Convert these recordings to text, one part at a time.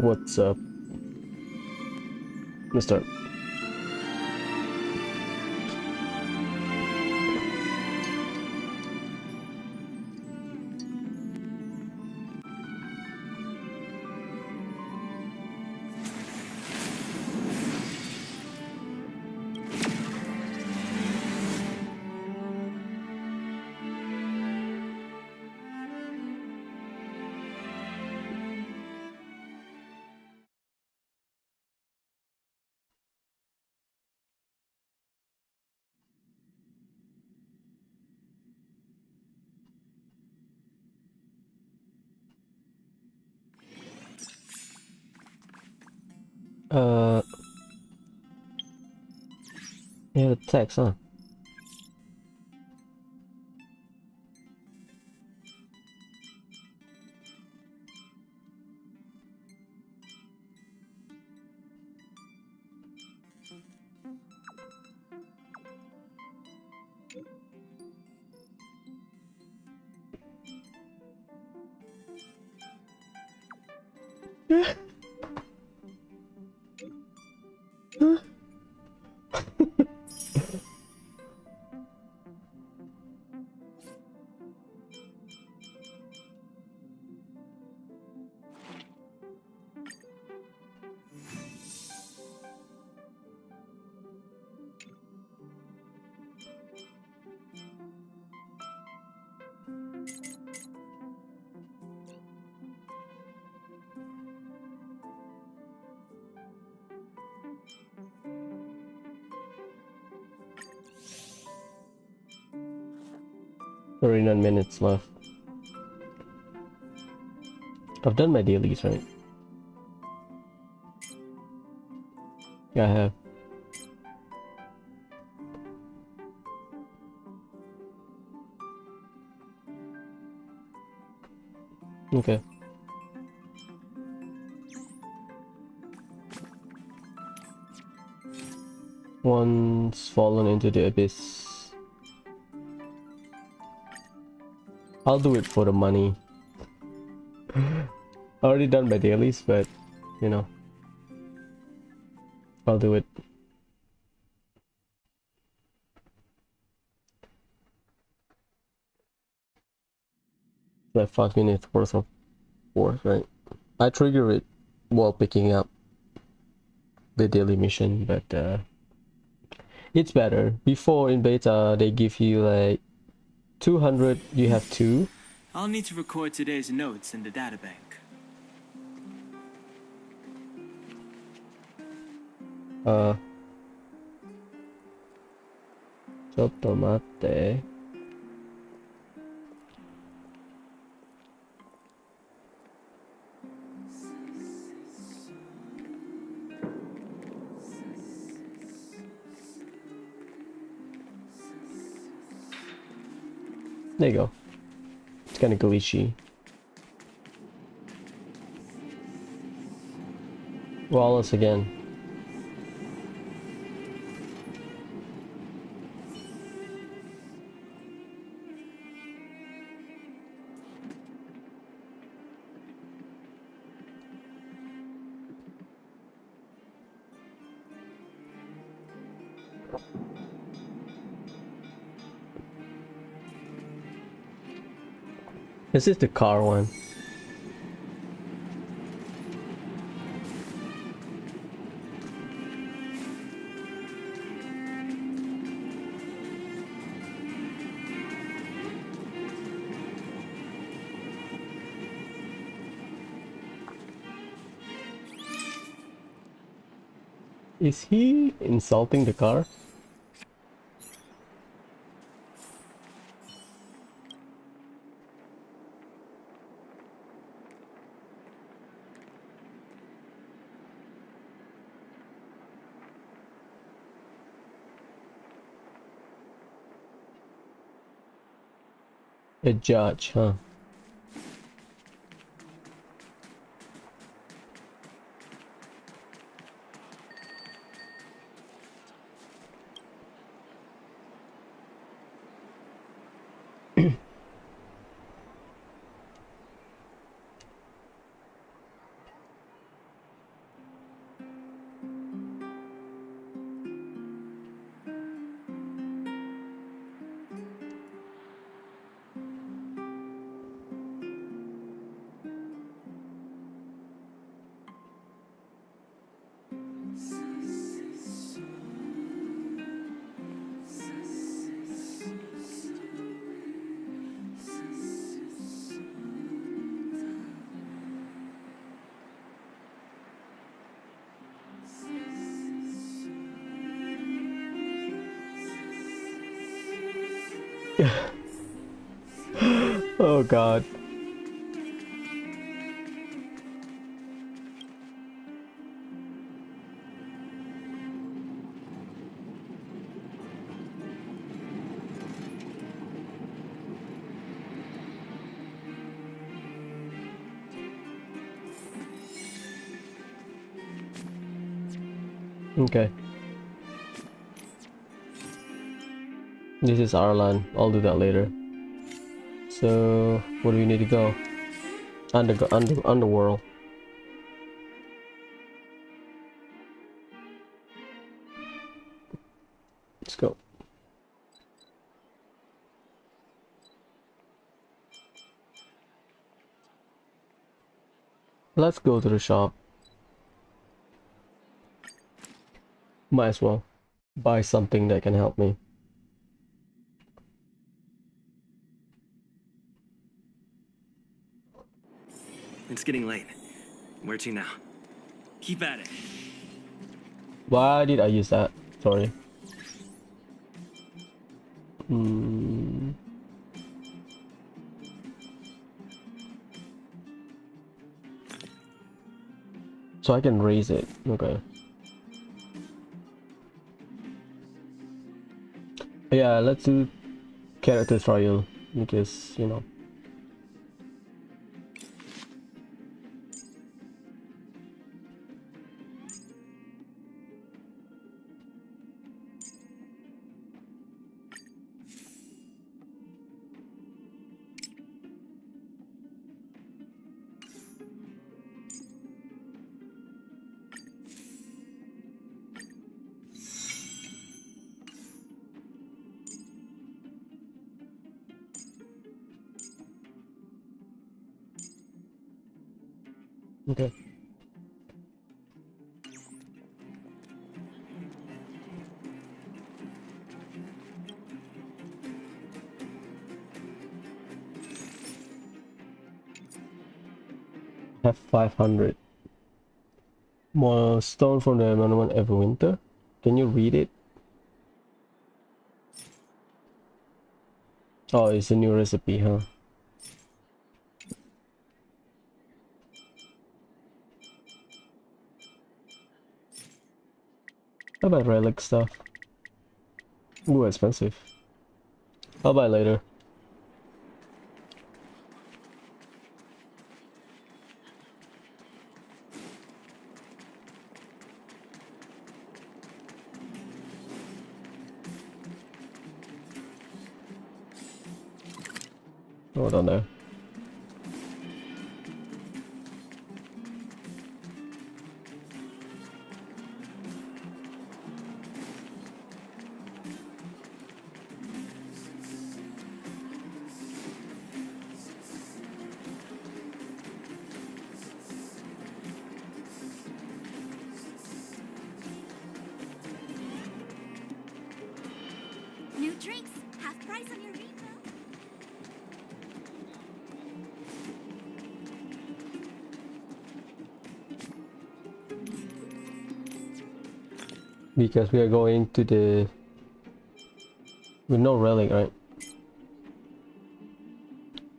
What's up, Mister? Uh, yeah, the text, huh? $39 minutes left. I've done my dailies, right? Yeah, I have. Okay. One's fallen into the abyss. I'll do it for the money. Already done my dailies, but you know, I'll do it. Like 5 minutes worth of work, right? I trigger it while picking up the daily mission, but it's better. Before in beta, they give you like 200, you have 2. I'll need to record today's notes in the databank. ちょっと待って。There you go. It's kind of glitchy. Wallace again. This is the car one. Is he insulting the car? A judge, huh? Oh god. Okay. This is our land. I'll do that later. So, where do we need to go? Underworld. Let's go. Let's go to the shop. Might as well buy something that can help me. It's getting late. Where to now? Keep at it. Why did I use that? Sorry. So I can raise it. Okay. Yeah, let's do character trial because, you know. Okay. Have 500. More stone from the monument every winter. Can you read it? Oh, it's a new recipe, huh? How about relic stuff? Ooh, expensive. I'll buy later. Hold on there. New drinks, half price on your refill. Because we are going to the... with no relic, right?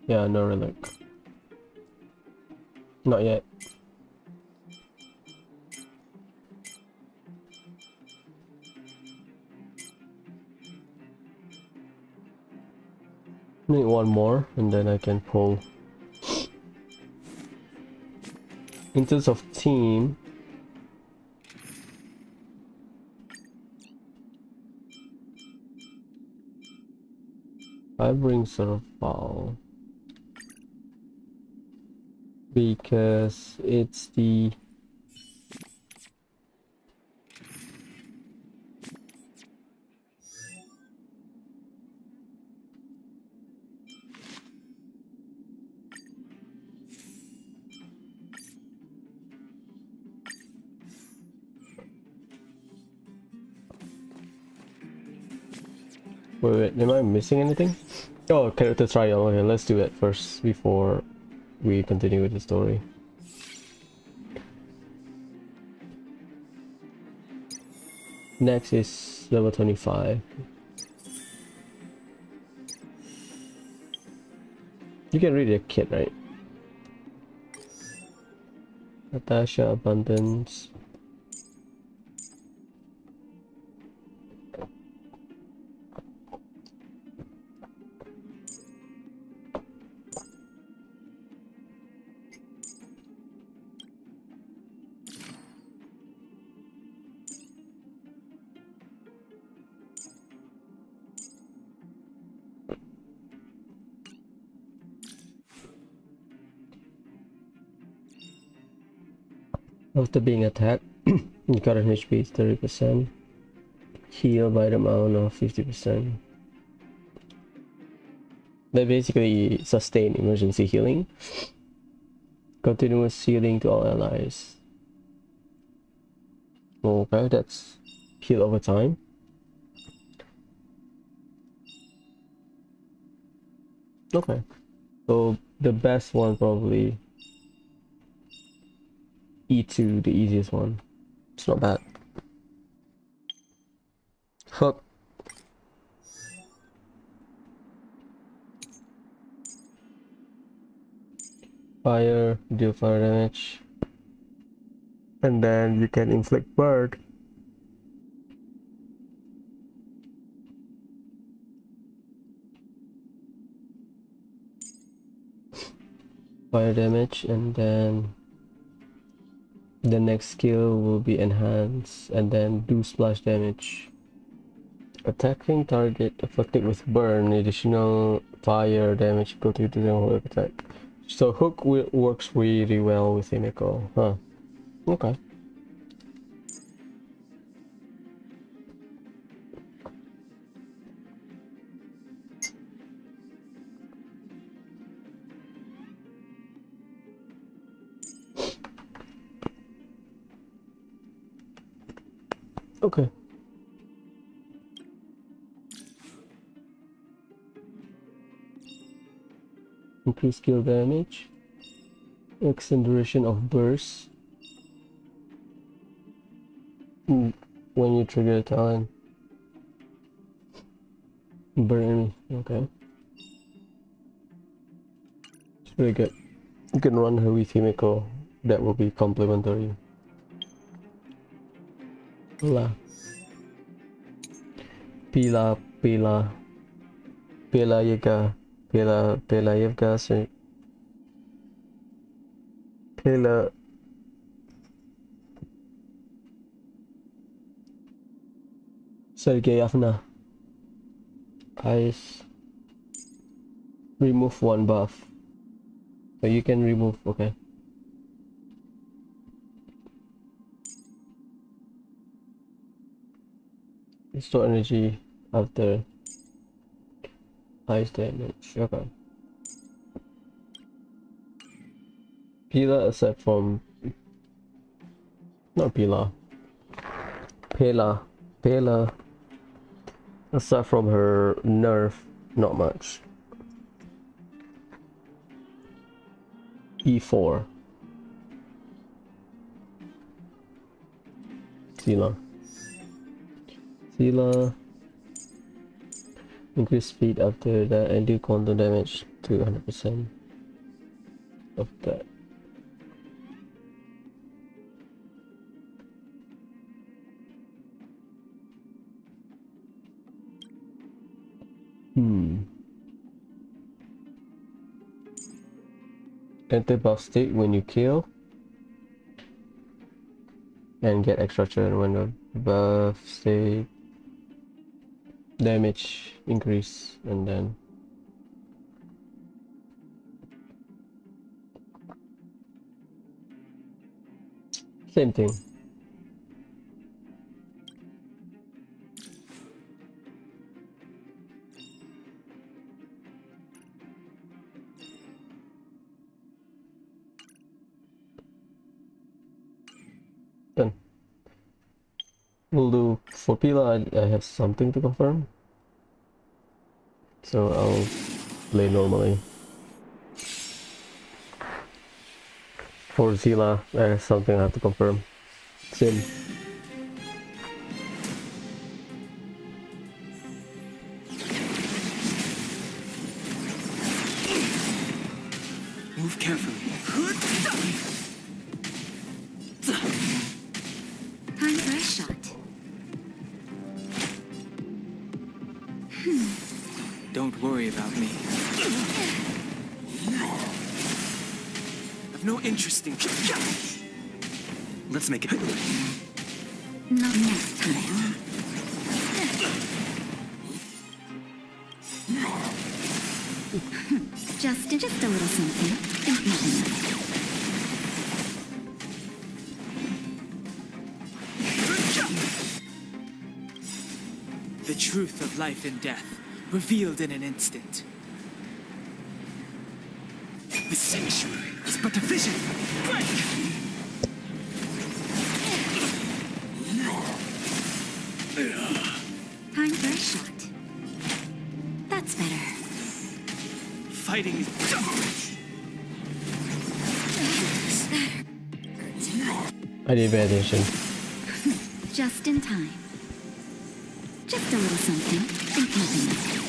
Yeah, no relic. Not yet. Need one more and then I can pull. In terms of team, I bring Survival because it's the wait, am I missing anything? Oh, character trial. Okay, let's do it first before we continue with the story. Next is level 25. You can read a kit, right? Natasha, abundance. After being attacked, you got an HP 30%. Heal by the amount of 50%. They basically sustain emergency healing. Continuous healing to all allies. Okay, that's heal over time. Okay, so the best one probably E2, the easiest one. It's not bad. Fuck. Fire, deal fire damage. And then you can inflict burn. Fire damage, and then the next skill will be enhance and then do splash damage. Attacking target afflicted with burn, additional fire damage equal to the hook attack. So hook works really well with Himiko, huh? Okay. Okay. Increase skill damage. Extend duration of burst. When you trigger a talent. Burn. Okay. It's really good. You can run her with Himiko. That will be complementary. La. Pila. Pelayevka. Pelayevka. Pela. Sergeyevna. Ice. Remove one buff. So you can remove, okay. Restore energy after ice damage. Okay. Pila aside from not Pila. Pela. Pela aside from her nerf, not much. E4. Sila. Increase speed after that and do quantum damage to 100% of that. Enter buff state when you kill and get extra turn when the buff state damage increase, and then same thing. Done. We'll do for Pila. I have something to confirm, so I'll play normally. For Zila, I have something I have to confirm. Sim. Move carefully. Time for a shot. Don't worry about me. I've no interest in. Let's make it. Not next time. Just a little something. Think nothing of it. The truth of life and death, revealed in an instant. The sanctuary is but a vision. Break! Time for a shot. That's better. Fighting is. I didn't pay attention. Just in time. Just a little something. Think nothing of it.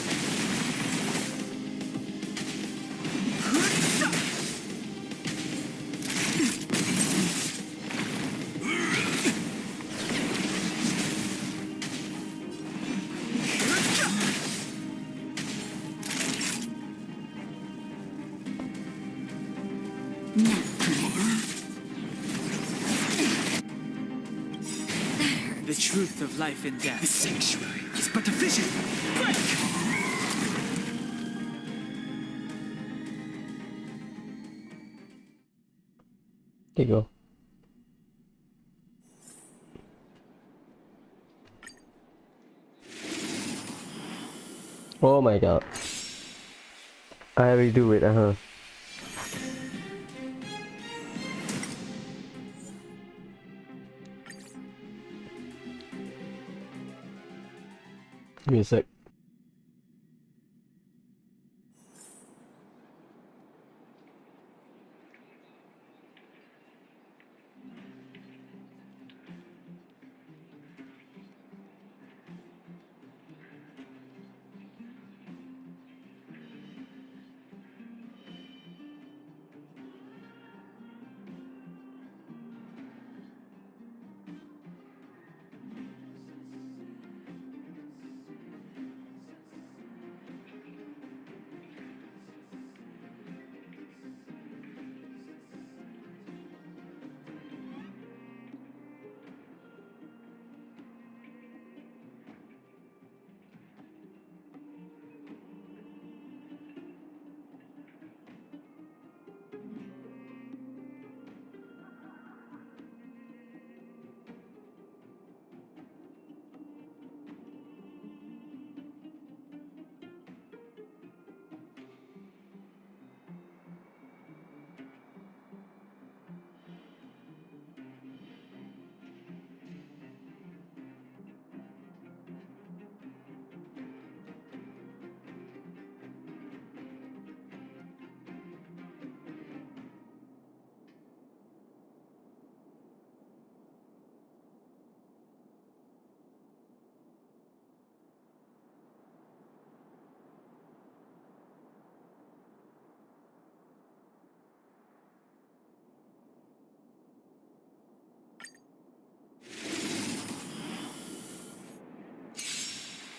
Nap time. The truth of life and death. The sanctuary is but a vision. Break! There you go. Oh my god. I redo it, Give me a sec.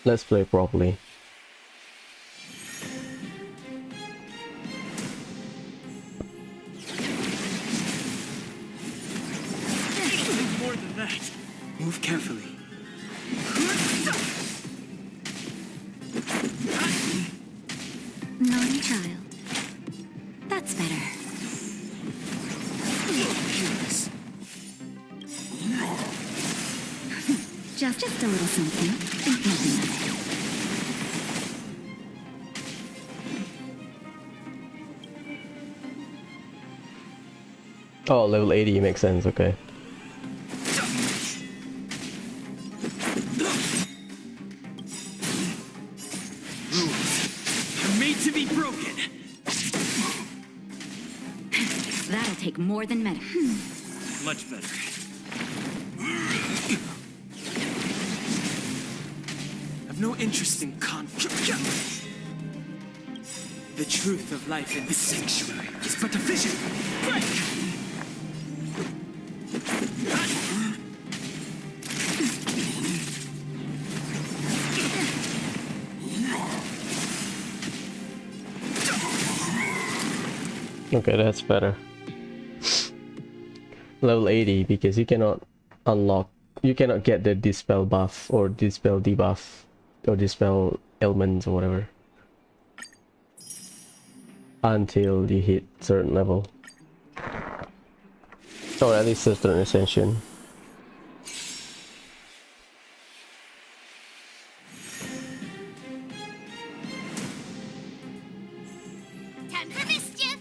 Let's play properly. More than that. Move carefully. Naughty child. That's better. Just a little something. Think nothing of it. Oh, level 80 makes sense, okay. Rules are made to be broken. That'll take more than medicine. Much better. I've no interest in conflict. The truth of life in this sanctuary is but a vision. Break! Okay, that's better. Level 80 because you cannot unlock, you cannot get the dispel buff or dispel debuff or dispel ailments or whatever until you hit certain level, or at least a certain ascension. Time for mischief!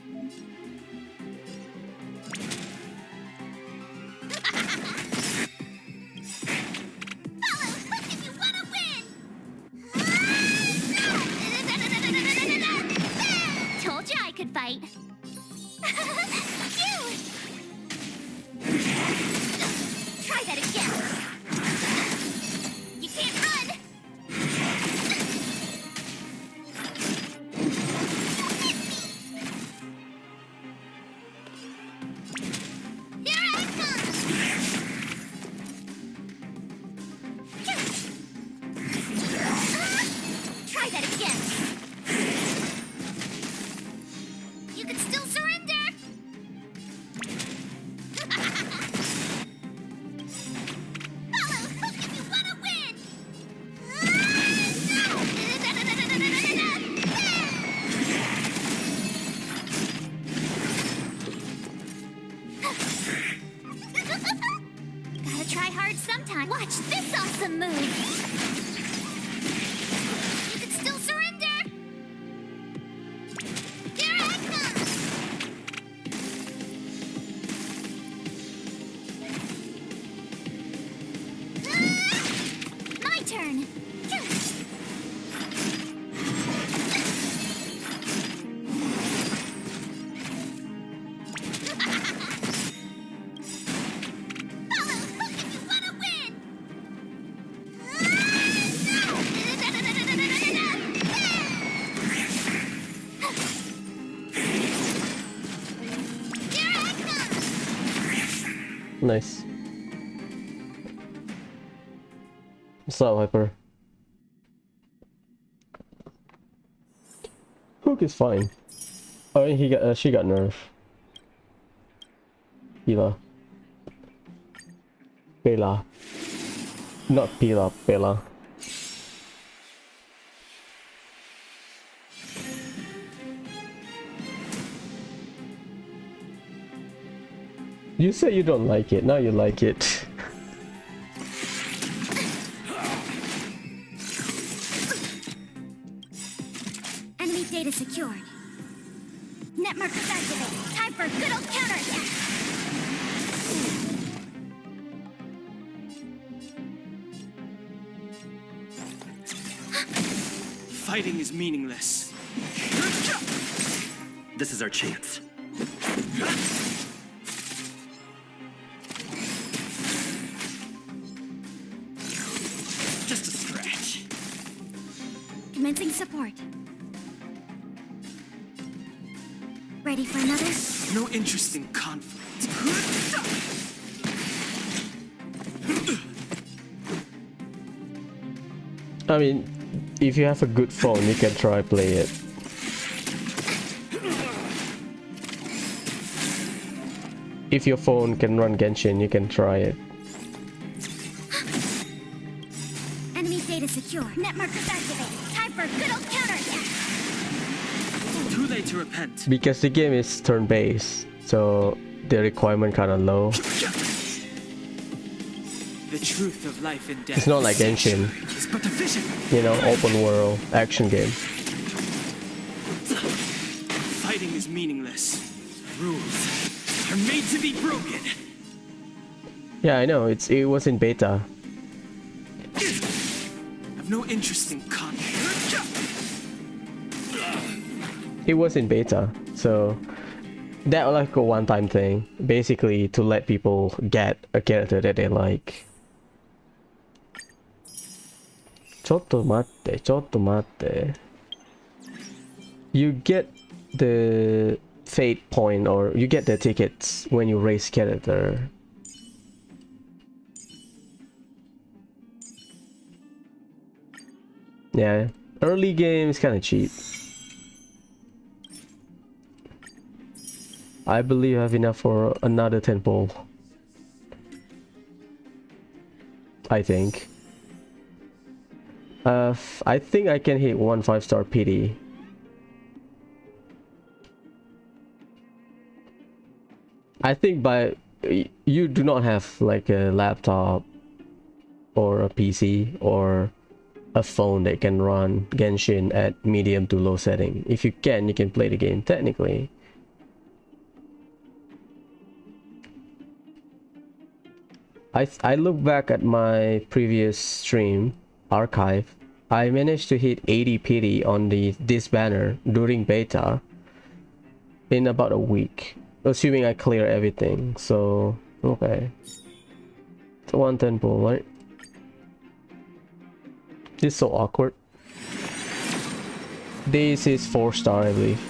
Follow hook if you wanna win! Told you I could fight. Phew! Try that again. You can't run. Here I come. Try that again. You can still surrender. Follow hook if you wanna win. Gotta try hard sometime. Watch this awesome move. You can still surrender. Here I come. My turn. Follow hook if you wanna win. Here I come. Nice. What's up, Hyper? Hook is fine. Oh, he got she got nerf. Pila. Bella. Not Pila, Bella. You say you don't like it, now you like it. Enemy data secured. Net markers activated. Time for a good old counterattack. Fighting is meaningless. This is our chance. Just a scratch. Commencing support. Ready for another? No interest in conflict. I mean, if you have a good phone, you can try play it. If your phone can run Genshin, you can try it. Enemy data secure. Net markers activated. Time for a good old counterattack. Too late to repent. Because the game is turn-based, so the requirement kind of low. The truth of life and death. It's not like Genshin, It's but a vision. you know, open world action game. Fighting is meaningless. Rules are made to be broken. Yeah, I know. It was in beta. I've no interest in conflict. It was in beta, so that was like a one-time thing, basically to let people get a character that they like. ちょっと待って、ちょっと待って。You get the fate point, or you get the tickets when you race character. Yeah, early game is kind of cheap. I believe I have enough for another 10 pole. I think. I think I can hit one 5-star PD. I think you do not have like a laptop or a PC or a phone that can run Genshin at medium to low setting. If you can play the game technically. I look back at my previous stream archive. I managed to hit 80 PD on this banner during beta in about a week, assuming I clear everything. So okay, it's a 110 pull, right? This is so awkward. This is 4-star, I believe.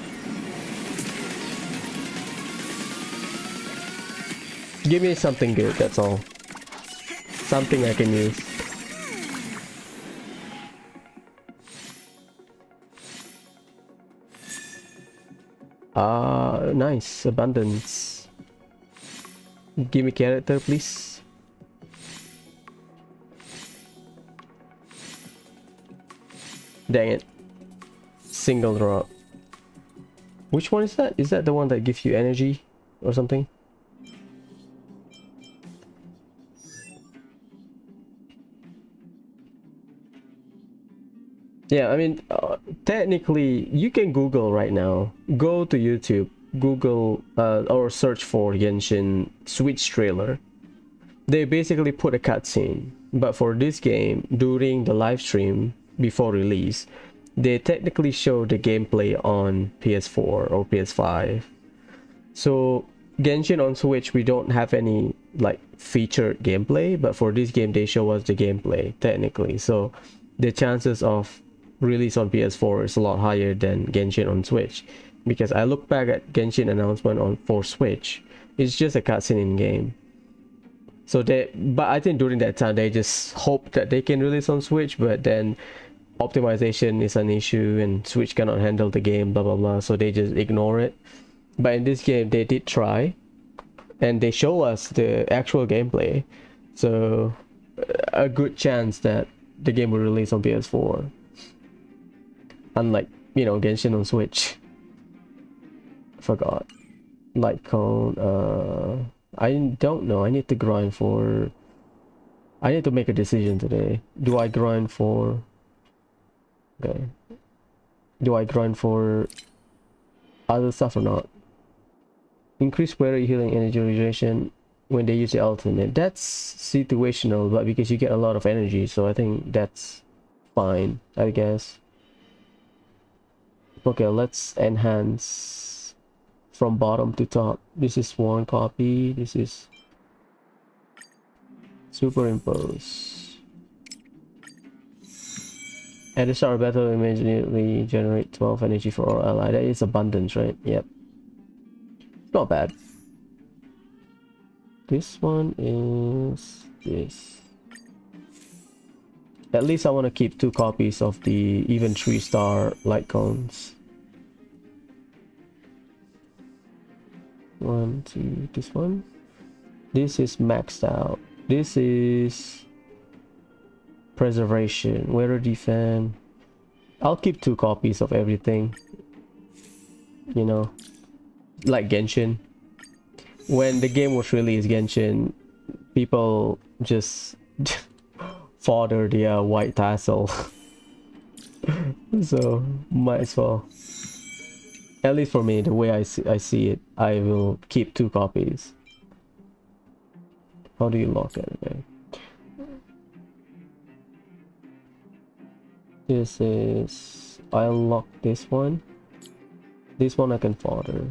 Give me something good, that's all. Something I can use. Nice. Abundance. Give me character, please. Dang it. Single drop. Which one is that? Is that the one that gives you energy or something? Yeah, I mean, technically, you can Google right now. Go to YouTube, Google or search for Genshin Switch trailer. They basically put a cutscene, but for this game, during the live stream before release, they technically show the gameplay on PS4 or PS5. So Genshin on Switch, we don't have any like featured gameplay, but for this game, they show us the gameplay technically. So the chances of release on PS4 is a lot higher than Genshin on Switch, because I look back at Genshin announcement on for Switch, it's just a cutscene in game. So but I think during that time they just hope that they can release on Switch, but then optimization is an issue and Switch cannot handle the game, blah blah blah, so they just ignore it. But in this game they did try, and they show us the actual gameplay, so a good chance that the game will release on PS4. Unlike, you know, Genshin on Switch. Forgot. Light cone, I don't know. I need to grind for... I need to make a decision today. Do I grind for... Okay. Do I grind for other stuff or not? Increase player healing energy regeneration when they use the ultimate. That's situational, but because you get a lot of energy, so I think that's fine, I guess. Okay, let's enhance from bottom to top. This is one copy. This is superimpose. At the start of battle, immediately generate 12 energy for our ally. That is abundance, right? Yep. Not bad. This one is this. At least I want to keep 2 copies of the even 3-star light cones. 1, 2, this one. This is maxed out. This is preservation, weather defense. I'll keep 2 copies of everything. You know, like Genshin. When the game was released, Genshin, people just fodder the white tassel. So might as well. At least for me, the way I see it, I will keep 2 copies. How do you lock it? Okay. This is... I'll lock this one. This one I can fodder.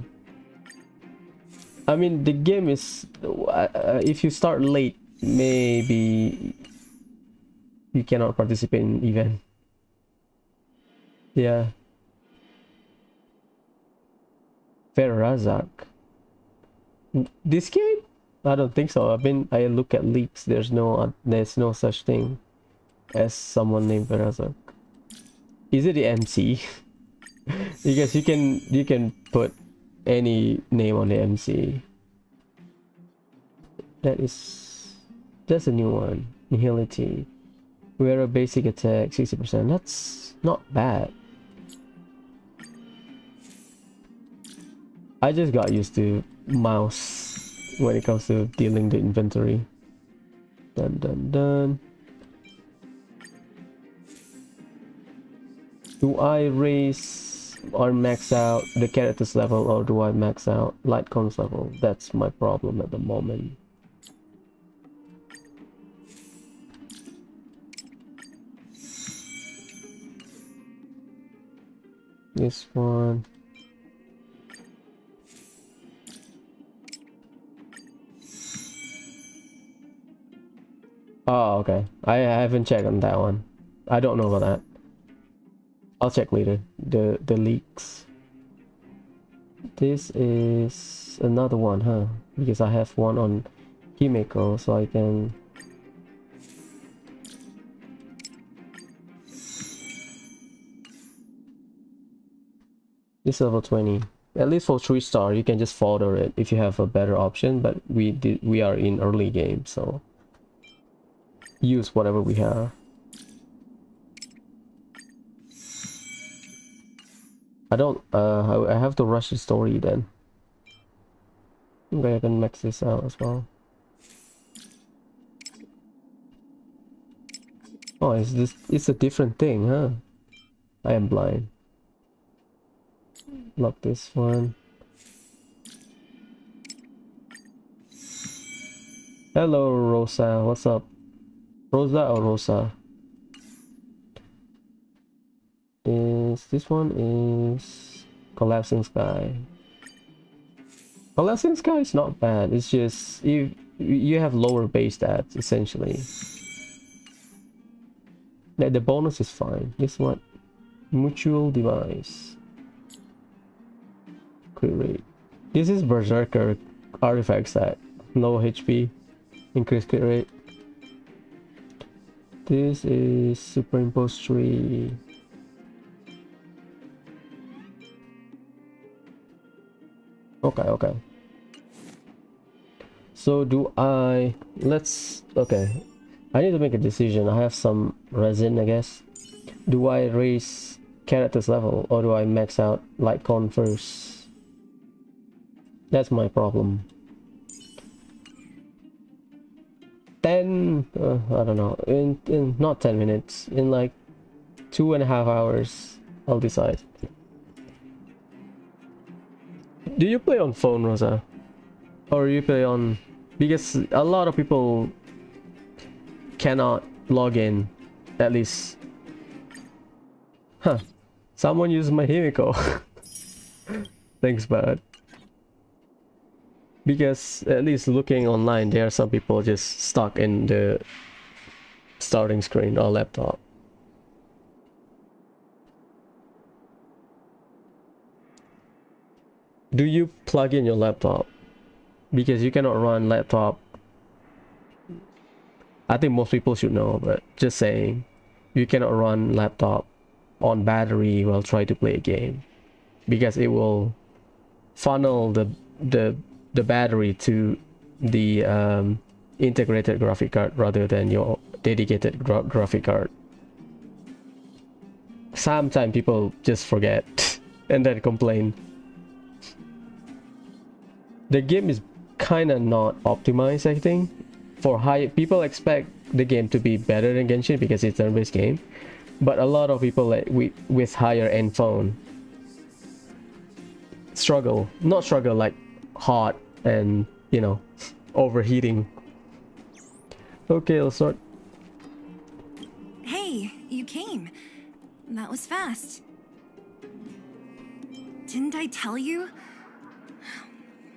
I mean, the game is... if you start late, maybe you cannot participate in event. Yeah. Ferazak. This game? I don't think so. I look at leaks. There's no such thing as someone named Ferazak. Is it the MC? Because you can put any name on the MC. That's a new one. Nihility. Wear a basic attack 60%. That's not bad. I just got used to mouse when it comes to dealing the inventory. Dun dun dun. Do I raise or max out the character's level, or do I max out Lightcon's level? That's my problem at the moment. This one. Oh, okay. I haven't checked on that one. I don't know about that. I'll check later. The leaks. This is another one, huh? Because I have one on Himeko, so I can... This level 20. At least for 3-star, you can just fodder it if you have a better option, but we are in early game, so use whatever we have. I have to rush the story then. Okay, I can max this out as well. Oh, it's a different thing, huh? I am blind. Lock this one. Hello, Rosa. What's up? Rosa or Rosa? This one is Collapsing Sky. Collapsing Sky is not bad. It's just you have lower base stats essentially. The bonus is fine. This one, Mutual Device. Crit rate. This is Berserker artifact stat. Low HP, increased crit rate. This is Superimposed 3. Okay. So do I... Okay. I need to make a decision. I have some resin, I guess. Do I raise character's level, or do I max out Lightcon first? That's my problem. 10... I don't know. In not 10 minutes. In like 2.5 hours, I'll decide. Do you play on phone, Rosa? Or you play on... Because a lot of people cannot log in, at least. Huh. Someone used my Himiko. Thanks, bud. Because at least looking online, there are some people just stuck in the starting screen or laptop. Do you plug in your laptop? Because you cannot run laptop. I think most people should know, but just saying, you cannot run laptop on battery while trying to play a game, because it will funnel the battery to the integrated graphic card rather than your dedicated graphic card. Sometimes people just forget and then complain. The game is kind of not optimized, I think. For high people expect the game to be better than Genshin because it's a turn-based game, but a lot of people with higher end phone not struggle like hot and, you know, overheating. Okay, let's start. Hey, you came. That was fast. Didn't I tell you?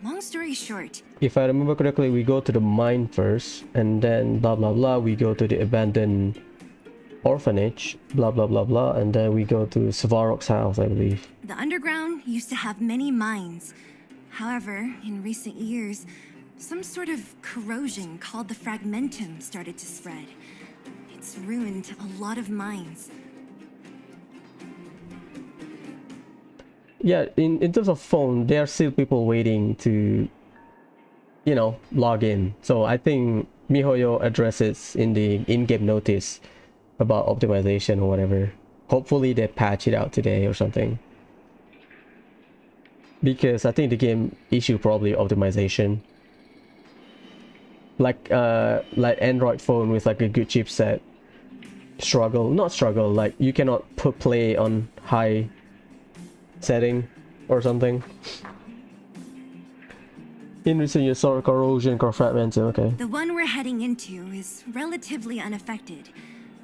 Long story short. If I remember correctly, we go to the mine first, and then blah blah blah, we go to the abandoned orphanage, blah blah blah blah, and then we go to Svarok's house, I believe. The underground used to have many mines, However, in recent years, some sort of corrosion called the fragmentum started to spread. It's ruined a lot of mines. Yeah, in terms of phone, there are still people waiting to, you know, log in. So I think MiHoYo addresses in the in-game notice about optimization or whatever. Hopefully they patch it out today or something. Because I think the game issue probably optimization. Like Android phone with like a good chipset not struggle, like you cannot put play on high setting or something. In recent years, saw corrosion, core fragments, okay. The one we're heading into is relatively unaffected.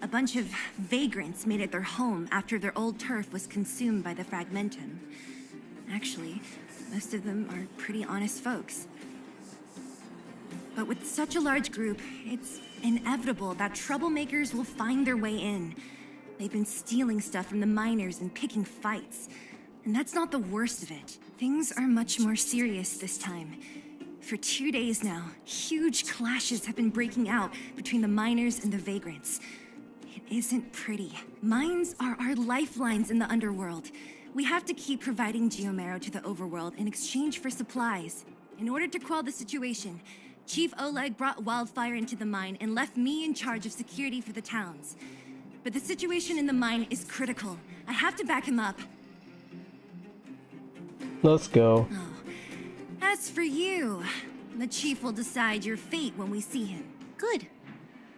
A bunch of vagrants made it their home after their old turf was consumed by the fragmentum. Actually, most of them are pretty honest folks. But with such a large group, it's inevitable that troublemakers will find their way in. They've been stealing stuff from the miners and picking fights. And that's not the worst of it. Things are much more serious this time. For 2 days now, huge clashes have been breaking out between the miners and the vagrants. It isn't pretty. Mines are our lifelines in the Underworld. We have to keep providing geomarrow to the Overworld in exchange for supplies. In order to quell the situation, Chief Oleg brought wildfire into the mine and left me in charge of security for the towns. But the situation in the mine is critical. I have to back him up. Let's go. Oh. As for you, the Chief will decide your fate when we see him. Good.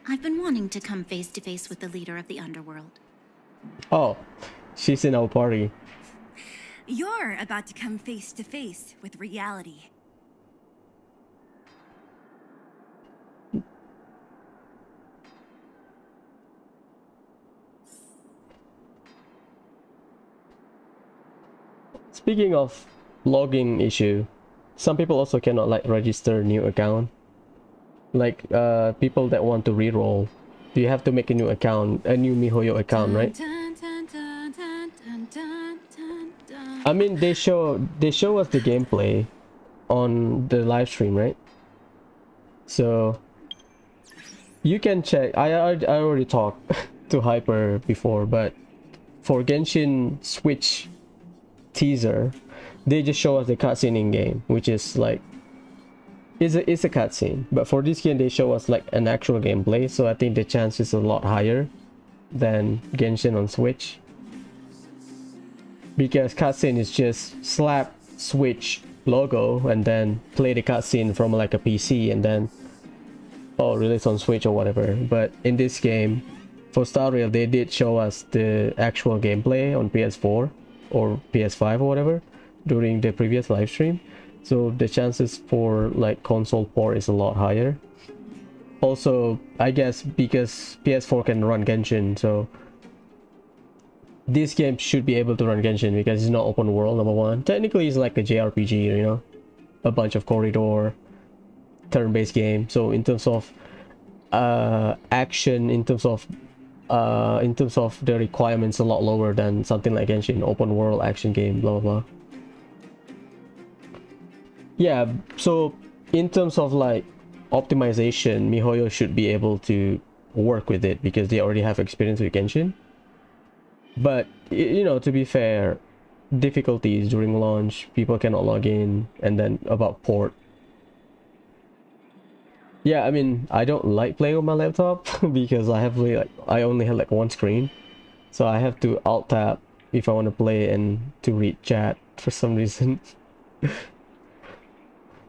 I've been wanting to come face to face with the leader of the Underworld. Oh, she's in our party. You're about to come face to face with reality. Speaking of login issue, some people also cannot like register new account. Like people that want to reroll, you have to make a new account, a new MiHoYo account, right? I mean, they show us the gameplay on the live stream, right? So you can check. I already talked to Hyper before, but for Genshin Switch teaser, they just show us the cutscene in game, which is like it's a cutscene. But for this game, they show us like an actual gameplay, so I think the chance is a lot higher than Genshin on Switch. Because cutscene is just slap Switch logo and then play the cutscene from like a PC and then release on Switch or whatever. But in this game, for Star Rail, they did show us the actual gameplay on PS4 or PS5 or whatever during the previous live stream, so the chances for like console port is a lot higher. Also, I guess because PS4 can run Genshin, so this game should be able to run Genshin because it's not open world, number one. Technically it's like a JRPG, you know, a bunch of corridor turn-based game. So in terms of action, in terms of the requirements, a lot lower than something like Genshin, open world action game, blah blah blah. Yeah, so in terms of like optimization, MiHoYo should be able to work with it because they already have experience with Genshin. But you know, to be fair, difficulties during launch, people cannot log in, and then about port. Yeah, I mean, I don't like playing on my laptop because I only have like one screen, so I have to alt tab if I want to play and to read chat for some reason.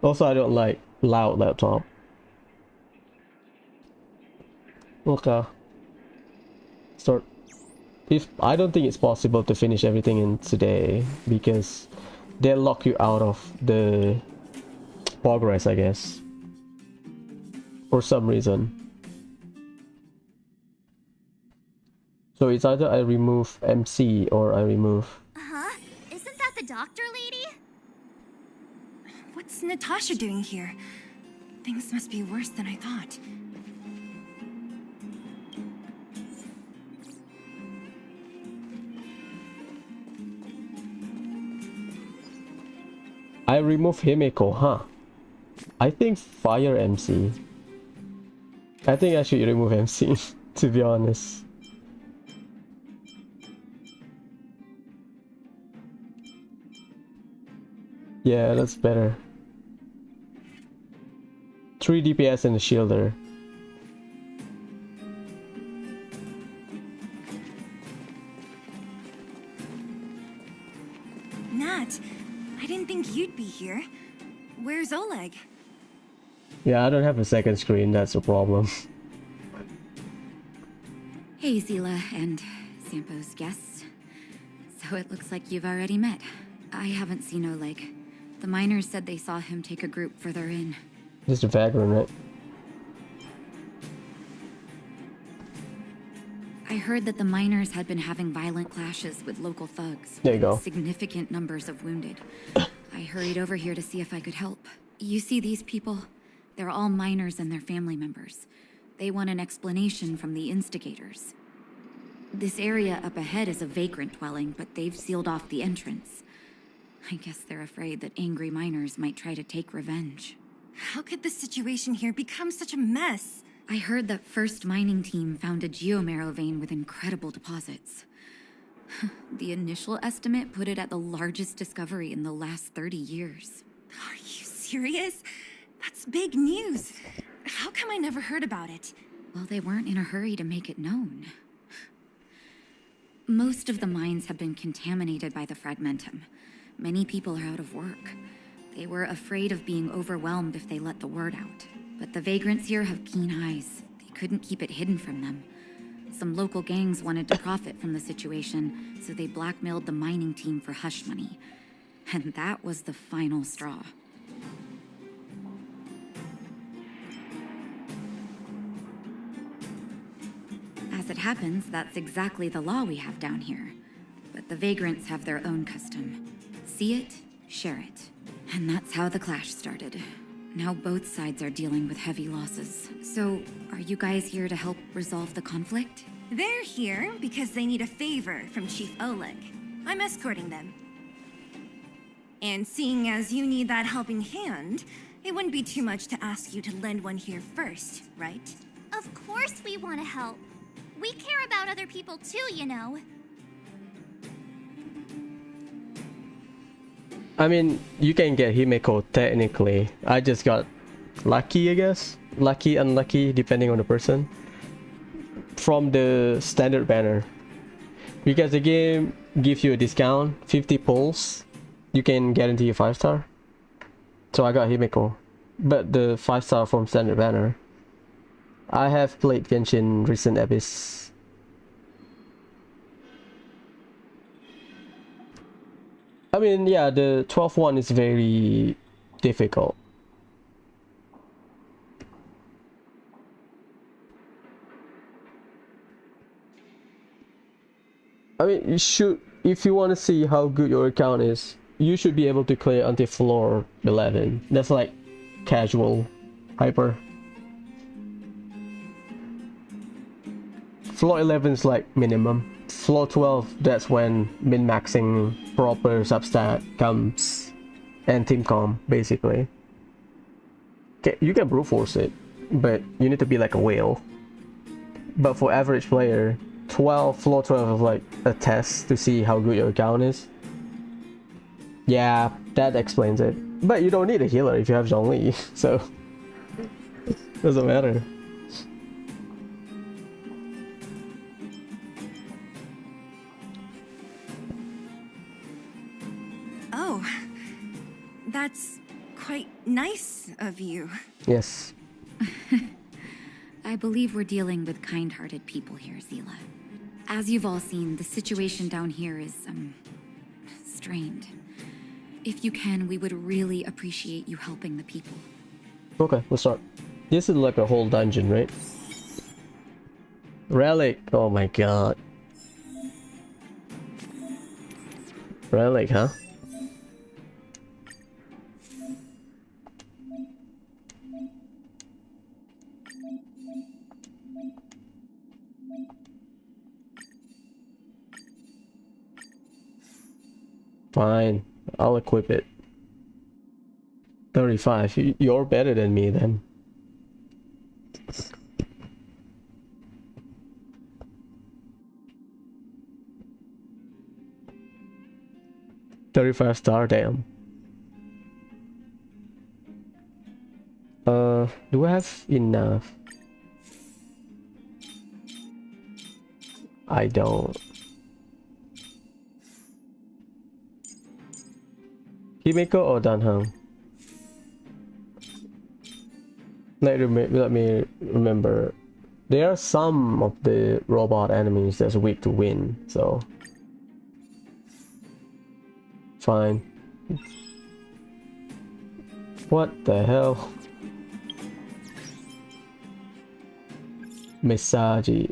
Also, I don't like loud laptop. Okay. Start. If I don't think it's possible to finish everything in today because they lock you out of the progress, I guess, for some reason. So it's either I remove MC or I remove. Huh? Isn't that the doctor lady? What's Natasha doing here? Things must be worse than I thought. I remove Himeko, huh? I think fire MC. I think I should remove MC, to be honest. Yeah, that's better. 3 DPS and a shielder. Nat, I didn't think you'd be here. Where's Oleg? Yeah, I don't have a second screen, that's a problem. Hey, Zila and Sampo's guests. So it looks like you've already met. I haven't seen Oleg. The miners said they saw him take a group further in. Just a vagrant, right? I heard that the miners had been having violent clashes with local thugs. There you go. Significant numbers of wounded. I hurried over here to see if I could help. You see these people? They're all miners and their family members. They want an explanation from the instigators. This area up ahead is a vagrant dwelling, but they've sealed off the entrance. I guess they're afraid that angry miners might try to take revenge. How could the situation here become such a mess? I heard that First Mining Team found a geomarrow vein with incredible deposits. The initial estimate put it at the largest discovery in the last 30 years. Are you serious? That's big news. How come I never heard about it? Well, they weren't in a hurry to make it known. Most of the mines have been contaminated by the fragmentum. Many people are out of work. They were afraid of being overwhelmed if they let the word out. But the vagrants here have keen eyes. They couldn't keep it hidden from them. Some local gangs wanted to profit from the situation, so they blackmailed the mining team for hush money. And that was the final straw. As it happens, that's exactly the law we have down here. But the vagrants have their own custom. See it, share it. And that's how the clash started. Now both sides are dealing with heavy losses. So, are you guys here to help resolve the conflict? They're here because they need a favor from Chief Oleg. I'm escorting them. And seeing as you need that helping hand, it wouldn't be too much to ask you to lend one here first, right? Of course we want to help. We care about other people too, you know. I mean, you can get Himeko technically. I just got lucky, I guess. Lucky, unlucky, depending on the person. From the standard banner. Because the game gives you a discount, 50 pulls. You can guarantee a 5-star. So I got Himeko. But the 5-star from standard banner. I have played Genshin Recent Abyss. I mean, yeah, the 12th one is very difficult. I mean, you should, if you want to see how good your account is, you should be able to clear until floor 11. That's like casual hyper. Floor 11 is like minimum. Floor 12, that's when min-maxing proper substat comes and team comp, basically. Okay, you can brute force it, but you need to be like a whale. But for average player, floor 12 is like a test to see how good your account is. Yeah, that explains it. But you don't need a healer if you have Zhongli, so doesn't matter. Oh, that's quite nice of you. Yes. I believe we're dealing with kind-hearted people here, Zila. As you've all seen, the situation down here is, strained. If you can, we would really appreciate you helping the people. Okay, let's start. This is like a whole dungeon, right? Relic. Oh my god. Relic, huh? Fine, I'll equip it. 35. You're better than me then. $35 damn. Do I have enough? I don't. Himiko or Danham? Let me remember. There are some of the robot enemies that's weak to wind, so fine. What the hell? Misagi.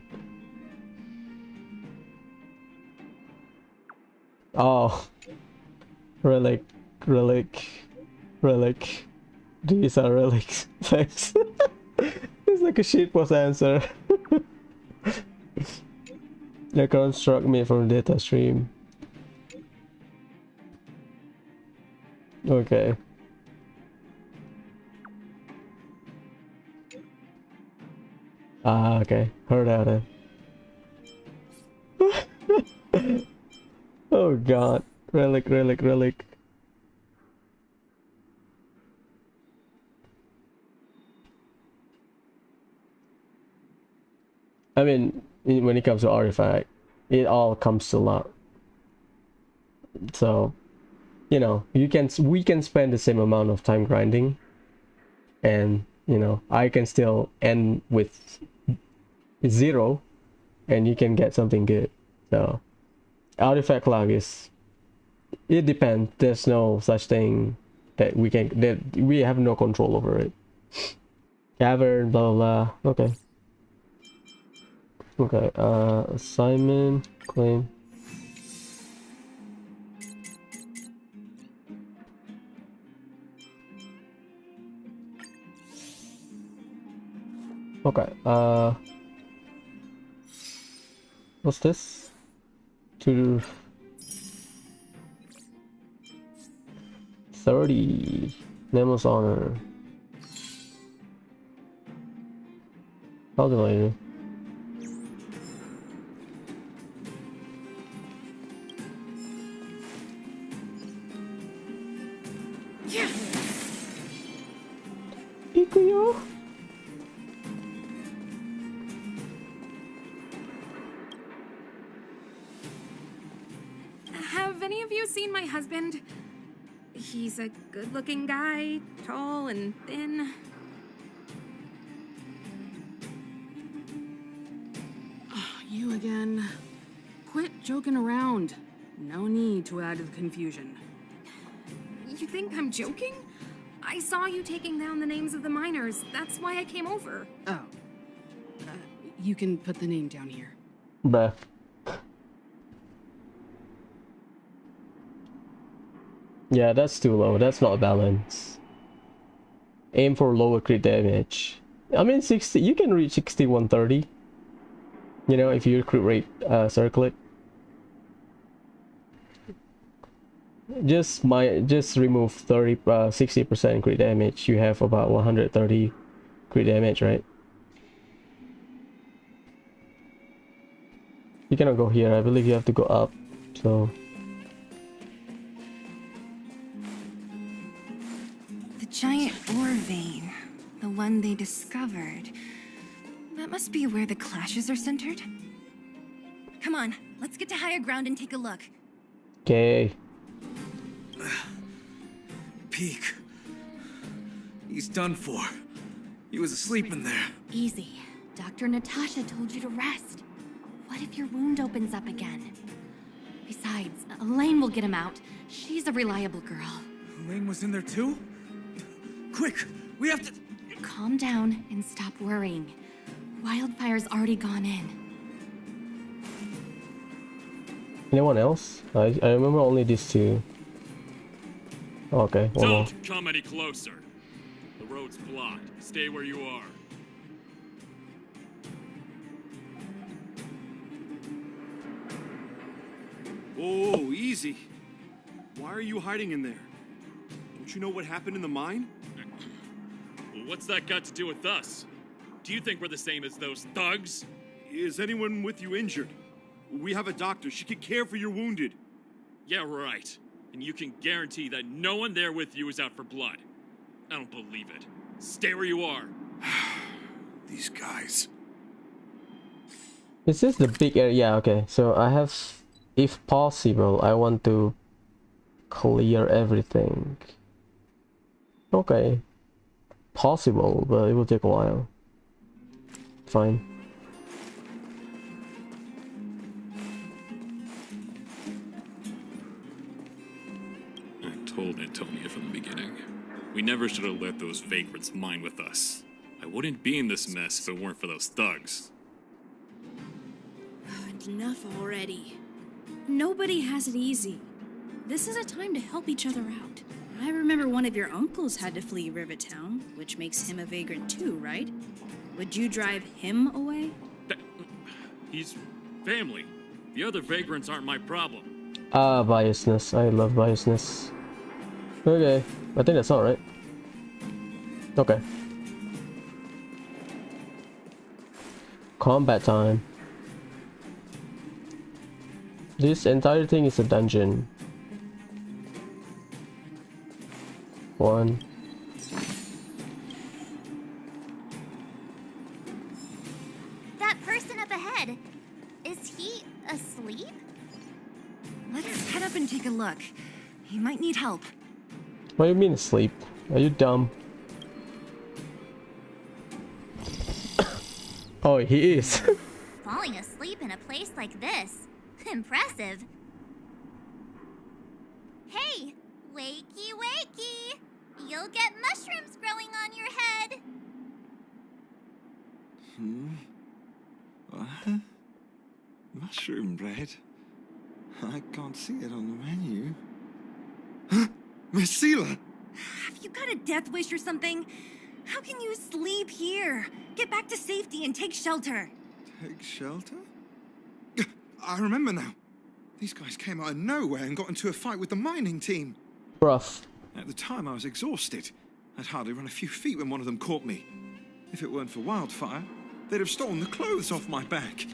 Oh, relic. These are relics. Thanks. It's like a shitpost answer. They construct me from data stream. Okay. Ah, okay. Heard out it. Oh god. Relic. I mean, when it comes to artifact, it all comes to luck. So, you know, we can spend the same amount of time grinding, and you know, I can still end with 0, and you can get something good. So, artifact luck is, it depends. There's no such thing that we have no control over it. Cavern, blah blah blah. Okay. Okay, assignment, claim. Okay, what's this? To 30. Nemo's honor. Calculator. Ikuyo. Have any of you seen my husband? He's a good-looking guy, tall and thin. You again. Quit joking around. No need to add to the confusion. You think I'm joking? I saw you taking down the names of the miners. That's why I came over. Oh. You can put the name down here. Bruh. Yeah, that's too low. That's not balanced. Aim for lower crit damage. I mean, 60. You can reach 6130. You know, if you crit rate circle it. Just remove 60% crit damage. You have about 130 crit damage, right? You cannot go here. I believe you have to go up. So The giant ore vein, the one they discovered. That must be where the clashes are centered. Come on, let's get to higher ground and take a look. okay. Peak. He's done for. He was asleep in there. Easy. Dr. Natasha told you to rest. What if your wound opens up again? Besides, Elaine will get him out. She's a reliable girl. Elaine was in there too? Quick, we have to... Calm down and stop worrying. Wildfire's already gone in. Anyone else? I remember only these two. Okay, one more. Don't come any closer. The road's blocked. Stay where you are. Oh, easy. Why are you hiding in there? Don't Don't you know what happened in the mine? Well, what's that got to do with us? Do you think we're the same as those thugs? Is anyone with you injured? We have a doctor. She could care for your wounded. Yeah, right. And you can guarantee that no one there with you is out for blood. I don't believe it. Stay where you are. These guys. Is this the big area? Yeah, okay. So I have, if possible, I want to clear everything. Okay. Possible, but it will take a while. Fine. I told Antonia from the beginning. We never should have let those vagrants mine with us. I wouldn't be in this mess if it weren't for those thugs. Enough already. Nobody has it easy. This is a time to help each other out. I remember one of your uncles had to flee Rivertown, which makes him a vagrant too, right? Would you drive him away? He's family. The other vagrants aren't my problem. Ah, biasness. I love biasness. Okay, I think that's all right. Okay. Combat time. This entire thing is a dungeon. One. That person up ahead, is he asleep? Let's head up and take a look. He might need help. What do you mean asleep? Are you dumb? Oh, he is. Falling asleep in a place like this. Impressive. Hey, wakey wakey! You'll get mushrooms growing on your head. What? Mushroom bread? I can't see it on the menu. Miss Seela! Have you got a death wish or something? How can you sleep here? Get back to safety and take shelter. Take shelter? I remember now. These guys came out of nowhere and got into a fight with the mining team. Rough. At the time, I was exhausted. I'd hardly run a few feet when one of them caught me. If it weren't for Wildfire, they'd have stolen the clothes off my back.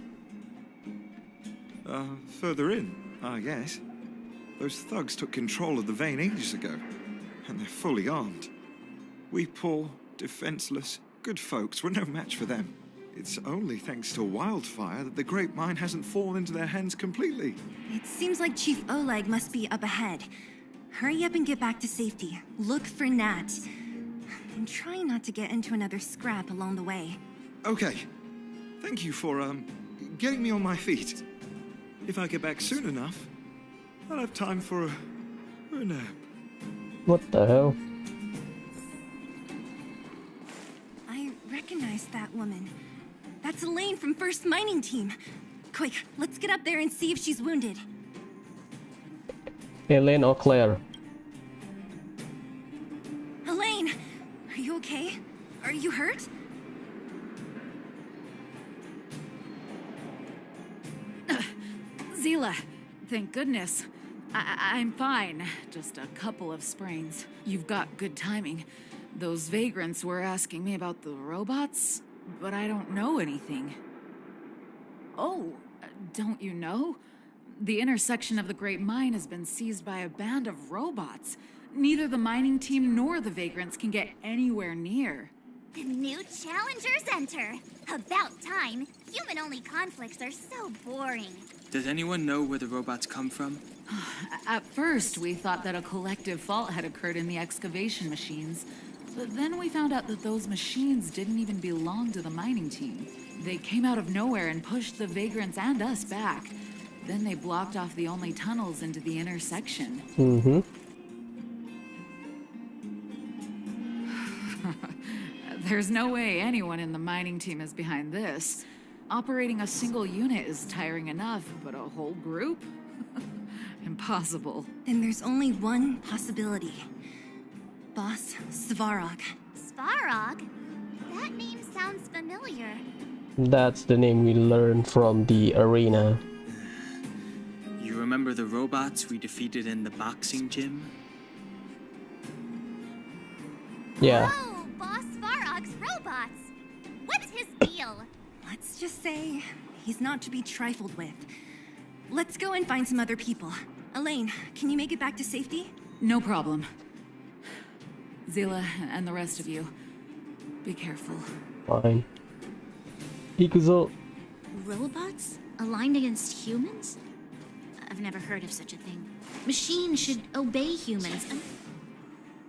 Further in, I guess. Those thugs took control of the vein ages ago, and they're fully armed. We poor, defenseless, good folks were no match for them. It's only thanks to Wildfire that the Great Mine hasn't fallen into their hands completely. It seems like Chief Oleg must be up ahead. Hurry up and get back to safety. Look for Nat. And try not to get into another scrap along the way. Okay. Thank you for, getting me on my feet. If I get back soon enough, I'll have time for a nap. What the hell? I recognize that woman. That's Elaine from First Mining Team. Quick, let's get up there and see if she's wounded. Elaine or Claire? Elaine, are you okay? Are you hurt? Zila, thank goodness. I'm fine. Just a couple of sprains. You've got good timing. Those vagrants were asking me about the robots, but I don't know anything. Oh, don't you know? The intersection of the Great Mine has been seized by a band of robots. Neither the mining team nor the vagrants can get anywhere near. The new challengers enter. About time. Human-only conflicts are so boring. Does anyone know where the robots come from? At first, we thought that a collective fault had occurred in the excavation machines. But then we found out that those machines didn't even belong to the mining team. They came out of nowhere and pushed the vagrants and us back. Then they blocked off the only tunnels into the intersection. Mm-hmm. There's no way anyone in the mining team is behind this. Operating a single unit is tiring enough, but a whole group? Impossible. Then there's only one possibility. Boss Svarog. Svarog? That name sounds familiar. That's the name we learned from the arena. You remember the robots we defeated in the boxing gym? Yeah. Oh, Boss Varrog's robots. What's his deal? Let's just say he's not to be trifled with. Let's go and find some other people. Elaine, can you make it back to safety? No problem. Zila and the rest of you, be careful. Fine. Ikuzo. Robots? Aligned against humans? I've never heard of such a thing. Machines should obey humans.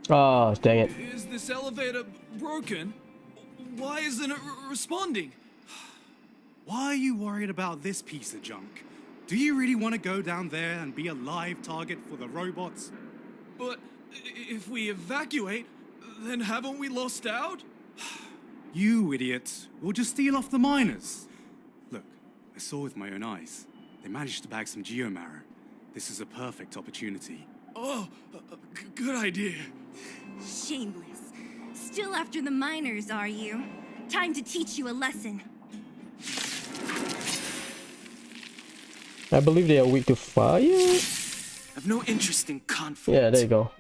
Oh, dang it. Is this elevator broken? Why isn't it responding? Why are you worried about this piece of junk? Do you really want to go down there and be a live target for the robots? But if we evacuate, then haven't we lost out? You idiots. We'll just steal off the miners. Look, I saw with my own eyes. They managed to bag some geomarrow. This is a perfect opportunity. Oh, good idea. Shameless. Still after the miners, are you? Time to teach you a lesson. I believe they are weak to fire. I've no interest in conflict. Yeah, there you go.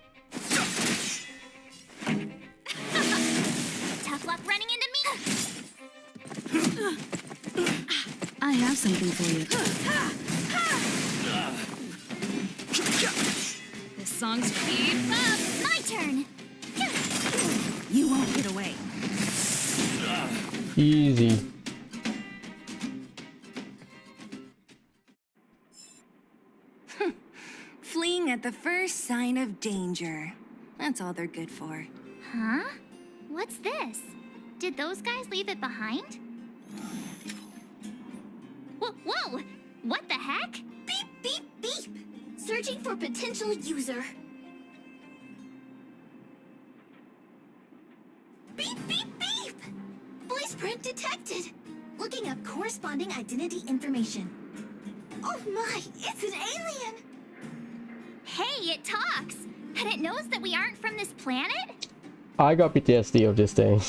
Tough luck running into me. I have something for you. This song's keep up. My turn. You won't get away. Easy. Fleeing at the first sign of danger. That's all they're good for. Huh? What's this? Did those guys leave it behind? Whoa! What the heck? Beep, beep, beep! Searching for potential user. Beep, beep, beep! Voice print detected. Looking up corresponding identity information. Oh my, it's an alien! Hey, it talks! And it knows that we aren't from this planet? I got PTSD of this thing.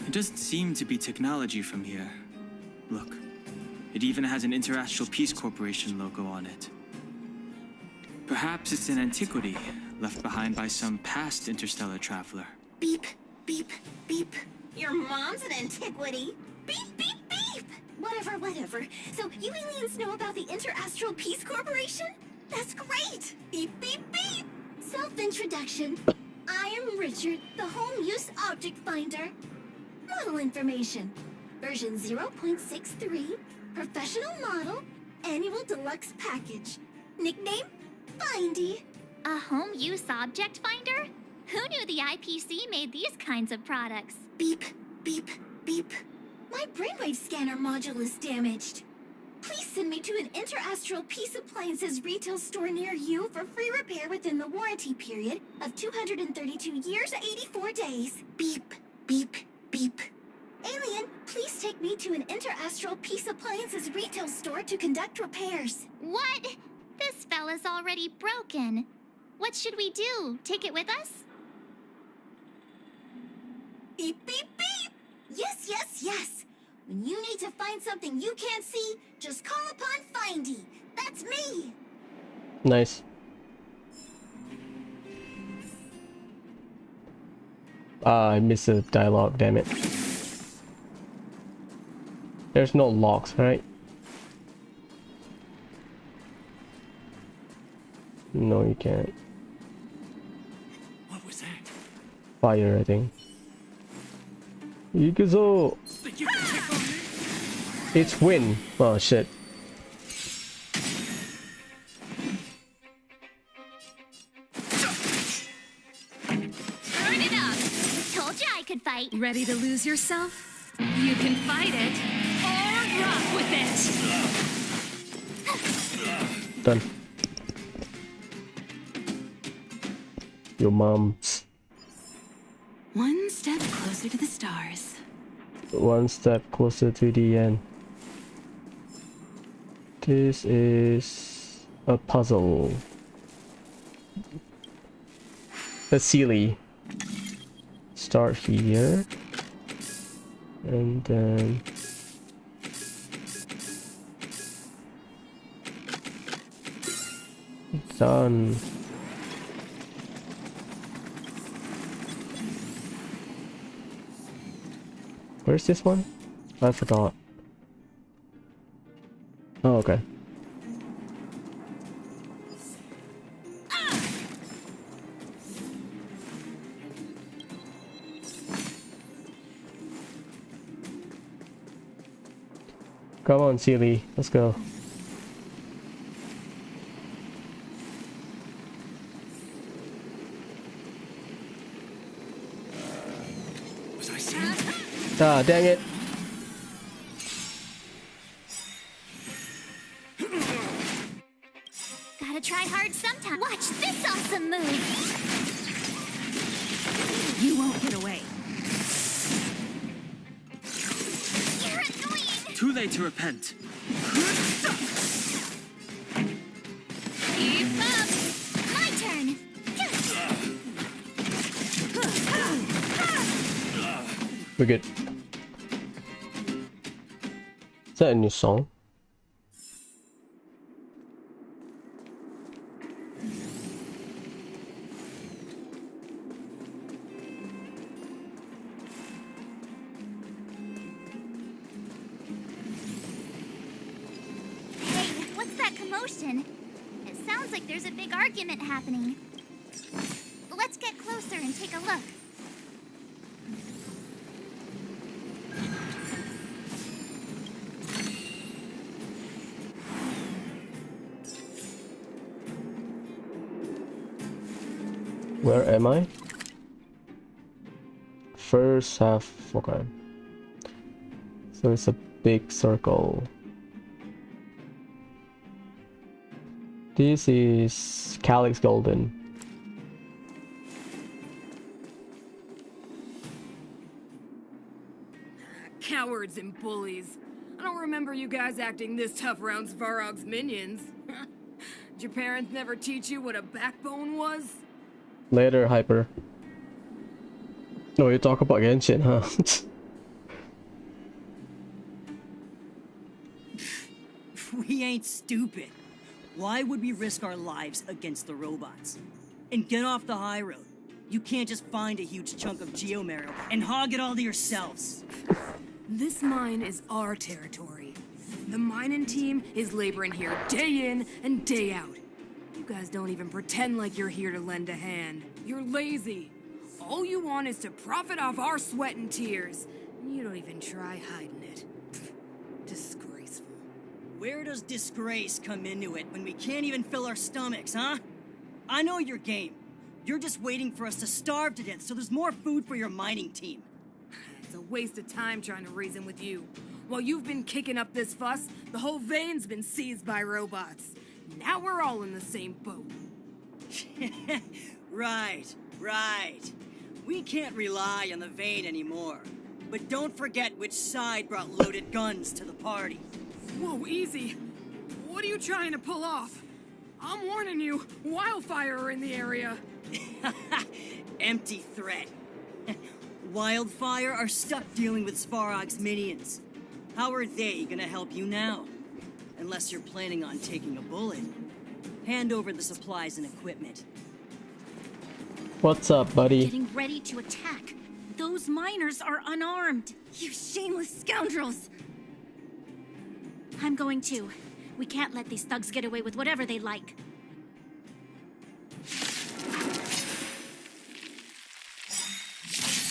It doesn't seem to be technology from here. Look, it even has an Interastral Peace Corporation logo on it. Perhaps it's an antiquity left behind by some past interstellar traveler. Beep, beep, beep. Your mom's an antiquity. Beep, beep, beep! Whatever. So you aliens know about the Interastral Peace Corporation? That's great! Beep, beep, beep! Self-introduction. I am Richard, the Home Use Object Finder. Model information. Version 0.63. Professional model. Annual deluxe package. Nickname? Findy. A home use object finder? Who knew the IPC made these kinds of products? Beep, beep, beep. My brainwave scanner module is damaged. Please send me to an Interastral Peace Appliances retail store near you for free repair within the warranty period of 232 years, 84 days. Beep, beep, beep. Alien, please take me to an Interastral Peace Appliances retail store to conduct repairs. What? This fella's already broken. What should we do? Take it with us? Beep, beep, beep! Yes! When you need to find something you can't see, just call upon Findy. That's me! Nice. I missed the dialogue, damn it. There's no locks, right? No, you can't. What was that? Fire, I think. Ikuzo! Think you can pick on me? It's wind. Oh shit. Turn it up! Told you I could fight. ready to lose yourself? You can fight it or rock with it. Done. Your mom's One step closer to the stars. one step closer to the end. This is a puzzle. A silly. Start here. And then done. Where's this one? I forgot. Oh, okay. Come on, Sealy, let's go. Was I seen? Ah, dang it. Gotta try hard sometime. Watch this awesome move. You won't get away. You're annoying. Too late to repent. Keep up. My turn. We're good. Is that a new song? Hey, what's that commotion? It sounds like there's a big argument happening. Let's get closer and take a look. Where am I? First half, okay. So it's a big circle. This is Calyx Golden. Cowards and bullies. I don't remember you guys acting this tough around Svarog's minions. Did your parents never teach you what a backbone was? Later, Hyper. Oh, you talk about Genshin, huh? We ain't stupid. Why would we risk our lives against the robots? And get off the high road. You can't just find a huge chunk of geomarrow and hog it all to yourselves. This mine is our territory. The mining team is laboring here day in and day out. You guys don't even pretend like you're here to lend a hand. You're lazy. All you want is to profit off our sweat and tears. You don't even try hiding it. Disgraceful. Where does disgrace come into it when we can't even fill our stomachs, huh? I know your game. You're just waiting for us to starve to death so there's more food for your mining team. It's a waste of time trying to reason with you. While you've been kicking up this fuss, the whole vein's been seized by robots. Now we're all in the same boat. Right. We can't rely on the vein anymore. But don't forget which side brought loaded guns to the party. Whoa, easy. What are you trying to pull off? I'm warning you, wildfire are in the area. Empty threat. Wildfire are stuck dealing with Svarog's minions. How are they gonna help you now? Unless you're planning on taking a bullet. Hand over the supplies and equipment. What's up, buddy? Getting ready to attack. Those miners are unarmed. You shameless scoundrels! I'm going to. We can't let these thugs get away with whatever they like.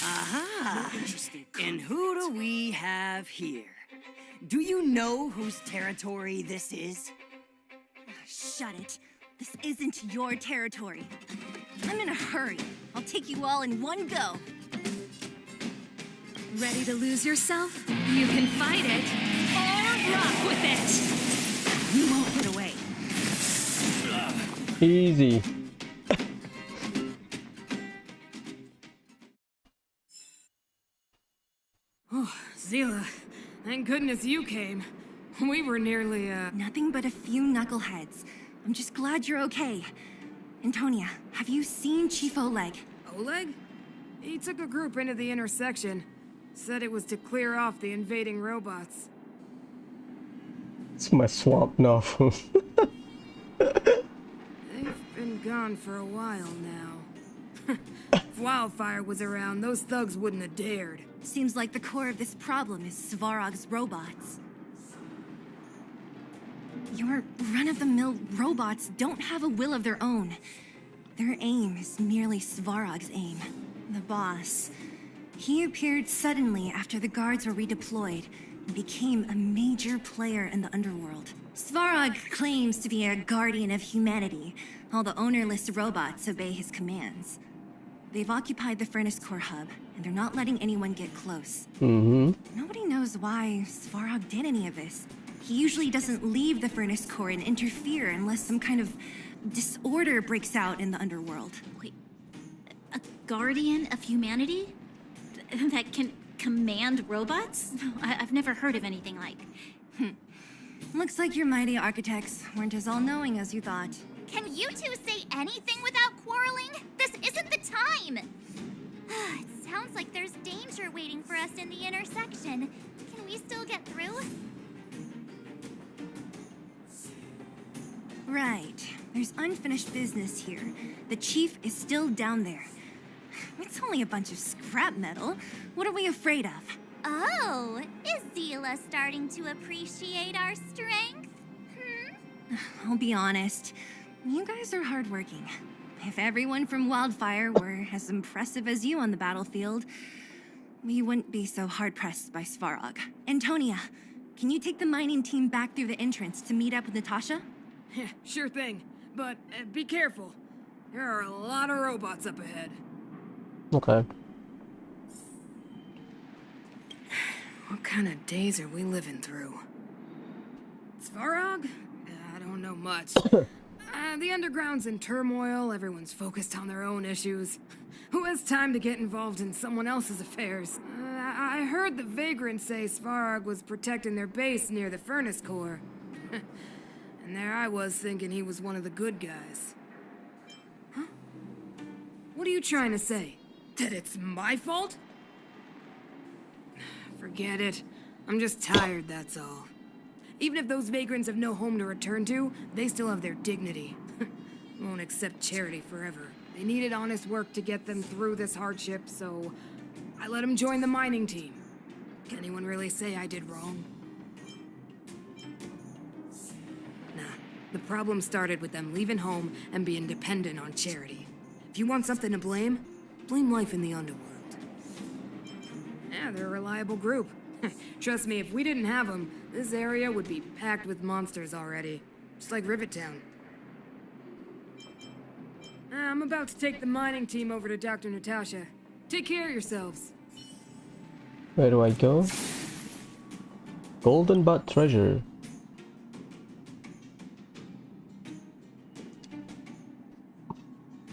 Aha! And who do we have here? Do you know whose territory this is? Shut it. This isn't your territory. I'm in a hurry. I'll take you all in one go. Ready to lose yourself? You can fight it, or rock with it. You won't get away. Easy. Oh, Zila, thank goodness you came. We were nearly, Nothing but a few knuckleheads. I'm just glad you're okay. Antonia, have you seen Chief Oleg? Oleg? He took a group into the intersection. Said it was to clear off the invading robots. It's my swamp novel. They've been gone for a while now. If Wildfire was around, those thugs wouldn't have dared. Seems like the core of this problem is Svarog's robots. Your run-of-the-mill robots don't have a will of their own. Their aim is merely Svarog's aim. The boss. He appeared suddenly after the guards were redeployed and became a major player in the Underworld. Svarog claims to be a guardian of humanity, while the ownerless robots obey his commands. They've occupied the Furnace Core hub, and they're not letting anyone get close. Nobody knows why Svarog did any of this. He usually doesn't leave the Furnace Core and interfere unless some kind of disorder breaks out in the Underworld. Wait, a guardian of humanity? That can command robots? I've never heard of anything like. Looks like your mighty architects weren't as all-knowing as you thought. Can you two say anything without quarreling? This isn't the time! It sounds like there's danger waiting for us in the intersection. Can we still get through? Right. There's unfinished business here. The chief is still down there. It's only a bunch of scrap metal. What are we afraid of? Oh, is Zila starting to appreciate our strength? I'll be honest. You guys are hardworking. If everyone from Wildfire were as impressive as you on the battlefield, we wouldn't be so hard-pressed by Svarog. Antonia, can you take the mining team back through the entrance to meet up with Natasha? Yeah, sure thing. But be careful. There are a lot of robots up ahead. Okay. What kind of days are we living through? Svarog? I don't know much. The underground's in turmoil, everyone's focused on their own issues. Who has time to get involved in someone else's affairs? I heard the vagrants say Svarog was protecting their base near the Furnace Core. And there I was thinking he was one of the good guys. Huh? What are you trying to say? That it's my fault? Forget it. I'm just tired, that's all. Even if those vagrants have no home to return to, they still have their dignity. Won't accept charity forever. They needed honest work to get them through this hardship, so I let them join the mining team. Can anyone really say I did wrong? Nah, the problem started with them leaving home and being dependent on charity. If you want something to blame, blame life in the Underworld. Yeah, they're a reliable group. Trust me, if we didn't have them, this area would be packed with monsters already. Just like Rivet Town. I'm about to take the mining team over to Dr. Natasha. Take care of yourselves. Where do I go? Golden Butt Treasure.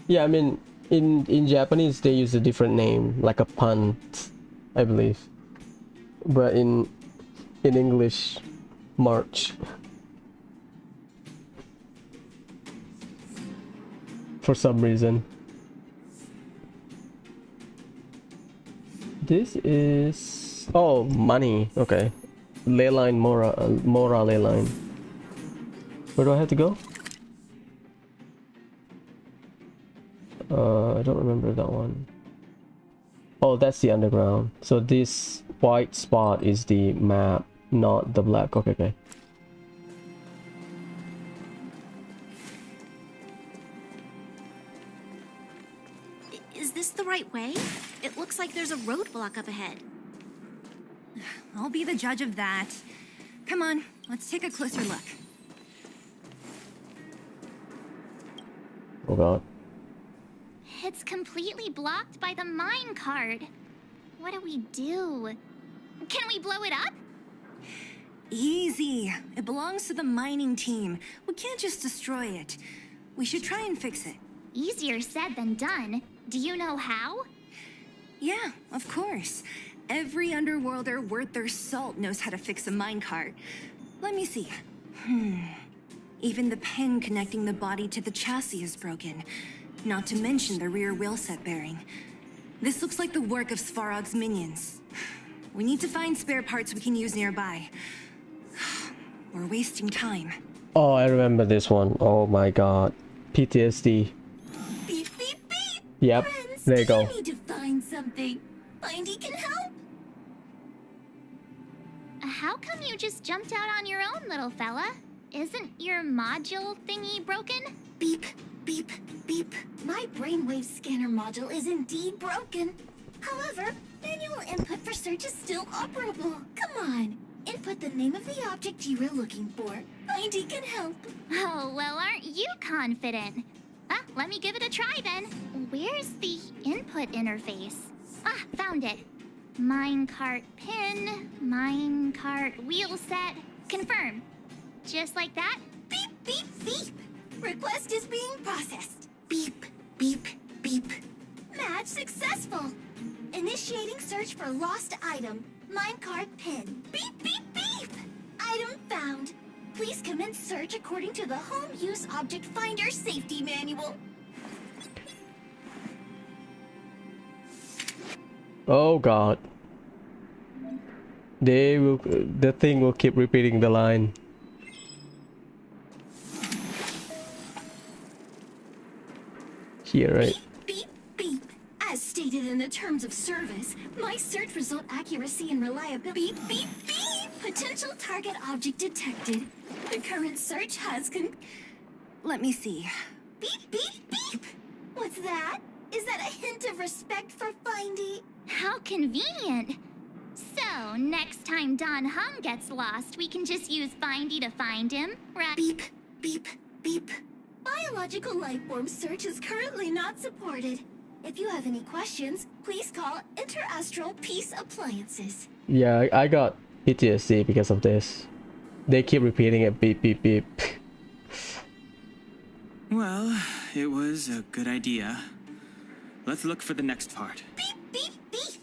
Yeah, I mean, in Japanese they use a different name, like a pun, I believe. But in English, March. For some reason. This is... oh, money. Okay. Leyline Mora Leyline. Where do I have to go? I don't remember that one. Oh, that's the underground. So this white spot is the map, not the black. Okay, okay. Is this the right way? It looks like there's a roadblock up ahead. I'll be the judge of that. Come on, let's take a closer look. Oh god. It's completely blocked by the mine card. What do we do? Can we blow it up? Easy. It belongs to the mining team. We can't just destroy it. We should try and fix it. Easier said than done. Do you know how? Yeah, of course. Every underworlder worth their salt knows how to fix a minecart. Let me see. Even the pin connecting the body to the chassis is broken. Not to mention the rear wheel set bearing. This looks like the work of Svarog's minions. We need to find spare parts we can use nearby. We're wasting time. Oh, I remember this one. Oh my god. PTSD. Beep, beep, beep! Yep, Friends, there you do go. you need to find something? Findy can help. How come you just jumped out on your own, little fella? Isn't your module thingy broken? Beep, beep, beep. My brainwave scanner module is indeed broken. However, manual input for search is still operable. Come on, input the name of the object you were looking for. Findy can help. Oh, well, aren't you confident? Ah, let me give it a try then. Where's the input interface? Ah, found it. Minecart pin, minecart wheel set, confirm. Just like that? Beep, beep, beep. Request is being processed. Beep, beep, beep. Match successful. Initiating search for lost item. Minecart pin. Beep, beep, beep. Item found. Please commence search according to the Home Use Object Finder Safety Manual. Oh god. The thing will keep repeating the line. Here, right? Beep, beep. As stated in the terms of service, my search result accuracy and reliability. Beep, beep, beep. Potential target object detected. The current search has Let me see. Beep, beep, beep. What's that? Is that a hint of respect for Findy? How convenient. So, next time Don Hum gets lost, we can just use Findy to find him, right? Beep, beep, beep. Biological life form search is currently not supported. If you have any questions, please call Interastral Peace Appliances. Yeah, I got PTSD because of this. They keep repeating it, beep, beep, beep. Well, it was a good idea. Let's look for the next part. Beep, beep, beep.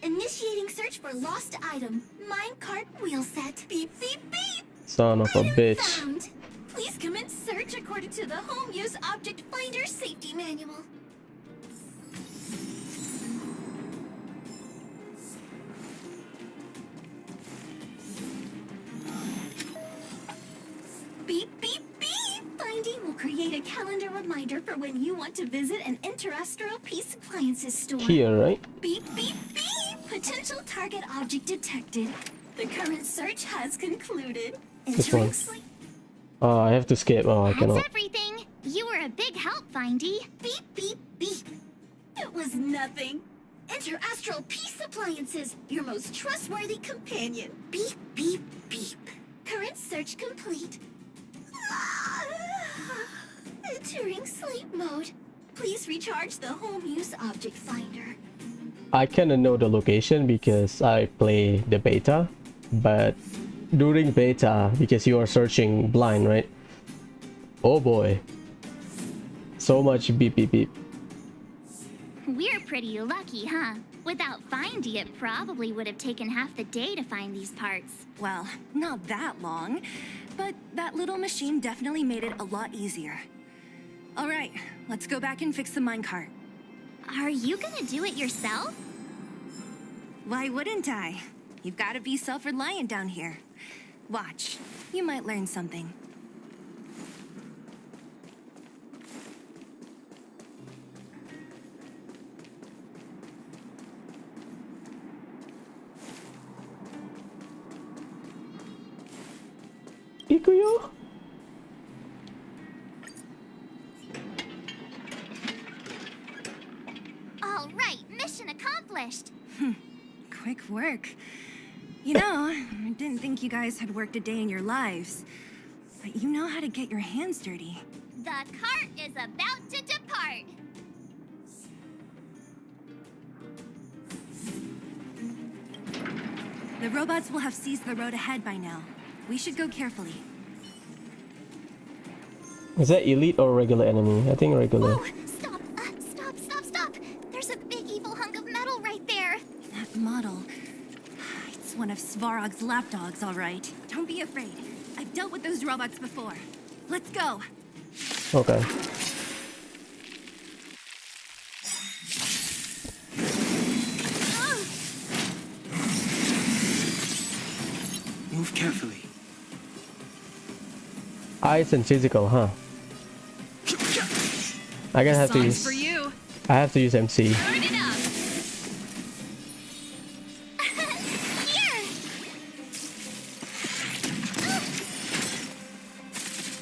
Initiating search for lost item. Minecart wheel set. Beep, beep, beep. Son of a Item bitch. found. Please commence search according to the Home Use Object Finder Safety Manual. Beep, beep, beep. Finding will create a calendar reminder for when you want to visit an Interastral Peace Appliances store. Here, right? Beep, beep, beep. Potential target object detected. The current search has concluded. This one. Entering sleep. Oh, I have to skip. Oh, I That's cannot. everything. You were a big help, Findy. Beep, beep, beep. It was nothing. Interastral Peace Appliances, your most trustworthy companion. Beep, beep, beep. Current search complete. Entering sleep mode. Please recharge the Home Use Object Finder. I kinda know the location because I play the beta, but during beta, because you are searching blind, right? Oh boy. So much beep beep beep. We're pretty lucky, huh? Without Findy, it probably would have taken half the day to find these parts. Well, not that long, but that little machine definitely made it a lot easier. All right, let's go back and fix the minecart. Are you gonna do it yourself? Why wouldn't I? You've got to be self-reliant down here. Watch, you might learn something. Ikuyo? All right, mission accomplished. Quick work. You know, I didn't think you guys had worked a day in your lives, but you know how to get your hands dirty. The cart is about to depart. The robots will have seized the road ahead by now. We should go carefully. Is that elite or regular enemy? I think regular. Whoa, stop, stop, stop, stop. There's a big evil hunk of metal right there. That model. It's one of Svarog's lapdogs, all right. Don't be afraid. I've dealt with those robots before. Let's go. Okay. Move carefully. Eyes and physical, huh? I gonna have to Song's use. for you. I have to use MC. Turn it up. Here.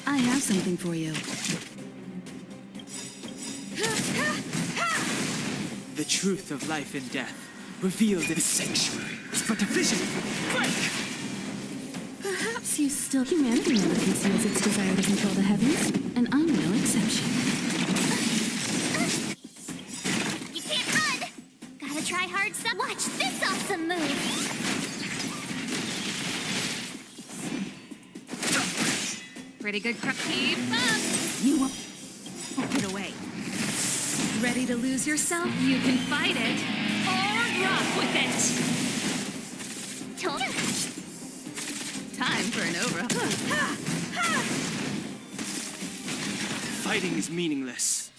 I have something for you. The truth of life and death, revealed in the sanctuary, is but a vision. Break! Perhaps you still... Humanity never conceals its desire to control the heavens, and I'm no exception. You can't run. Gotta try hard. Watch this awesome move. Pretty good crap. Keep up. You won't get away. Ready to lose yourself? You can fight it. Or rock with it. Told you. Time for an overhaul. Fighting is meaningless.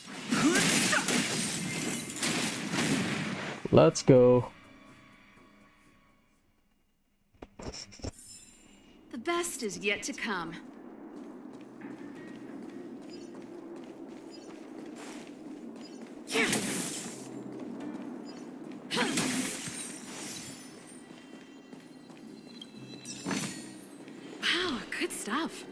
Let's go. The best is yet to come. Wow, good stuff.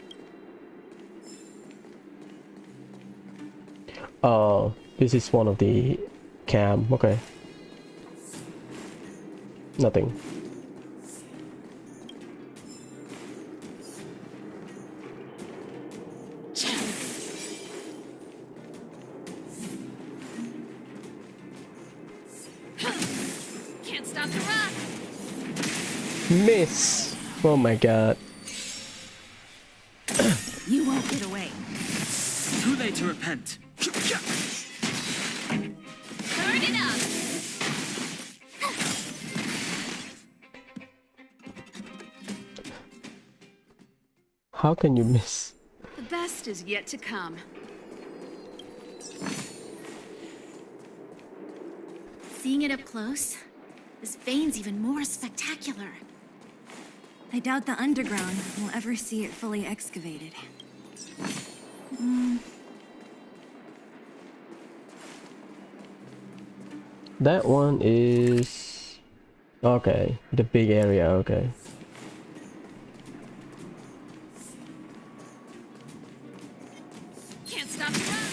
Oh, this is one of the cam. Okay. Nothing. Can't stop the rock. Miss. Oh my god. You won't get away. Too late to repent. Turn it up. How can you miss? The best is yet to come. Seeing it up close, this vein's even more spectacular. I doubt the underground will ever see it fully excavated. That one is... Okay, the big area, okay. Can't stop the rock.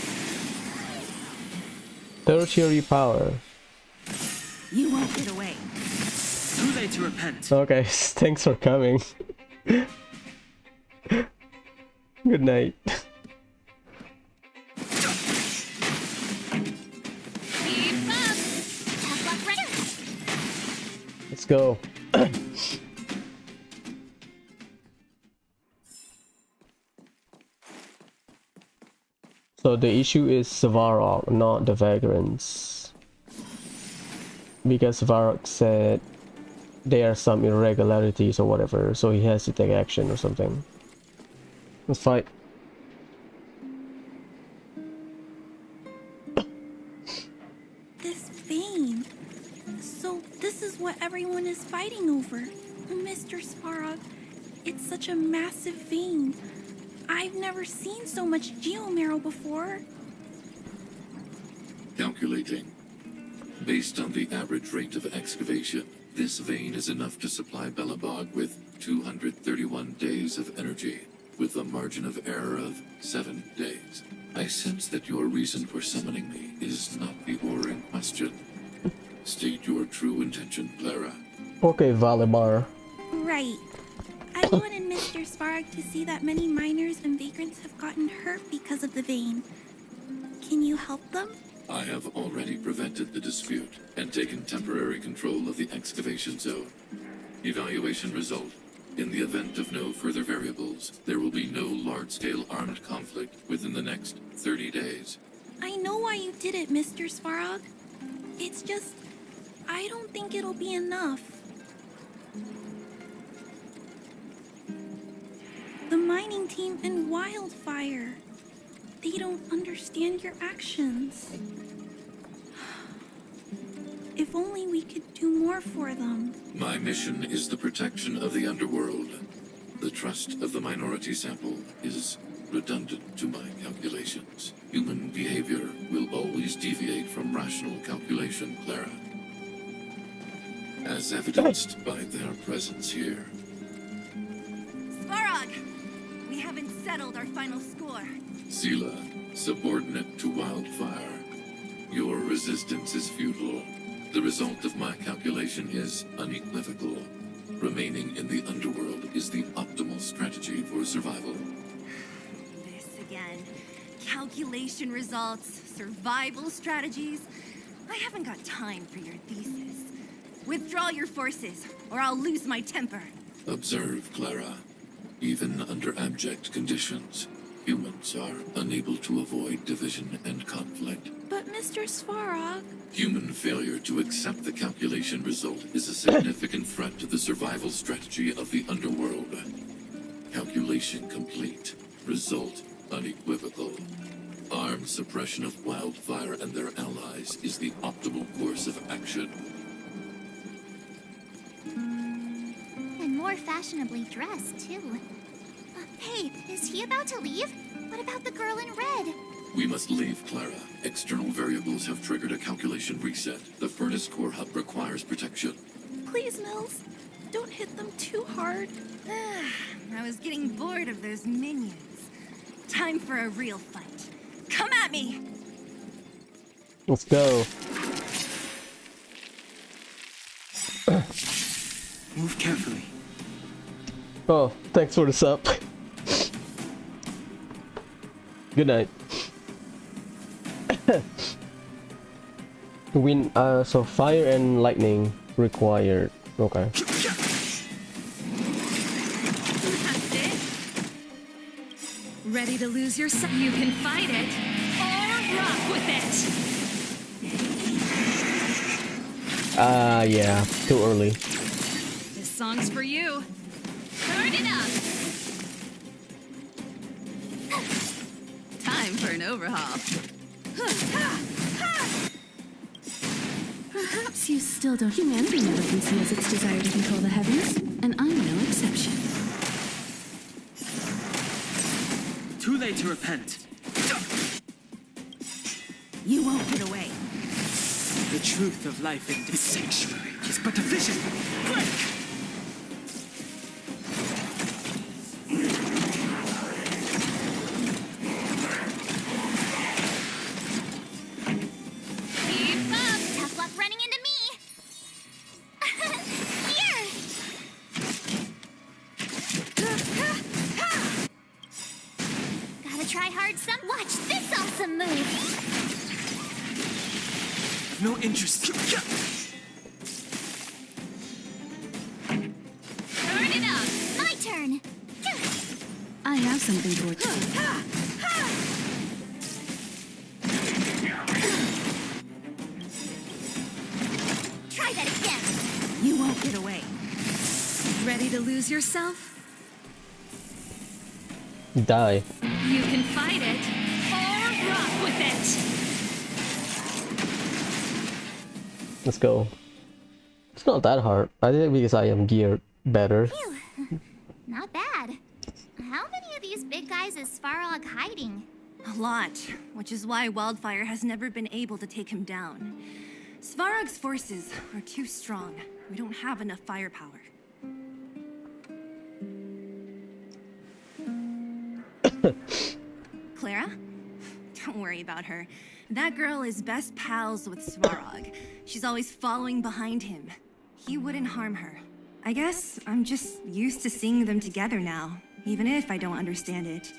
Tertiary power. You won't get away. Too late to repent. Okay, thanks for coming. Good night. Keep up. Tough luck, right? Let's go. So the issue is Svarog, not the Vagrants. Because Svarog said there are some irregularities or whatever, so he has to take action or something. Let's fight. This vein. So this is what everyone is fighting over. Mr. Svarog, it's such a massive vein. I've never seen so much geomarrow before. Calculating. Based on the average rate of excavation, this vein is enough to supply Belobog with 231 days of energy, with a margin of error of 7 days. I sense that your reason for summoning me is not the ore in question. State your true intention, Clara. Okay, Valimar. Right. I wanted Mr. Svarog to see that many miners and vagrants have gotten hurt because of the vein. Can you help them? I have already prevented the dispute and taken temporary control of the excavation zone. Evaluation result. In the event of no further variables, there will be no large-scale armed conflict within the next 30 days. I know why you did it, Mr. Svarog. It's just, I don't think it'll be enough. The mining team and Wildfire. They don't understand your actions. If only we could do more for them. My mission is the protection of the Underworld. The trust of the minority sample is redundant to my calculations. Human behavior will always deviate from rational calculation, Clara. As evidenced by their presence here. Svarog! We haven't settled our final score. Sela, subordinate to Wildfire. Your resistance is futile. The result of my calculation is unequivocal. Remaining in the Underworld is the optimal strategy for survival. This again. Calculation results, survival strategies. I haven't got time for your thesis. Withdraw your forces, or I'll lose my temper. Observe, Clara. Even under abject conditions, humans are unable to avoid division and conflict. But Mr. Svarog... Human failure to accept the calculation result is a significant threat to the survival strategy of the Underworld. Calculation complete. Result unequivocal. Armed suppression of Wildfire and their allies is the optimal course of action. And more fashionably dressed, too. Hey, is he about to leave? What about the girl in red? We must leave, Clara. External variables have triggered a calculation reset. The furnace core hub requires protection. Please, Mills. Don't hit them too hard. I was getting bored of those minions. Time for a real fight. Come at me! Let's go. Move carefully. Oh, thanks for the sub. Good night. Wind, so fire and lightning required. Okay. Ready to lose yourself? You can fight it or rock with it. Yeah, too early. This song's for you. Turn it up. Time for an overhaul. Perhaps you still don't. Humanity never conceals its desire to control the heavens, and I'm no exception. Too late to repent. You won't get away. The truth of life in this sanctuary is but a vision. Break! Keep up! Tough luck running into me! Here! Gotta try hard some. Watch this awesome move! No interest. Turn it up! My turn! I have something for you. Try that again! You won't get away. Ready to lose yourself? Die. You can fight it or rock with it. Let's go. It's not that hard. I think because I am geared better. Phew. Not bad. How many of these big guys is Svarog hiding? A lot, which is why Wildfire has never been able to take him down. Svarog's forces are too strong. We don't have enough firepower. Clara? Don't worry about her. That girl is best pals with Svarog. She's always following behind him. He wouldn't harm her. I guess I'm just used to seeing them together now, even if I don't understand it.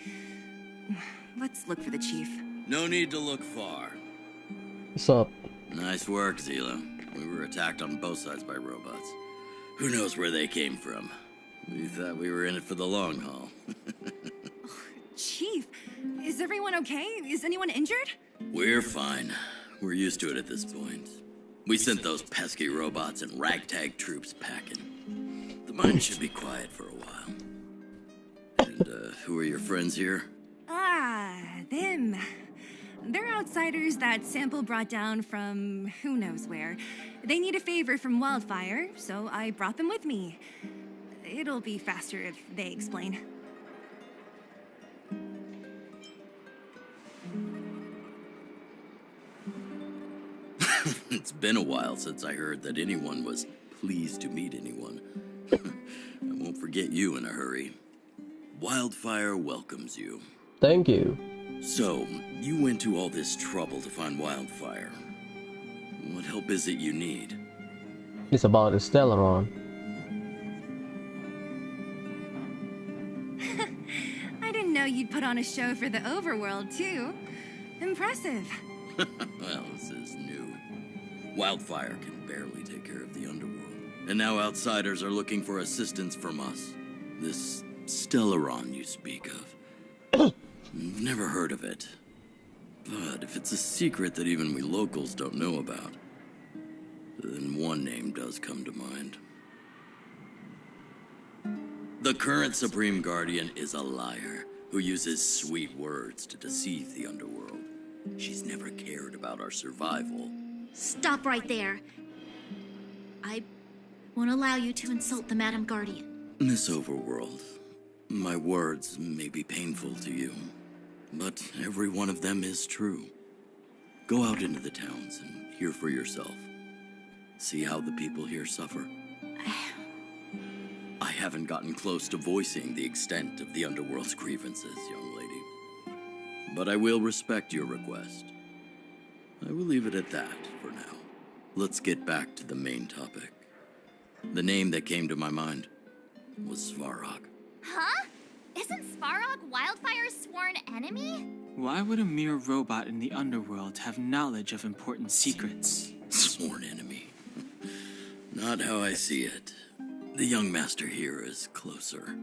Let's look for the chief. No need to look far. What's up? Nice work, Zila. We were attacked on both sides by robots. Who knows where they came from? We thought we were in it for the long haul. Chief, is everyone okay? Is anyone injured? We're fine. We're used to it at this point. We sent those pesky robots and ragtag troops packing. The mine should be quiet for a while. And, who are your friends here? Ah, them. They're outsiders that Sample brought down from who knows where. They need a favor from Wildfire, so I brought them with me. It'll be faster if they explain. It's been a while since I heard that anyone was pleased to meet anyone. I won't forget you in a hurry. Wildfire welcomes you. Thank you. So, you went to all this trouble to find Wildfire. What help is it you need? It's about the Stellaron. I didn't know you'd put on a show for the Overworld, too. Impressive. Well, this is new. Wildfire can barely take care of the Underworld. And now outsiders are looking for assistance from us. This Stellaron you speak of. Never heard of it. But if it's a secret that even we locals don't know about, then one name does come to mind. The current Supreme Guardian is a liar who uses sweet words to deceive the Underworld. She's never cared about our survival. Stop right there. I won't allow you to insult the Madam Guardian. Miss Overworld, my words may be painful to you, but every one of them is true. Go out into the towns and hear for yourself. See how the people here suffer. I haven't gotten close to voicing the extent of the Underworld's grievances, young lady. But I will respect your request. I will leave it at that for now. Let's get back to the main topic. The name that came to my mind was Svarog. Huh? Isn't Svarog Wildfire's sworn enemy? Why would a mere robot in the Underworld have knowledge of important secrets? Sworn enemy. Not how I see it. The young master here is closer.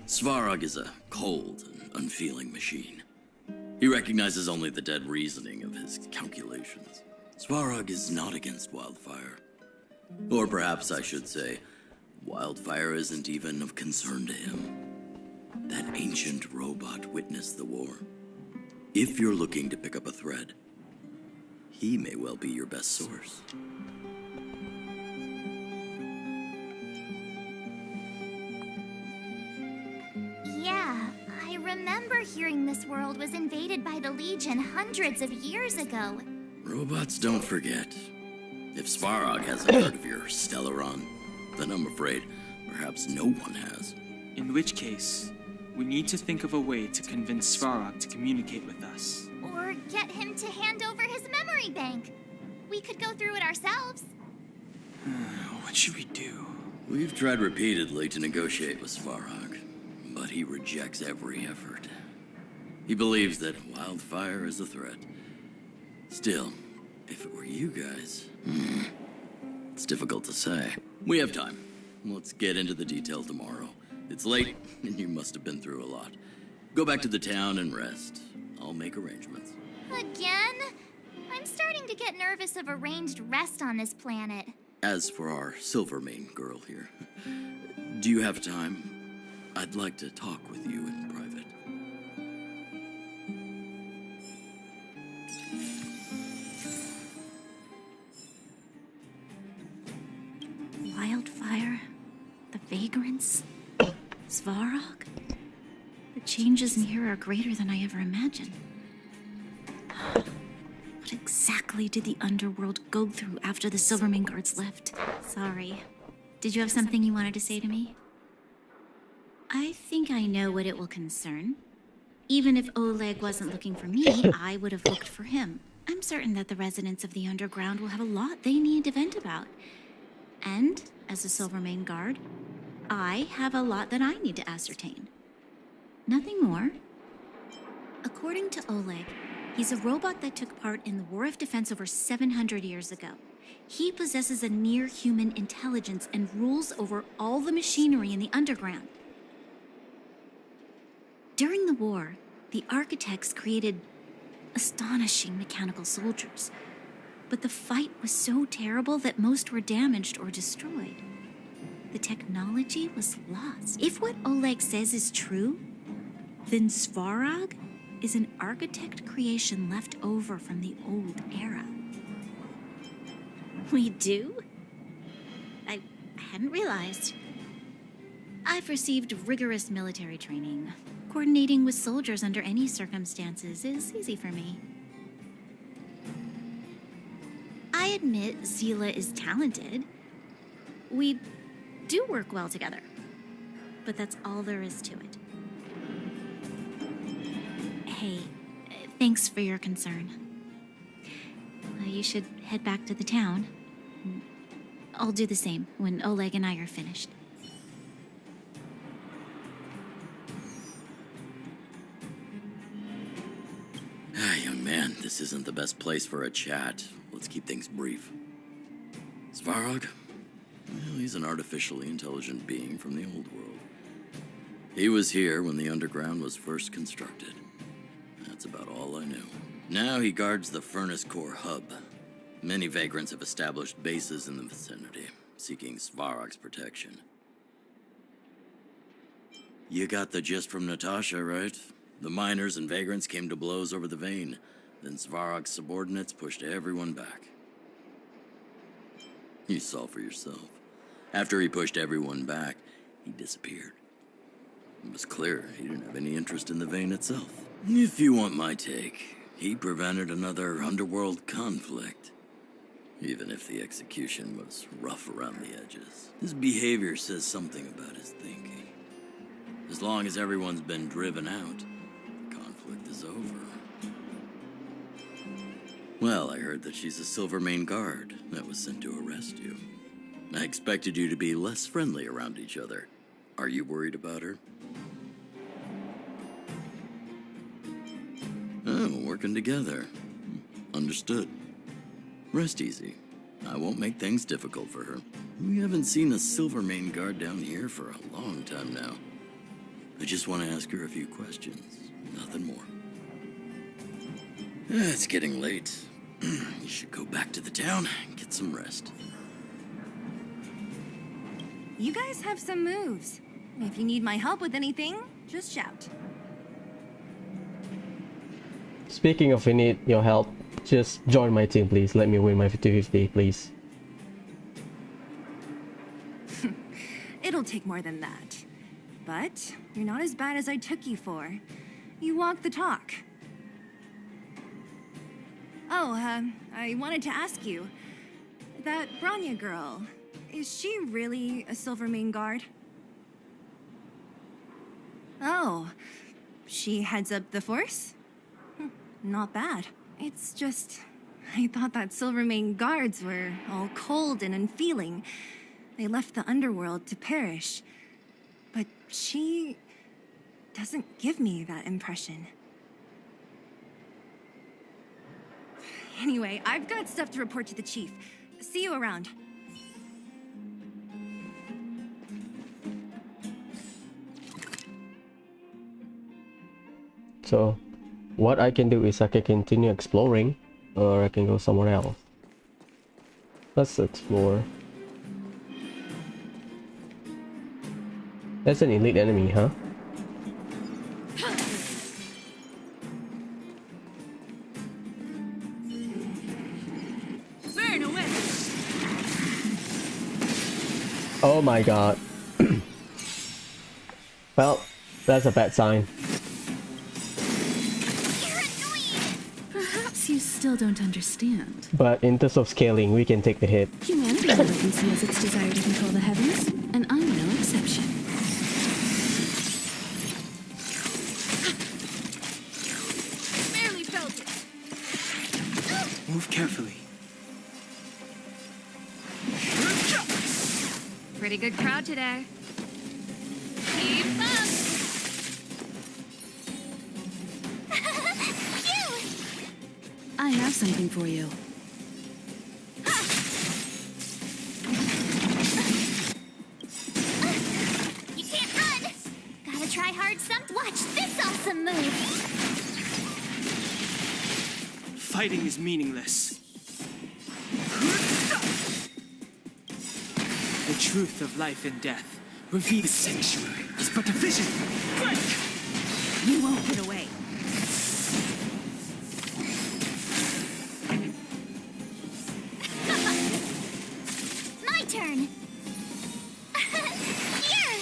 Svarog is a cold and unfeeling machine. He recognizes only the dead reasoning of his calculations. Svarog is not against Wildfire. Or perhaps I should say, Wildfire isn't even of concern to him. That ancient robot witnessed the war. If you're looking to pick up a thread, he may well be your best source. Yeah, I remember hearing this world was invaded by the Legion hundreds of years ago. Robots don't forget. If Svarog hasn't heard of your Stellaron, then I'm afraid perhaps no one has. In which case, we need to think of a way to convince Svarog to communicate with us. Or get him to hand over his memory bank. We could go through it ourselves. What should we do? We've tried repeatedly to negotiate with Svarog, but he rejects every effort. He believes that Wildfire is a threat. Still, if it were you guys, it's difficult to say. We have time. Let's get into the detail tomorrow. It's late, and you must have been through a lot. Go back to the town and rest. I'll make arrangements. Again? I'm starting to get nervous of arranged rest on this planet. As for our Silvermane girl here, do you have time? I'd like to talk with you in private. Wildfire, the Vagrants, Svarog. The changes in here are greater than I ever imagined. What exactly did the Underworld go through after the Silvermane guards left? Sorry. Did you have something you wanted to say to me? I think I know what it will concern. Even if Oleg wasn't looking for me, I would have looked for him. I'm certain that the residents of the Underground will have a lot they need to vent about. And, as a Silvermane guard, I have a lot that I need to ascertain. Nothing more. According to Oleg, he's a robot that took part in the War of Defense over 700 years ago. He possesses a near-human intelligence and rules over all the machinery in the Underground. During the war, the architects created astonishing mechanical soldiers. But the fight was so terrible that most were damaged or destroyed. The technology was lost. If what Oleg says is true, then Svarog is an architect creation left over from the old era. We do? I hadn't realized. I've received rigorous military training. Coordinating with soldiers under any circumstances is easy for me. I admit Zila is talented. We do work well together. But that's all there is to it. Hey, thanks for your concern. You should head back to the town. I'll do the same when Oleg and I are finished. Young man, this isn't the best place for a chat. Let's keep things brief. Svarog? Well, he's an artificially intelligent being from the old world. He was here when the underground was first constructed. That's about all I knew. Now he guards the Furnace Core hub. Many vagrants have established bases in the vicinity, seeking Svarog's protection. You got the gist from Natasha, right? The miners and vagrants came to blows over the vein. Then Svarog's subordinates pushed everyone back. You saw for yourself. After he pushed everyone back, he disappeared. It was clear he didn't have any interest in the vein itself. If you want my take, he prevented another Underworld conflict. Even if the execution was rough around the edges. His behavior says something about his thinking. As long as everyone's been driven out, the conflict is over. Well, I heard that she's a Silvermane guard that was sent to arrest you. I expected you to be less friendly around each other. Are you worried about her? Oh, working together. Understood. Rest easy. I won't make things difficult for her. We haven't seen a Silvermane guard down here for a long time now. I just want to ask her a few questions. Nothing more. It's getting late. You should go back to the town and get some rest. You guys have some moves. If you need my help with anything, just shout. Speaking of, you need your help, just join my team, please. Let me win my 50-50, please. It'll take more than that. But you're not as bad as I took you for. You walk the talk. Oh, I wanted to ask you. That Branya girl, is she really a Silvermane guard? Oh, she heads up the force? Not bad. It's just, I thought that Silvermane guards were all cold and unfeeling. They left the Underworld to perish. But she doesn't give me that impression. Anyway, I've got stuff to report to the chief. See you around. So, what I can do is I can continue exploring, or I can go somewhere else. Let's explore. That's an elite enemy, huh? Burn away. Oh my god. Well, that's a bad sign. Perhaps you still don't understand. But in terms of scaling, we can take the hit. Humanity often conceals its desire to control the heavens, and I'm no exception. Barely felt it. Move carefully. Pretty good crowd today. Keep up! I have something for you. You can't run! Gotta try hard some. Watch this awesome move! Fighting is meaningless. The truth of life and death reveals the sanctuary is but a vision. You won't get away. My turn! Here!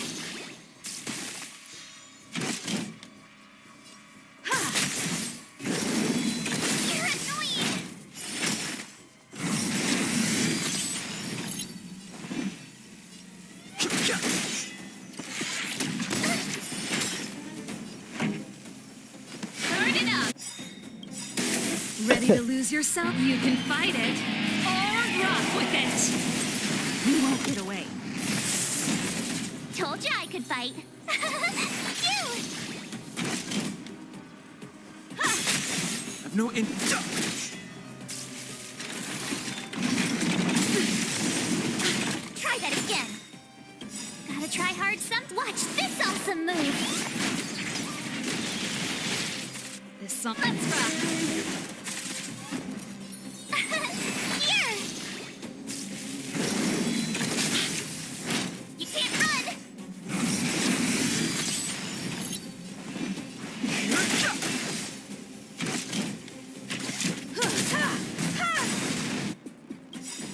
You're annoying! lose yourself, you can fight it or rock with it. You won't get away. Told you I could fight. I've no in. Try that again. Gotta try hard some. Watch this awesome move. This song. Let's rock. Here. You can't run.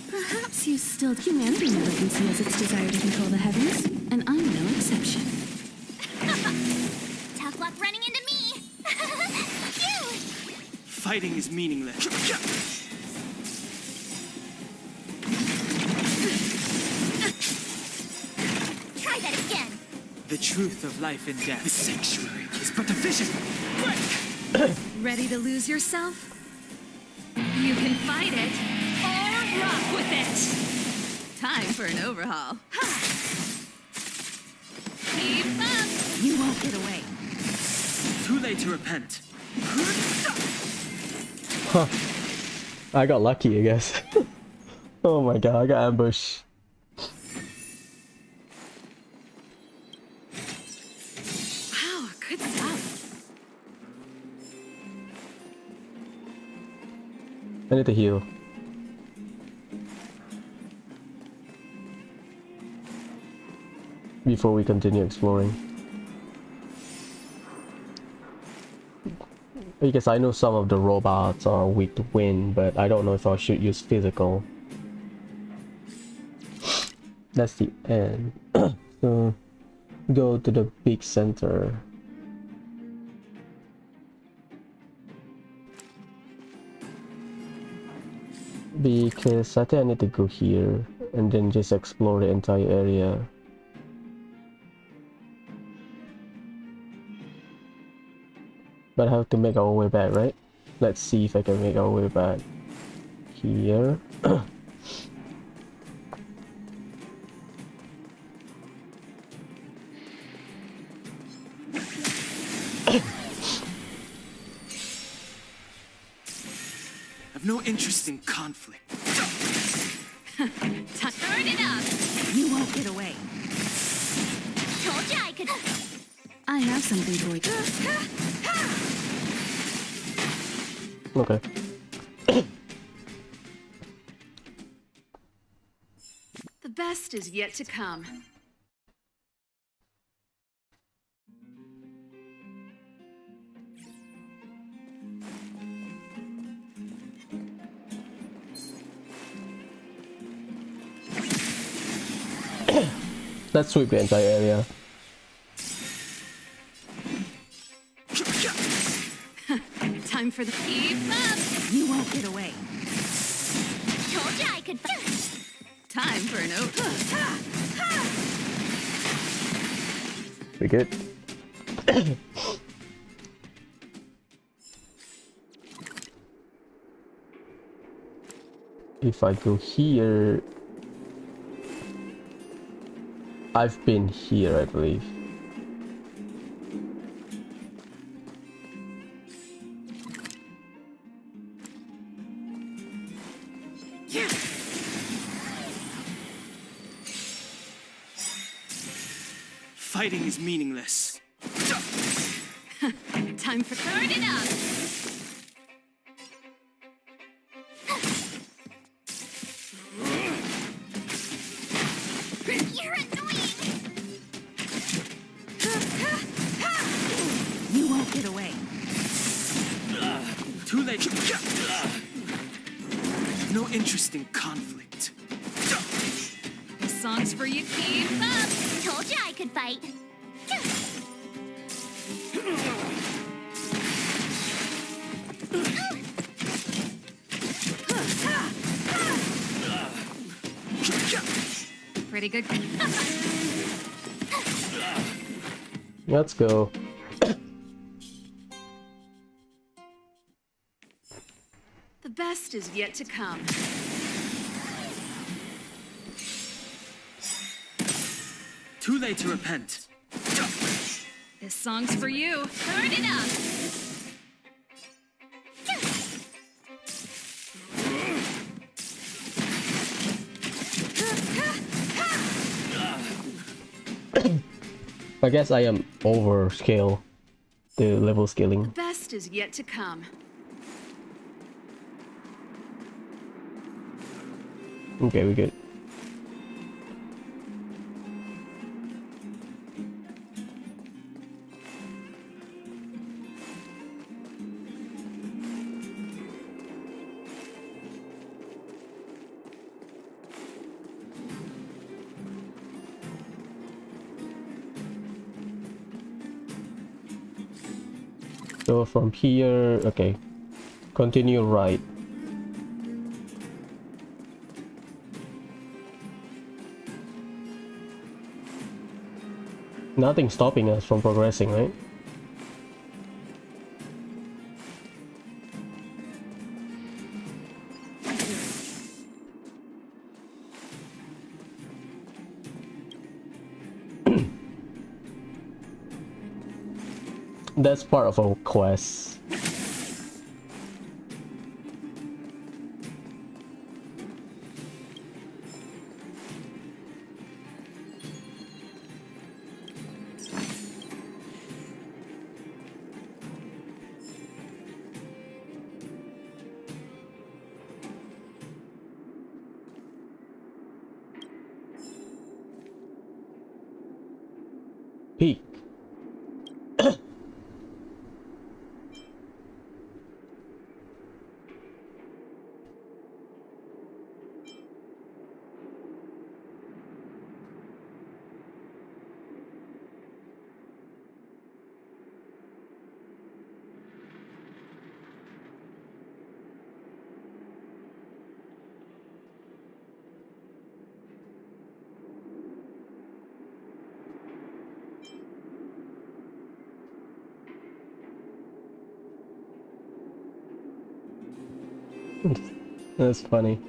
Perhaps you still humanity never conceals its desire to control the heavens, and I'm no exception. Tough luck running into me. Phew. Fighting is meaningless. Try that again. The truth of life and death. The sanctuary is but a vision. Ready to lose yourself? You can fight it or rock with it. Time for an overhaul. Keep up. You won't get away. Too late to repent. Huh. I got lucky, I guess. Oh my god, I got ambushed. Wow, good stuff. I need to heal. Before we continue exploring. Because I know some of the robots are weak to wind, but I don't know if I should use physical. That's the end. So, go to the big center. Because I think I need to go here and then just explore the entire area. But I have to make our way back, right? Let's see if I can make our way back. Here. I've no interest in conflict. Turn it up. You won't get away. Told you I could. I have something for you. Okay. The best is yet to come. Let's sweep the entire area. Time for the keep up. You won't get away. Told you I could. Time for an We good? If I go here, I've been here, I believe. Fighting is meaningless. Time for turn it up. You're annoying. You won't get away. Too late. No interest in conflict. This song's for you. Keep up. Told you I could fight. Pretty good. Let's go. The best best is yet to come. Too late to repent. This song's for you. Turn it up! I guess I am over scale the level scaling. The best is yet to come. Okay, we good. So from here, okay, continue right. Nothing stopping us from progressing, right? That's part of our quest. Peak. That's funny.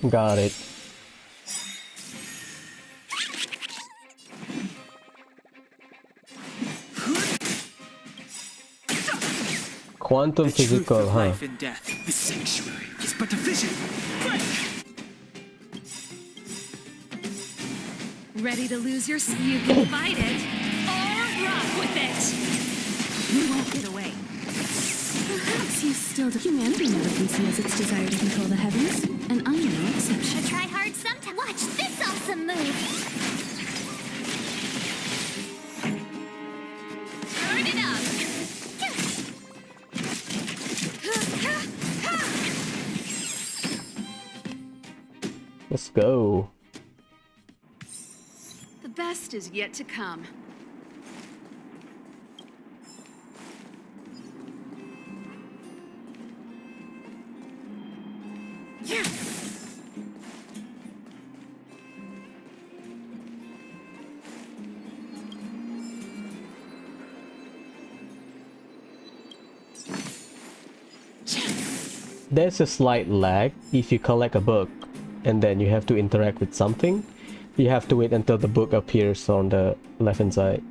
Got it. Quantum physical, huh? Life and death. The sanctuary is but a vision. Ready to lose your... You can fight it, or rock with it. You won't get away. Perhaps you still... Humanity never conceals its desire to control the heavens, and I'm no exception. I try hard sometime. Watch this awesome move! Turn it up! Let's go. The best is yet to come. There's a slight lag if you collect a book and then you have to interact with something. You have to wait until the book appears on the left hand side.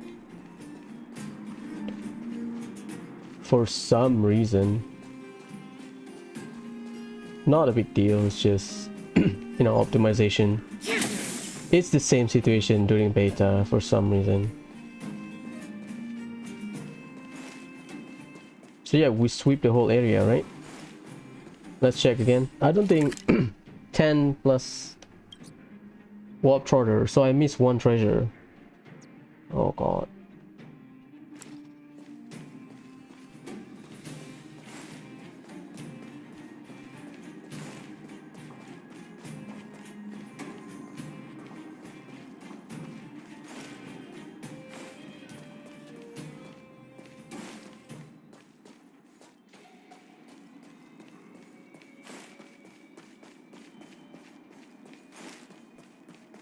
For some reason. Not a big deal, it's just, you know, optimization. It's the same situation during beta for some reason. So yeah, we sweep the whole area, right? Let's check again. I don't think 10 plus warp trotter, so I missed one treasure. Oh god.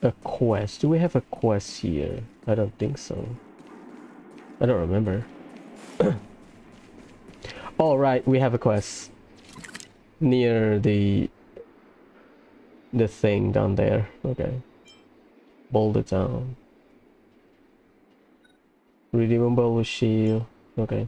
A quest? Do we have a quest here? I don't think so. I don't remember. All right, we have a quest near the thing down there. Okay. Boulder Town. Redeemable shield. Okay.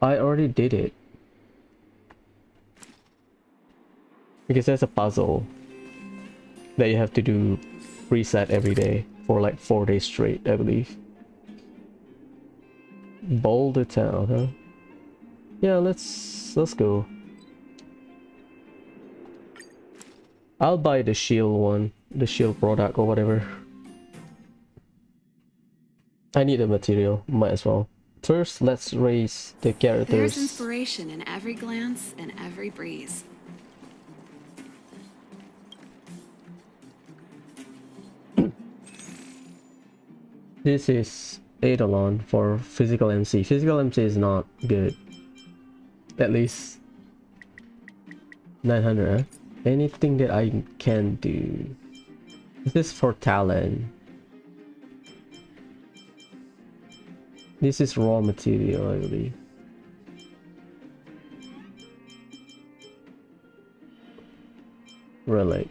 I already did it. Because there's a puzzle that you have to do reset every day for like 4 days straight, I believe. Boulder Town, huh? Yeah, let's go. I'll buy the shield one, the shield product or whatever. I need a material, might as well. First, let's raise the characters. There's inspiration in every glance and every breeze. This is Eidolon for physical MC. Physical MC is not good. At least 900, huh? Anything that I can do. This is for talent. This is raw material, I believe. Relic.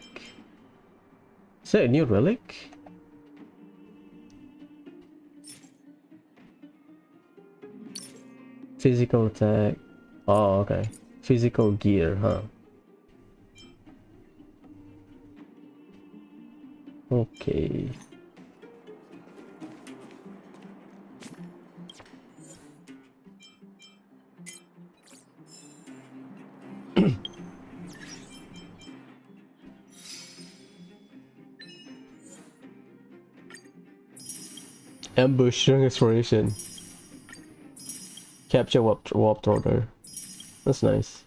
Is that a new relic? Physical attack. Oh, okay. Physical gear, huh? Okay. Ambush during exploration. Capture warp trotter. That's nice.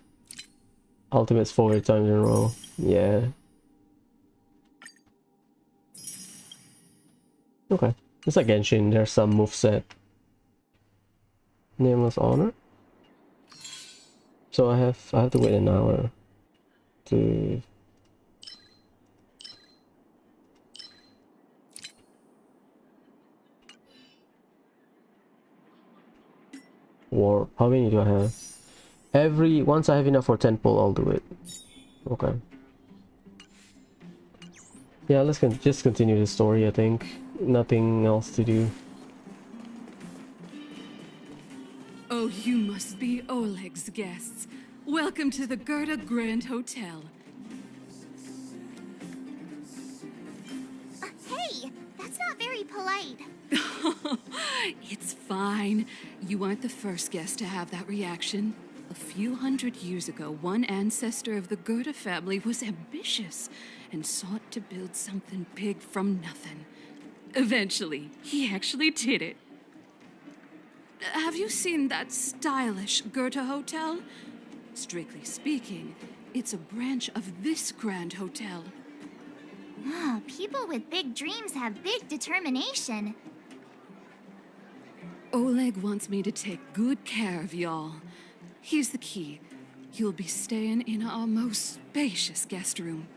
Ultimates 4 times in a row. Yeah. Okay. It's like Genshin, there's some moveset. Nameless honor. So I have to wait an hour to warp. How many do I have? Once I have enough for 10 pull, I'll do it. Okay. Yeah, let's just continue the story, I think. Nothing else to do. Oh, you must be Oleg's guests. Welcome to the Gerda Grand Hotel. Hey, that's not very polite. It's fine. You aren't the first guest to have that reaction. A few hundred years ago, one ancestor of the Gerda family was ambitious and sought to build something big from nothing. Eventually, he actually did it. Have you seen that stylish Goethe Hotel? Strictly speaking, it's a branch of this Grand Hotel. Ah, people with big dreams have big determination. Oleg wants me to take good care of y'all. Here's the key. You'll be staying in our most spacious guest room.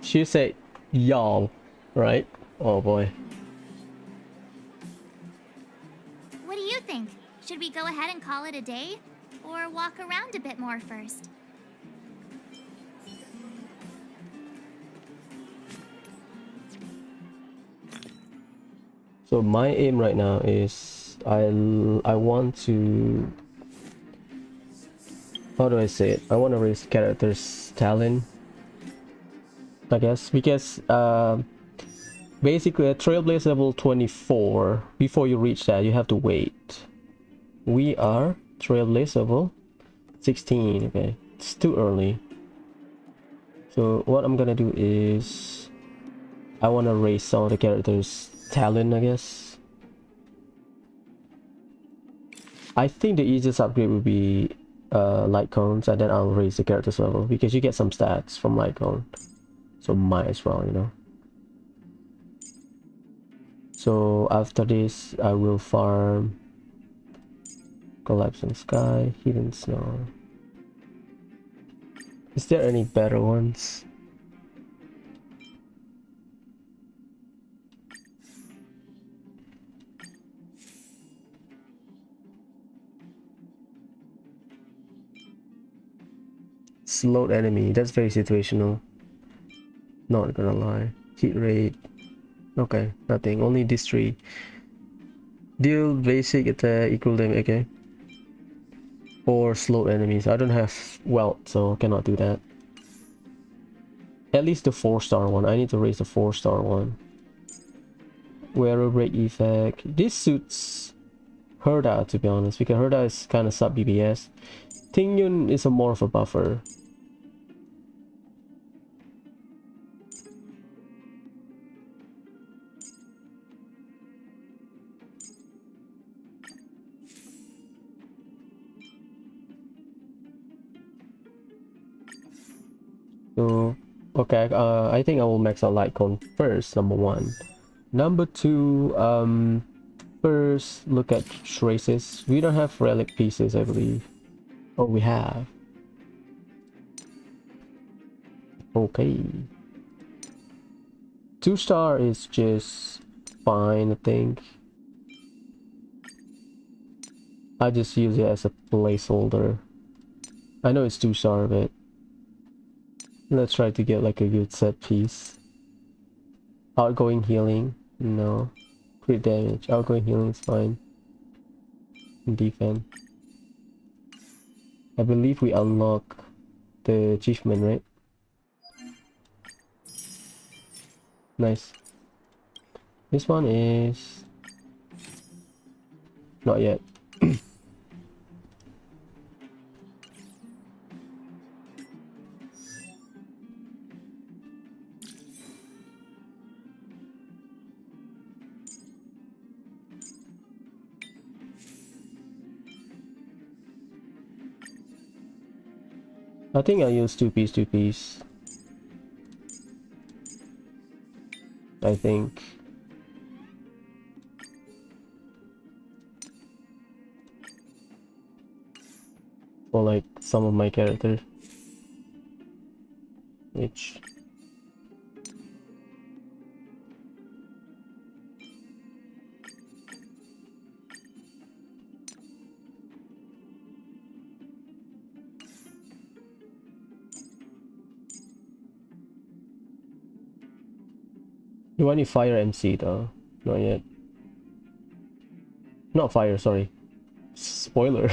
She said y'all, right? Oh boy. What do you think? Should we go ahead and call it a day? Or walk around a bit more first? So my aim right now is I want to, how do I say it? I want to raise character's talent, I guess, because basically at Trailblaze level 24, before you reach that you have to wait. We are Trailblaze level 16. Okay, it's too early. So what I'm gonna do is I want to raise some of the characters' talent, I guess. I think the easiest upgrade would be light cones, and then I'll raise the character's level because you get some stats from light cone, so might as well, you know. So after this I will farm collapsing sky, hidden snow. Is there any better ones? Slowed enemy, that's very situational, not gonna lie. Hit rate, okay, nothing, only these three. Deal basic attack equal damage, okay. Or slowed enemies. I don't have wealth, so cannot do that. At least the 4-star one, I need to raise the 4-star one. Wearer break effect, this suits Herda to be honest, because Herda is kind of sub BBS. Tingyun is a more of a buffer. So okay, I think I will max out Lightcone first, number one. Number two, first look at traces. We don't have relic pieces, I believe. Oh, we have. Okay. 2-star is just fine, I think. I just use it as a placeholder. I know it's 2-star, but let's try to get like a good set piece. Outgoing healing, no. Crit damage, outgoing healing is fine. Defense. I believe we unlock the achievement, right? Nice. This one is not yet. I think I'll use 2-piece. I think. For like some of my characters. Which... You want to fire MC though? Not yet. Not fire, sorry. Spoiler.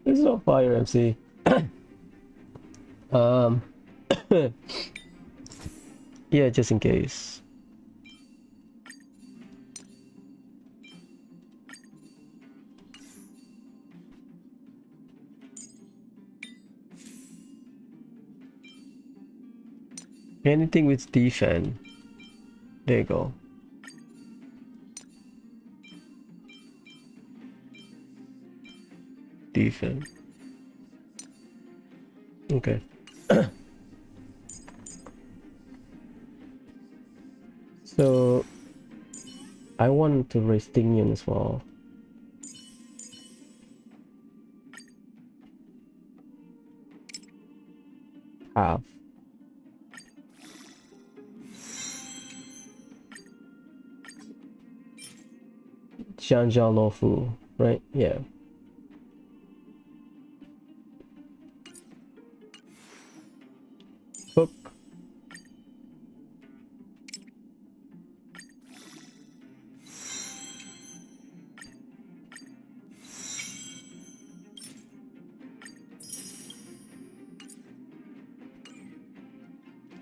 It's not fire MC. Yeah, just in case. Anything with defense. There you go. Defense. Okay. So I want to raise Tingyun as well. Half. Xianjia Lofu, right? Yeah. Hook.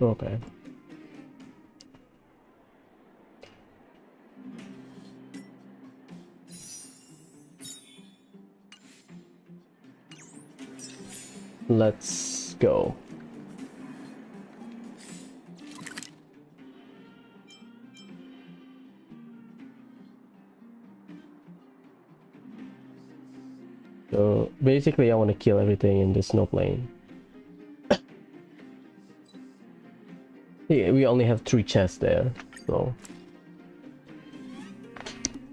Okay. Let's go. So basically I want to kill everything in the snow plane. Yeah, we only have 3 chests there, so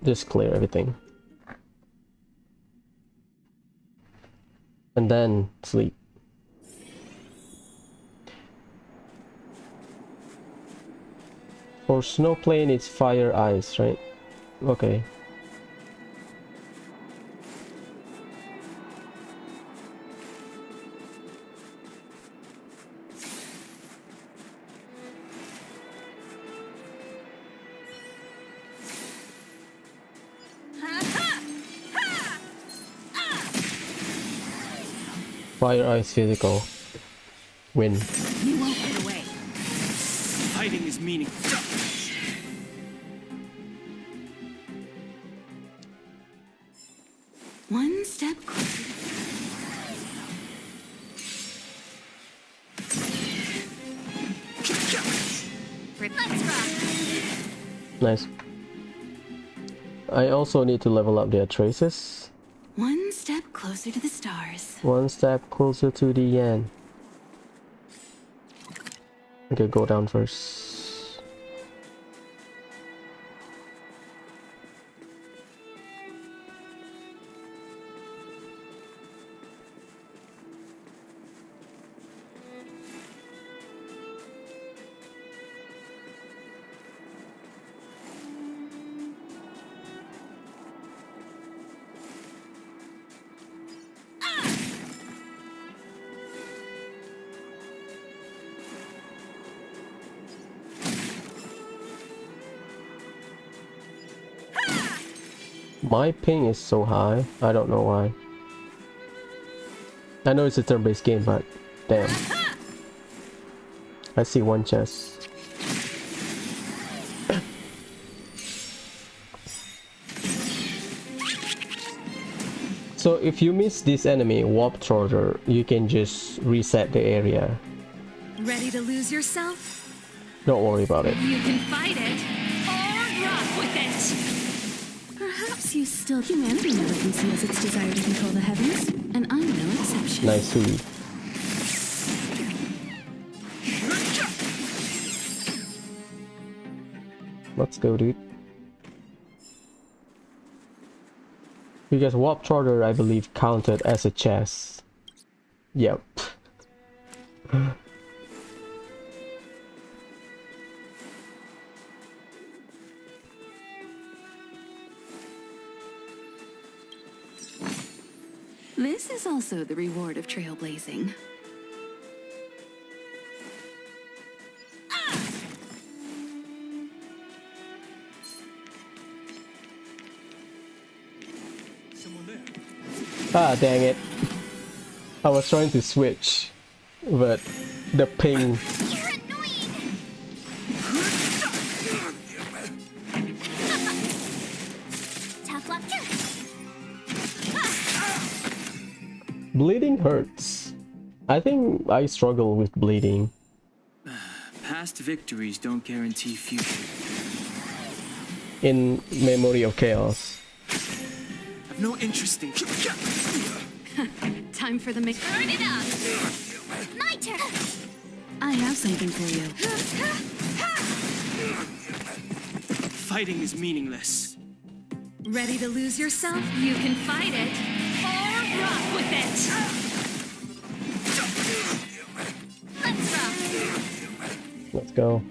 just clear everything. And then sleep. For snow plane it's fire ice, right? Okay. Fire ice physical. Win. You won't get away. Fighting is meaningless. One step closer. Let's rock. Nice. I also need to level up their traces. One step closer to the stars. One step closer to the end. Okay, go down first. My ping is so high, I don't know why. I know it's a turn-based game, but damn. I see one chest. So if you miss this enemy, Warp Trotter, you can just reset the area. Ready to lose yourself? Don't worry about it. You can fight it or rock with it. Perhaps you still humanity never conceals its desire to control the heavens, and I'm no exception. Nice food. Let's go, dude. Because Warp Trotter, I believe, counted as a chest. Yep. This is also the reward of trailblazing. Ah, dang it. I was trying to switch, but the ping. Tough luck. Bleeding hurts. I think I struggle with bleeding. Past victories don't guarantee future. In Memory of Chaos. I've no interest in. Time for the mix. Burn it up. My turn. I have something for you. Fighting is meaningless. Ready to lose yourself? You can fight it or rock with it. Let's rock. Let's go.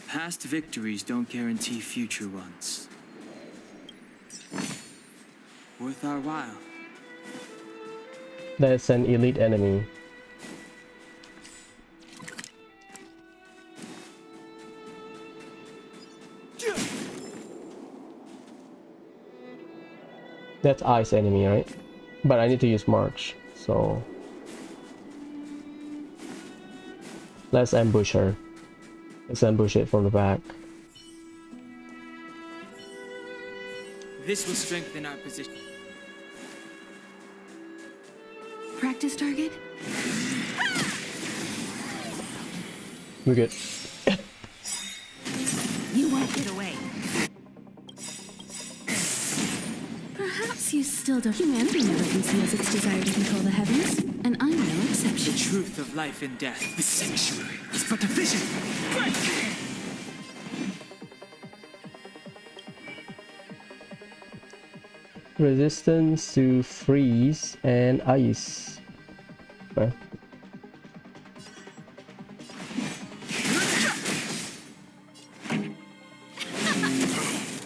Past victories don't guarantee future ones. Worth our while. That's an elite enemy. That's ice enemy, right? But I need to use March, so Let's ambush her. Let's ambush it from the back. This will strengthen our position. Practice target? We're good. You won't get away. Perhaps you still don't. Humanity never conceals its desire to control the heavens, and I'm no exception. The truth of life and death. The sanctuary is but a vision. Resistance to freeze and ice. Okay.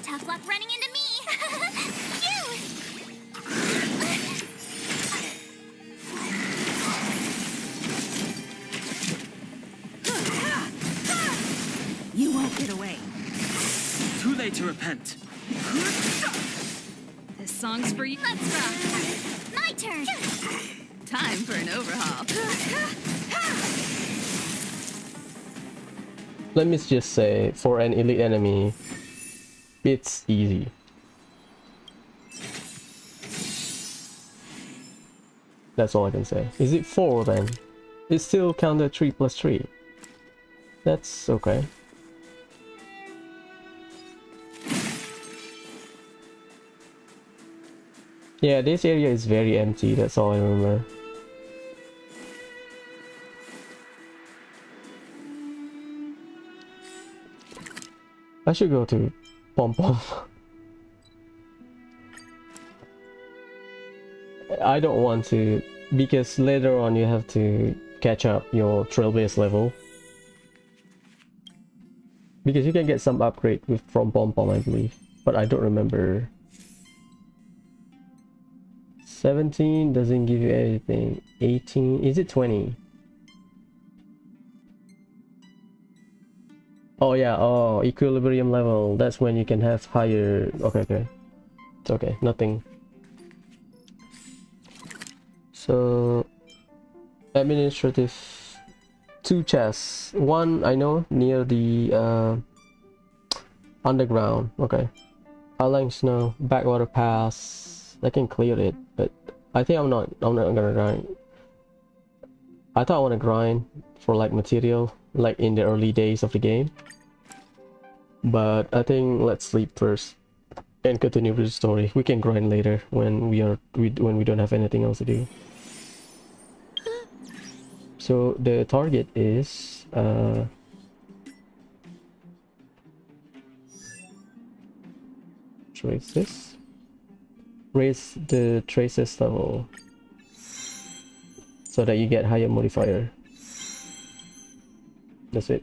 Tough luck running into me. You won't get away. Too late to repent. This song's for you. Let's rock. My turn. Time for an overhaul. Let me just say, for an elite enemy, it's easy. That's all I can say. Is it 4 then? It's still counted 3 plus 3. That's okay. Yeah, this area is very empty, that's all I remember. I should go to Pom Pom. I don't want to, because later on you have to catch up your trailblaze level. Because you can get some upgrade from Pom Pom, I believe, but I don't remember. 17 doesn't give you anything. 18, is it 20? Oh yeah, oh, equilibrium level, that's when you can have higher. Okay, it's okay, nothing. So administrative, 2 chests, one I know near the underground. Okay, outlying snow, backwater pass, I can clear it, but I think I'm not gonna grind. I thought I want to grind for like material like in the early days of the game, but I think let's sleep first and continue with the story. We can grind later when we don't have anything else to do. So the target is traces. Raise the traces level so that you get higher modifier. That's it.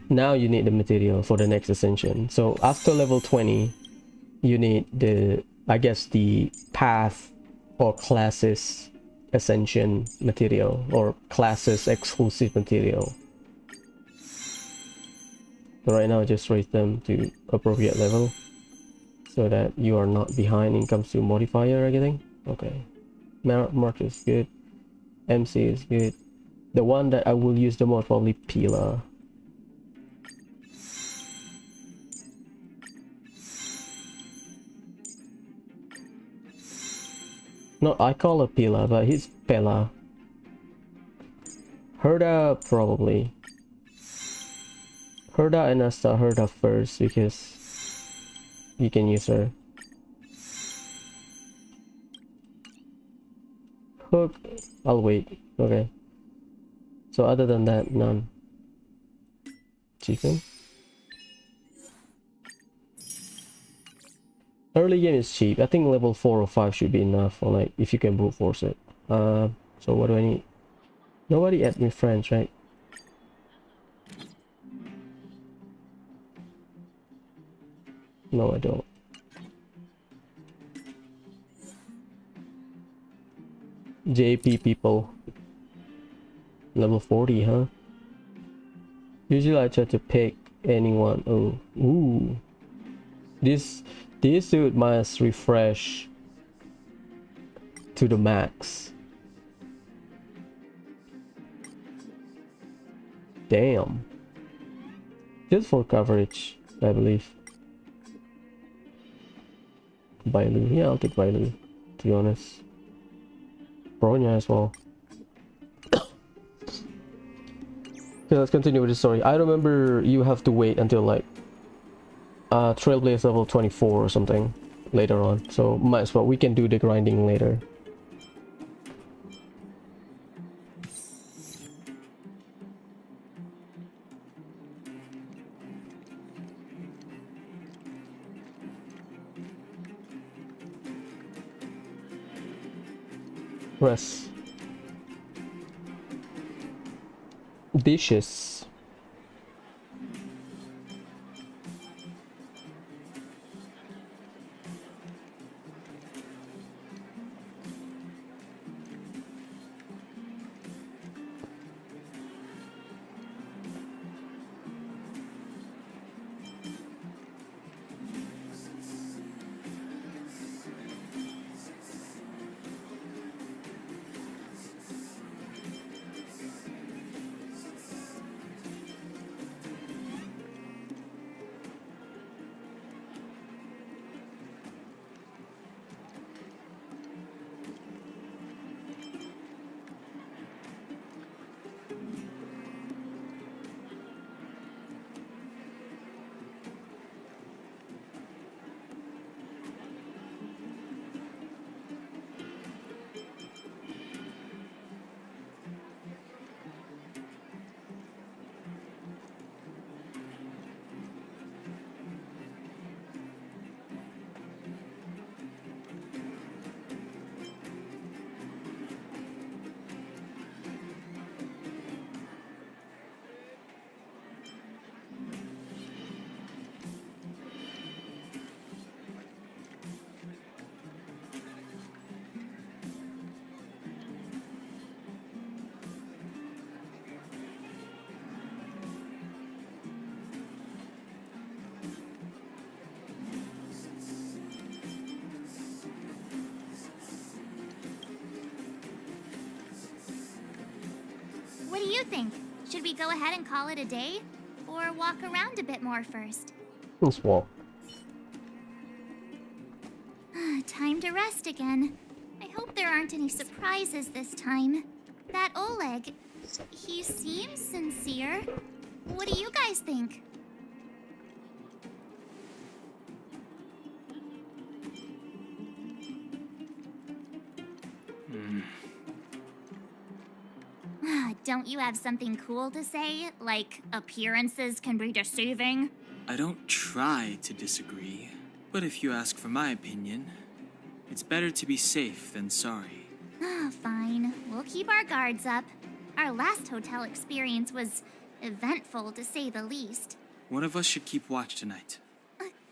Now you need the material for the next ascension. So after level 20 you need the, I guess, the path or classes ascension material or classes exclusive material. So right now just raise them to appropriate level so that you are not behind when it comes to modifier or anything. Okay, Mark is good, MC is good. The one that I will use the most probably Pila. No, I call her Pila, but he's Pela. Herda probably. Herda and Asta. Herda first because you can use her. Hook, I'll wait. Okay. So other than that, none. Chicken. Early game is cheap. I think level 4 or 5 should be enough, or like if you can brute force it. So what do I need? Nobody add me friends, right? No, I don't. JP people. Level 40, huh? Usually I try to pick anyone. Oh, ooh. This suit must refresh to the max. Damn. Just for coverage, I believe. Bailu. Yeah, I'll take Bailu, to be honest. Bronya as well. Okay, let's continue with the story. I remember you have to wait until like Trailblaze level 24 or something later on. So might as well, we can do the grinding later. Rest. Dishes. What do you think? Should we go ahead and call it a day? Or walk around a bit more first? Let's walk. Time to rest again. I hope there aren't any surprises this time. That Oleg, he seems sincere. What do you guys think? Don't you have something cool to say? Like, appearances can be deceiving? I don't try to disagree, but if you ask for my opinion, it's better to be safe than sorry. Fine. We'll keep our guards up. Our last hotel experience was eventful, to say the least. One of us should keep watch tonight.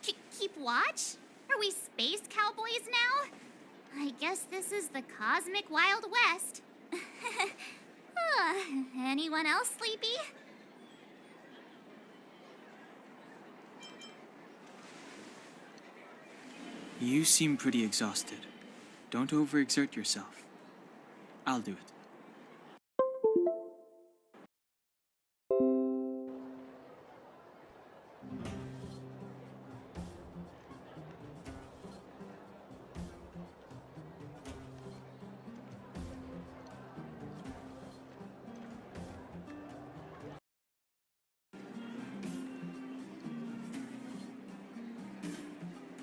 Keep watch? Are we space cowboys now? I guess this is the cosmic Wild West. Anyone else sleepy? You seem pretty exhausted. Don't overexert yourself. I'll do it.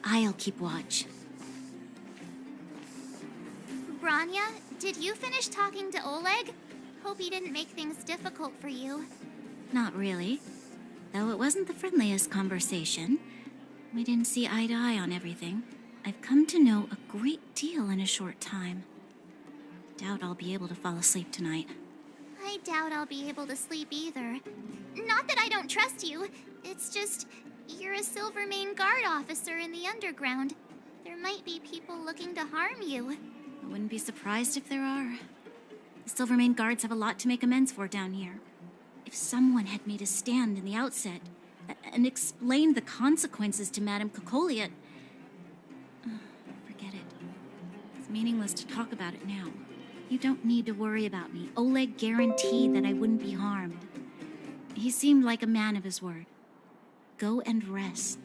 I'll keep watch. Branya, did you finish talking to Oleg? Hope he didn't make things difficult for you. Not really. Though it wasn't the friendliest conversation. We didn't see eye to eye on everything. I've come to know a great deal in a short time. Doubt I'll be able to fall asleep tonight. I doubt I'll be able to sleep either. Not that I don't trust you. It's just, you're a Silvermane Guard officer in the Underground. There might be people looking to harm you. I wouldn't be surprised if there are. The Silvermane Guards have a lot to make amends for down here. If someone had made a stand in the outset, and explained the consequences to Madame Cocolia. Forget it. It's meaningless to talk about it now. You don't need to worry about me. Oleg guaranteed that I wouldn't be harmed. He seemed like a man of his word. Go and rest.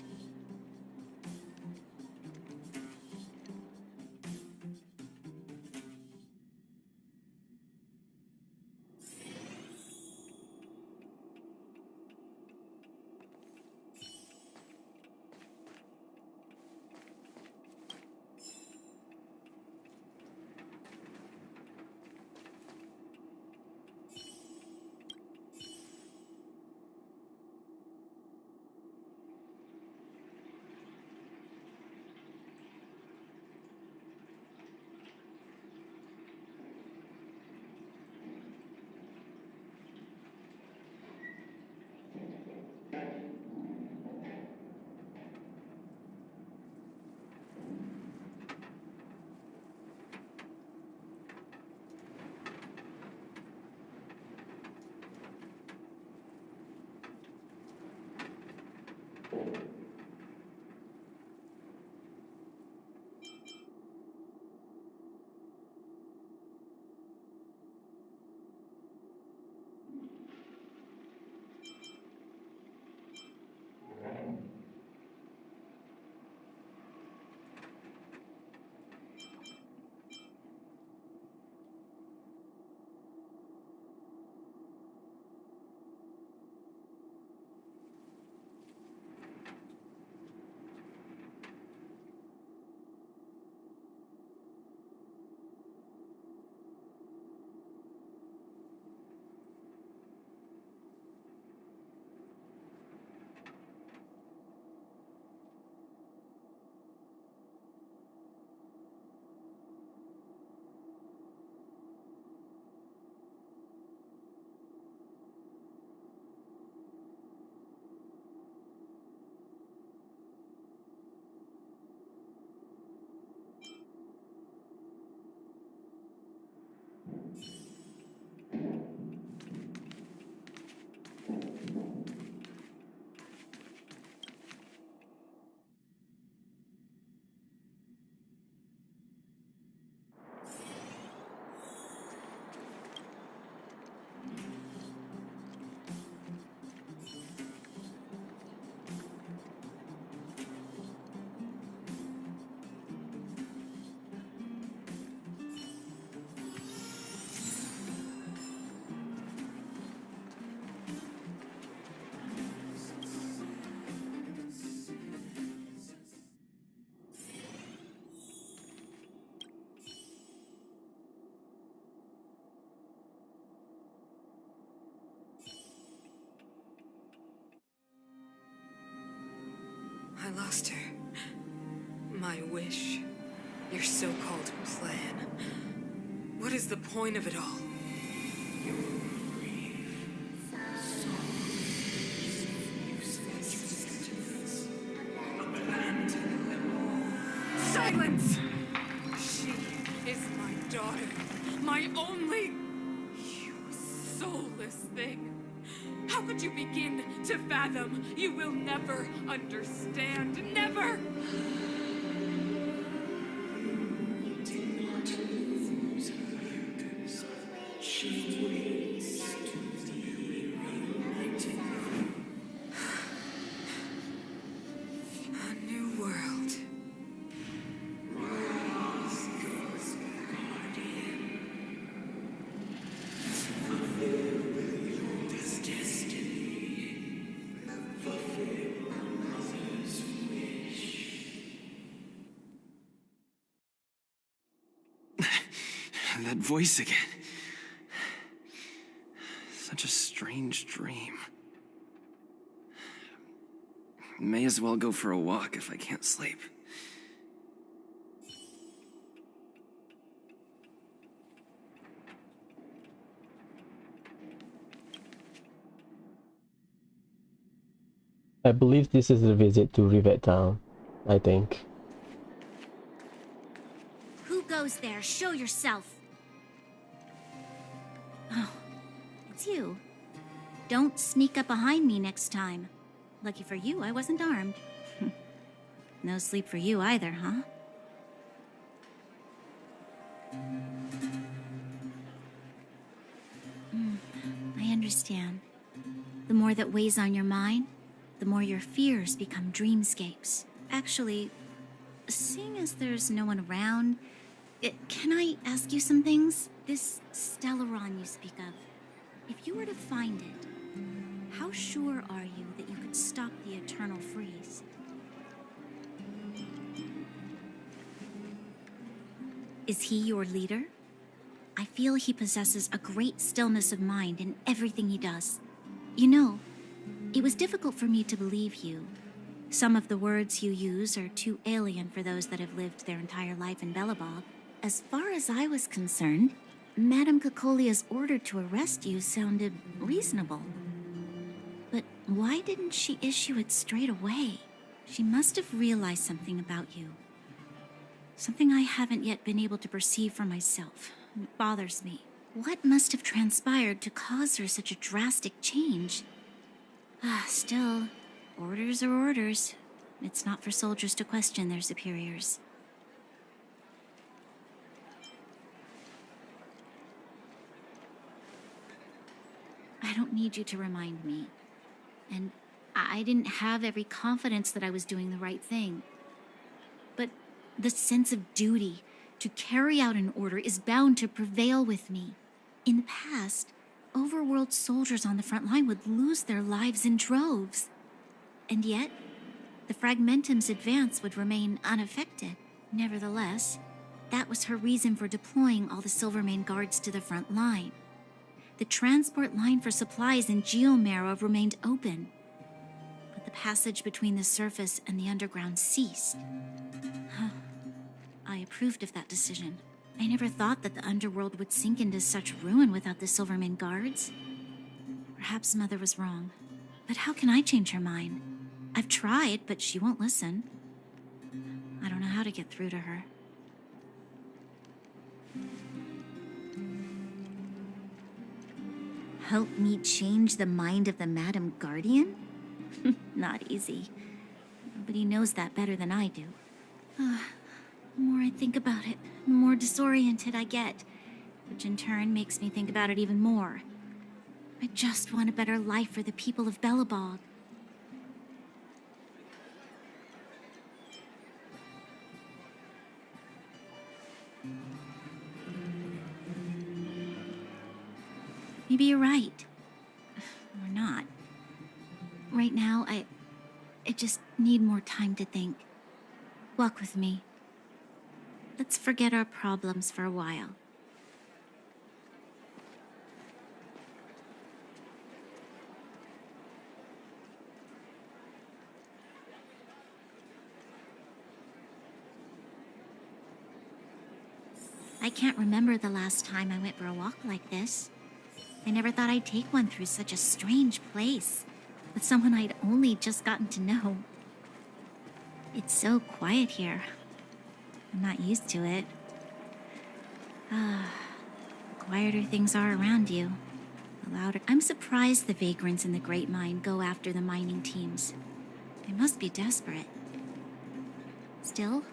I lost her. My wish. Your so-called plan. What is the point of it all? Silence! She is my daughter. My only... You soulless thing. How could you begin to fathom? You will never understand. Never! A new world. That voice again. Such a strange dream. May as well go for a walk if I can't sleep. I believe this is a visit to Rivet Town, I think. Who goes there? Show yourself. Oh, it's you. Don't sneak up behind me next time. Lucky for you, I wasn't armed. No sleep for you either, huh? I understand. The more that weighs on your mind, the more your fears become dreamscapes. Actually, seeing as there's no one around, can I ask you some things? This Stellaron you speak of, if you were to find it, how sure are you that you could stop the eternal freeze? Is he your leader? I feel he possesses a great stillness of mind in everything he does. You know, it was difficult for me to believe you. Some of the words you use are too alien for those that have lived their entire life in Belobog. As far as I was concerned, Madame Cocolia's order to arrest you sounded reasonable. But why didn't she issue it straight away? She must have realized something about you. Something I haven't yet been able to perceive for myself. It bothers me. What must have transpired to cause her such a drastic change? Still, orders are orders. It's not for soldiers to question their superiors. I don't need you to remind me. And I didn't have every confidence that I was doing the right thing. But the sense of duty to carry out an order is bound to prevail with me. In the past, Overworld soldiers on the front line would lose their lives in droves. And yet, the Fragmentum's advance would remain unaffected. Nevertheless, that was her reason for deploying all the Silvermane guards to the front line. The transport line for supplies in Geomarrow remained open, but the passage between the surface and the underground ceased. I approved of that decision. I never thought that the Underworld would sink into such ruin without the Silvermane guards. Perhaps Mother was wrong. But how can I change her mind? I've tried, but she won't listen. I don't know how to get through to her. Help me change the mind of the Madam Guardian? Not easy. Nobody knows that better than I do. The more I think about it, the more disoriented I get, which in turn makes me think about it even more. I just want a better life for the people of Belobog. Maybe you're right. Or not. Right now, I just need more time to think. Walk with me. Let's forget our problems for a while. I can't remember the last time I went for a walk like this. I never thought I'd take one through such a strange place, with someone I'd only just gotten to know. It's so quiet here. I'm not used to it. The quieter things are around you, the louder. I'm surprised the vagrants in the Great Mine go after the mining teams. They must be desperate. Still,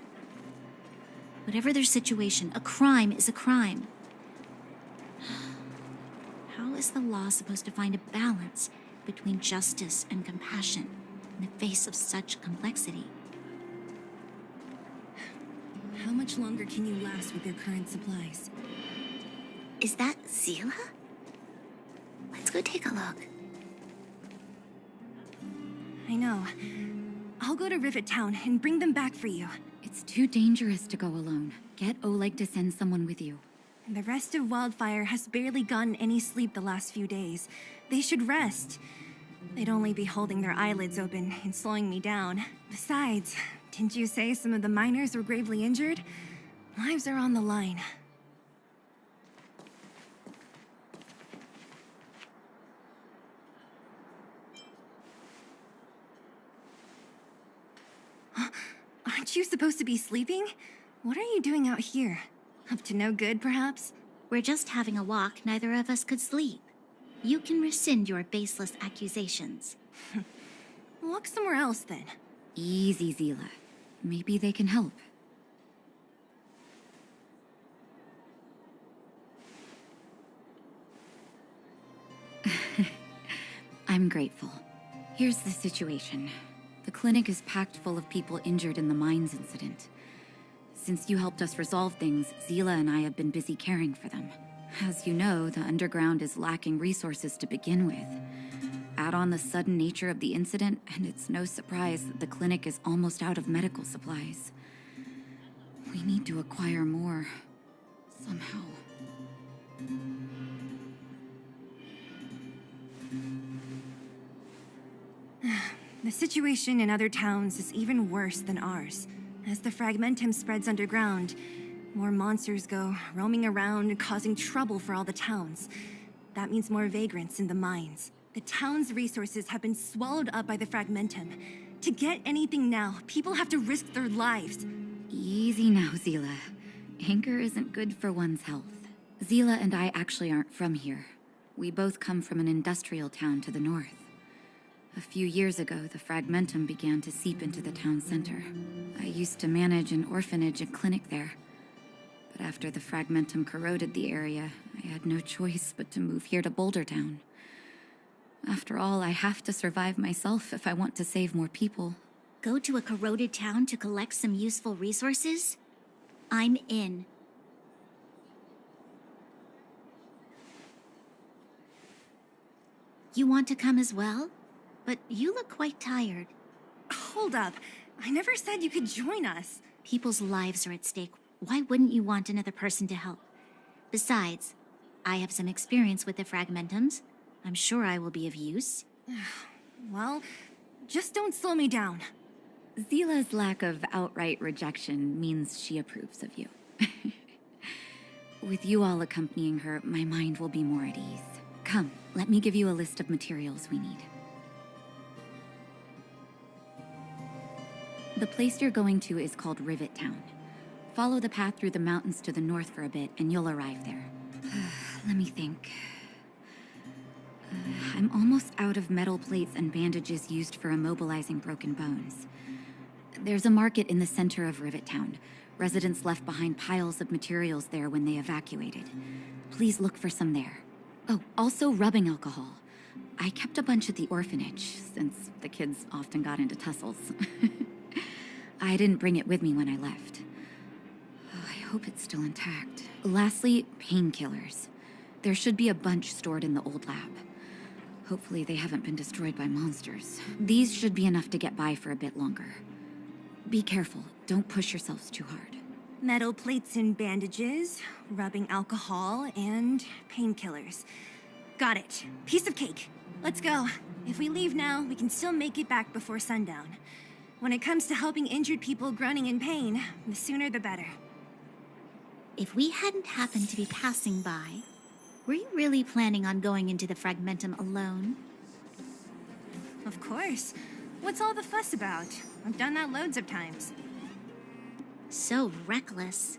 whatever their situation, a crime is a crime. How is the law supposed to find a balance between justice and compassion in the face of such complexity? How much longer can you last with your current supplies? Is that Zila? Let's go take a look. I know. I'll go to Rivet Town and bring them back for you. It's too dangerous to go alone. Get Oleg to send someone with you. The rest of Wildfire has barely gotten any sleep the last few days. They should rest. They'd only be holding their eyelids open and slowing me down. Besides, didn't you say some of the miners were gravely injured? Lives are on the line. Aren't you supposed to be sleeping? What are you doing out here? Up to no good, perhaps? We're just having a walk. Neither of us could sleep. You can rescind your baseless accusations. Look somewhere else then. Easy, Zila. Maybe they can help. I'm grateful. Here's the situation. The clinic is packed full of people injured in the mines incident. Since you helped us resolve things, Zila and I have been busy caring for them. As you know, the underground is lacking resources to begin with. Add on the sudden nature of the incident, and it's no surprise that the clinic is almost out of medical supplies. We need to acquire more, somehow. The situation in other towns is even worse than ours. As the fragmentum spreads underground, more monsters go roaming around, causing trouble for all the towns. That means more vagrants in the mines. The town's resources have been swallowed up by the fragmentum. To get anything now, people have to risk their lives. Easy now, Zila. Anger isn't good for one's health. Zila and I actually aren't from here. We both come from an industrial town to the north. A few years ago, the fragmentum began to seep into the town center. I used to manage an orphanage and clinic there. But after the fragmentum corroded the area, I had no choice but to move here to Boulder Town. After all, I have to survive myself if I want to save more people. Go to a corroded town to collect some useful resources? I'm in. You want to come as well? But you look quite tired. Hold up. I never said you could join us. People's lives are at stake. Why wouldn't you want another person to help? Besides, I have some experience with the fragmentums. I'm sure I will be of use. Well, just don't slow me down. Zila's lack of outright rejection means she approves of you. With you all accompanying her, my mind will be more at ease. Come, let me give you a list of materials we need. The place you're going to is called Rivet Town. Follow the path through the mountains to the north for a bit, and you'll arrive there. Let me think. I'm almost out of metal plates and bandages used for immobilizing broken bones. There's a market in the center of Rivet Town. Residents left behind piles of materials there when they evacuated. Please look for some there. Oh, also rubbing alcohol. I kept a bunch at the orphanage, since the kids often got into tussles. I didn't bring it with me when I left. I hope it's still intact. Lastly, painkillers. There should be a bunch stored in the old lab. Hopefully they haven't been destroyed by monsters. These should be enough to get by for a bit longer. Be careful, don't push yourselves too hard. Metal plates and bandages, rubbing alcohol, and painkillers. Got it. Piece of cake. Let's go. If we leave now, we can still make it back before sundown. When it comes to helping injured people groaning in pain, the sooner the better. If we hadn't happened to be passing by, were you really planning on going into the fragmentum alone? Of course. What's all the fuss about? I've done that loads of times. So reckless.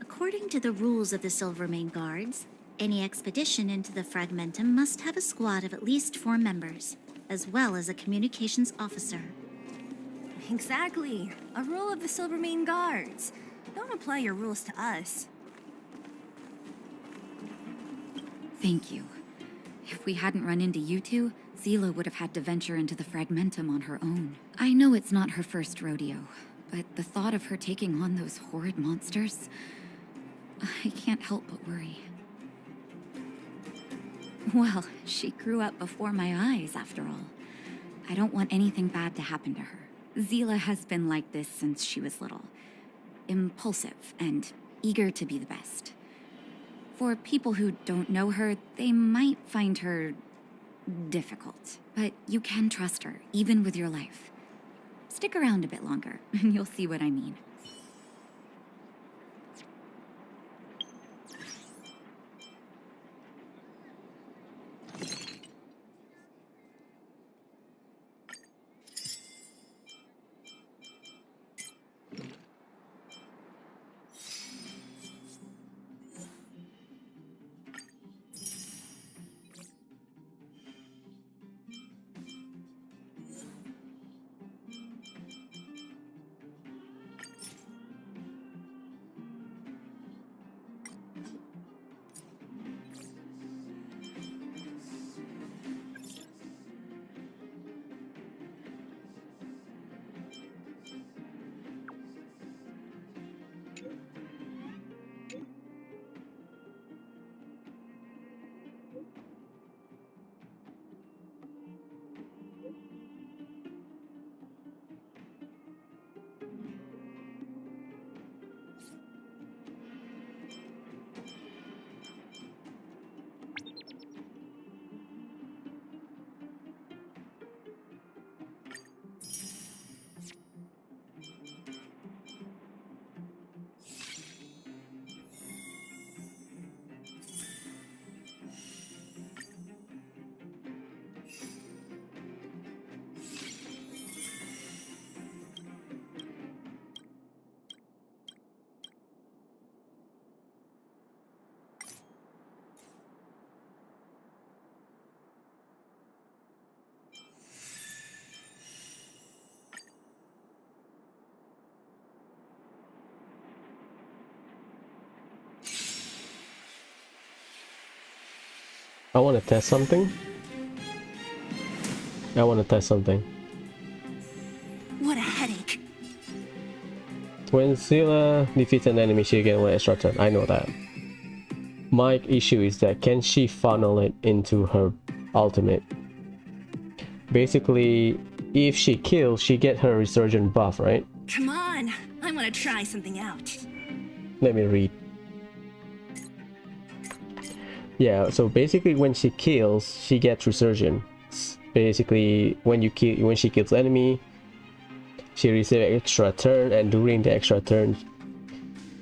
According to the rules of the Silvermane Guards, any expedition into the fragmentum must have a squad of at least 4 members, as well as a communications officer. Exactly. A rule of the Silvermane Guards. Don't apply your rules to us. Thank you. If we hadn't run into you two, Zila would have had to venture into the fragmentum on her own. I know it's not her first rodeo, but the thought of her taking on those horrid monsters, I can't help but worry. Well, she grew up before my eyes, after all. I don't want anything bad to happen to her. Zila has been like this since she was little. Impulsive and eager to be the best. For people who don't know her, they might find her difficult. But you can trust her, even with your life. Stick around a bit longer, and you'll see what I mean. I want to test something. What a headache. When Zilla defeats an enemy, she gets 1 extra turn. I know that. My issue is that can she funnel it into her ultimate? Basically, if she kills, she get her resurgent buff, right? Come on, I want to try something out. Let me read. Yeah, so basically when she kills, she gets resurgence. Basically, when she kills enemy, she receives extra turn, and during the extra turn,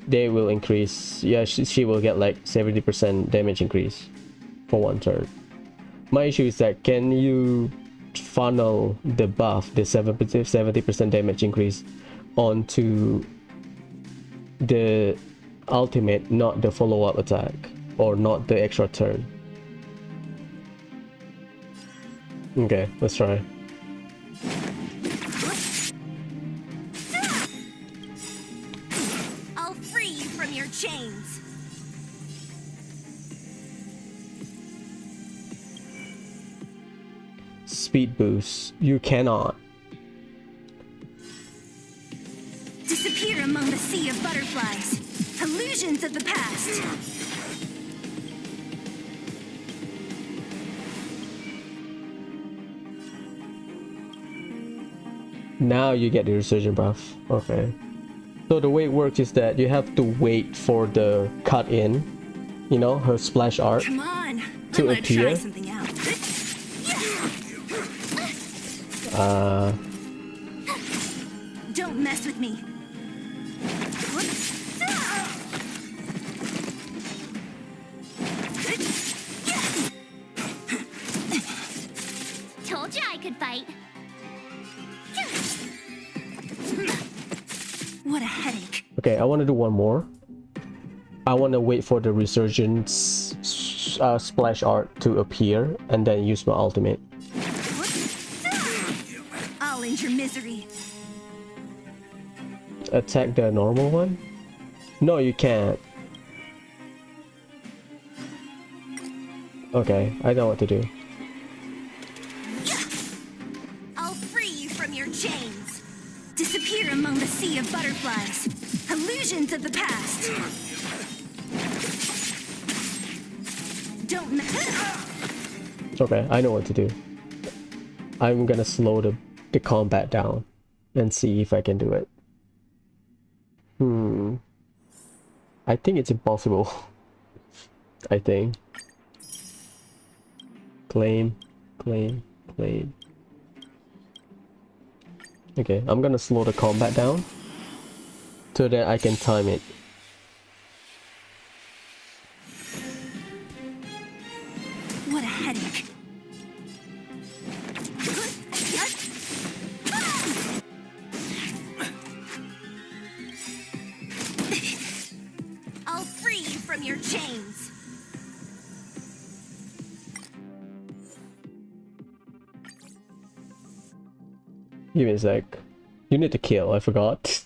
they will increase. Yeah, she will get like 70% damage increase for 1 turn. My issue is that can you funnel the buff, the 70% damage increase, onto the ultimate, not the follow-up attack, or not the extra turn? Okay, let's try. I'll free you from your chains. Speed boost. You cannot. Disappear among the sea of butterflies. Illusions of the past. Now you get the resurgent buff. Okay. So the way it works is that you have to wait for the cut in, you know, her splash art Come on, to I want to try appear. something out. Don't mess with me. Told you I could fight. What a headache. Okay, I want to do one more. I want to wait for the resurgence splash art to appear and then use my ultimate. I'll end your misery. Attack the normal one? No, you can't. Okay, I know what to do. I'll free you from your chains. Disappear among the sea of butterflies. Illusions of the past. Don't Okay, I know what to do. I'm gonna slow the combat down and see if I can do it. I think it's impossible. I think. Claim. Okay, I'm gonna slow the combat down so that I can time it. What a headache. I'll free you from your chains. Give me a sec. You need to kill, I forgot.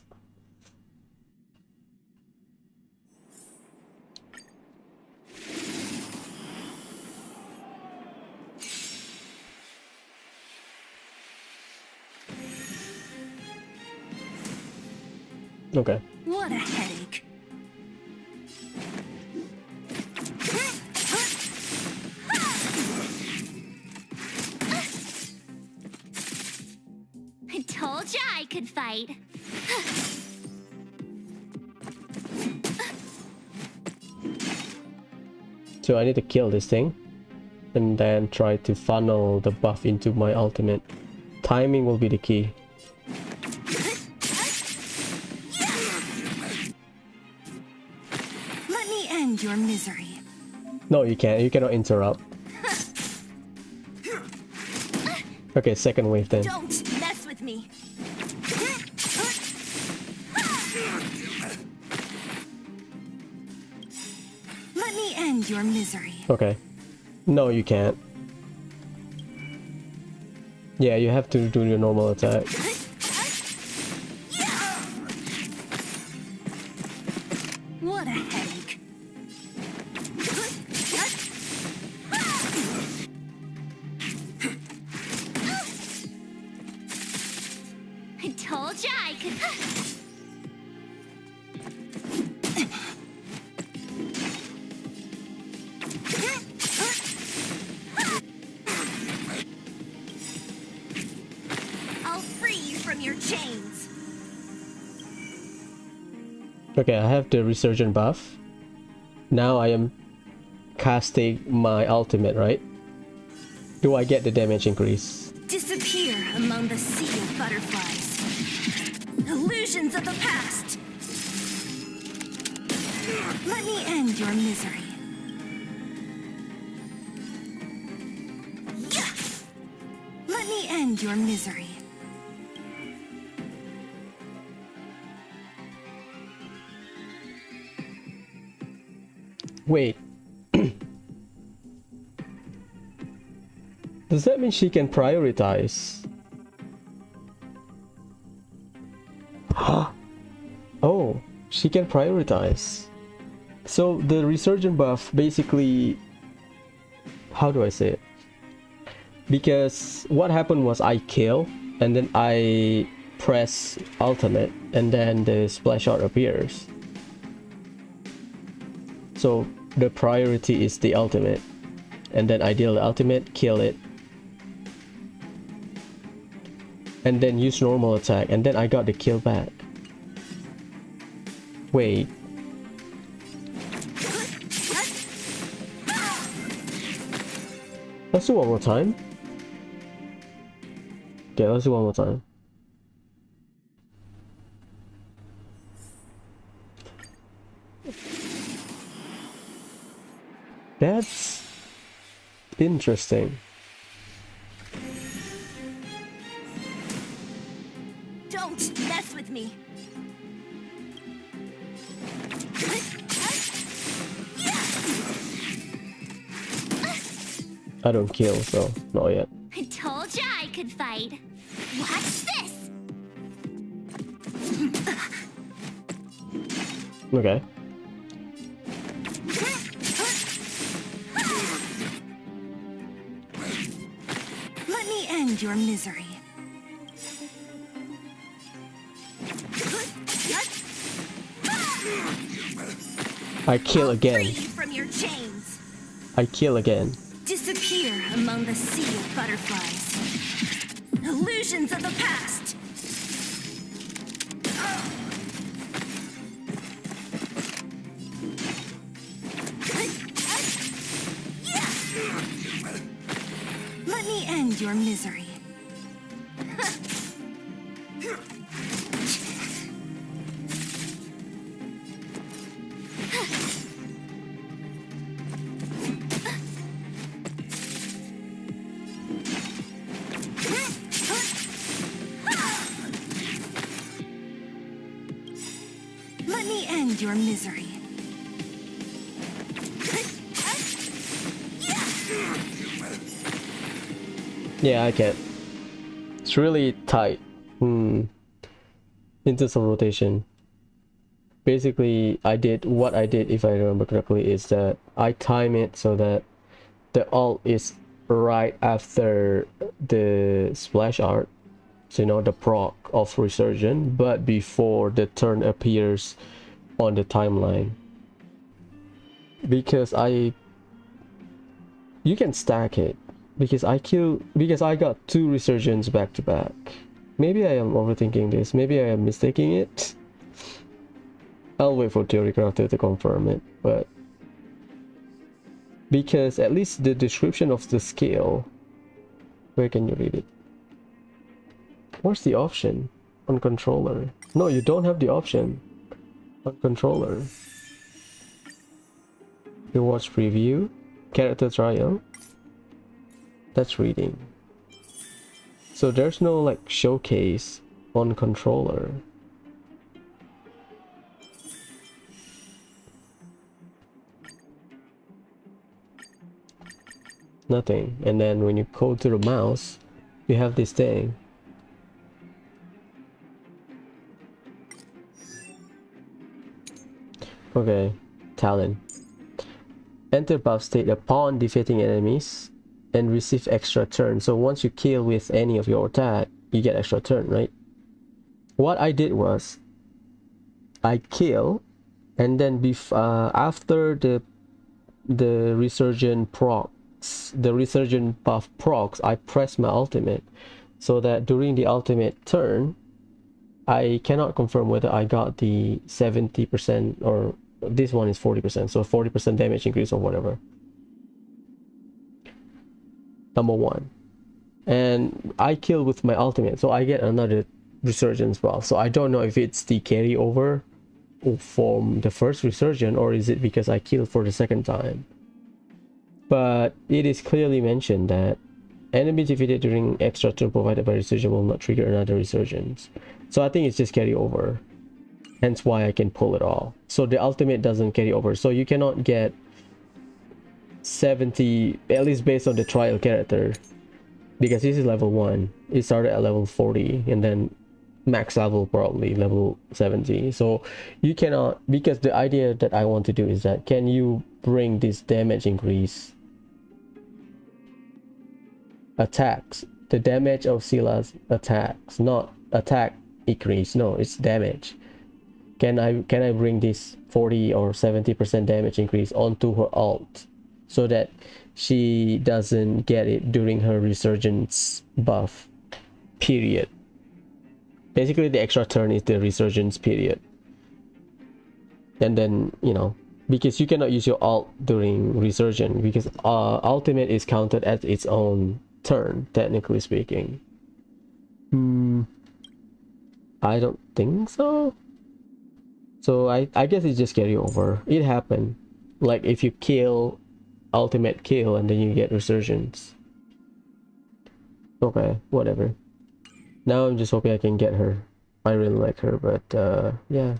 Okay. What a headache. I told you I could fight. So I need to kill this thing and then try to funnel the buff into my ultimate. Timing will be the key. Let me end your misery. No, you can't. You cannot interrupt. Okay, second wave then. Don't mess with me. Let me end your misery. Okay. No, you can't. Yeah, you have to do your normal attack. What a headache. I could. I'll free you from your chains. Okay, I have the resurgent buff. Now I am casting my ultimate, right? Do I get the damage increase? Disappear among the sea of butterflies. Illusions of the past. Let me end your misery. Let me end your misery. Wait. Does that mean she can prioritize? Oh, she can prioritize. So the resurgent buff basically, how do I say it? Because what happened was I kill and then I press ultimate and then the splash art appears. So the priority is the ultimate, and then I deal the ultimate, kill it, and then use normal attack, and then I got the kill back. Wait. Let's do one more time. Okay, let's do one more time. That's interesting. Don't mess with me. I don't kill, so not yet. I told ya I could fight. Watch this. Okay. Let me end your misery. I kill again. Free you from your chains. I kill again. Disappear among the sea of butterflies. Illusions of the past. Let me end your misery. Let me end your misery. Yeah, I can. It's really tight. Into some rotation. Basically, I did what I did, if I remember correctly, is that I time it so that the ult is right after the splash art. So, you know, the proc of resurgent, but before the turn appears on the timeline. Because you can stack it. Because I got 2 resurgence back to back. Maybe I am overthinking this. Maybe I am mistaking it. I'll wait for Theory Crafter to confirm it, but because at least the description of the skill, where can you read it? Where's the option on controller? No, you don't have the option on controller. You watch preview, character trial. That's reading. So there's no like showcase on controller. Nothing. And then when you go to the mouse, you have this thing. Okay, talent. Enter buff state upon defeating enemies and receive extra turn. So once you kill with any of your attack, you get extra turn, right? what I did was I kill, and then after the resurgent procs, the resurgent buff procs, I press my ultimate, so that during the ultimate turn, I cannot confirm whether I got the 70% or this one is 40%, so 40% damage increase or whatever. Number one. And I kill with my ultimate, so I get another resurgence buff. So I don't know if it's the carryover from the first resurgence, or is it because I killed for the second time. But it is clearly mentioned that enemy defeated during extra turn provided by resurgence will not trigger another resurgence. So I think it's just carryover, hence why I can pull it off. So the ultimate doesn't carry over, so you cannot get 70, at least based on the trial character, because this is level 1. It started at level 40 and then max level probably level 70. So you cannot, because the idea that I want to do is that can you bring this damage increase attacks, the damage of Sila's attacks, not attack increase, no, it's damage. Can I bring this 40 or 70% damage increase onto her ult so that she doesn't get it during her resurgence buff period? Basically the extra turn is the resurgence period, and then, you know, because you cannot use your ult during resurgence because ultimate is counted as its own turn, technically speaking. I don't think so. So I guess it's just carry over. It happened, like if you kill, ultimate kill, and then you get resurgence. Okay, whatever. Now I'm just hoping I can get her. I really like her, but yeah.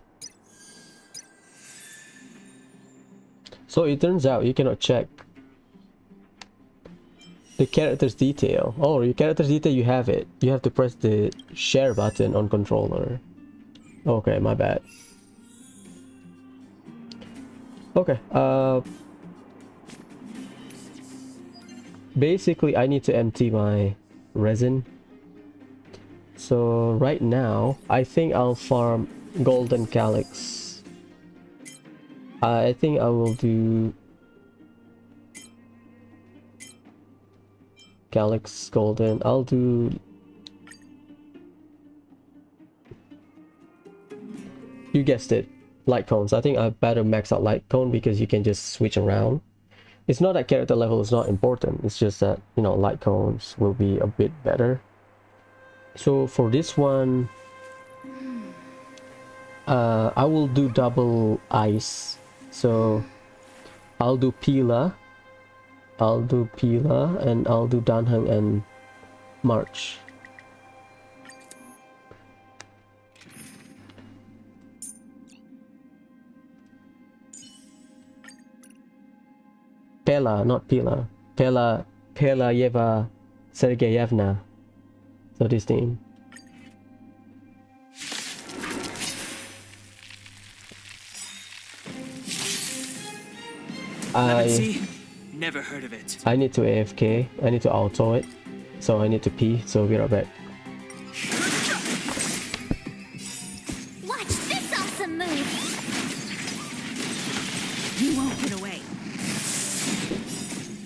So it turns out you cannot check the character's detail. Oh, your character's detail, you have it. You have to press the share button on controller. Okay, my bad. Okay, basically I need to empty my resin. So right now I think I'll farm golden calyx. I think I will do calyx golden. I'll do, you guessed it, light cones. I think I better max out light cone because you can just switch around. It's not that character level is not important, it's just that, you know, light cones will be a bit better. So for this one, I will do double ice. So I'll do Pila, and I'll do Danheng and March. Pela, not Pila. Pelayeva Sergeyevna. So this team. Never heard of it. I need to AFK. I need to auto it. So I need to pee. So be right back. Watch this awesome move! You won't get away.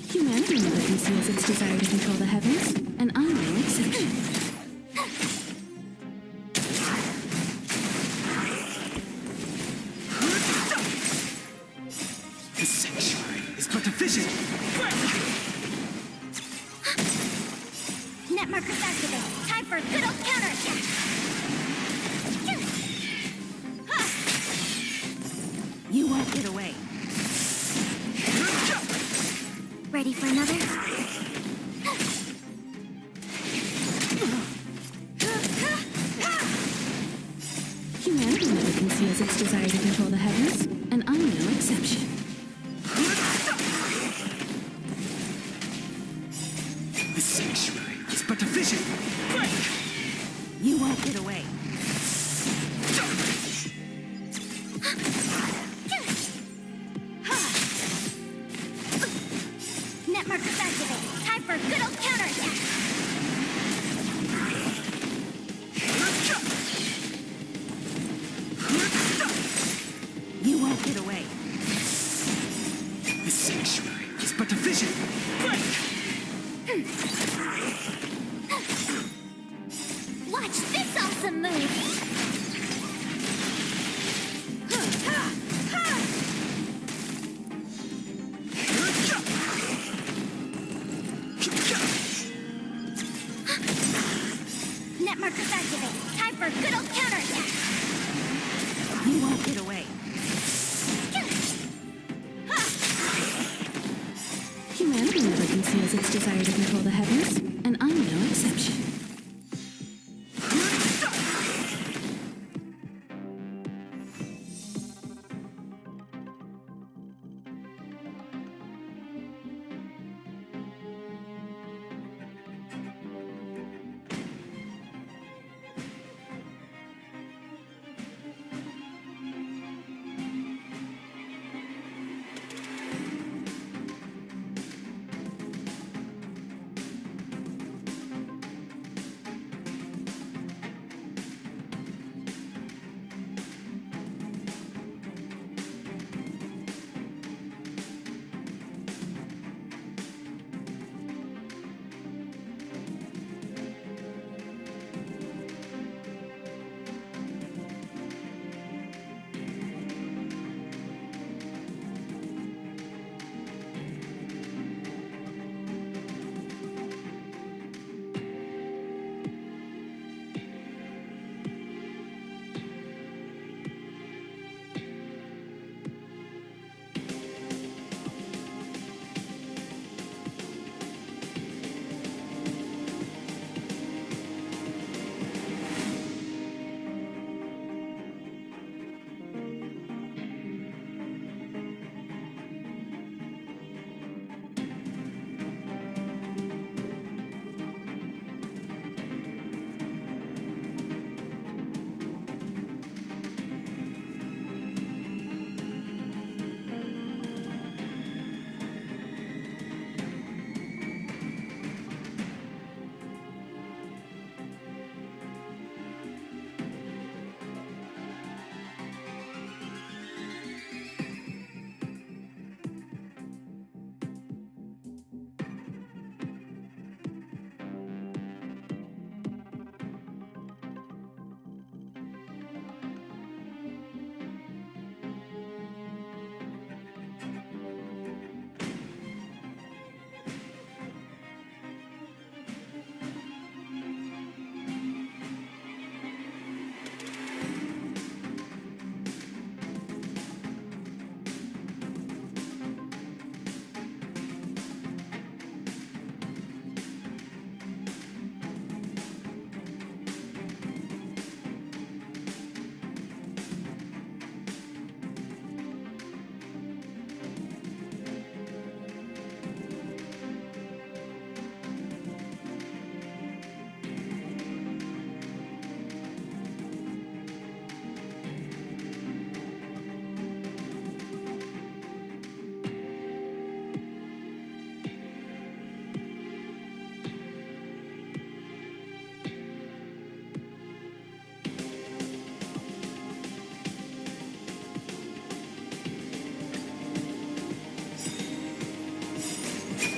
Humanity never conceals its desire to control the heavens, and I'm no exception. The sanctuary is but a vision. Net markers activate. Time for a good old counterattack. You won't get away. Ready for another? Humanity never conceals its desire to control the heavens, and I'm no exception. The sanctuary is but a vision. You won't get away. Net markers activate. Time for a good old counterattack. get away. The sanctuary is but a vision. Break! Watch this awesome move! Net markers activate. Time for good old counterattack. You won't get away. Humanity never conceals its desire to control the heavens, and I'm no exception.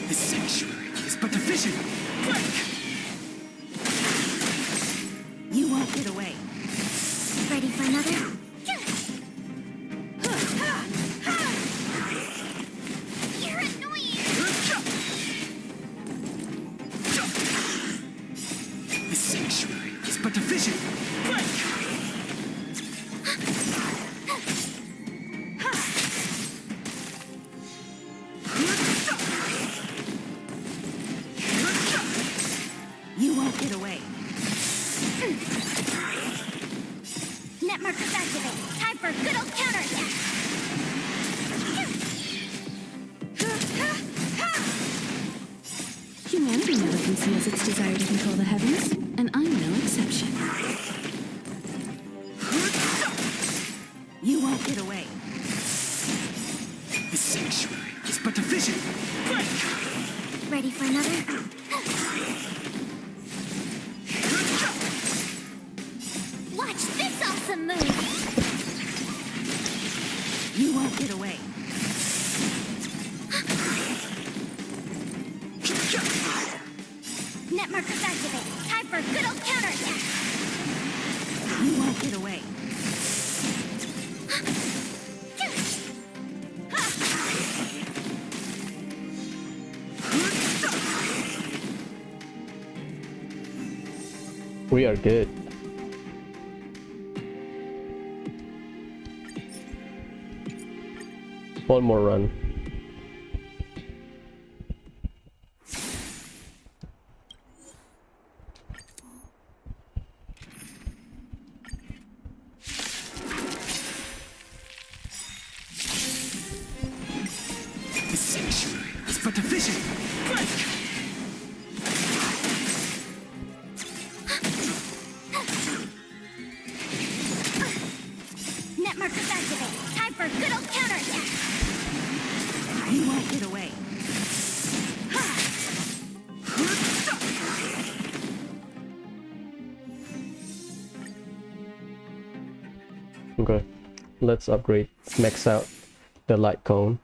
The sanctuary is but a vision. Break! You won't get away. Ready for another? You're annoying! The sanctuary is but a vision. Break! You won't get away. Net markers activate. Time for good old counterattack. Humanity never conceals its desire to control the heavens, and I'm no exception. You won't get away. The sanctuary is but a vision. Break! Ready for another? Watch this awesome move! You won't won't get away. Net markers activate. Time for a good old counterattack. You won't get away. We are good. One more run. The sanctuary is but a vision. Break! Net markers activate. Time for a good old counterattack. You won't get away. Okay, let's upgrade, max out the light cone,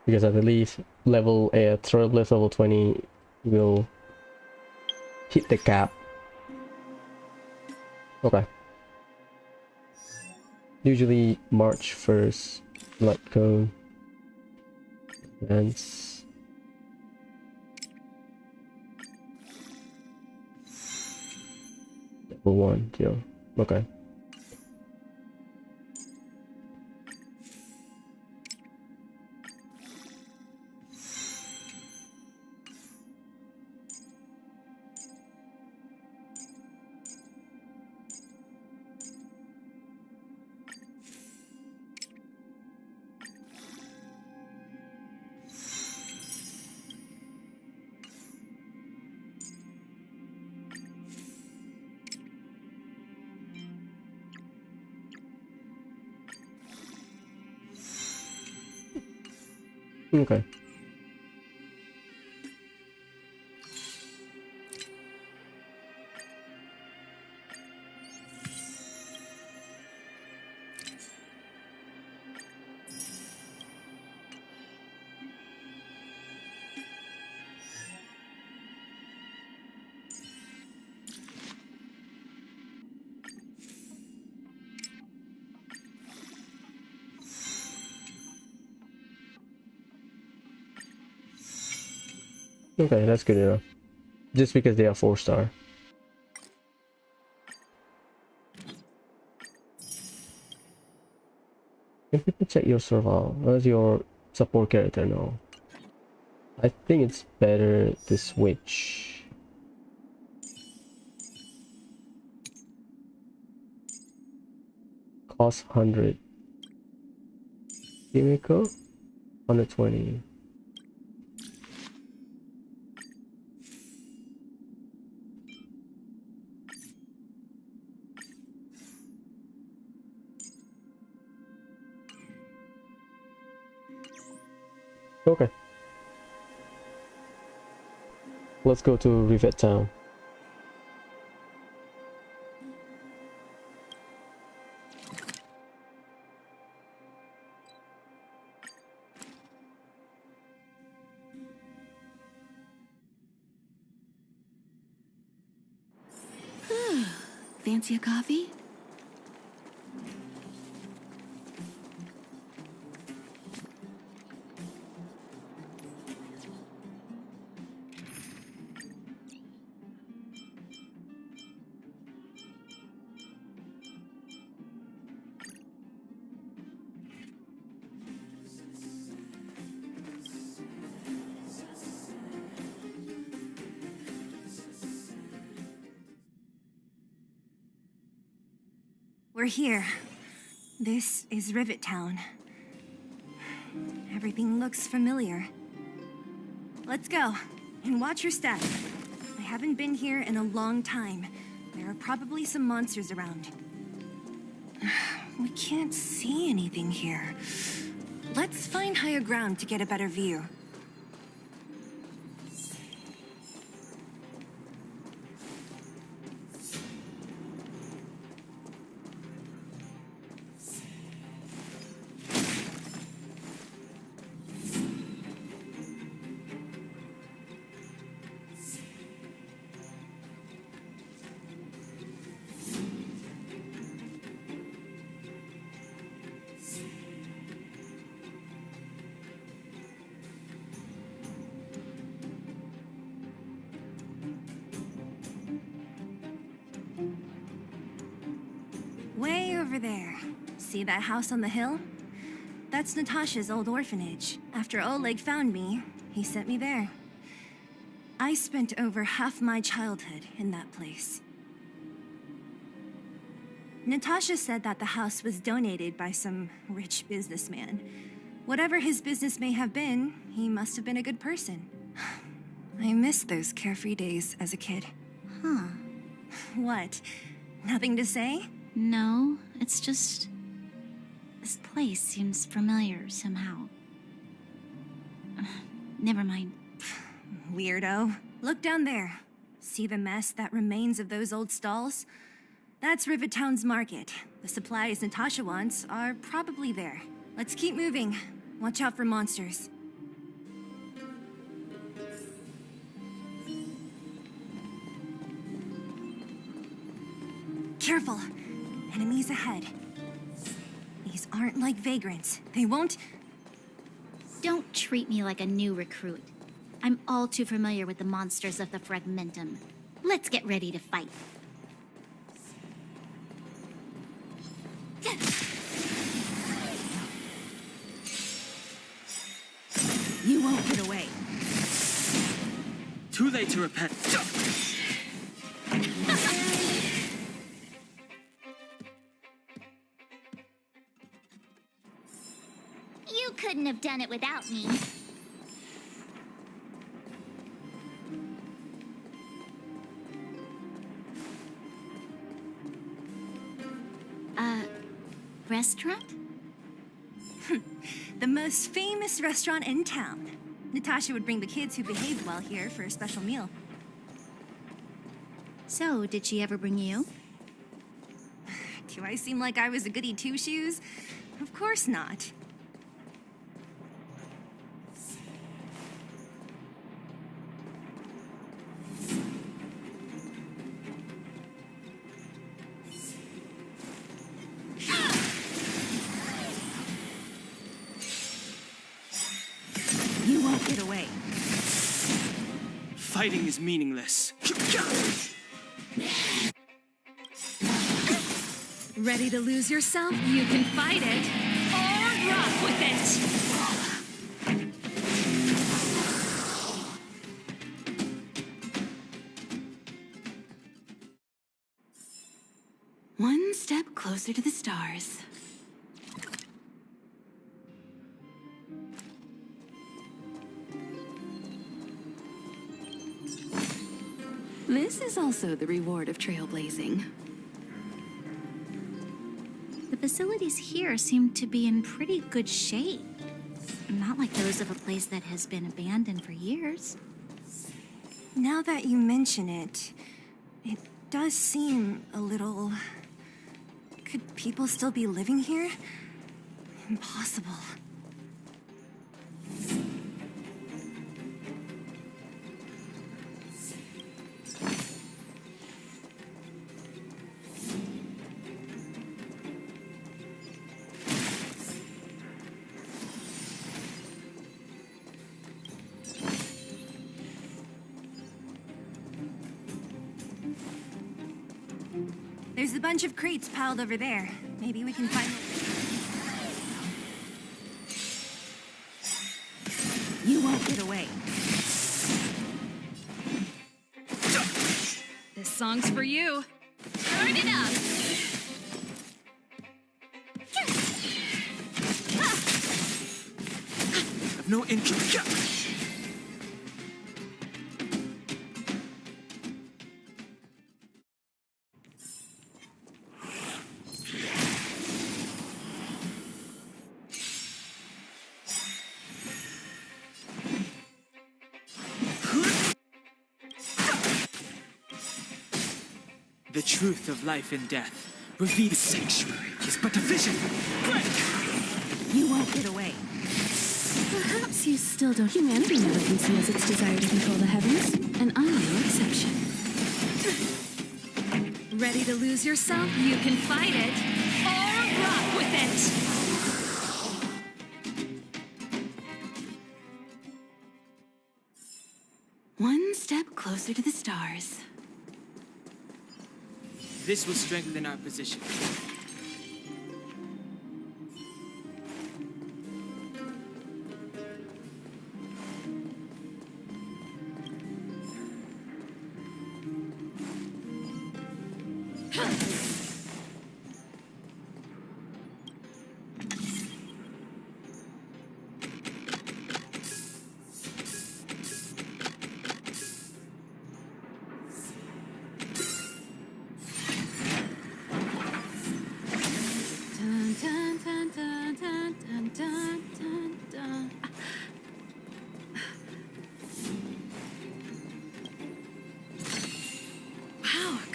because I believe level Trailblaze level 20 will hit the cap. Okay. Usually March 1st, light cone. Events. Level 1, yeah. Okay. Okay. Okay, that's good enough. Just because they are 4-star. Can people check your survival as your support character? No. I think it's better to switch. Cost 100. Kimiko? 120. Okay. Let's go to Rivet Town. Fancy a coffee? We're here. This is Rivet Town. Everything looks familiar. Let's go, and watch your step. I haven't been here in a long time. There are probably some monsters around. We can't see anything here. Let's find higher ground to get a better view. Way over there. See that house on the hill? That's Natasha's old orphanage. After Oleg found me, he sent me there. I spent over half my childhood in that place. Natasha said that the house was donated by some rich businessman. Whatever his business may have been, he must have been a good person. I miss those carefree days as a kid. Huh. What? Nothing to say? No, it's just... this place seems familiar somehow. Never mind. Weirdo. Look down there. See the mess that remains of those old stalls? That's Rivettown's market. The supplies Natasha wants are probably there. Let's keep moving. Watch out for monsters. Careful. Enemies ahead. These aren't like vagrants. They won't... Don't treat me like a new recruit. I'm all too familiar with the monsters of the Fragmentum. Let's get ready to fight. You won't get away. Too late to repent. You couldn't have done it without me. Restaurant? The most famous restaurant in town. Natasha would bring the kids who behaved well here for a special meal. So, did she ever bring you? Do I seem like I was a goody two-shoes? Of course not. You won't get away. Fighting is meaningless. Ready to lose yourself? You can fight it, or rock with it! One step closer to the stars. This is also the reward of trailblazing. The facilities here seem to be in pretty good shape. Not like those of a place that has been abandoned for years. Now that you mention it, it does seem a little... Could people still be living here? Impossible. There's a bunch of crates piled over there. Maybe we can find... You won't get away. This song's for you. Turn it up! I've no interest. The truth of life and death. Reveal the sanctuary is but a vision. Break! You won't get away. Perhaps you still don't. Humanity never conceals its desire to control the heavens, and I'm no exception. Ready to lose yourself? You can fight it, or rock with it! One step closer to the stars. This will strengthen our position.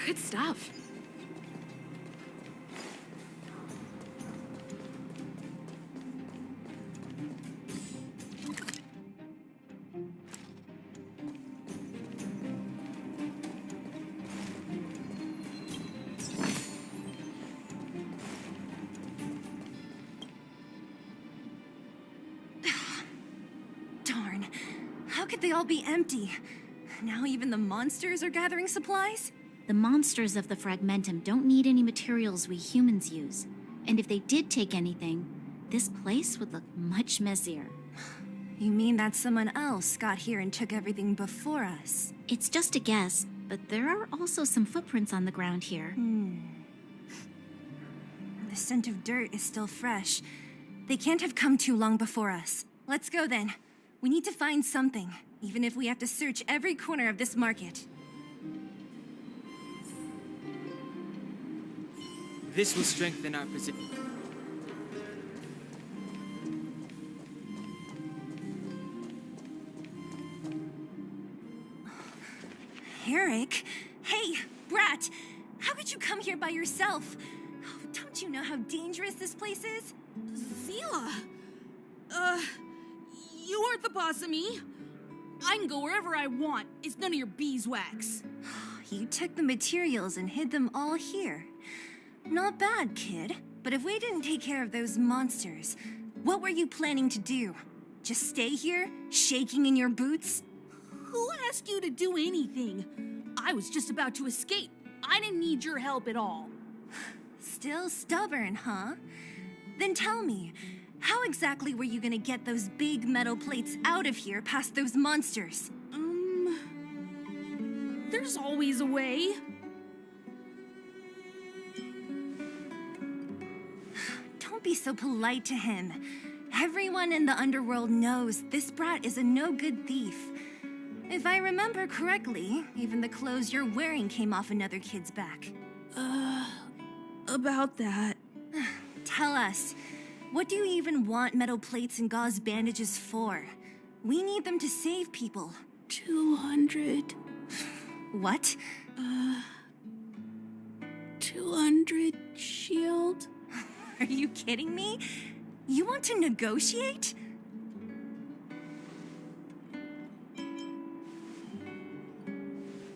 Good stuff. Darn. How could they all be empty? Now even the monsters are gathering supplies? The monsters of the Fragmentum don't need any materials we humans use. And if they did take anything, this place would look much messier. You mean that someone else got here and took everything before us? It's just a guess, but there are also some footprints on the ground here. The scent of dirt is still fresh. They can't have come too long before us. Let's go then. We need to find something, even if we have to search every corner of this market. This will strengthen our position. Eric? Hey, Brat! How could you come here by yourself? Oh, don't you know how dangerous this place is? Zila! You aren't the boss of me. I can go wherever I want. It's none of your beeswax. You took the materials and hid them all here. Not bad, kid. But if we didn't take care of those monsters, what were you planning to do? Just stay here, shaking in your boots? Who asked you to do anything? I was just about to escape. I didn't need your help at all. Still stubborn, huh? Then tell me, how exactly were you gonna get those big metal plates out of here past those monsters? There's always a way. Don't be so polite to him. Everyone in the Underworld knows this brat is a no-good thief. If I remember correctly, even the clothes you're wearing came off another kid's back. About that. Tell us, what do you even want metal plates and gauze bandages for? We need them to save people. 200. What? 200 shield? Are you kidding me? You want to negotiate?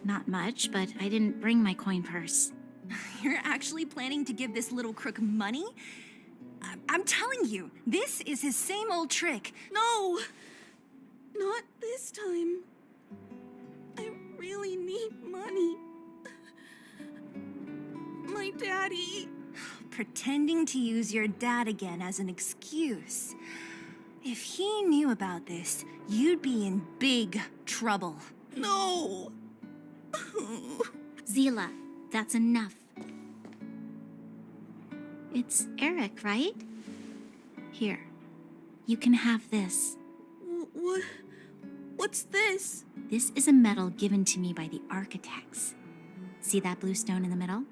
Not much, but I didn't bring my coin purse. You're actually planning to give this little crook money? I'm telling you, this is his same old trick. No! Not this time. I really need money. My daddy. Pretending to use your dad again as an excuse. If he knew about this, you'd be in big trouble. No! Zila, that's enough. It's Eric, right? Here, you can have this. What's this? This is a medal given to me by the architects. See that blue stone in the middle?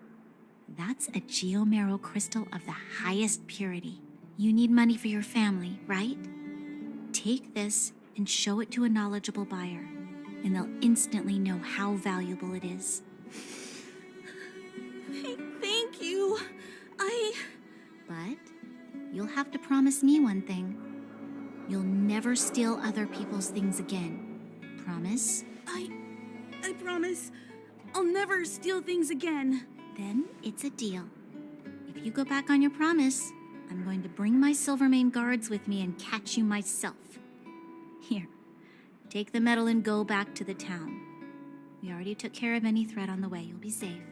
That's a geomarrow crystal of the highest purity. You need money for your family, right? Take this and show it to a knowledgeable buyer, and they'll instantly know how valuable it is. Thank you. But you'll have to promise me one thing. You'll never steal other people's things again. Promise? I promise. I'll never steal things again. Then it's a deal. If you go back on your promise, I'm going to bring my Silvermane guards with me and catch you myself. Here, take the medal and go back to the town. We already took care of any threat on the way. You'll be safe.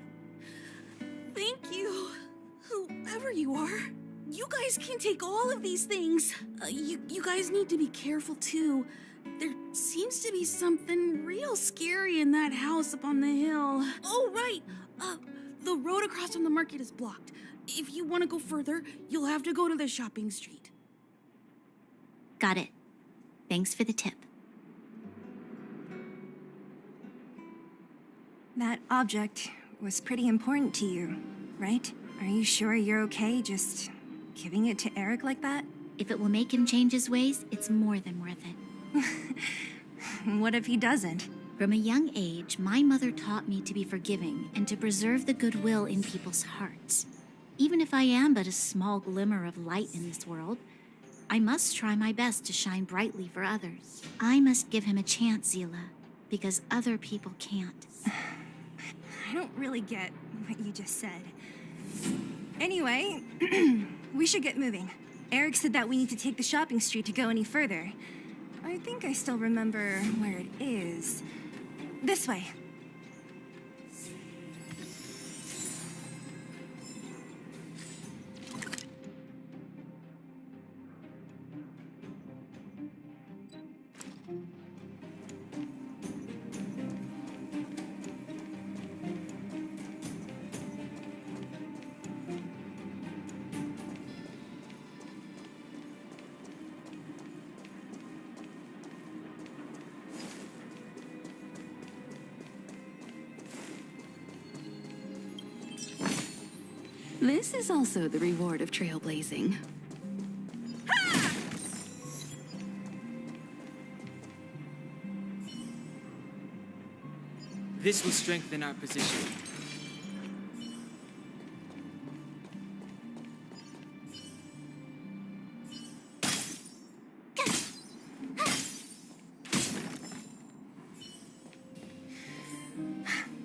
Thank you. Whoever you are. You guys can take all of these things. You guys need to be careful too. There seems to be something real scary in that house up on the hill. Oh, right. The road across from the market is blocked. If you want to go further, you'll have to go to the shopping street. Got it. Thanks for the tip. That object was pretty important to you, right? Are you sure you're okay just giving it to Eric like that? If it will make him change his ways, it's more than worth it. What if he doesn't? From a young age, my mother taught me to be forgiving and to preserve the goodwill in people's hearts. Even if I am but a small glimmer of light in this world, I must try my best to shine brightly for others. I must give him a chance, Zila, because other people can't. I don't really get what you just said. Anyway, we should get moving. Eric said that we need to take the shopping street to go any further. I think I still remember where it is. This way. This is also the reward of trailblazing. This will strengthen our position.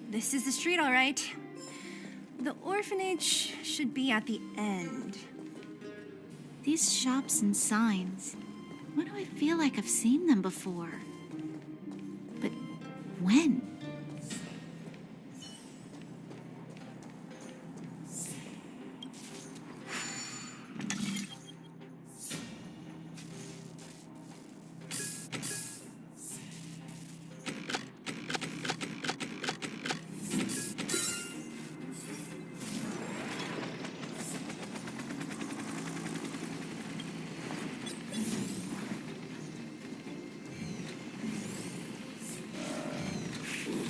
This is the street, all right. The orphanage should be at the end. These shops and signs, why do I feel like I've seen them before? But when?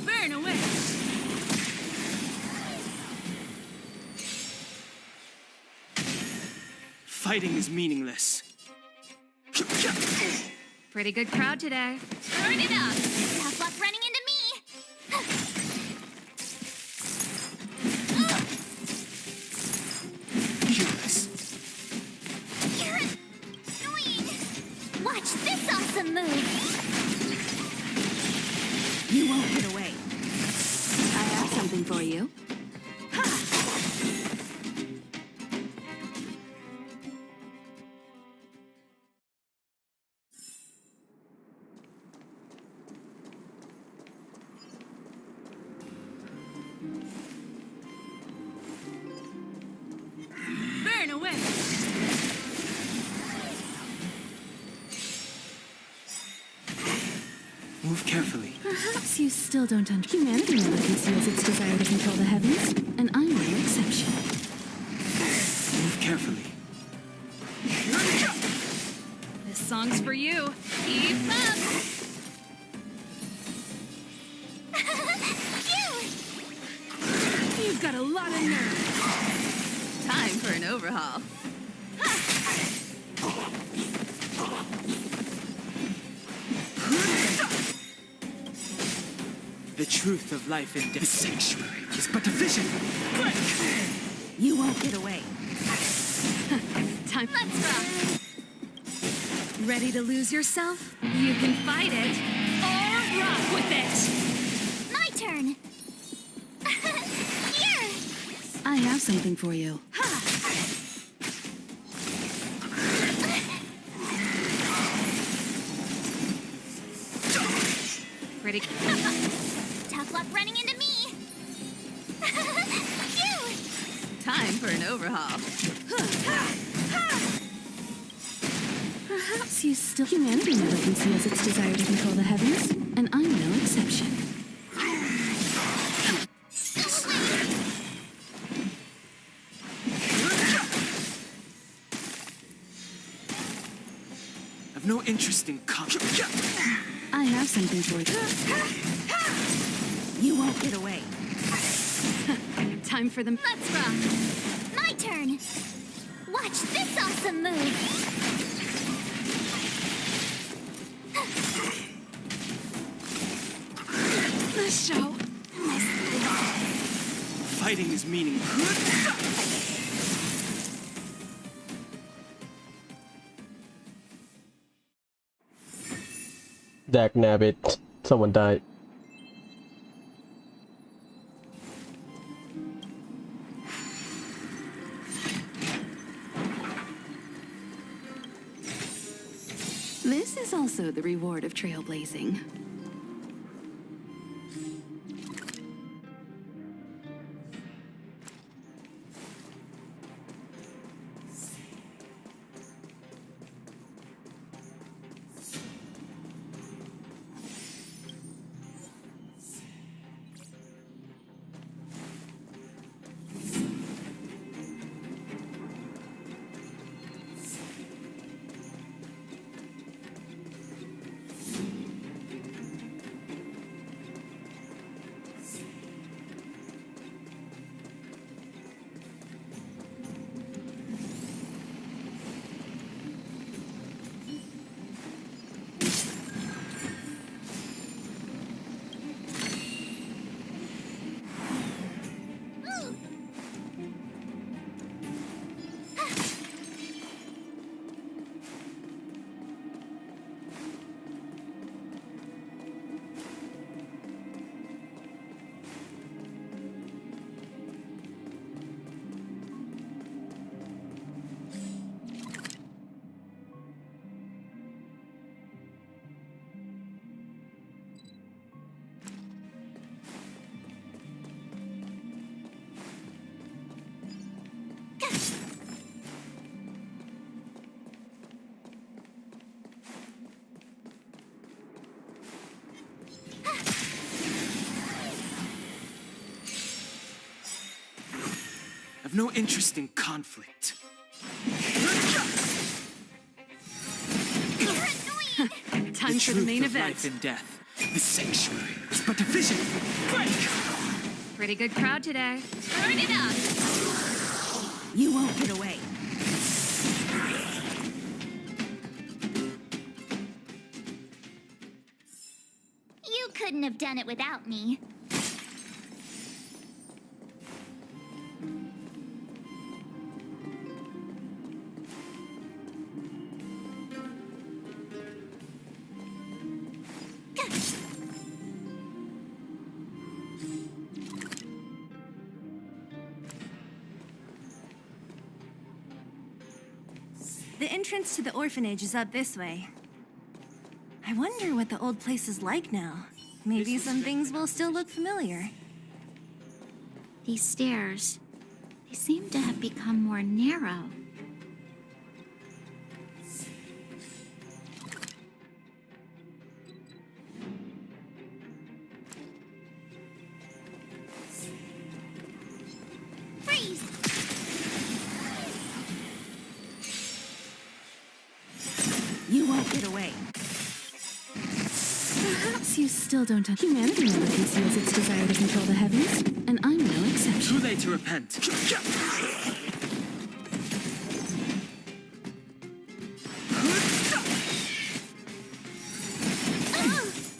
Burn away! Fighting is meaningless. Pretty good crowd today. Turn it up! Tough luck running into me! You're annoying! Watch this awesome move! You won't get away. I have something for you. Burn away! Move carefully. Perhaps you still don't understand. Humanity never conceals its desire to control the heavens, and I'm no exception. Move carefully. This song's for you. Keep up! You've got a lot of nerve. Time for an overhaul. The truth of life and death. The sanctuary is but a vision. You won't get away. Time. Let's rock! Ready to lose yourself? You can fight it. Or rock with it! My turn! Here! I have something for you. Ready? Tough luck running into me! Phew! Time for an overhaul. Perhaps you still... Humanity never conceals its desire to control the heavens, and I'm no exception. I've no interest in combat. I have something for you. You won't get away. Time for them. Let's rock! My turn! Watch this awesome move! show. Fighting is meaningless. Dag nabbit. Someone died. This is also the reward of trailblazing. I've no interest in conflict. Time for the main event. Life and death. The sanctuary is but a vision. Break! Pretty good crowd today. Turn it up! You won't get away. You couldn't have done it without me. The entrance to the orphanage is up this way. I wonder what the old place is like now. Maybe some things will still look familiar. These stairs, they seem to have become more narrow. Freeze! You won't get away. Perhaps you still don't. Humanity never conceals its desire to control the heavens, and I'm no exception. Too late to repent.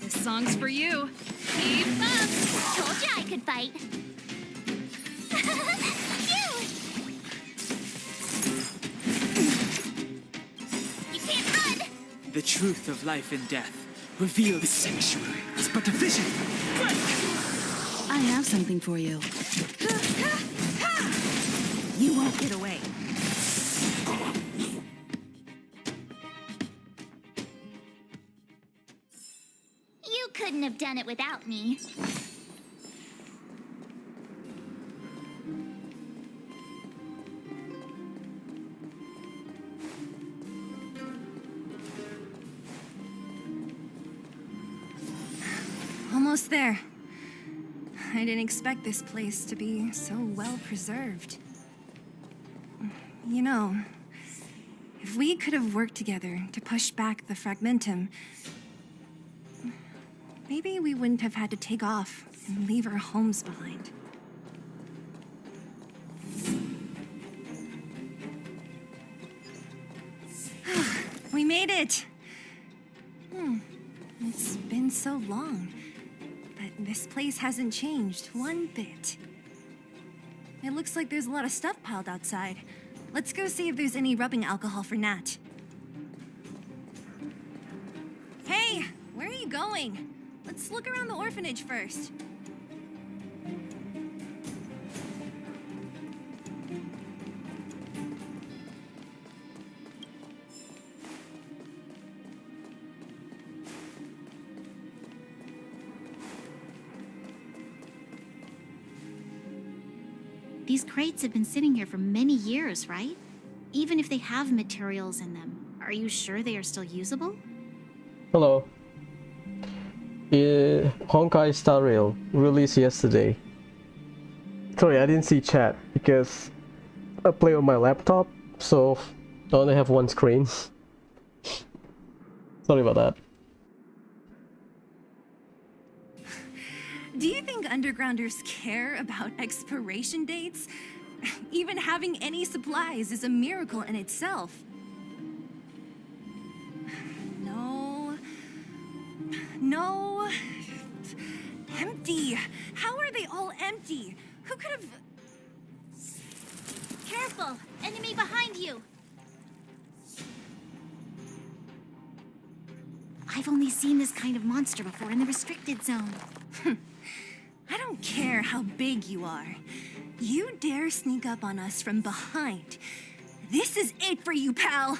This song's for you. Keep up! Told you I could fight. You can't run! The truth of life and death. Reveal the sanctuary is but a vision. Break! I have something for you. You won't get away. You couldn't have done it without me. Almost there. I didn't expect this place to be so well preserved. You know, if we could have worked together to push back the fragmentum, maybe we wouldn't have had to take off and leave our homes behind. We made it! It's been so long, but This place hasn't changed one bit. It looks like there's a lot of stuff piled outside. Let's go see if there's any rubbing alcohol for Nat. Hey, where are you going? Let's look around the orphanage first. These crates have been sitting here for many years, right? Even if they have materials in them, are you sure they are still usable? Hello. Honkai Star Rail released yesterday. Sorry, I didn't see chat because I play on my laptop, so I only have one screen. Sorry about that. Do you think undergrounders care about expiration dates? Even having any supplies is a miracle in itself. No. No. Empty. How are they all empty? Who could have... Careful! Enemy behind you! I've only seen this kind of monster before in the restricted zone. I don't care how big you are. You dare sneak up on us from behind. This is it for you, pal!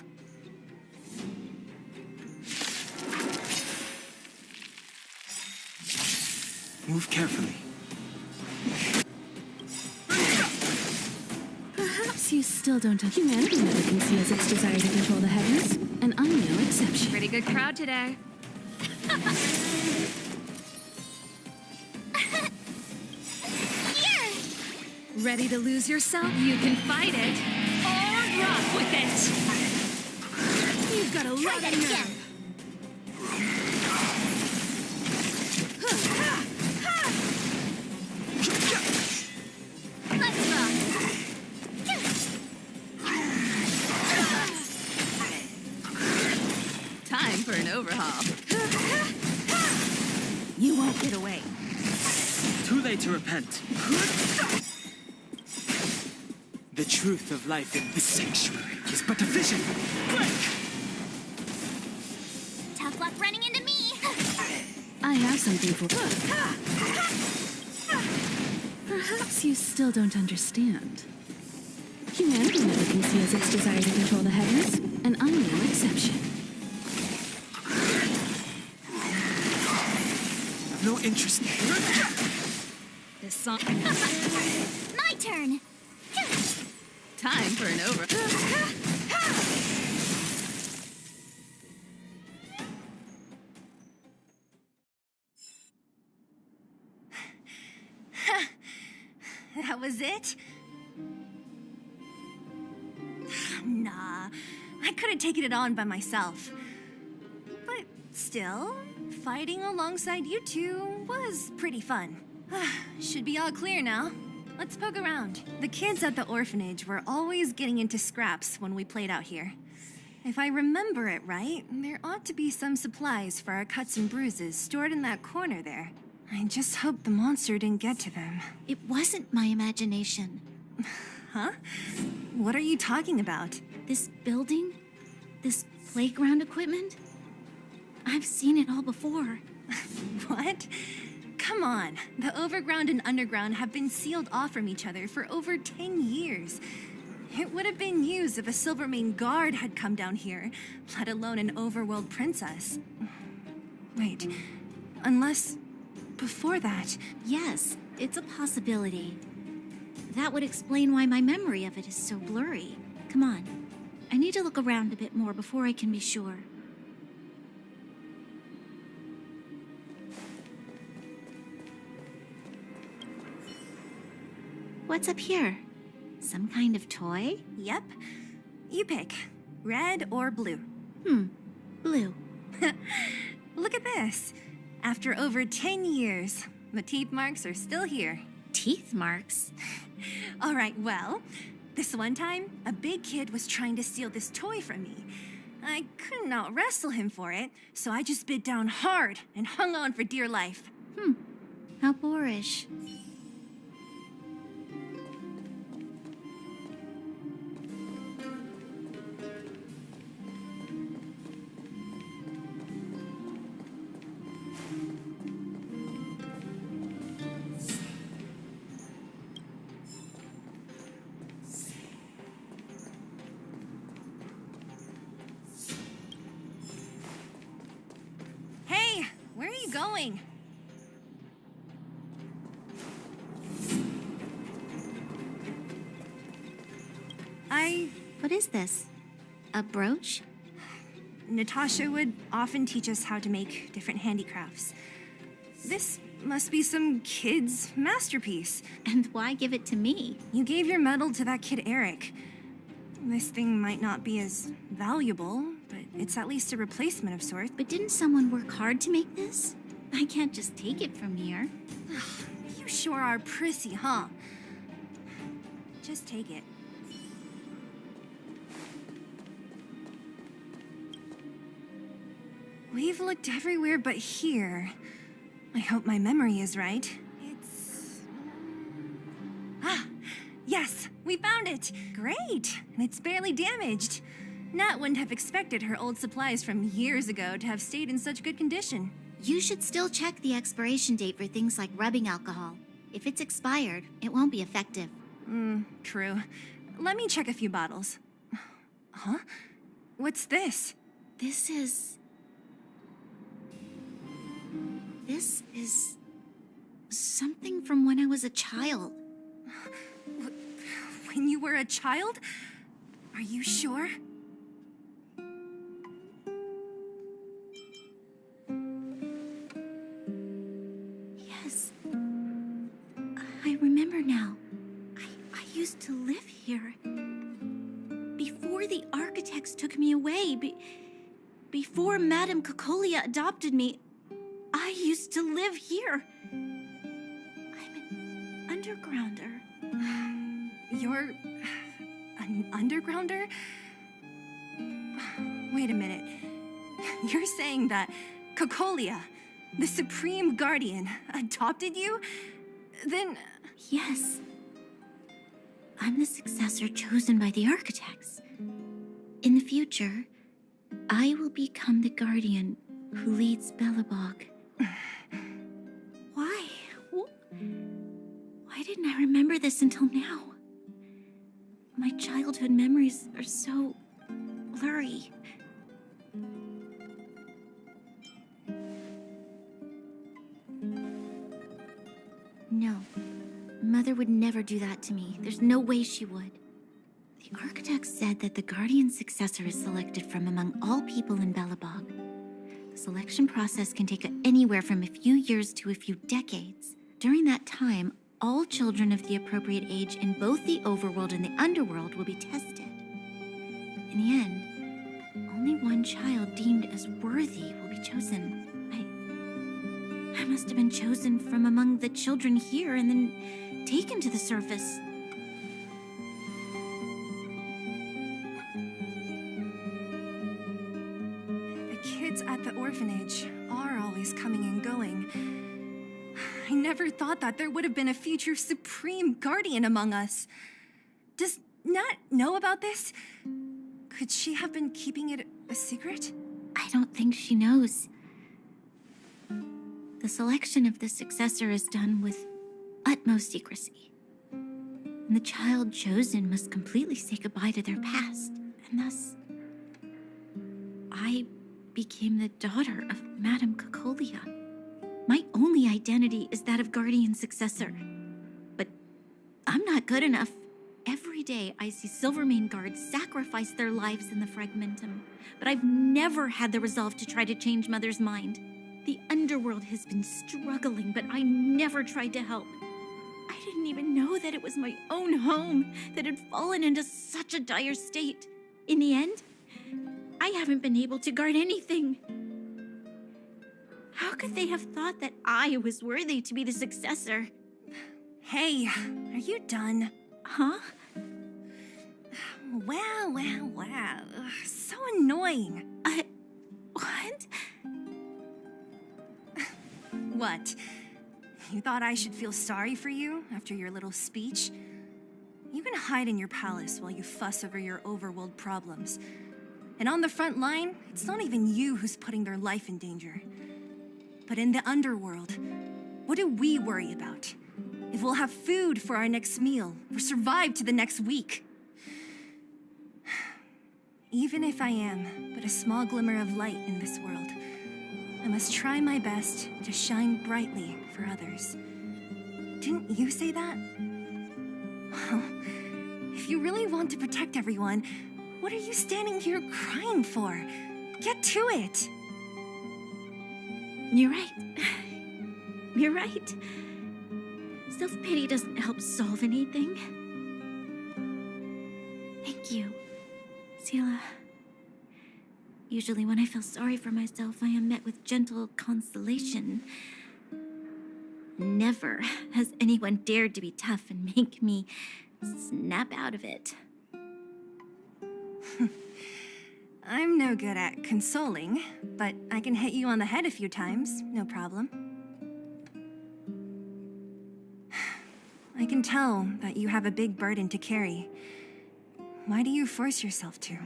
Move carefully. Perhaps you still don't have humanity never conceals its desire to control the heavens, and I'm no exception. Pretty good crowd today. Ready to lose yourself? You can fight it, or rock with it. You've got a lot of nerve. Let's rock! Time for an overhaul. You won't get away. Too late to repent. The truth of life in this sanctuary is but a vision. Break! Tough luck running into me! I have something for... Perhaps you still don't understand. Humanity never conceals its desire to control the heavens, and I'm no exception. I've no interest in This song... My turn! Time for an over... That was it? Nah, I could have taken it on by myself. But still, fighting alongside you two was pretty fun. Should be all clear now. Let's poke around. The kids at the orphanage were always getting into scraps when we played out here. If I remember it right, there ought to be some supplies for our cuts and bruises stored in that corner there. I just hope the monster didn't get to them. It wasn't my imagination. Huh? What are you talking about? This building? This playground equipment? I've seen it all before. What? Come on. The overground and underground have been sealed off from each other for over 10 years. It would have been used if a Silvermane guard had come down here, let alone an Overworld princess. Wait, unless before that... Yes, it's a possibility. That would explain why my memory of it is so blurry. Come on. I need to look around a bit more before I can be sure. What's up here? Some kind of toy? Yep. You pick. Red or blue? Blue. Look at this. After over 10 years, the teeth marks are still here. Teeth marks? All right, well, this one time, a big kid was trying to steal this toy from me. I couldn't out-wrestle him for it, so I just bit down hard and hung on for dear life. How boorish. Hey, where are you going? What is this? A brooch? Natasha would often teach us how to make different handicrafts. This must be some kid's masterpiece. And why give it to me? You gave your medal to that kid Eric. This thing might not be as valuable, but it's at least a replacement of sorts. But didn't someone work hard to make this? I can't just take it from here. You sure are prissy, huh? Just take it. We've looked everywhere but here. I hope my memory is right. It's... Ah! Yes! We found it! Great! And it's barely damaged. Nat wouldn't have expected her old supplies from years ago to have stayed in such good condition. You should still check the expiration date for things like rubbing alcohol. If it's expired, it won't be effective. True. Let me check a few bottles. Huh? What's this? This is something from when I was a child. When you were a child? Are you sure? Yes. I remember now. I used to live here. Before the architects took me away, before Madame Cocolia adopted me, I used to live here. I'm an undergrounder. You're an undergrounder? Wait a minute. You're saying that Cocolia, the Supreme Guardian, adopted you? Then... Yes. I'm the successor chosen by the architects. In the future, I will become the guardian who leads Belobog. Why? Why didn't I remember this until now? My childhood memories are so blurry. No. Mother would never do that to me. There's no way she would. The architect said that the guardian's successor is selected from among all people in Belobog. The selection process can take anywhere from a few years to a few decades. During that time, all children of the appropriate age in both the Overworld and the Underworld will be tested. In the end, only one child deemed as worthy will be chosen. I must have been chosen from among the children here and then taken to the surface. The kids at the orphanage are always coming and going. I never thought that there would have been a future Supreme Guardian among us. Does Nat know about this? Could she have been keeping it a secret? I don't think she knows. The selection of the successor is done with utmost secrecy. And the child chosen must completely say goodbye to their past. And thus, I became the daughter of Madame Cocolia. My only identity is that of guardian successor. But I'm not good enough. Every day I see Silvermane guards sacrifice their lives in the Fragmentum. But I've never had the resolve to try to change Mother's mind. The Underworld has been struggling, but I never tried to help. I didn't even know that it was my own home that had fallen into such a dire state. In the end, I haven't been able to guard anything. How could they have thought that I was worthy to be the successor? Hey, are you done? Huh? Wow. So annoying. What? What? You thought I should feel sorry for you after your little speech? You can hide in your palace while you fuss over your overworld problems. And on the front line, it's not even you who's putting their life in danger. But in the underworld, what do we worry about? If we'll have food for our next meal, or survive to the next week. Even if I am but a small glimmer of light in this world, I must try my best to shine brightly for others. Didn't you say that? Well, if you really want to protect everyone, what are you standing here crying for? Get to it! You're right. You're right. Self-pity doesn't help solve anything. Thank you, Sela. Usually when I feel sorry for myself, I am met with gentle consolation. Never has anyone dared to be tough and make me snap out of it. I'm no good at consoling, but I can hit you on the head a few times, no problem. I can tell that you have a big burden to carry. Why do you force yourself to?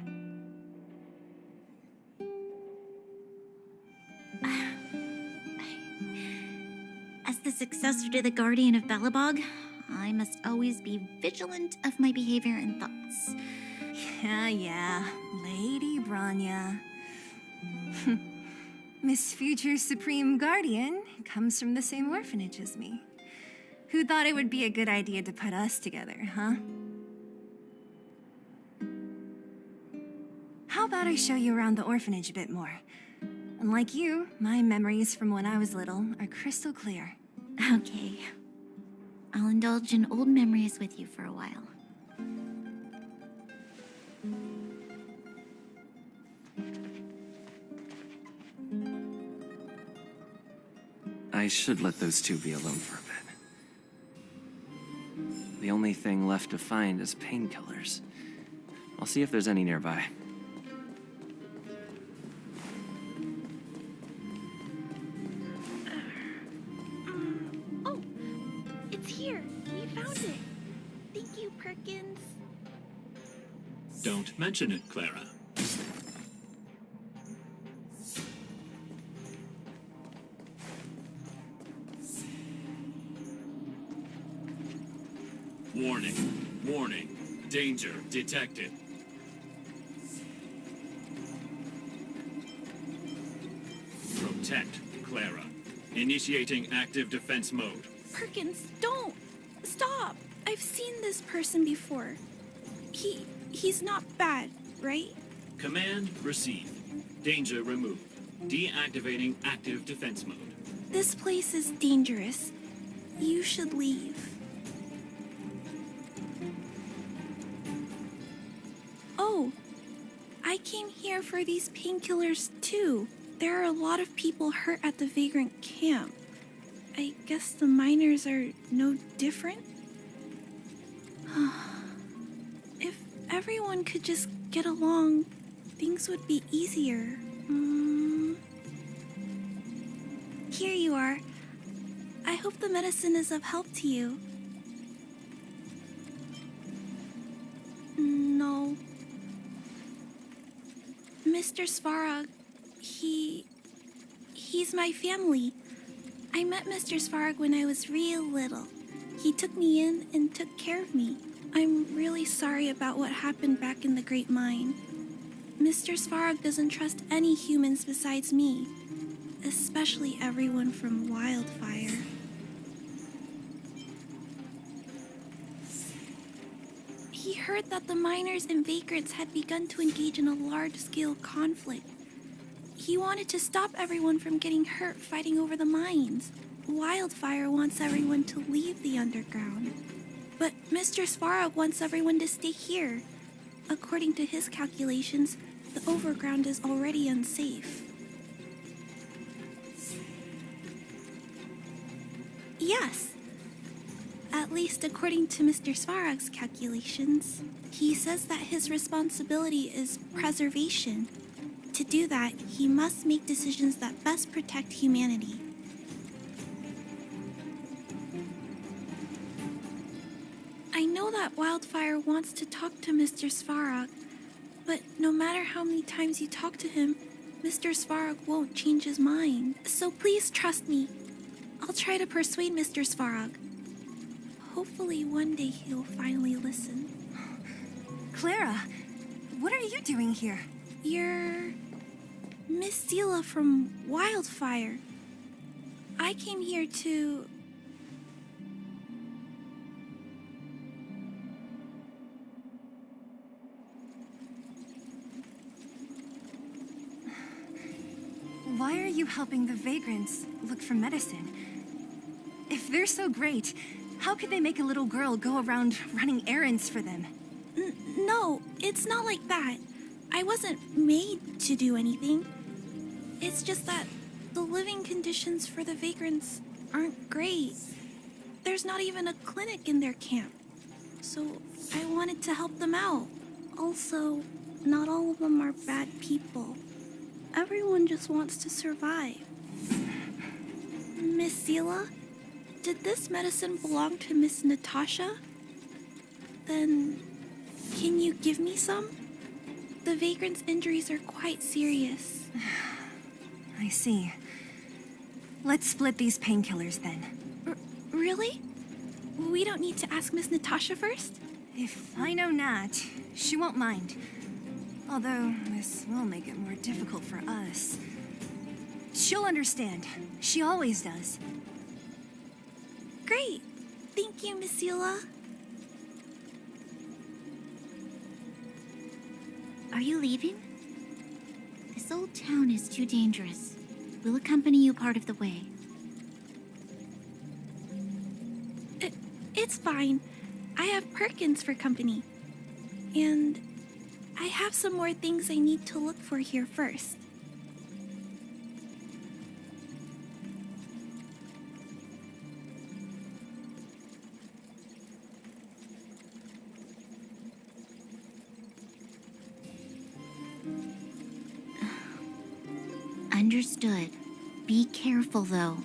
As the successor to the Guardian of Belobog, I must always be vigilant of my behavior and thoughts. Yeah, Lady Branya. Miss Future Supreme Guardian comes from the same orphanage as me. Who thought it would be a good idea to put us together, huh? How about I show you around the orphanage a bit more? Unlike you, my memories from when I was little are crystal clear. Okay. I'll indulge in old memories with you for a while. I should let those two be alone for a bit. The only thing left to find is painkillers. I'll see if there's any nearby. Oh, it's here. We found it. Thank you, Perkins. Don't mention it, Clara. Warning, warning, danger detected. Protect Clara. Initiating active defense mode. Perkins, don't! Stop! I've seen this person before. He's not bad, right? Command received. Danger removed. Deactivating active defense mode. This place is dangerous. You should leave. Oh, I came here for these painkillers too. There are a lot of people hurt at the Vagrant camp. I guess the miners are no different? If everyone could just get along, things would be easier. Here you are. I hope the medicine is of help to you. No. Mr. Svarog, he's my family. I met Mr. Svarog when I was real little. He took me in and took care of me. I'm really sorry about what happened back in the Great Mine. Mr. Svarog doesn't trust any humans besides me, especially everyone from Wildfire. He heard that the miners and vagrants had begun to engage in a large-scale conflict. He wanted to stop everyone from getting hurt fighting over the mines. Wildfire wants everyone to leave the underground. But Mr. Svarog wants everyone to stay here. According to his calculations, the overground is already unsafe. Yes. At least according to Mr. Svarog's calculations. He says that his responsibility is preservation. To do that, he must make decisions that best protect humanity. that Wildfire wants to talk to Mr. Svarog, but no matter how many times you talk to him, Mr. Svarog won't change his mind. So please trust me. I'll try to persuade Mr. Svarog. Hopefully one day he'll finally listen. Clara, what are you doing here? You're Miss Sela from Wildfire. I came here to... Why are you helping the vagrants look for medicine? If they're so great, how could they make a little girl go around running errands for them? No, it's not like that. I wasn't made to do anything. It's just that the living conditions for the vagrants aren't great. There's not even a clinic in their camp. So I wanted to help them out. Also, not all of them are bad people. Everyone just wants to survive. Miss Sela, did this medicine belong to Miss Natasha? Then, can you give me some? The vagrant's injuries are quite serious. I see. Let's split these painkillers then. Really? We don't need to ask Miss Natasha first? If I know Nat, she won't mind. Although, this will make it more difficult for us. She'll understand. She always does. Great. Thank you, Miss Sela. Are you leaving? This old town is too dangerous. We'll accompany you part of the way. It's fine. I have Perkins for company. And I have some more things I need to look for here first. Understood. Be careful, though.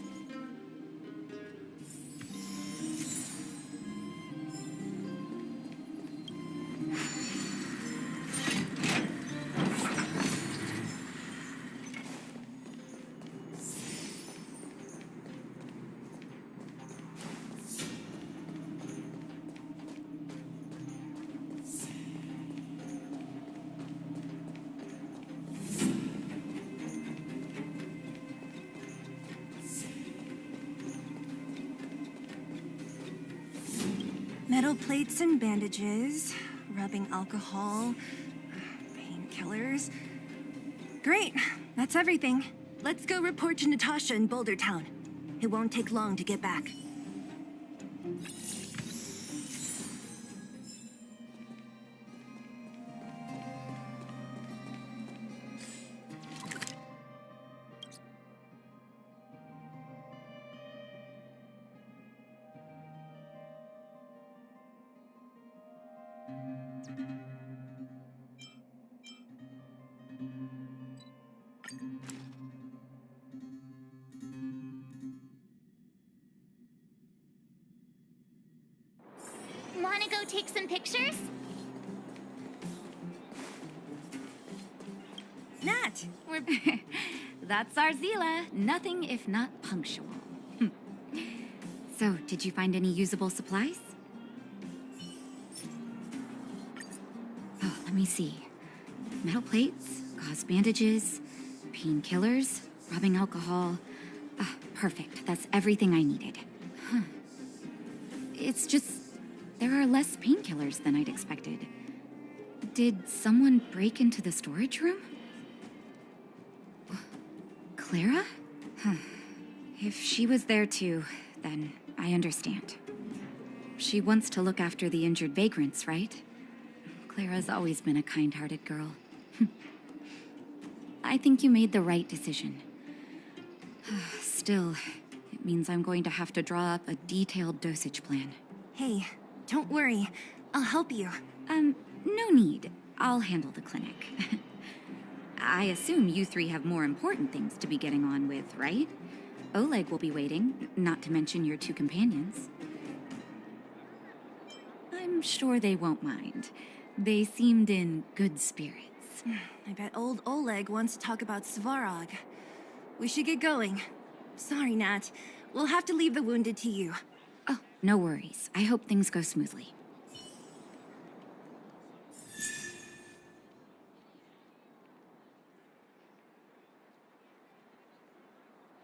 Metal plates and bandages, rubbing alcohol, painkillers. Great, that's everything. Let's go report to Natasha in Boulder Town. It won't take long to get back. Wanna go take some pictures? Nat! That's our Zila. Nothing if not punctual. So, did you find any usable supplies? Oh, let me see. Metal plates, gauze bandages, painkillers, rubbing alcohol. Ah, perfect. That's everything I needed. Huh. It's just, there are less painkillers than I'd expected. Did someone break into the storage room? Clara? Huh. If she was there too, then I understand. She wants to look after the injured vagrants, right? Clara's always been a kind-hearted girl. I think you made the right decision. Still, it means I'm going to have to draw up a detailed dosage plan. Hey, don't worry. I'll help you. No need. I'll handle the clinic. I assume you three have more important things to be getting on with, right? Oleg will be waiting, not to mention your two companions. I'm I'm sure they won't mind. They seemed in good spirits. I bet old Oleg wants to talk about Svarog. We should get going. Sorry, Nat. We'll have to leave the wounded to you. Oh, no worries. I hope things go smoothly.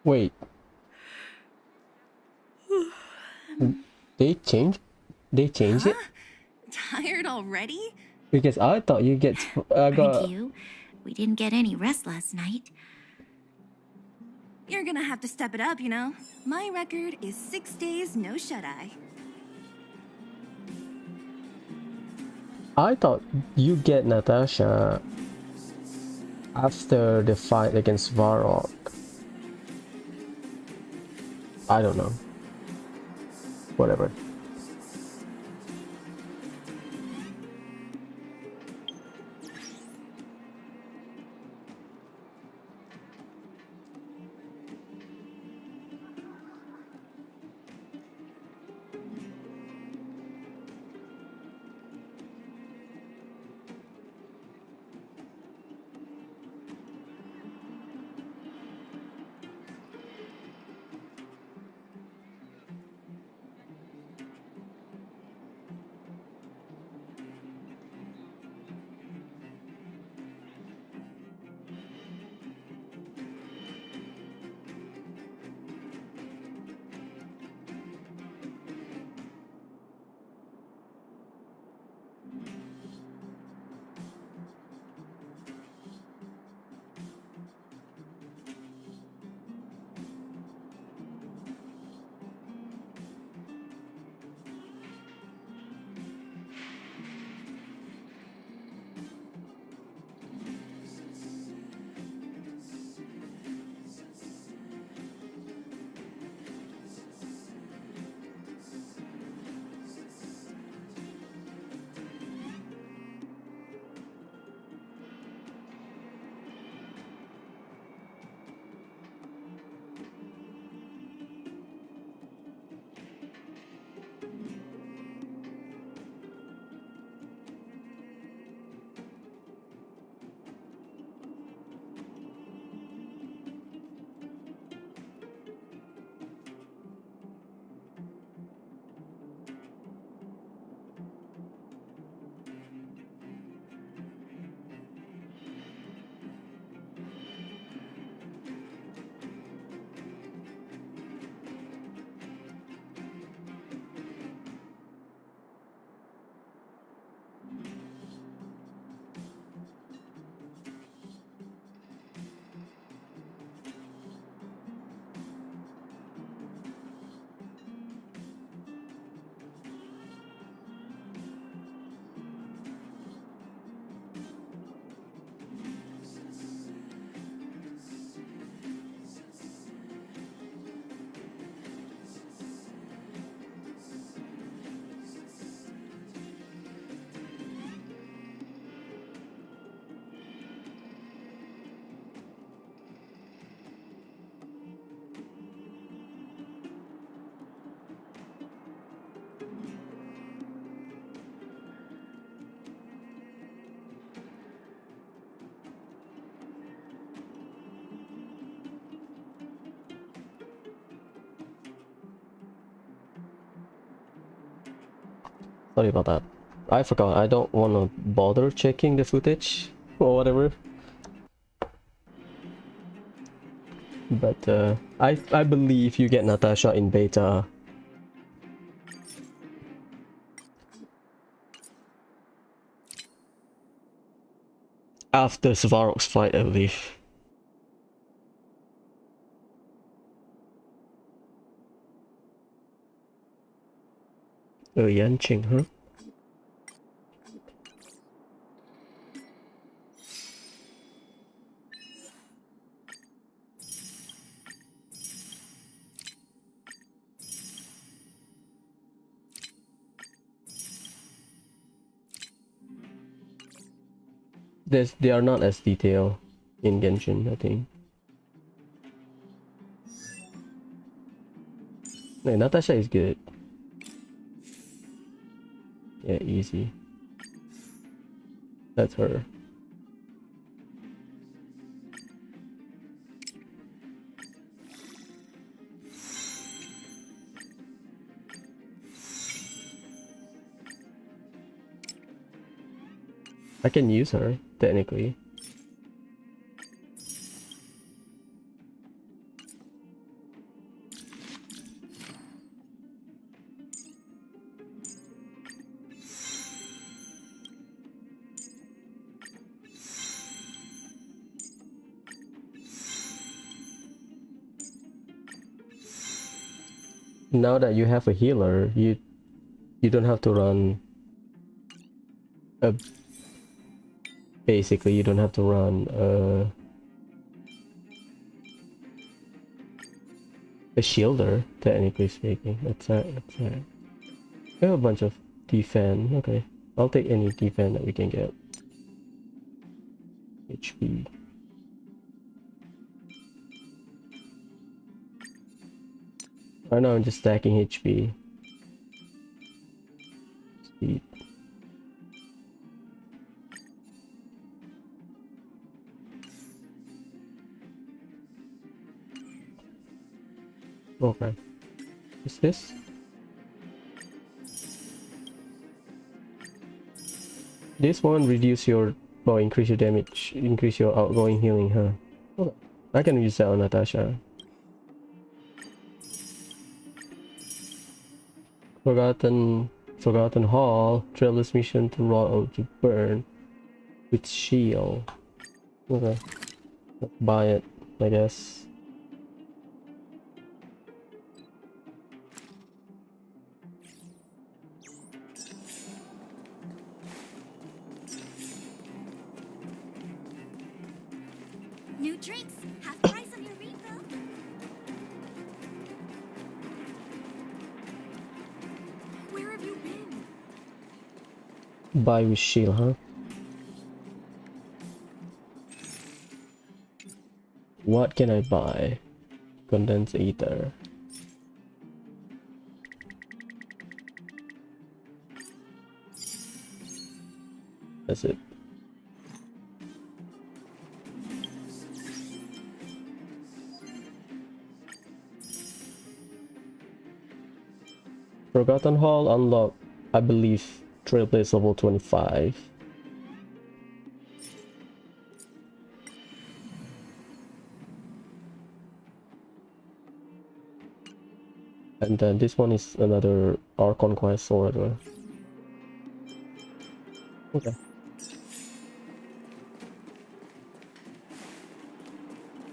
Wait. They changed it? Tired already? Because I thought you get Aren't you? We didn't get any rest last night. You're gonna have to step it up, you know? My record is 6 days, no shut-eye. I thought you get Natasha after the fight against Varrock. I don't know. Whatever. Sorry about that. I forgot. I don't want to bother checking the footage or whatever. But I believe you get Natasha in beta. After Svarog's fight, I believe. Oh, Yanqing, huh? They are not as detailed in Genshin, I think. No, Natasha is good. Yeah, easy. That's her. I can use her, technically. Now that you have a healer, you don't have to run a basically you don't have to run a shielder, technically speaking. Attack. We have a bunch of defense. Okay, I'll take any defense that we can get. HP. Right now I'm just stacking HP. Speed. Okay. What's this? This one reduce your increase your damage, increase your outgoing healing, huh? Okay. I can use that on Natasha. Forgotten Hall, Traveler's Mission to Raw or to Burn with Shield. Okay. Let's buy it, I guess. New drinks, half price on your refill. Where have you been? Buy with Shield, huh? What can I buy? Condensed ether. That's it. Forgotten Hall unlocked, I believe, Trailblaze level 25. And then this one is another Archon quest or whatever. Okay.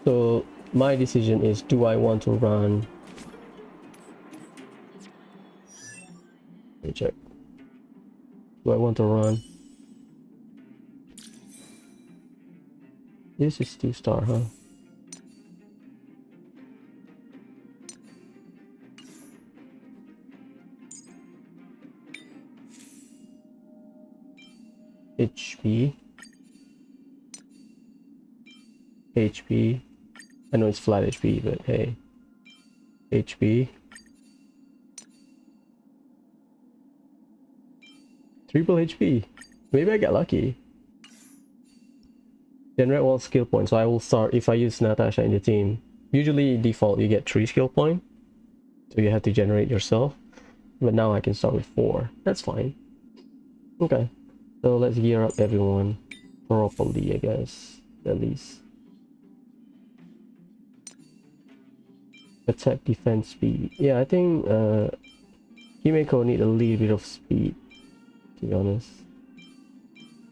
So my decision is, do I want to run? Let me check. Do I want to run? This is 2-star, huh? HP. HP. I know it's flat HP, but hey. HP. Triple HP. Maybe I get lucky. Generate 1 skill point, so I will start if I use Natasha in the team. Usually default you get 3 skill point, so you have to generate yourself. But now I can start with 4. That's fine. Okay, so let's gear up everyone properly, I guess, at least. Attack, defense, speed. Yeah, I think Himeko need a little bit of speed, to be honest.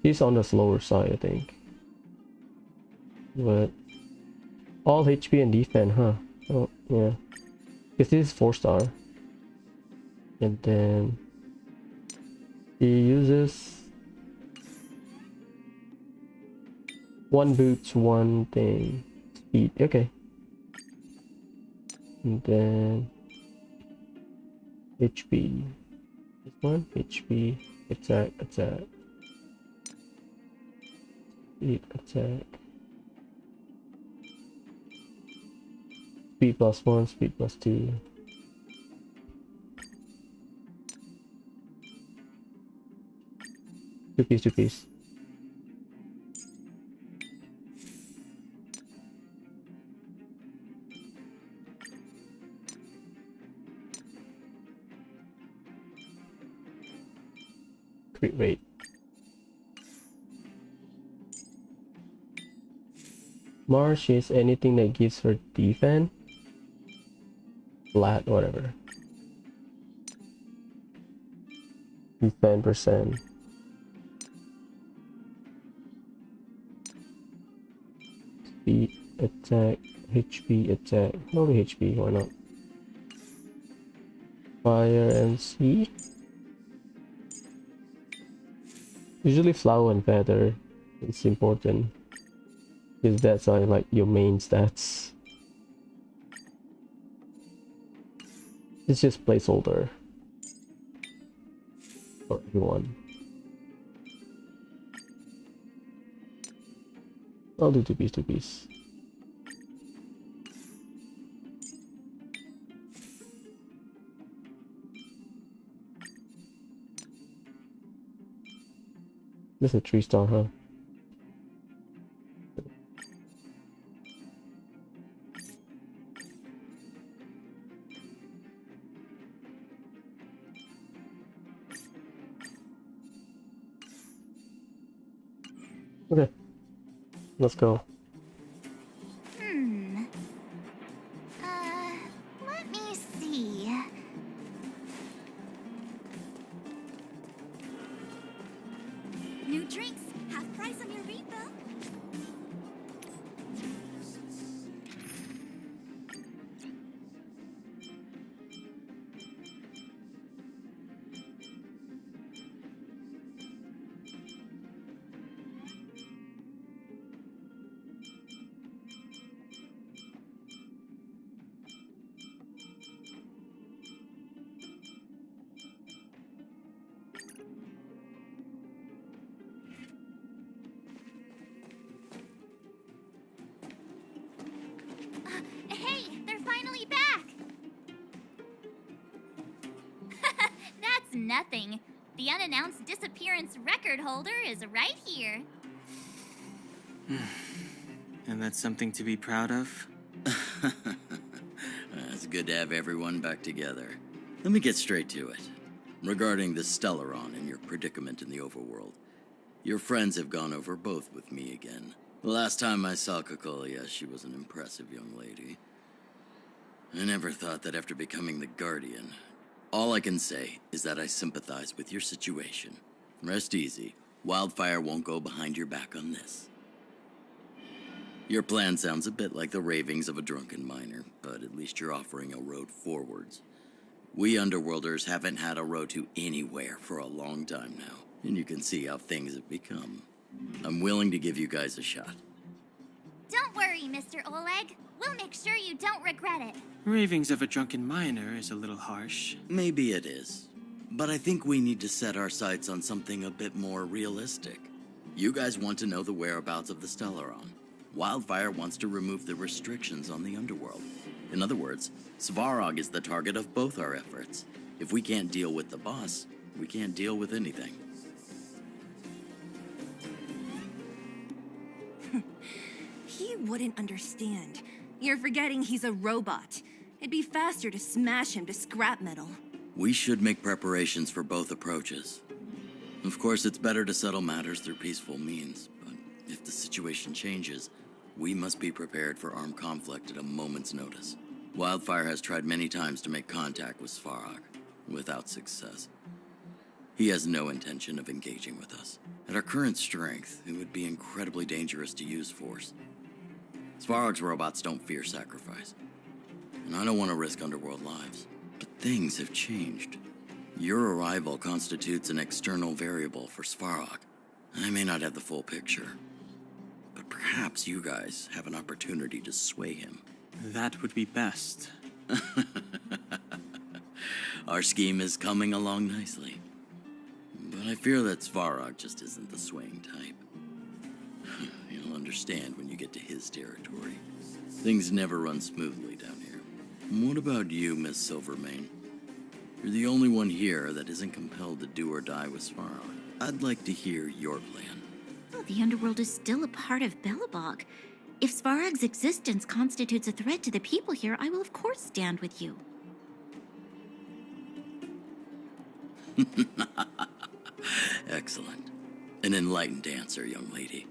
He's on the slower side, I think. But all HP and defense, huh? Oh, yeah. Because this is 4-star. And then he uses 1 boots, 1 thing. Speed, okay. And then HP. This one, HP, attack. Speed, attack. Speed +1, speed +2. Two piece, two piece. Crit rate. Marsh is anything that gives her defense. Flat, whatever. Defense percent. Speed, attack, HP, attack. Only HP, why not? Fire and sea. Usually flower and feather is important. Because that's like your main stats. It's just placeholder for everyone. I'll do two piece, two piece. This is a 3-star, huh? Okay, let's go. Let me see. New drinks, half price on your refill. Hey, they're finally back! That's nothing. The unannounced disappearance record holder is right here. And that's something to be proud of? It's good to have everyone back together. Let me get straight to it. Regarding the Stellaron and your predicament in the Overworld, your friends have gone over both with me again. The last time I saw Kokolia, she was an impressive young lady. I never thought that after becoming the Guardian. All I can say is that I sympathize with your situation. Rest easy. Wildfire won't go behind your back on this. Your plan sounds a bit like the ravings of a drunken miner, but at least you're offering a road forwards. We Underworlders haven't had a road to anywhere for a long time now, and you can see how things have become. I'm willing to give you guys a shot. Don't worry, Mr. Oleg. We'll make sure you don't regret it. Ravings of a drunken miner is a little harsh. Maybe it is, but I think we need to set our sights on something a bit more realistic. You guys want to know the whereabouts of the Stellaron. Wildfire wants to remove the restrictions on the Underworld. In other words, Svarog is the target of both our efforts. If we can't deal with the boss, we can't deal with anything. He wouldn't understand. You're forgetting he's a robot. It'd be faster to smash him to scrap metal. We should make preparations for both approaches. Of course, it's better to settle matters through peaceful means, but if the situation changes, we must be prepared for armed conflict at a moment's notice. Wildfire has tried many times to make contact with Svarog, without success. He has no intention of engaging with us. At our current strength, it would be incredibly dangerous to use force. Svarog's robots don't fear sacrifice, and I don't want to risk Underworld lives. But things have changed. Your arrival constitutes an external variable for Svarog. I may not have the full picture, but perhaps you guys have an opportunity to sway him. That would be best. Our scheme is coming along nicely. But I fear that Svarog just isn't the swaying type. You'll understand when you get to his territory. Things never run smoothly down here. And what about you, Miss Silvermane? You're the only one here that isn't compelled to do or die with Svarog. I'd like to hear your plan. Oh, the Underworld is still a part of Belobog. If Svarog's existence constitutes a threat to the people here, I will of course stand with you. Excellent. An enlightened answer, young lady,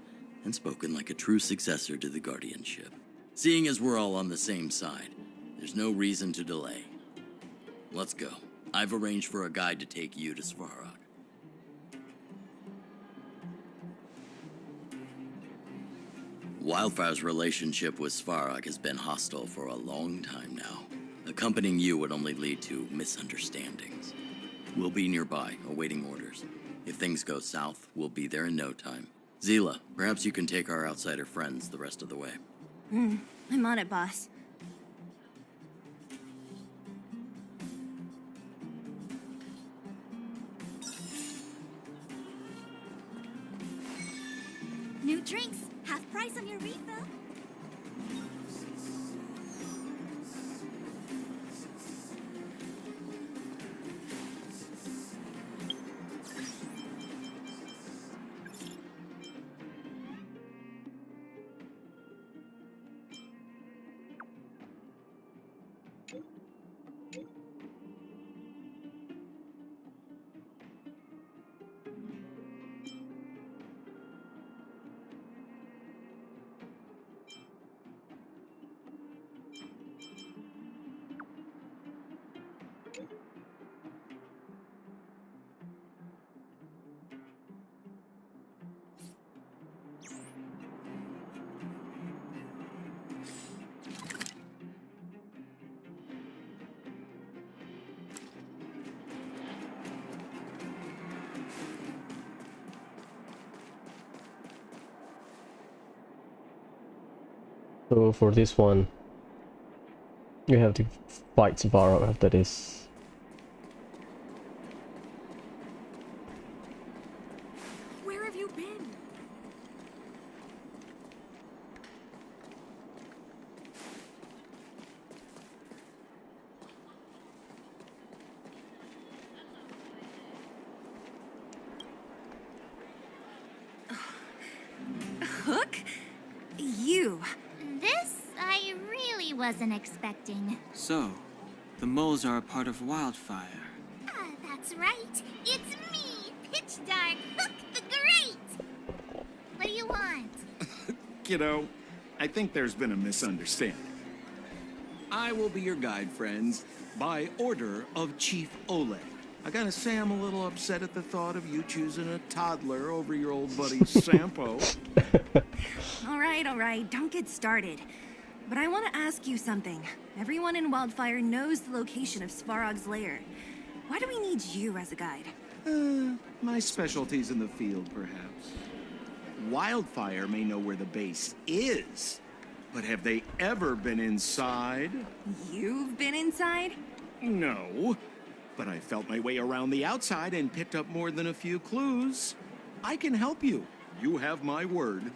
and spoken like a true successor to the guardianship. Seeing as we're all on the same side, there's no reason to delay. Let's go. I've arranged for a guide to take you to Svarog. Wildfire's relationship with Svarog has been hostile for a long time now. Accompanying you would only lead to misunderstandings. We'll be nearby, awaiting orders. If things go south, we'll be there in no time. Zila, perhaps you can take our outsider friends the rest of the way. I'm on it, boss. New drinks, half price on your refill. So for this one, you have to fight Svarog after this. Where have you been? Hook? You. This I really wasn't expecting. So, the moles are a part of Wildfire. Ah, that's right. It's me, Pitch Dark Hook the Great. What do you want? Kiddo, I think there's been a misunderstanding. I will be your guide, friends, by order of Chief Oleg. I gotta say I'm a little upset at the thought of you choosing a toddler over your old buddy Sampo. All right, don't get started. But I want to ask you something. Everyone in Wildfire knows the location of Svarog's lair. Why do we need you as a guide? My specialty's in the field, perhaps. Wildfire may know where the base is, but have they ever been inside? You've been inside? No, but I felt my way around the outside and picked up more than a few clues. I can help you. You have my word.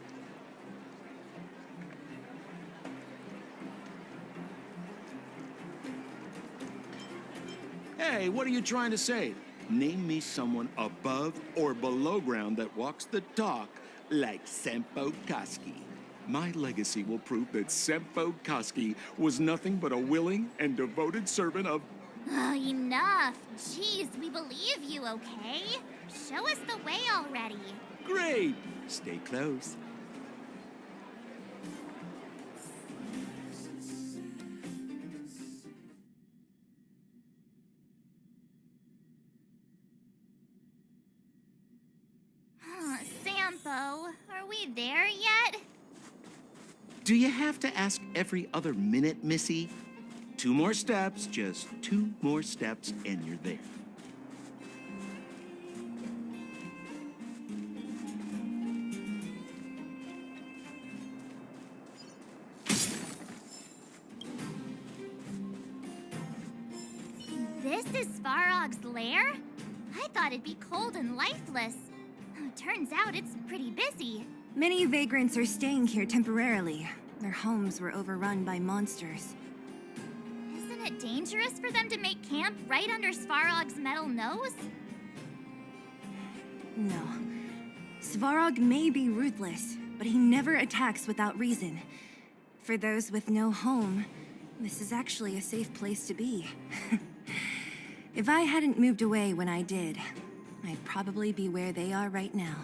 Hey, what are you trying to say? Name me someone above or below ground that walks the talk like Sempo Koski. My legacy will prove that Sempo Koski was nothing but a willing and devoted servant of... Oh, enough. Jeez, we believe you, okay? Show us the way already. Great! Stay close. Sampo, are we there yet? Do you have to ask every other minute, Missy? 2 more steps, just 2 more steps, and you're there. This is Svarog's lair? I thought it'd be cold and lifeless. Turns out it's pretty busy. Many vagrants are staying here temporarily. Their homes were overrun by monsters. Isn't it dangerous for them to make camp right under Svarog's metal nose? No. Svarog may be ruthless, but he never attacks without reason. For those with no home, this is actually a safe place to be. If I hadn't moved away when I did, I'd probably be where they are right now.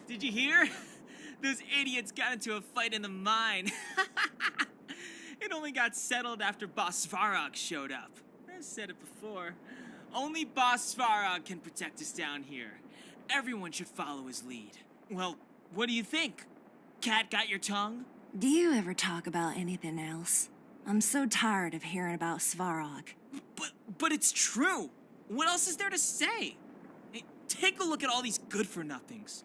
Did you hear? Those idiots got into a fight in the mine. It only got settled after Boss Svarog showed up. I've said it before. Only Boss Svarog can protect us down here. Everyone should follow his lead. Well, what do you think? Cat got your tongue? Do you ever talk about anything else? I'm so tired of hearing about Svarog. But it's true. What else is there to say? Hey, take a look at all these good-for-nothings.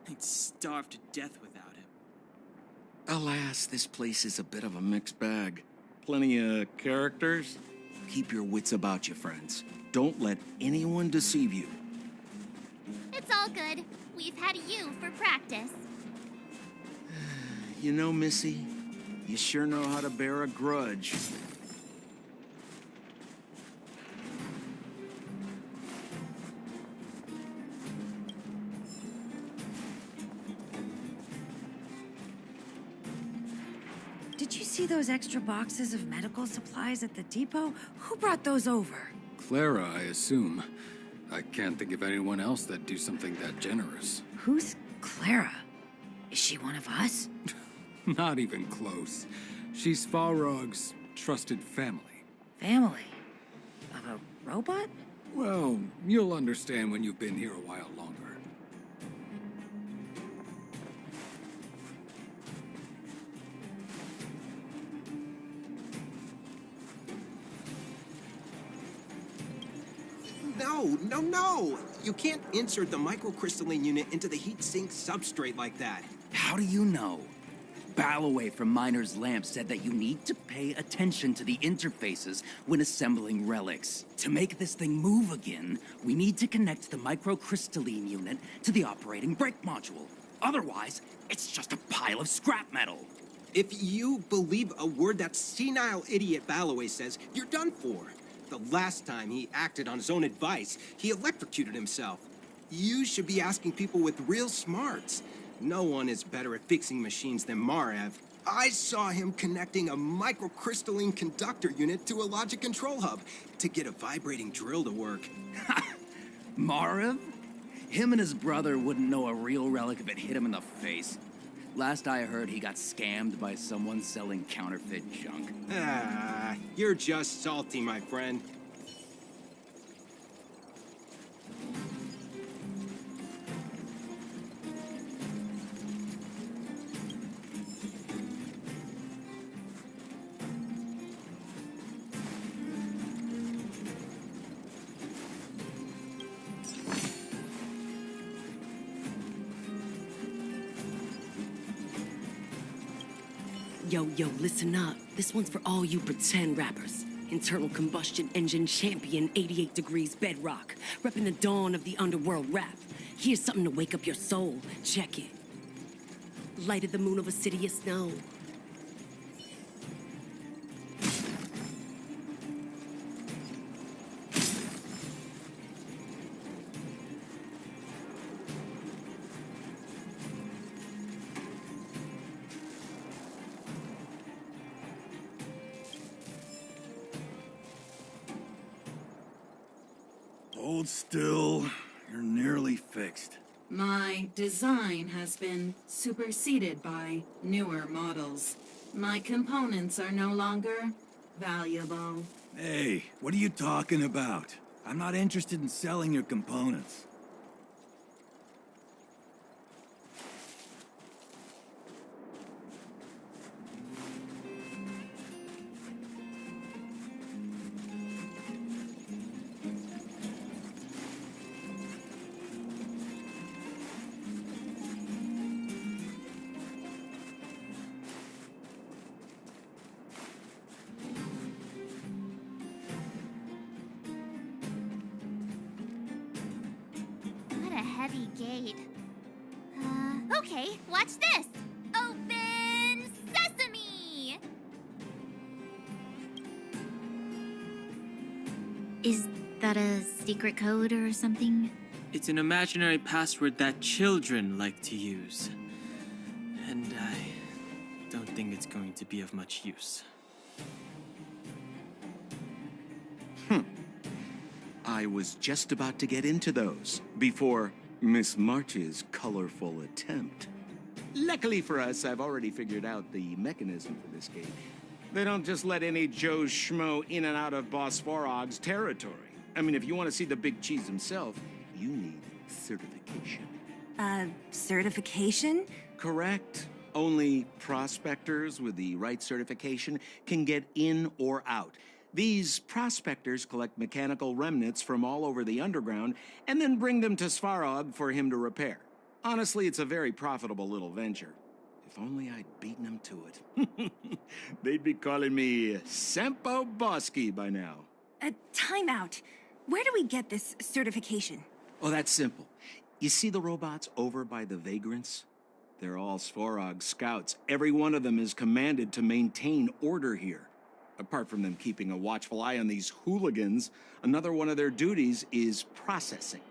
I'd starve to death without him. Alas, this place is a bit of a mixed bag. Plenty of characters. Keep your wits about you, friends. Don't let anyone deceive you. It's all good. We've had you for practice. You know, Missy, you sure know how to bear a grudge. Did you see those extra boxes of medical supplies at the depot? Who brought those over? Clara, I assume. I can't think of anyone else that'd do something that generous. Who's Clara? Is she one of us? Not even close. She's Farog's trusted family. Family? Of a robot? Well, you'll understand when you've been here a while longer. No! You can't insert the microcrystalline unit into the heat sink substrate like that. How do you know? Balloway from Miner's Lamp said that you need to pay attention to the interfaces when assembling relics. To make this thing move again, we need to connect the microcrystalline unit to the operating brake module. Otherwise, it's just a pile of scrap metal. If you believe a word that senile idiot Balloway says, you're done for. The last time he acted on his own advice, he electrocuted himself. You should be asking people with real smarts. No one is better at fixing machines than Marev. I saw him connecting a microcrystalline conductor unit to a logic control hub to get a vibrating drill to work. Marev? Him and his brother wouldn't know a real relic if it hit him in the face. Last I heard, he got scammed by someone selling counterfeit junk. Ah, you're just salty, my friend. Yo, listen up. This one's for all you pretend rappers. Internal combustion engine champion, 88 degrees bedrock. Repping the dawn of the underworld rap. Here's something to wake up your soul. Check it. Lighted the moon of a city of snow. Hold still. You're nearly fixed. My design has been superseded by newer models. My components are no longer valuable. Hey, what are you talking about? I'm not interested in selling your components. What a heavy gate. Okay, watch this! Open sesame! Is that a secret code or something? It's an imaginary password that children like to use. And I don't think it's going to be of much use. I was just about to get into those before Miss March's colorful attempt. Luckily for us, I've already figured out the mechanism for this gate. They don't just let any Joe Schmo in and out of Boss Farog's territory. I mean, if you want to see the big cheese himself, you need certification. Certification? Correct. Only prospectors with the right certification can get in or out. These prospectors collect mechanical remnants from all over the underground and then bring them to Svarog for him to repair. Honestly, it's a very profitable little venture. If only I'd beaten them to it. They'd be calling me Sempo Bosky by now. Time out. Where do we get this certification? Oh, that's simple. You see the robots over by the Vagrants? They're all Svarog scouts. Every one of them is commanded to maintain order here. Apart from them keeping a watchful eye on these hooligans, another one of their duties is processing.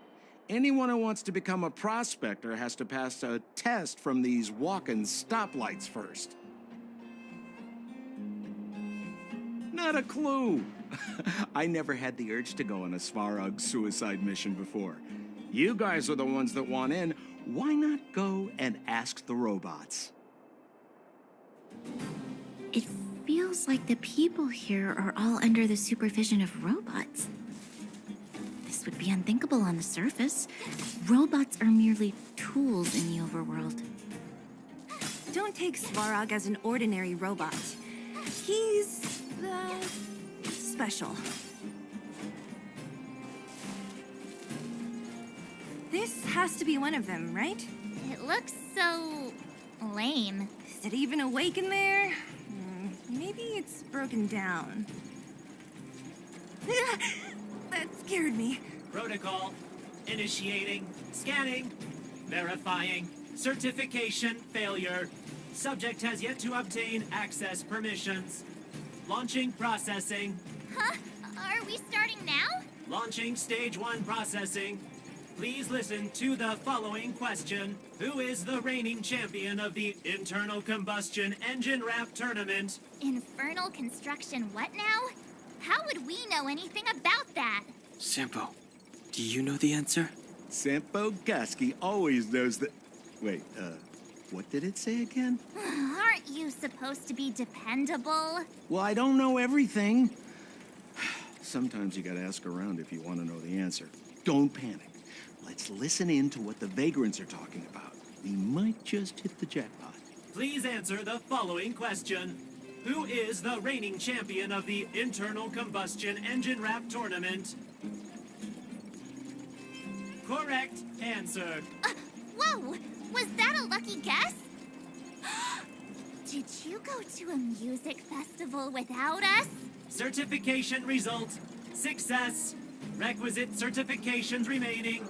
Anyone who wants to become a prospector has to pass a test from these walk-in stoplights first. Not a clue. I never had the urge to go on a Svarog suicide mission before. You guys are the ones that want in. Why not go and ask the robots? It feels like the people here are all under the supervision of robots. This would be unthinkable on the surface. Robots are merely tools in the overworld. Don't take Svarog as an ordinary robot. He's, special. This has to be one of them, right? It looks so lame. Is it even awake in there? Maybe it's broken down. That scared me. Protocol. Initiating. Scanning. Verifying. Certification failure. Subject has yet to obtain access permissions. Launching processing. Huh? Are we starting now? Launching stage 1 processing. Please listen to the following question. Who is the reigning champion of the Internal Combustion Engine Wrap Tournament? Infernal construction what now? How would we know anything about that? Sampo, do you know the answer? Sampo Gaski always knows that... Wait, what did it say again? Aren't you supposed to be dependable? Well, I don't know everything. Sometimes you gotta ask around if you want to know the answer. Don't panic. Let's listen in to what the vagrants are talking about. We might just hit the jackpot. Please answer the following question. Who is the reigning champion of the Internal Combustion Engine Wrap Tournament? Correct answer. Whoa! Was that a lucky guess? Did you go to a music festival without us? Certification result. Success. Requisite certifications remaining.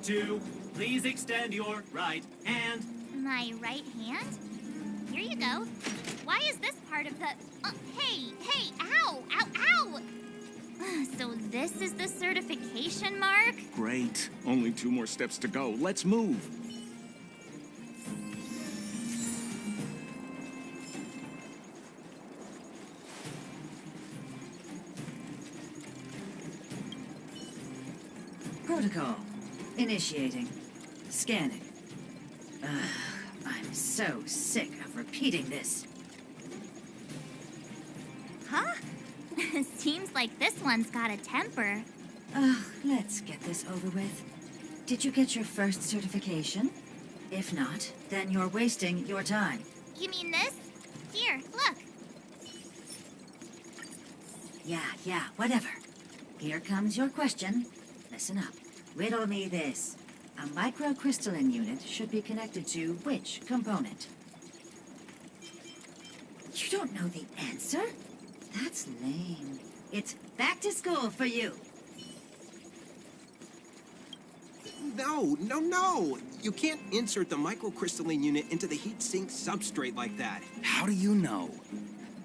2. Please extend your right hand. My right hand? Here you go. Why is this part of the... hey! Ow! Ow! So this is the certification mark? Great. Only 2 more steps to go. Let's move. Protocol. Initiating. Scanning. I'm so sick of repeating this. Huh? Seems like this one's got a temper. Let's get this over with. Did you get your first certification? If not, then you're wasting your time. You mean this? Here, look. Yeah, whatever. Here comes your question. Listen up. Riddle me this. A microcrystalline unit should be connected to which component? You don't know the answer? That's lame. It's back to school for you. No! You can't insert the microcrystalline unit into the heat sink substrate like that. How do you know?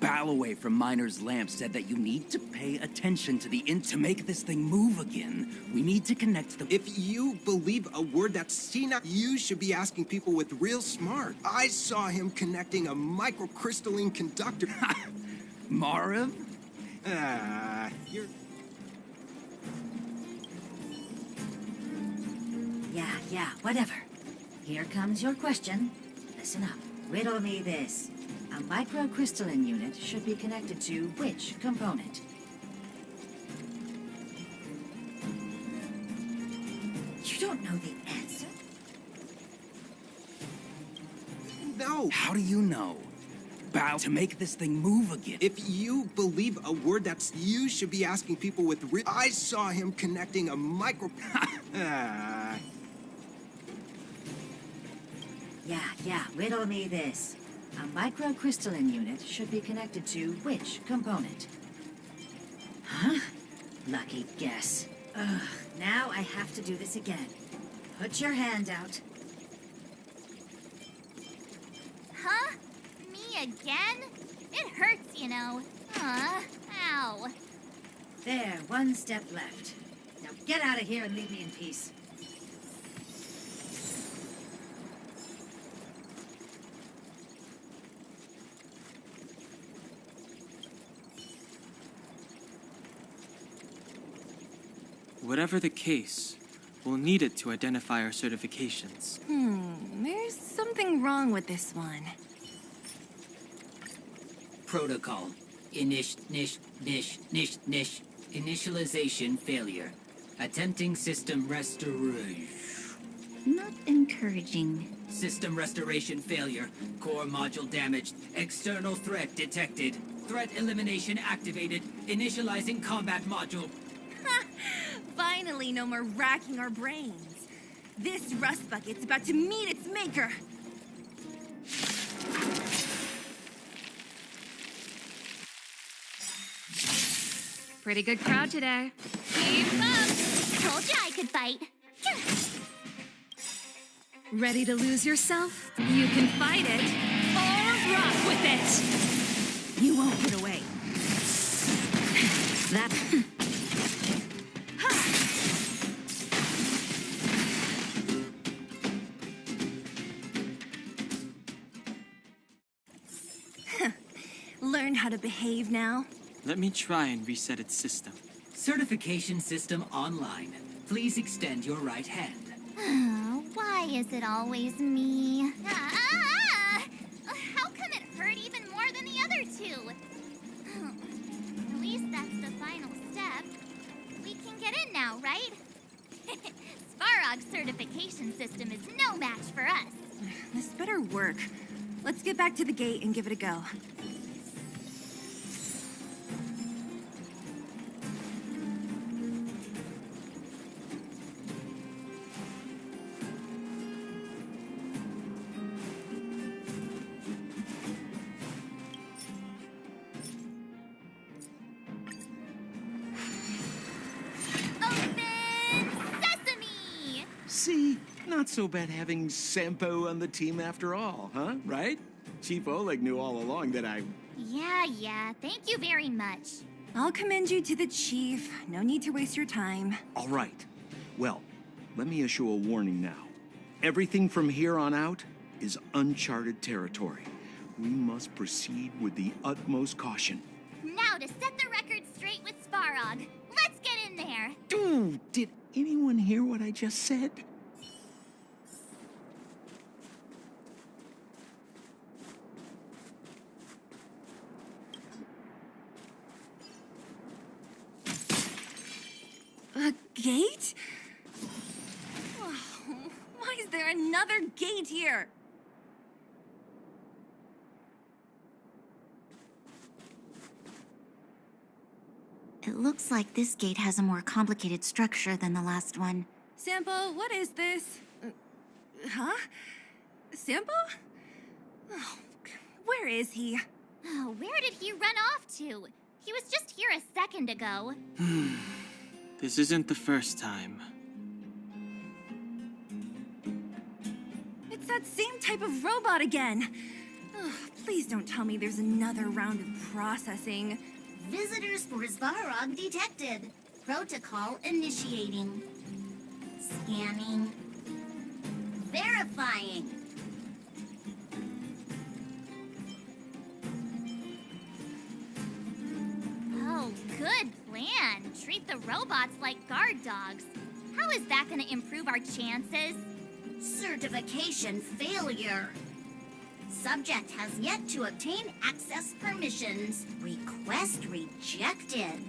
Balloway from Miner's Lamp said that you need to pay attention to to make this thing move again. We need to connect the... If you believe a word that's senile, you should be asking people with real smart. I saw him connecting a microcrystalline conductor. Marv? You're... Yeah, whatever. Here comes your question. Listen up. Riddle me this. A microcrystalline unit should be connected to which component? You don't know the answer? No! How do you know? To make this thing move again. If you believe a word that's... You should be asking people with real... I saw him connecting a micro... Yeah, riddle me this. A microcrystalline unit should be connected to which component? Huh? Lucky guess. Ugh, now I have to do this again. Put your hand out. Huh? Me again? It hurts, you know. Ow. There, 1 step left. Now get out of here and leave me in peace. Whatever the case, we'll need it to identify our certifications. There's something wrong with this one. Protocol. Initialization failure. Attempting system restoration. Not encouraging. System restoration failure. Core module damaged. External threat detected. Threat elimination activated. Initializing combat module. Finally, no more racking our brains. This rust bucket's about to meet its maker. Pretty good crowd today. Keep up! Told you I could fight. Ready to lose yourself? You can fight it, or rock with it! You won't get away. That... Learn how to behave now. Let me try and reset its system. Certification system online. Please extend your right hand. Why is it always me? How come it hurt even more than the other two? At least that's the final step. We can get in now, right? Svarog's certification system is no match for us. This better work. Let's get back to the gate and give it a go. See? Not so bad having Sampo on the team after all, huh? Right? Chief Oleg knew all along that I... Yeah. Thank you very much. I'll commend you to the chief. No need to waste your time. All right. Well, let me issue a warning now. Everything from here on out is uncharted territory. We must proceed with the utmost caution. Now to set the record straight with Svarog. Let's get in there. Dude, did anyone hear what I just said? A gate? Oh, why is there another gate here? It looks like this gate has a more complicated structure than the last one. Sampo, what is this? Huh? Sampo? Oh, where is he? Oh, where did he run off to? He was just here a second ago. This isn't the first time. It's that same type of robot again. Oh, please don't tell me there's another round of processing. Visitors for Svarog detected. Protocol initiating. Scanning. Verifying. Oh, good plan. Treat the robots like guard dogs. How is that going to improve our chances? Certification failure. Subject has yet to obtain access permissions. Request rejected.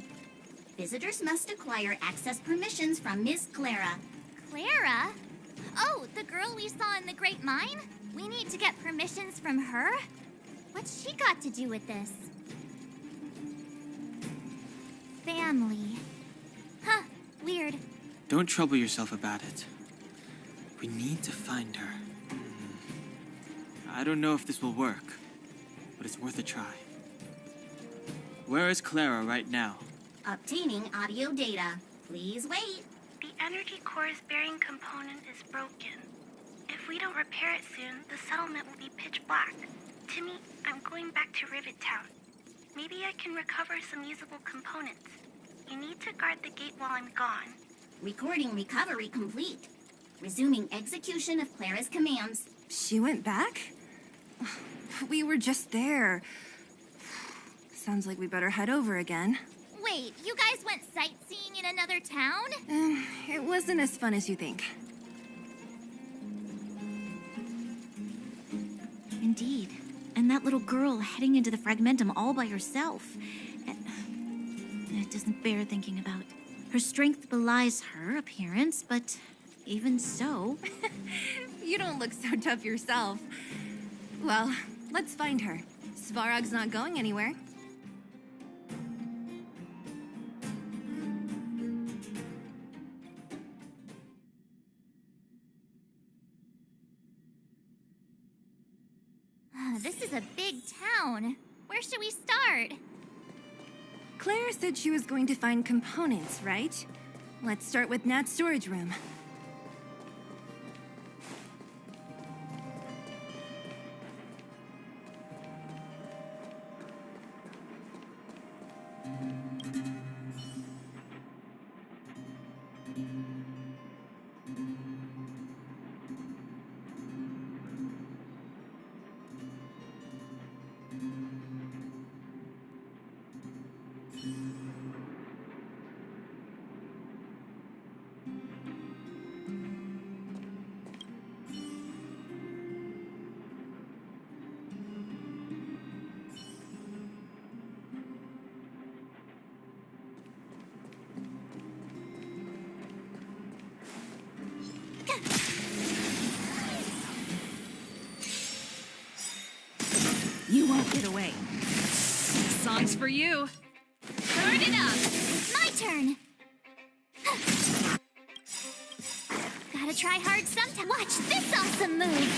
Visitors must acquire access permissions from Miss Clara. Clara? Oh, the girl we saw in the Great Mine? We need to get permissions from her? What's she got to do with this? Family. Huh, weird. Don't trouble yourself about it. We need to find her. I don't know if this will work, but it's worth a try. Where is Clara right now? Obtaining audio data. Please wait. The energy core's bearing component is broken. If we don't repair it soon, the settlement will be pitch black. Timmy, I'm going back to Rivet Town. Maybe I can recover some usable components. You need to guard the gate while I'm gone. Recording recovery complete. Resuming execution of Clara's commands. She went back? We were just there. Sounds like we better head over again. Wait, you guys went sightseeing in another town? It wasn't as fun as you think. Indeed. And that little girl heading into the Fragmentum all by herself. It doesn't bear thinking about. Her strength belies her appearance, but even so... You don't look so tough yourself. Well, let's find her. Svarog's not going anywhere. This is a big town. Where should we start? Claire said she was going to find components, right? Let's start with Nat's storage room. You won't get away. This song's for you. Turn it up! My turn! Gotta try hard sometime. Watch this awesome move!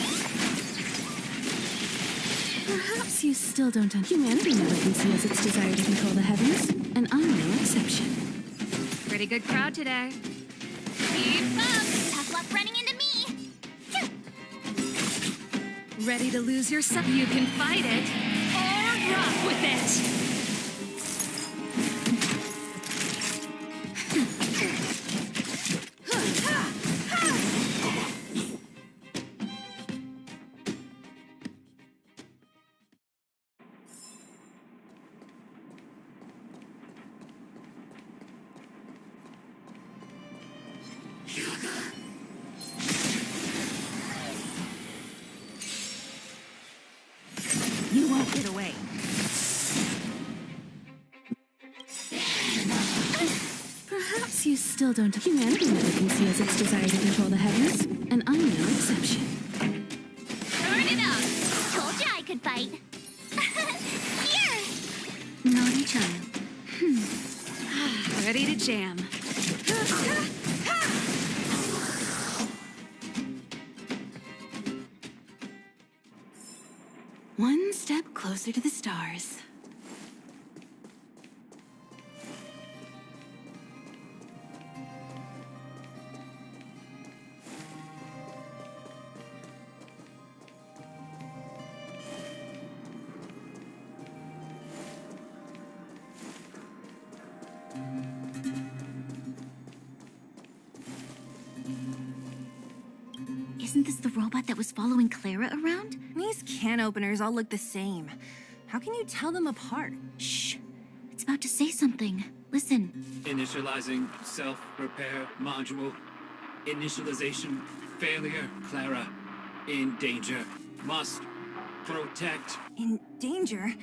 Perhaps you still don't understand. Humanity never conceals its desire to control the heavens, and I'm no exception. Pretty good crowd today. Keep up! Tough luck running into me! Ready to lose yourself? You can fight it, or rock with it! You won't get away. Perhaps you still don't. Humanity never conceals its desire to control the heavens, and I'm no exception. Turn it up! Told you I could fight. Here! Naughty child. Ready to jam. One step closer to the stars. Isn't this the robot that was following Clara around? These can openers all look the same. How can you tell them apart? Shh. It's about to say something. Listen. Initializing self-repair module. Initialization failure. Clara, in danger. Must protect. In danger?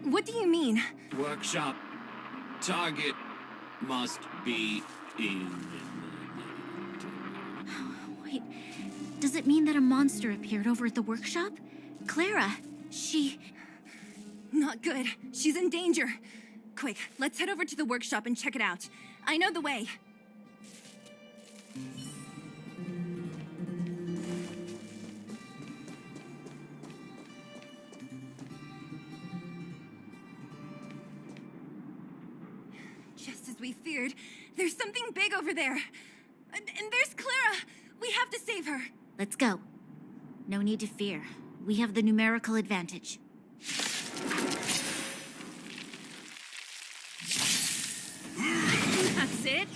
What do you mean? Workshop. Target must be in. Wait, does it mean that a monster appeared over at the workshop? Clara, she... Not good. She's in danger. Quick, let's head over to the workshop and check it out. I know the way. Just as we feared, there's something big over there. And there's Clara. We have to save her. Let's go. No need to fear. We have the numerical advantage. That's it.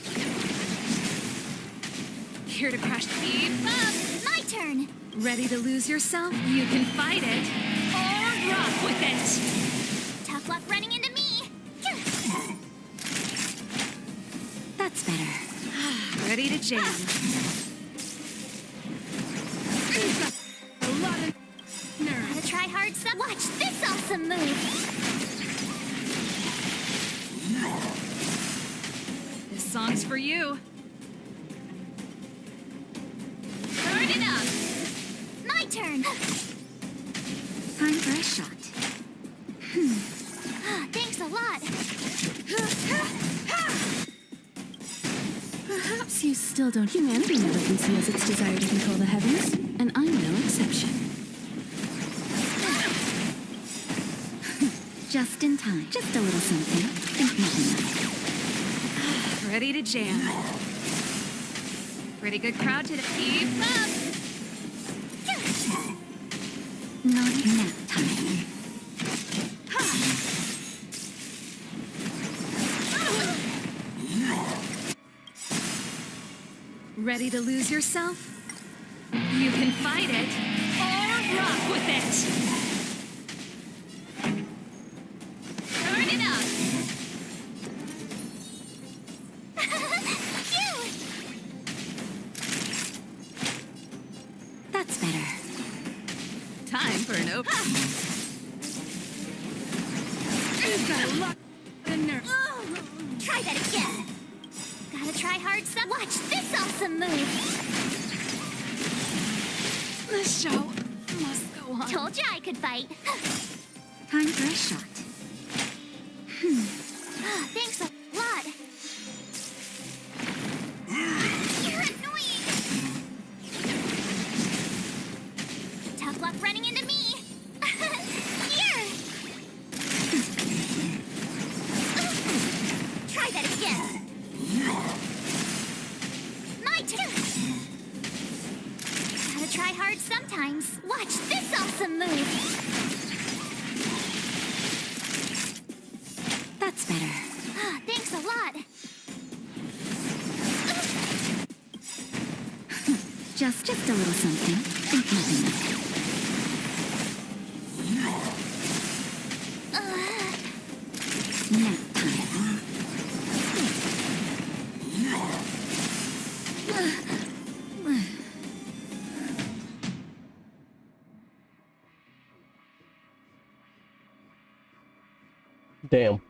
Here to crash the beam. My turn! Ready to lose yourself? You can fight it, or rock with it! Tough luck running into me! That's better. Ready to jam. A lot of nerve. Gotta try hard some. Watch this awesome move! This song's for you. Turn it up! My turn! Time for a shot. Thanks a lot! Perhaps you still don't. Humanity never conceals its desire to control the heavens, and I'm no exception. Just in time. Just a little something. Think nothing of it. Ready to jam. Pretty good crowd to keep up. Naughty nap time. Ready to lose yourself? You can fight it or rock with it. Turn it up. That's better. Time for an open. You've got a lot of nerve. Try that again. Gotta try hard some. Watch this awesome move. The show must go on. Told you I could fight. Time for a shot. Thanks a lot. You're annoying. Tough luck running into me. Here. Try that again. My turn. Gotta try hard sometimes. Watch this awesome move. That's better. Thanks a lot. Just a little something. Think nothing of it. Nap time. Damn.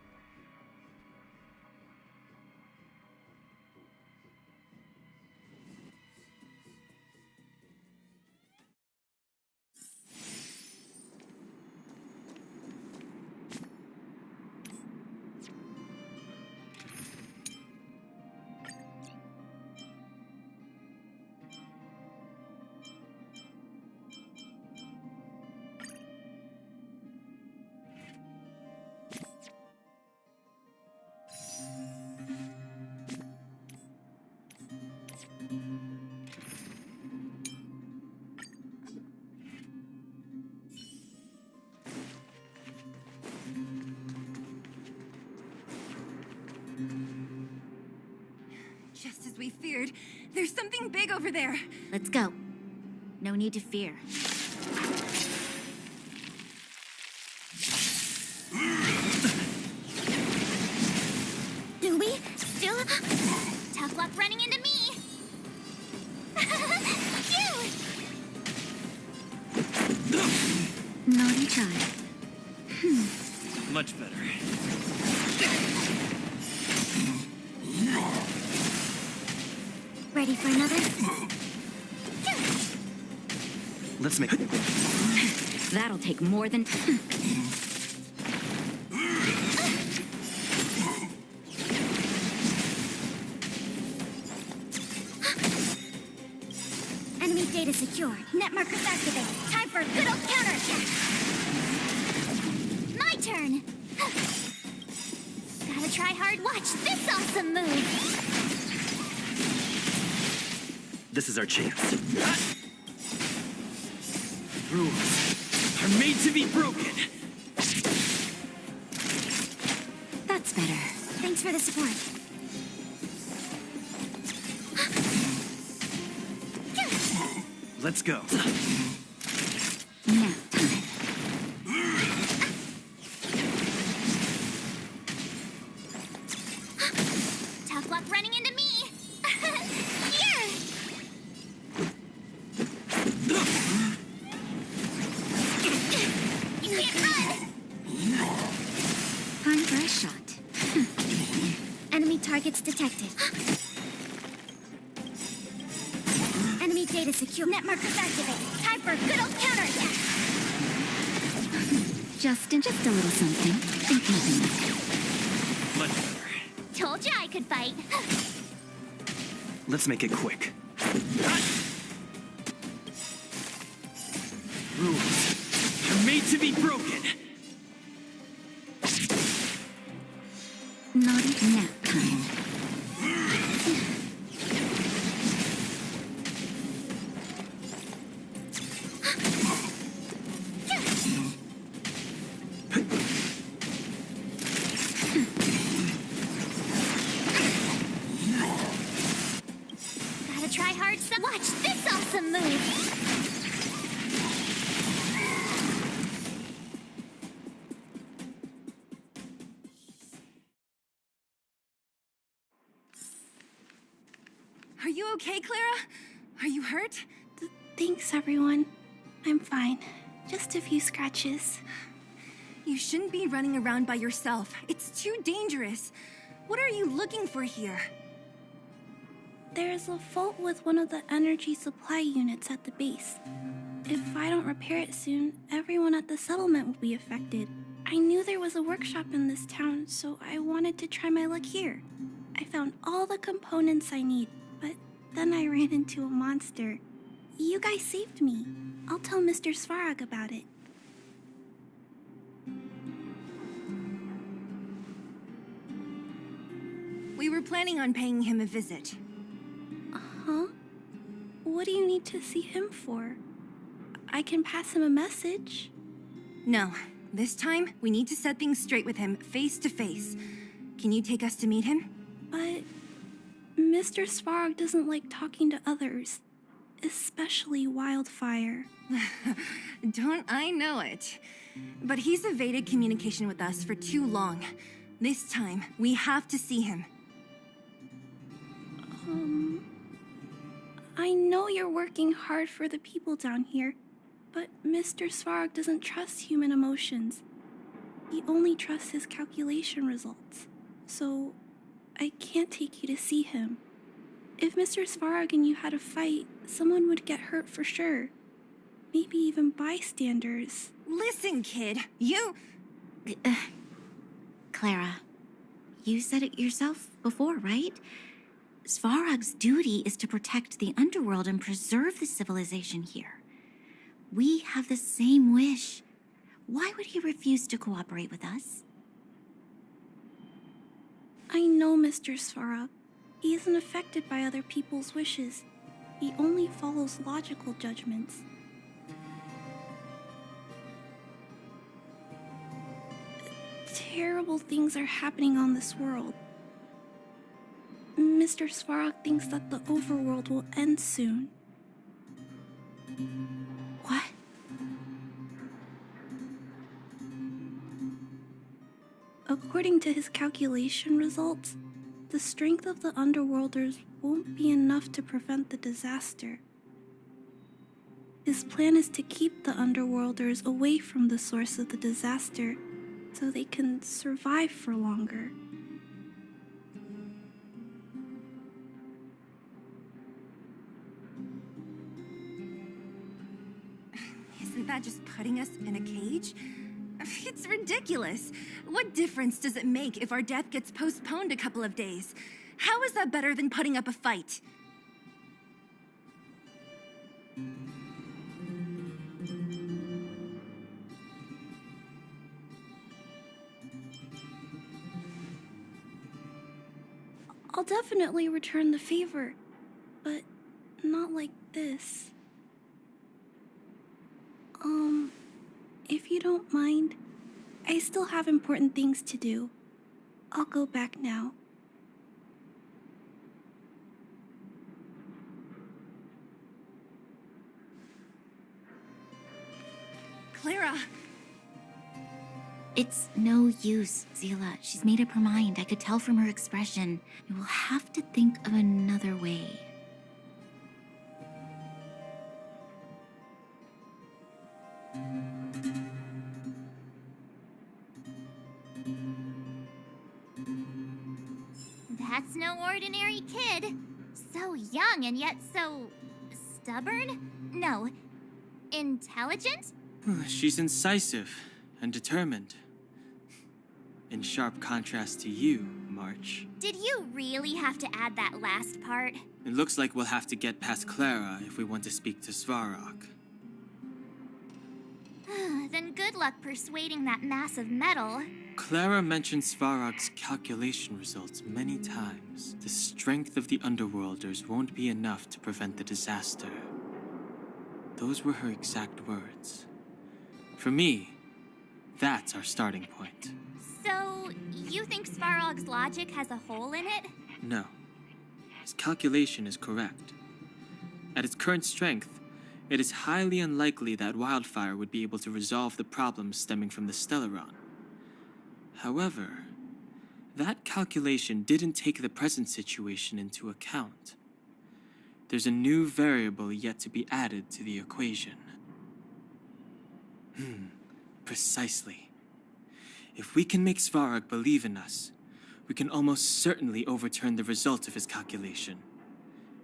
Just as we feared, there's something big over there. Let's go. No need to fear. Do we still? Tough luck running into me. Phew. Naughty child. Much better. Ready for another? Let's make. That'll take more than. Enemy data secure. Net markers activated. Time for a good old counterattack. My turn. Gotta try hard. Watch this awesome move. This is our chance. Rules are made to be broken. That's better. Thanks for the support. Let's go. Nap time. Tough luck running into me. Here. You can't run. Time for a shot. Enemy targets detected. Enemy data secure. Net markers activated. Time for a good old counterattack. Just a little something. Think nothing of it. Much better. Told you I could fight. Let's make it quick. Rules are made to be broken. Not even nap time. Gotta try hard. Watch this awesome move. Are you okay, Clara? Are you hurt? Thanks, everyone. I'm fine. Just a few scratches. You shouldn't be running around by yourself. It's too dangerous. What are you looking for here? There's a fault with one of the energy supply units at the base. If I don't repair it soon, everyone at the settlement will be affected. I knew there was a workshop in this town, so I wanted to try my luck here. I found all the components I need, but then I ran into a monster. You guys saved me. I'll tell Mr. Svarog about it. We were planning on paying him a visit. Huh? What do you need to see him for? I can pass him a message. No. This time, we need to set things straight with him, face to face. Can you take us to meet him? But Mr. Svarog doesn't like talking to others, especially Wildfire. Don't I know it? But he's evaded communication with us for too long. This time, we have to see him. I know you're working hard for the people down here, but Mr. Svarog doesn't trust human emotions. He only trusts his calculation results. So, I can't take you to see him. If Mr. Svarog and you had a fight, someone would get hurt for sure. Maybe even bystanders. Listen, kid, you... Clara, you said it yourself before, right? Svarog's duty is to protect the Underworld and preserve the civilization here. We have the same wish. Why would he refuse to cooperate with us? I know Mr. Svarog. He isn't affected by other people's wishes. He only follows logical judgments. Terrible things are happening on this world. Mr. Svarog thinks that the Overworld will end soon. What? According to his calculation results, the strength of the Underworlders won't be enough to prevent the disaster. His plan is to keep the Underworlders away from the source of the disaster so they can survive for longer. Isn't that just putting us in a cage? It's ridiculous. What difference does it make if our death gets postponed a couple of days? How is that better than putting up a fight? I'll definitely return the favor, but not like this. If you don't mind, I still have important things to do. I'll go back now. Clara! It's no use, Zila. She's made up her mind. I could tell from her expression. We will have to think of another way. That's no ordinary kid. So young and yet so stubborn? No, intelligent? She's incisive and determined. In sharp contrast to you, March. Did you really have to add that last part? It looks like we'll have to get past Clara if we want to speak to Svarog. Then good luck persuading that mass of metal. Clara mentioned Svarog's calculation results many times. The strength of the Underworlders won't be enough to prevent the disaster. Those were her exact words. For me, that's our starting point. So, you think Svarog's logic has a hole in it? No. His calculation is correct. At its current strength, it is highly unlikely that Wildfire would be able to resolve the problems stemming from the Stellaron. However, that calculation didn't take the present situation into account. There's a new variable yet to be added to the equation. Precisely. If we can make Svarog believe in us, we can almost certainly overturn the result of his calculation,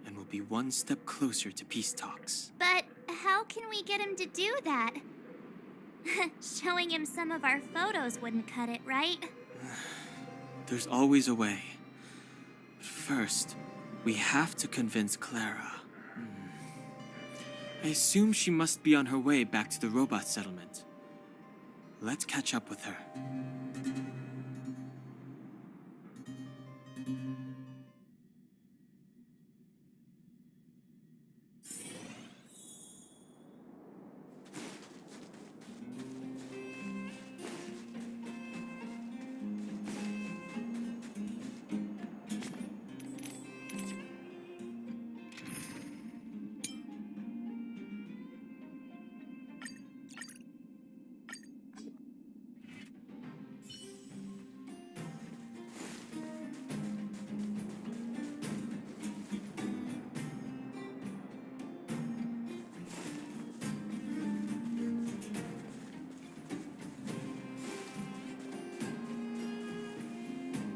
and we'll be one step closer to peace talks. But how can we get him to do that? Showing him some of our photos wouldn't cut it, right? There's always a way. But first, we have to convince Clara. I assume she must be on her way back to the robot settlement. Let's catch up with her.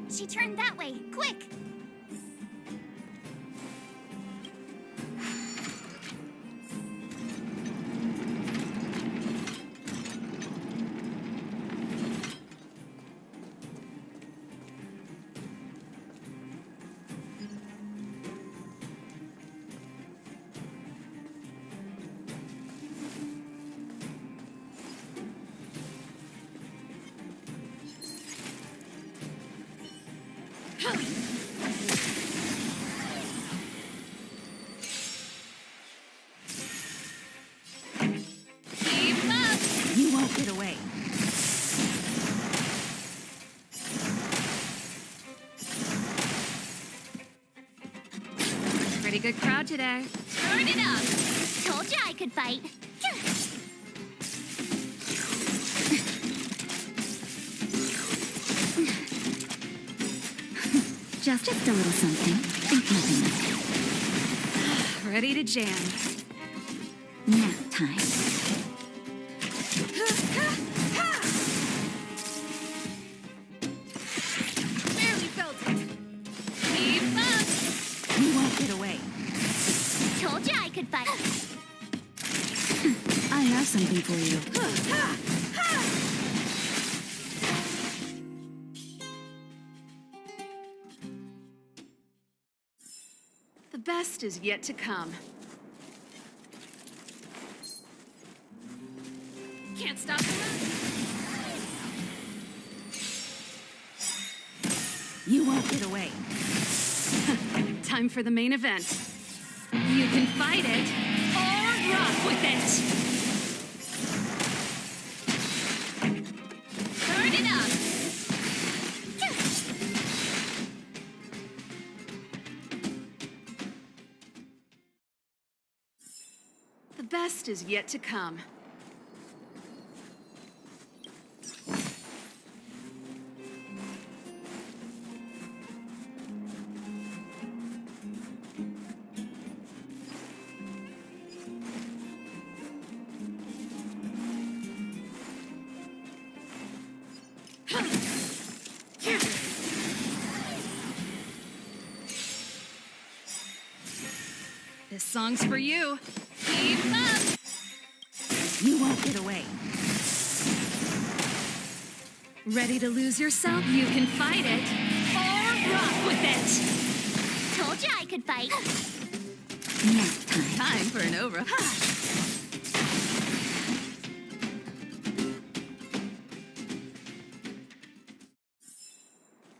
She turned that way, quick! Keep up! You won't get away. Pretty good crowd today. Turn it up! Told you I could fight. Just a little something. Think nothing of Ready to jam. it. Nap time. Barely felt it. Keep up! You won't get away. Told you I could fight. I have something for you. The best is yet to come. Can't stop the run. You won't get away. Time for the main event. You can fight it or rock with it. Turn it up! The best is yet to come. This song's for you. Keep up! You won't get away. Ready to lose yourself? You can fight it or rock with it. Told you I could fight. Nap time. Time for an over.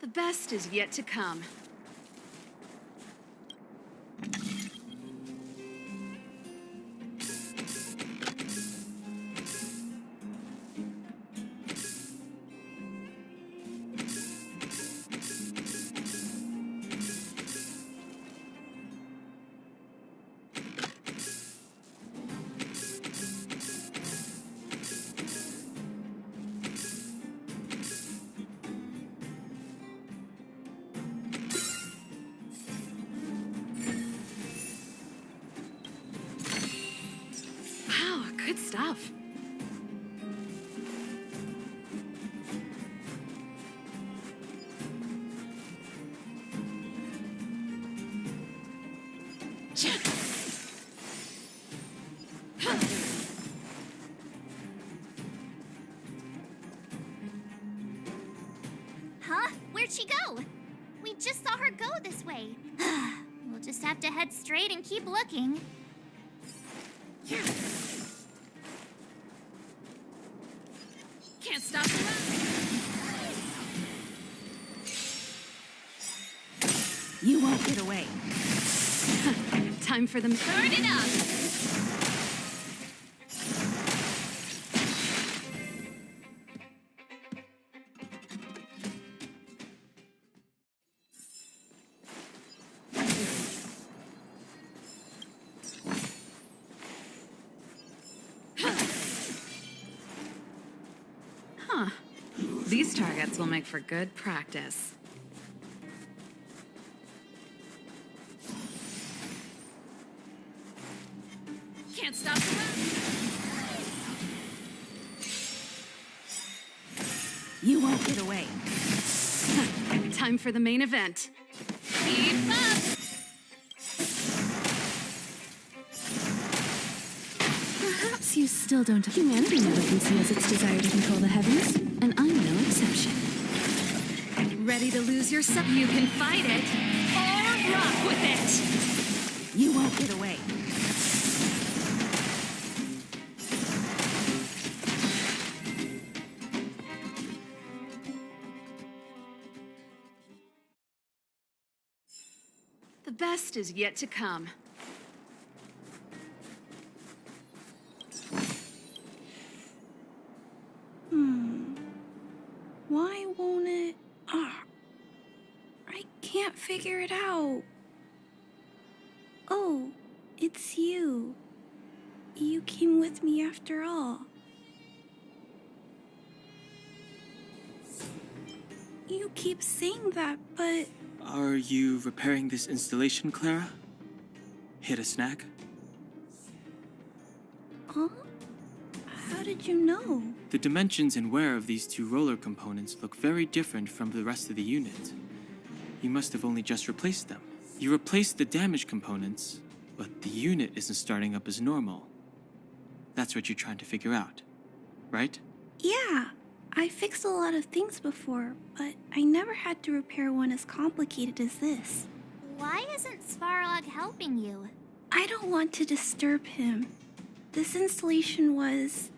The best is yet to come. Wow, good stuff. Huh? Where'd she go? We just saw her go this way. We'll just have to head straight and keep looking. Can't stop the run. You won't get away. Time for them. Burn it up! Huh. These targets will make for good practice. Can't stop the run. You won't get away. Time for the main event. Keep up! Perhaps you still don't. Humanity never conceals its desire to control the heavens, and I'm no exception. Ready to lose yourself? You can fight it, or rock with it! You won't get away. The best is yet to come. Why won't it? I can't figure it out. Oh, it's you. You came with me after all. You keep saying that, but Are you repairing this installation, Clara? Hit a snag? huh? How did you know? The dimensions and wear of these two roller components look very different from the rest of the unit. You must have only just replaced them. You replaced the damaged components, but the unit isn't starting up as normal. That's what you're trying to figure out, right? Yeah, I fixed a lot of things before, but I never had to repair one as complicated as this. Why isn't Svarog helping you? I don't want to disturb him. This installation was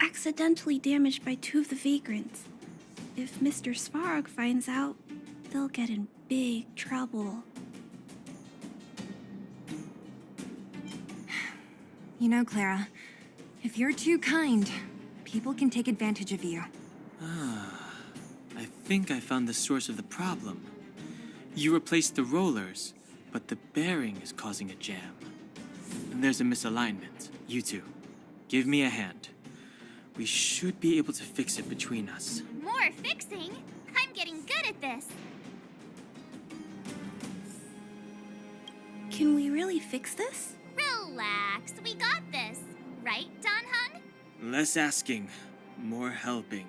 accidentally damaged by two of the vagrants. If Mr. Svarog finds out, they'll get in big trouble. You know, Clara, if you're too kind, people can take advantage of you. I think I found the source of the problem. You replaced the rollers, but the bearing is causing a jam. And there's a misalignment. You two, give me a hand. We should be able to fix it between us. More fixing? I'm getting good at this. Can we really fix this? Relax, we got this. Right, Don Hung? Less asking, more helping.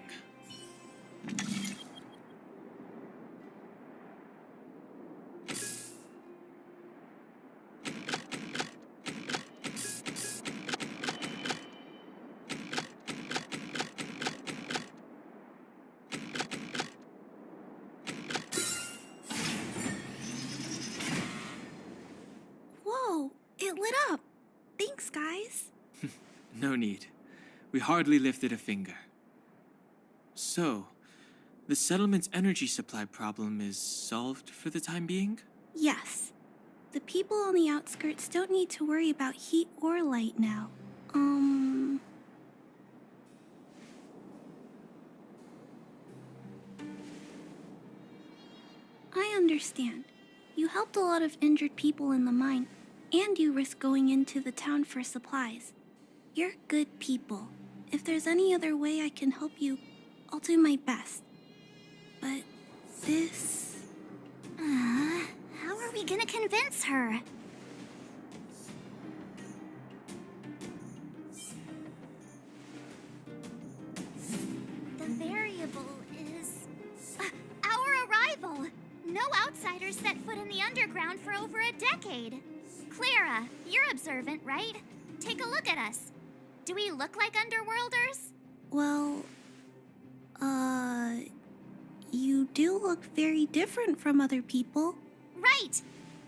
Whoa, it lit up. Thanks, guys. No need. We hardly lifted a finger. So, The settlement's energy supply problem is solved for the time being? Yes. The people on the outskirts don't need to worry about heat or light now. I understand. You helped a lot of injured people in the mine, and you risked going into the town for supplies. You're good people. If there's any other way I can help you, I'll do my best. But this... How are we gonna convince her? The variable is... our arrival! No outsiders set foot in the underground for over a decade. Clara, you're observant, right? Take a look at us. Do we look like Underworlders? Well, you do look very different from other people. Right!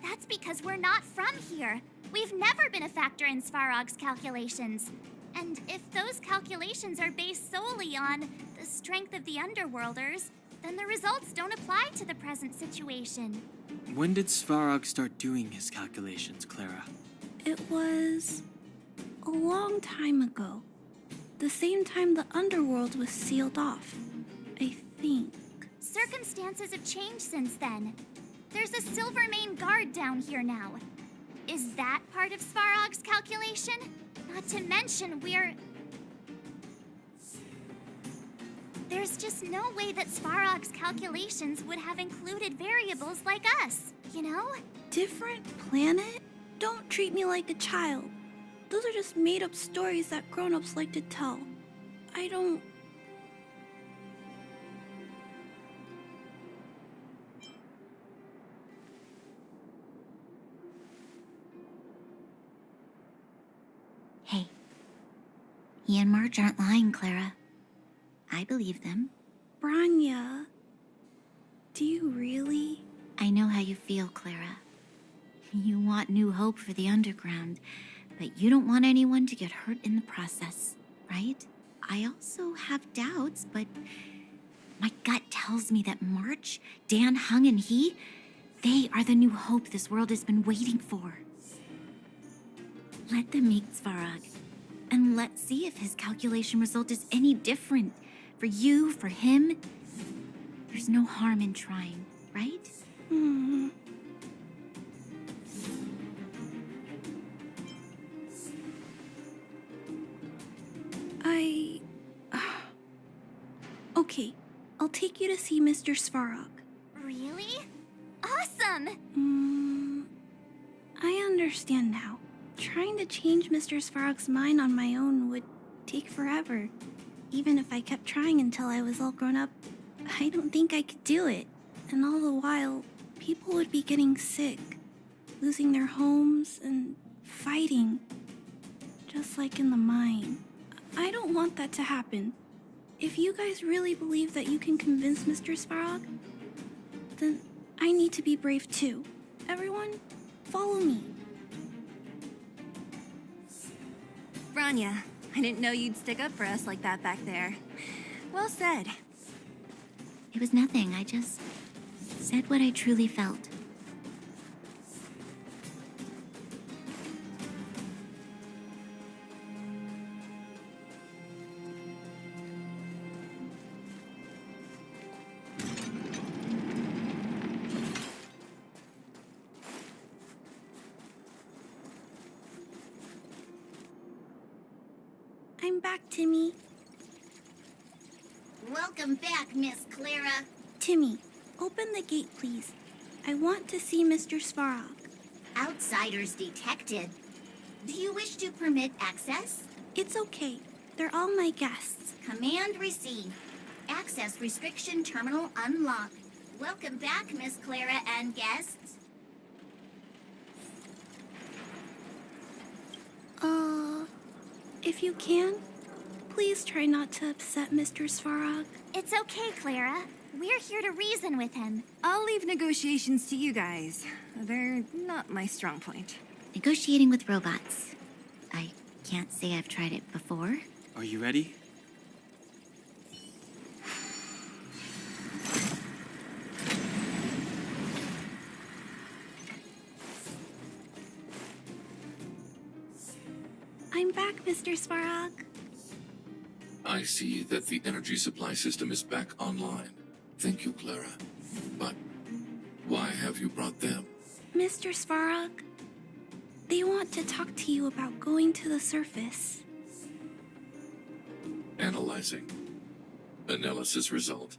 That's because we're not from here. We've never been a factor in Svarog's calculations. And if those calculations are based solely on the strength of the Underworlders, then the results don't apply to the present situation. When did Svarog start doing his calculations, Clara? It was a long time ago. The same time the Underworld was sealed off, I think. Circumstances have changed since then. There's a Silvermane guard down here now. Is that part of Svarog's calculation? Not to mention There's just no way that Svarog's calculations would have included variables like us, you know? Different planet? Don't treat me like a child. Those are just made-up stories that grown-ups like to tell. I don't... Hey, he and Marge aren't lying, Clara. I believe them. Branya, do you really? I know how you feel, Clara. You want new hope for the underground, but you don't want anyone to get hurt in the process, right? I also have doubts, but my gut tells me that March, Dan, Hung, and he, they are the new hope this world has been waiting for. Let them meet Svarog, and let's see if his calculation result is any different. For you, for him, there's no harm in trying, right? Okay, I'll take you to see Mr. Svarog. Really? Awesome! I understand now. Trying to change Mr. Svarog's mind on my own would take forever. Even if I kept trying until I was all grown up, I don't think I could do it. And all the while, people would be getting sick, losing their homes, and fighting. Just like in the mine. I don't want that to happen. If you guys really believe that you can convince Mr. Svarog, then I need to be brave too. Everyone, follow me. Branya, I didn't know you'd stick up for us like that back there. Well said. It was nothing. I just said what I truly felt. I'm back, Timmy. Welcome back, Miss Clara. Timmy, open the gate, please. I want to see Mr. Svarog. Outsiders detected. Do you wish to permit access? It's okay. They're all my guests. Command received. Access restriction terminal unlocked. Welcome back, Miss Clara and guests. If you can, please try not to upset Mr. Svarog. It's okay, Clara. We're here to reason with him. I'll leave negotiations to you guys. They're not my strong point. Negotiating with robots. I can't say I've tried it before. Are you ready? Welcome back, Mr. Svarog. I see that the energy supply system is back online. Thank you, Clara. But why have you brought them? Mr. Svarog, they want to talk to you about going to the surface. Analyzing. Analysis result.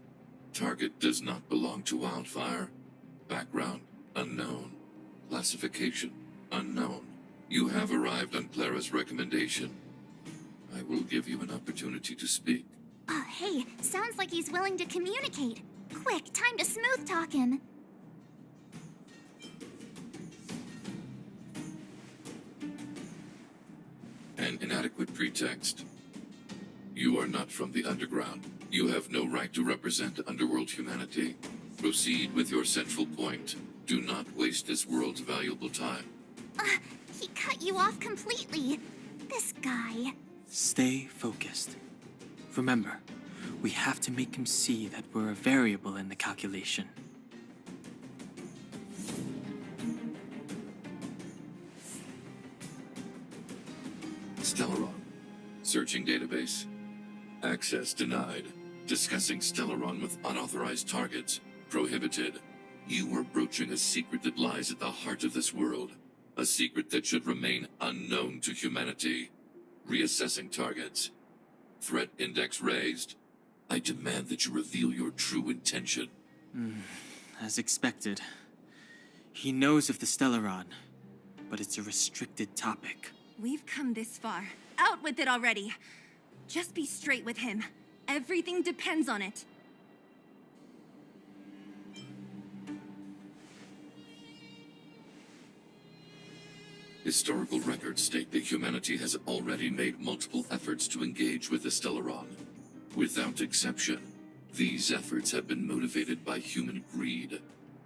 Target does not belong to Wildfire. Background unknown. Classification unknown. You have arrived on Clara's recommendation. I will give you an opportunity to speak. Oh, hey, sounds like he's willing to communicate. Quick, time to smooth talk him. An inadequate pretext. You are not from the Underground. You have no right to represent Underworld humanity. Proceed with your central point. Do not waste this world's valuable time. He cut you off completely. This guy. Stay focused. Remember, we have to make him see that we're a variable in the calculation. Stellaron. Searching database. Access denied. Discussing Stellaron with unauthorized targets. Prohibited. You are broaching a secret that lies at the heart of this world. A secret that should remain unknown to humanity. Reassessing targets. Threat index raised. I demand that you reveal your true intention. As expected. He knows of the Stellaron, but it's a restricted topic. We've come this far. Out with it already. Just be straight with him. Everything depends on it. Historical records state that humanity has already made multiple efforts to engage with the Stellaron. Without exception, these efforts have been motivated by human greed,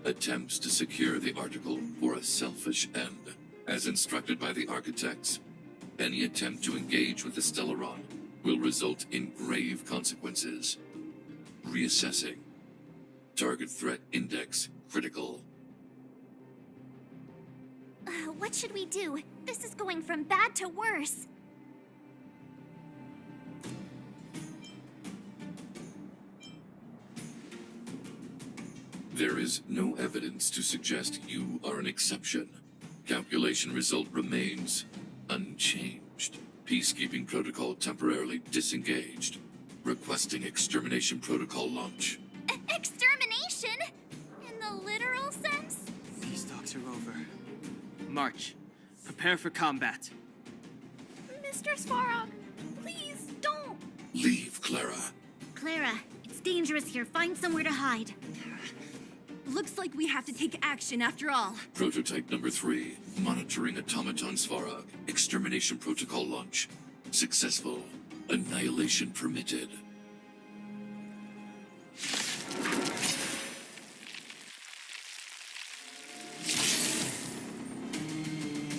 attempts to secure the article for a selfish end. As instructed by the architects, any attempt to engage with the Stellaron will result in grave consequences. Reassessing. Target threat index critical. What should we do? This is going from bad to worse. There is no evidence to suggest you are an exception. Calculation result remains unchanged. Peacekeeping protocol temporarily disengaged. Requesting extermination protocol launch. Extermination? In the literal sense? These talks are over. March. Prepare for combat. Mr. Svarog, please don't. Leave, Clara. Clara, it's dangerous here. Find somewhere to hide. Looks like we have to take action after all. Prototype number 3. Monitoring automaton Svarog. Extermination protocol launch. Successful. Annihilation permitted.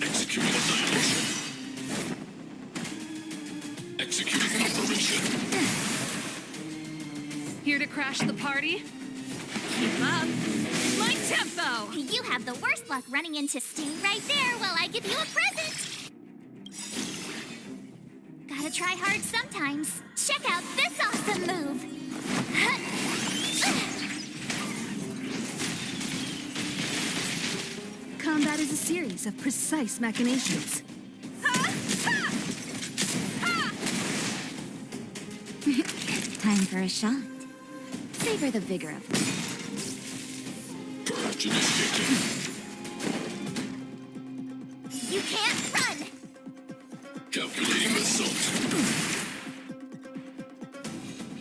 Executing annihilation. Executing operation. Here to crash the party? Keep up. My tempo! You have the worst luck running into stay right there while I give you a present! Gotta try hard sometimes. Check out this awesome move! Combat is a series of precise machinations. Time for a shot. Savor the vigor of it. Purge initiated. You can't run! Calculating assault.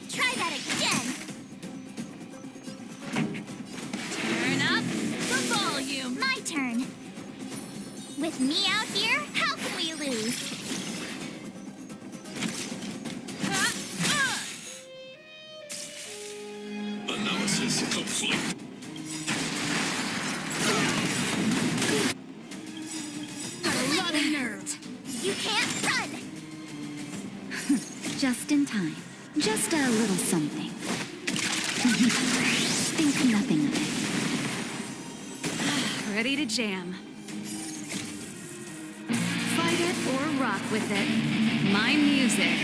Try that again! Turn up the volume! My turn. With me out here, how can we lose? Analysis complete. Got a lot of nerve. You can't run! Just in time. Just a little something. Think nothing of it. Ready to jam. Fight it or ride. rock with it. My music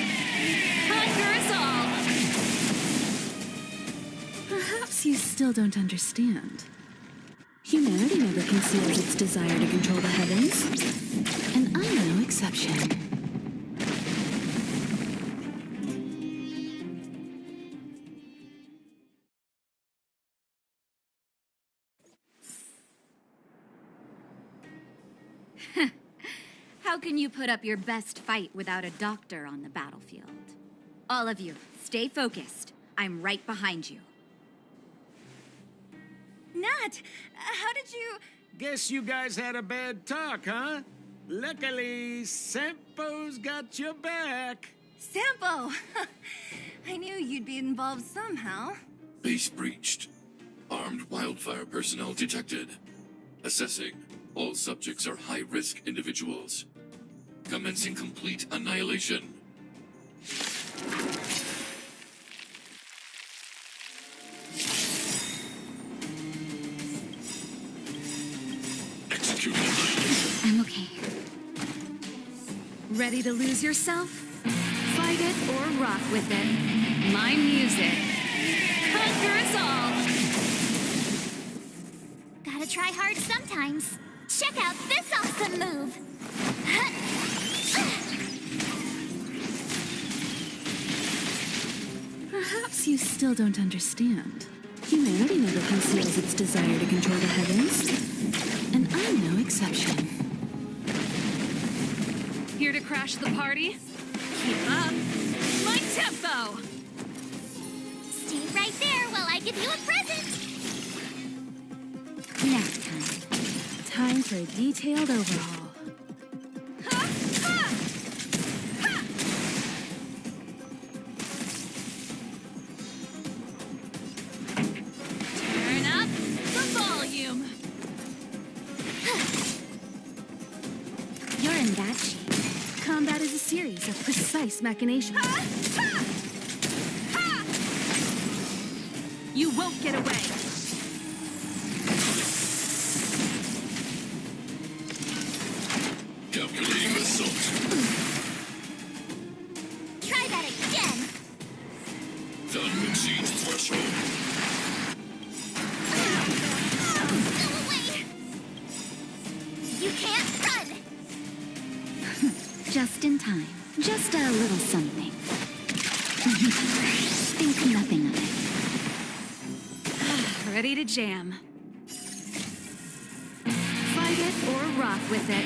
conquers all. Perhaps you still don't understand. Humanity never conceals its desire to control the heavens, and I'm no exception. How can you put up your best fight without a doctor on the battlefield? All of you, stay focused. I'm right behind you. Nat, how did you... Guess you guys had a bad talk, huh? Luckily, Sampo's got your back. Sampo! I knew you'd be involved somehow. Base breached. Armed wildfire personnel detected. Assessing. All subjects are high-risk individuals. Commencing complete annihilation. Execute annihilation. I'm okay. Ready to lose yourself? Fight it or rock with it. My music conquers all. Gotta try hard sometimes. Check out this awesome move! Perhaps you still don't understand. Humanity never conceals its desire to control the heavens, and I'm no exception. Here to crash the party? Keep up. My tempo! Stay right there while I give you a present! Nap time for a detailed overhaul. Turn up the volume. You're in bad shape. Combat is a series of precise machinations. You won't get away. Calculating assault. Try that again! Value exceeds threshold. Go away! You can't run! Just in time. Just a little something. Think nothing of it. Ready to jam. Fight it or rock with it.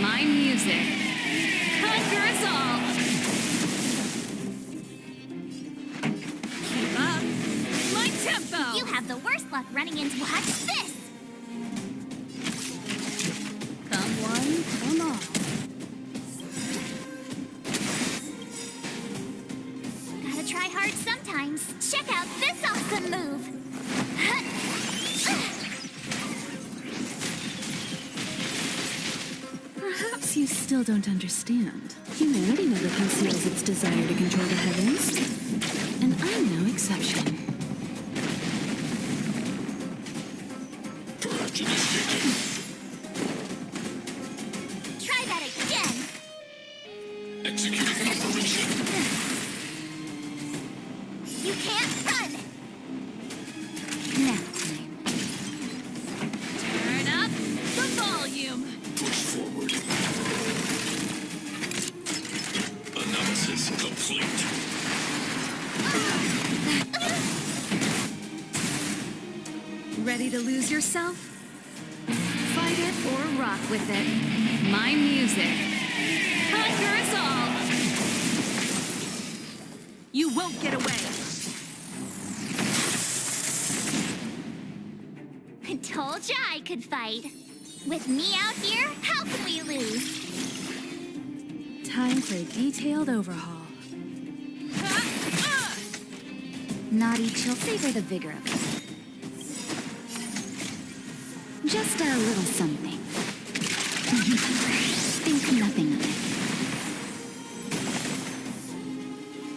My music conquers all. Keep up. My tempo! You have the worst luck running into watch this! Come one, come all. Gotta try hard sometimes. Check out this awesome move! Perhaps you still don't understand. Humanity never conceals its desire to control the heavens, and I'm no exception. Purge initiated. Try that again! Executing operation. You can't run! Nap time. Turn up the volume. Push forward. Analysis complete. Ready to lose yourself? Fight it or rock with it. My music conquers all. You won't get away. I told ya I could fight. With me out here, how can we lose? Time for a detailed overhaul. Naughty chill. Savor the vigor of it. Just a little something. Think nothing of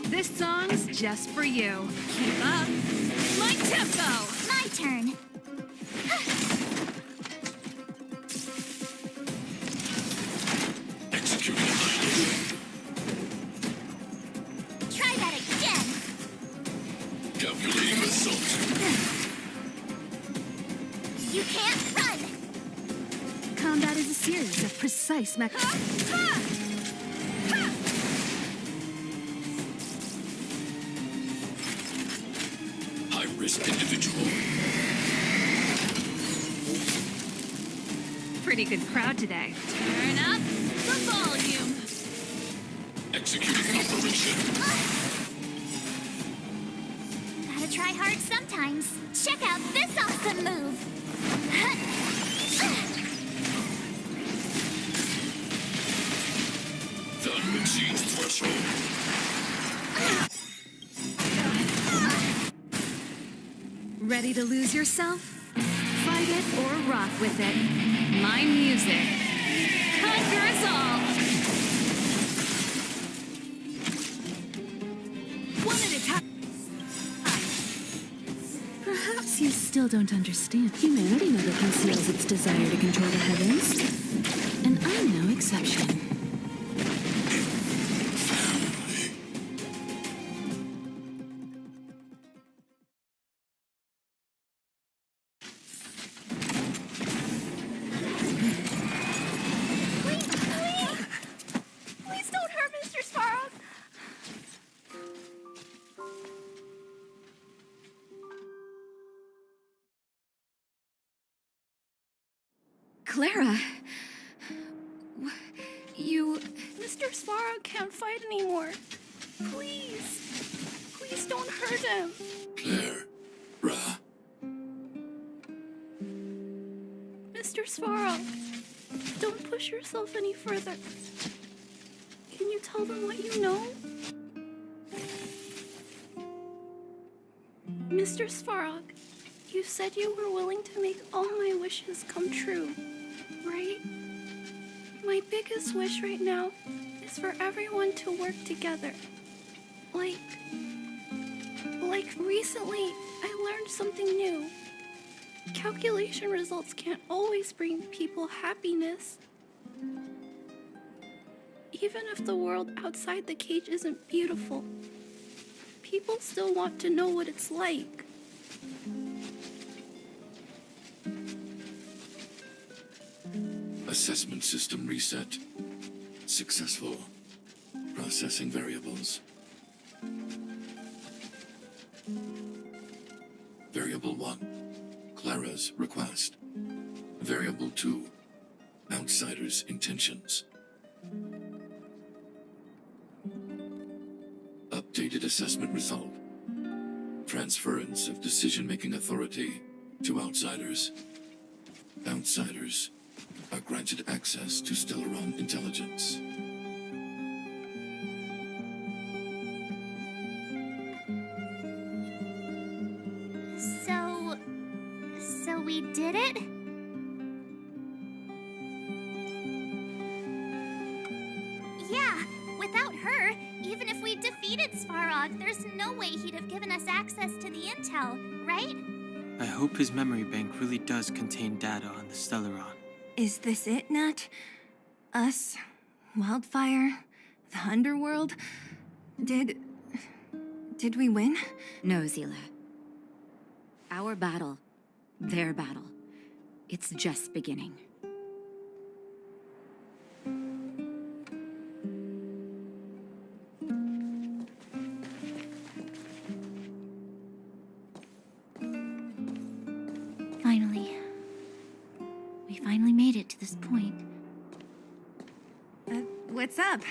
it. This song's just for you. Keep up. My tempo! My turn. Executing annihilation. You can't run! Combat is a series of precise High-risk individual. Pretty good crowd today. Turn up the volume. Executing operation. Gotta try hard sometimes. Check out this awesome move! Done exceeds threshold. Ready to lose yourself? Fight it or rock with it. My music. Conquer us all! One at a time. Perhaps you still don't understand. Humanity never conceals its desire to control the heavens. And I'm no exception. Please don't hurt Mr. Svarog! Clara. You... Mr. Svarog can't fight anymore. Please. Please don't hurt him. Clara. Mr. Svarog, don't push yourself any further. Can you tell them what you know? Mr. Svarog, you said you were willing to make all my wishes come true, right? My biggest wish right now is for everyone to work together. Like recently, I learned something new. Calculation results can't always bring people happiness. Even if the world outside the cage isn't beautiful, people still want to know what it's like. Assessment system reset. Successful. Processing variables. Variable 1. Clara's request. Variable 2. Outsider's intentions. Updated assessment result. Transference of decision-making authority to outsiders. Outsiders are granted access to Stellaron intelligence. So we did it? Yeah, without her, even if we defeated Svarog, there's no way he'd have given us access to the intel, right? I hope his memory bank really does contain data on the Stellaron. Is this it, Nat? Us? Wildfire? The Underworld? Did we win? No, Zila. Our battle, their battle, it's just beginning. We finally made it to this point. What's up?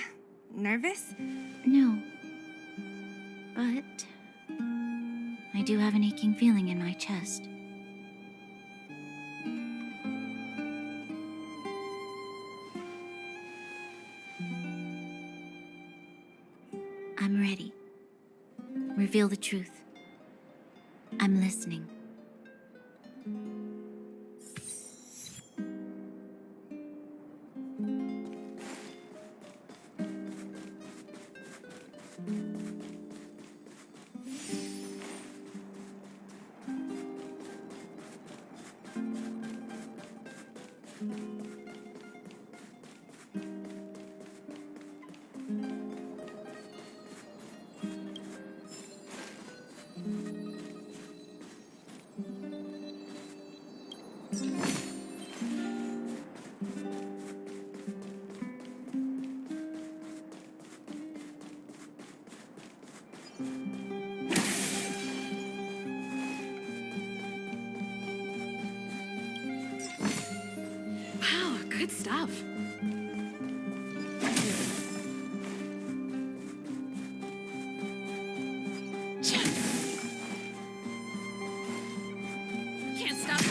Nervous? No. But I do have an aching feeling in my chest. I'm ready. Reveal the truth. I'm listening. Good stuff. Can't stop the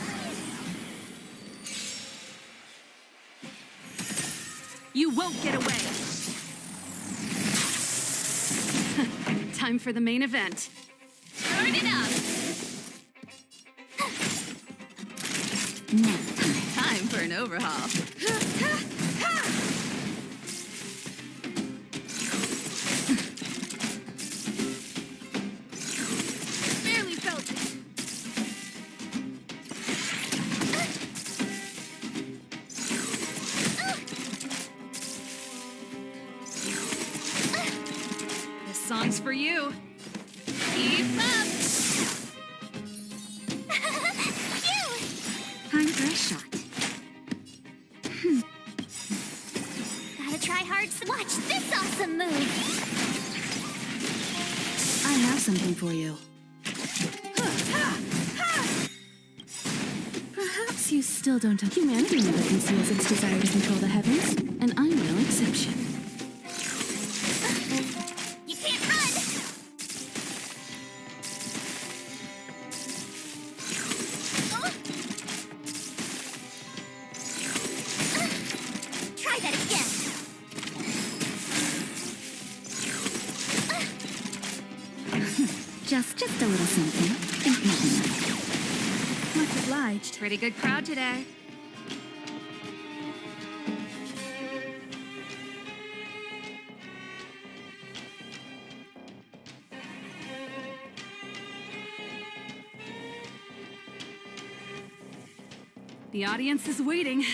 run. You won't get away. Time for the main event. Turn it up. Now, Time for an overhaul. Barely felt it. This song's for you. Keep up. time for a shot. Gotta try hard. Watch this awesome move. I have something for you. Perhaps you still don't. Humanity never conceals its desire to control the heavens, and I'm no exception. You can't run. Try that again. Just a little something. Think nothing of it. Much obliged. Pretty good crowd today. The audience is waiting.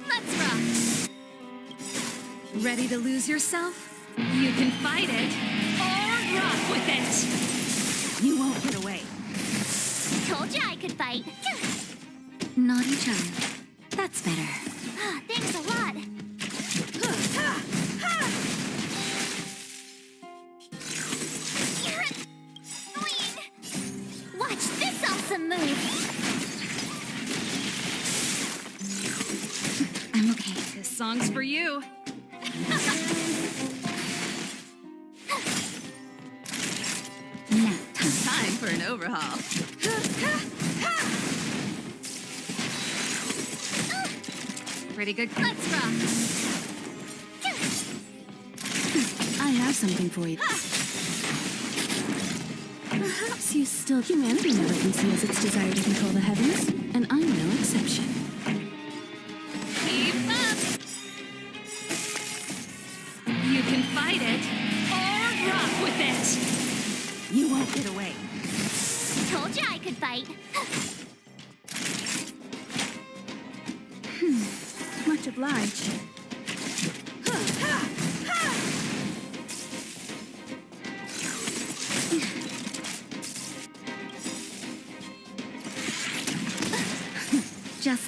Let's rock. Ready to lose yourself? You can fight it or rock with it. You won't get away. Told you I could fight. Naughty child. That's better. Thanks a lot. You're annoying. Watch this awesome move. I'm okay. This song's for you. Now, Time for an overhaul. Pretty good. Let's rock. I have something for you. Perhaps you still. Humanity never conceals its desire to control the heavens, and I'm no exception. Keep up. You can fight it or rock with it. You won't get away. Told you I could fight. Much obliged.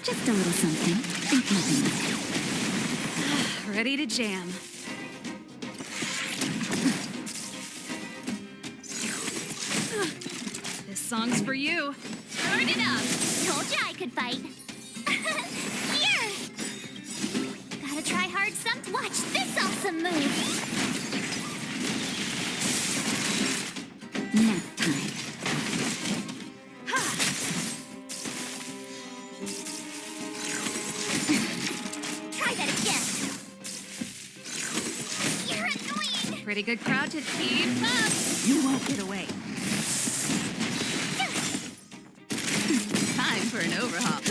just a little something. Think nothing of it. Ready to jam. This song's for you. Turn it up. Told you I could fight. Here. Gotta try hard. Watch this awesome move. Nap time. Try that again. You're annoying. Pretty good crowd to Keep up. You won't get away. Time for an overhaul.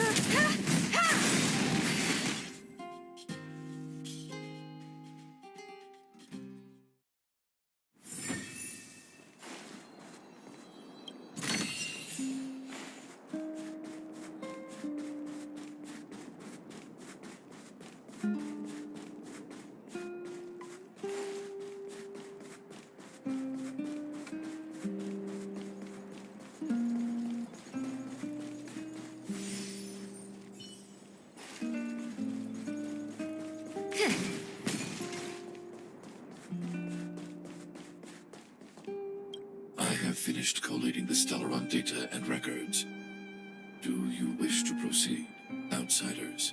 finished collating the Stellaron data and records. Do you wish to proceed, outsiders?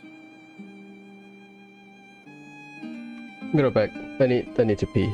Go back. I need to pee.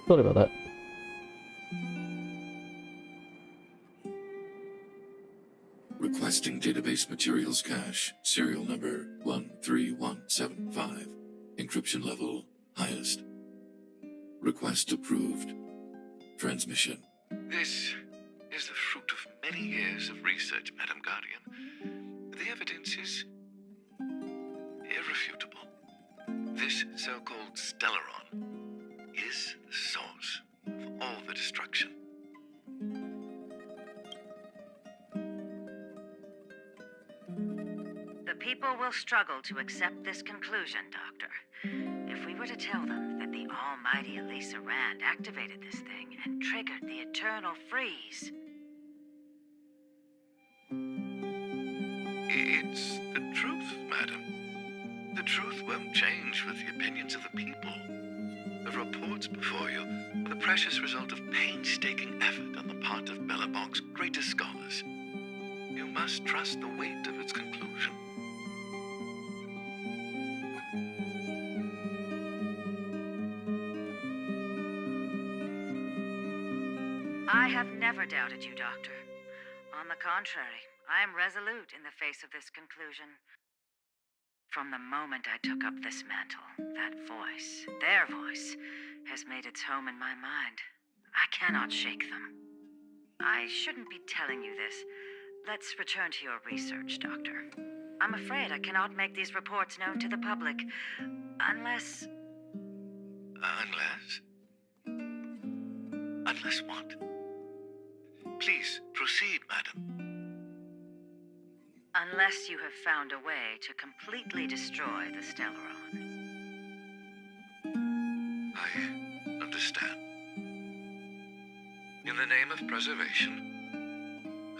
Sorry about that. Requesting database materials cache, serial number 13175. Encryption level highest. Request approved. Transmission. This is the fruit of many years of research, Madam Guardian. The evidence is irrefutable. This so-called Stellaron is the source of all the destruction. The people will struggle to accept this conclusion, Doctor. If we were to tell them that the almighty Elisa Rand activated this thing and triggered the eternal freeze. It's the truth, madam. The truth won't change with the opinions of the people. The reports before you are the precious result of painstaking effort on the part of Belobog's greatest scholars. You must trust the weight of its conclusion. I have never doubted you, Doctor. On the contrary, I am resolute in the face of this conclusion. From the moment I took up this mantle, that voice, their voice, has made its home in my mind. I cannot shake them. I shouldn't be telling you this. Let's return to your research, Doctor. I'm afraid I cannot make these reports known to the public, unless... Unless? Unless what? Please, proceed, madam. Unless you have found a way to completely destroy the Stellaron. I understand. In the name of preservation,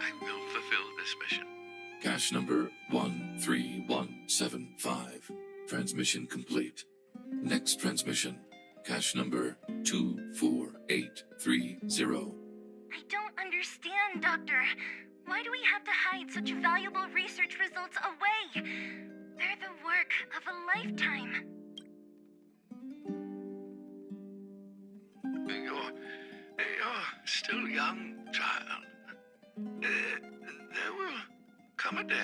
I will fulfill this mission. Cache number 13175. Transmission complete. Next transmission. Cache number 24830. I don't understand, Doctor. Why do we have to hide such valuable research results away? They're the work of a lifetime. You're still young, child. There will come a day,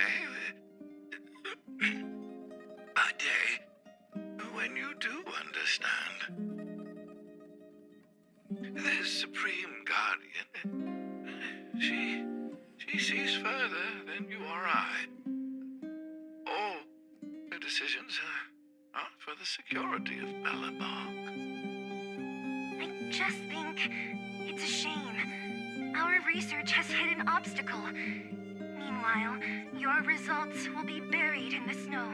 when you do understand. This Supreme Guardian, she sees further than you or I. All her decisions are for the security of Belobog. I just think it's a shame. Our research has hit an obstacle. Meanwhile, your results will be buried in the snow.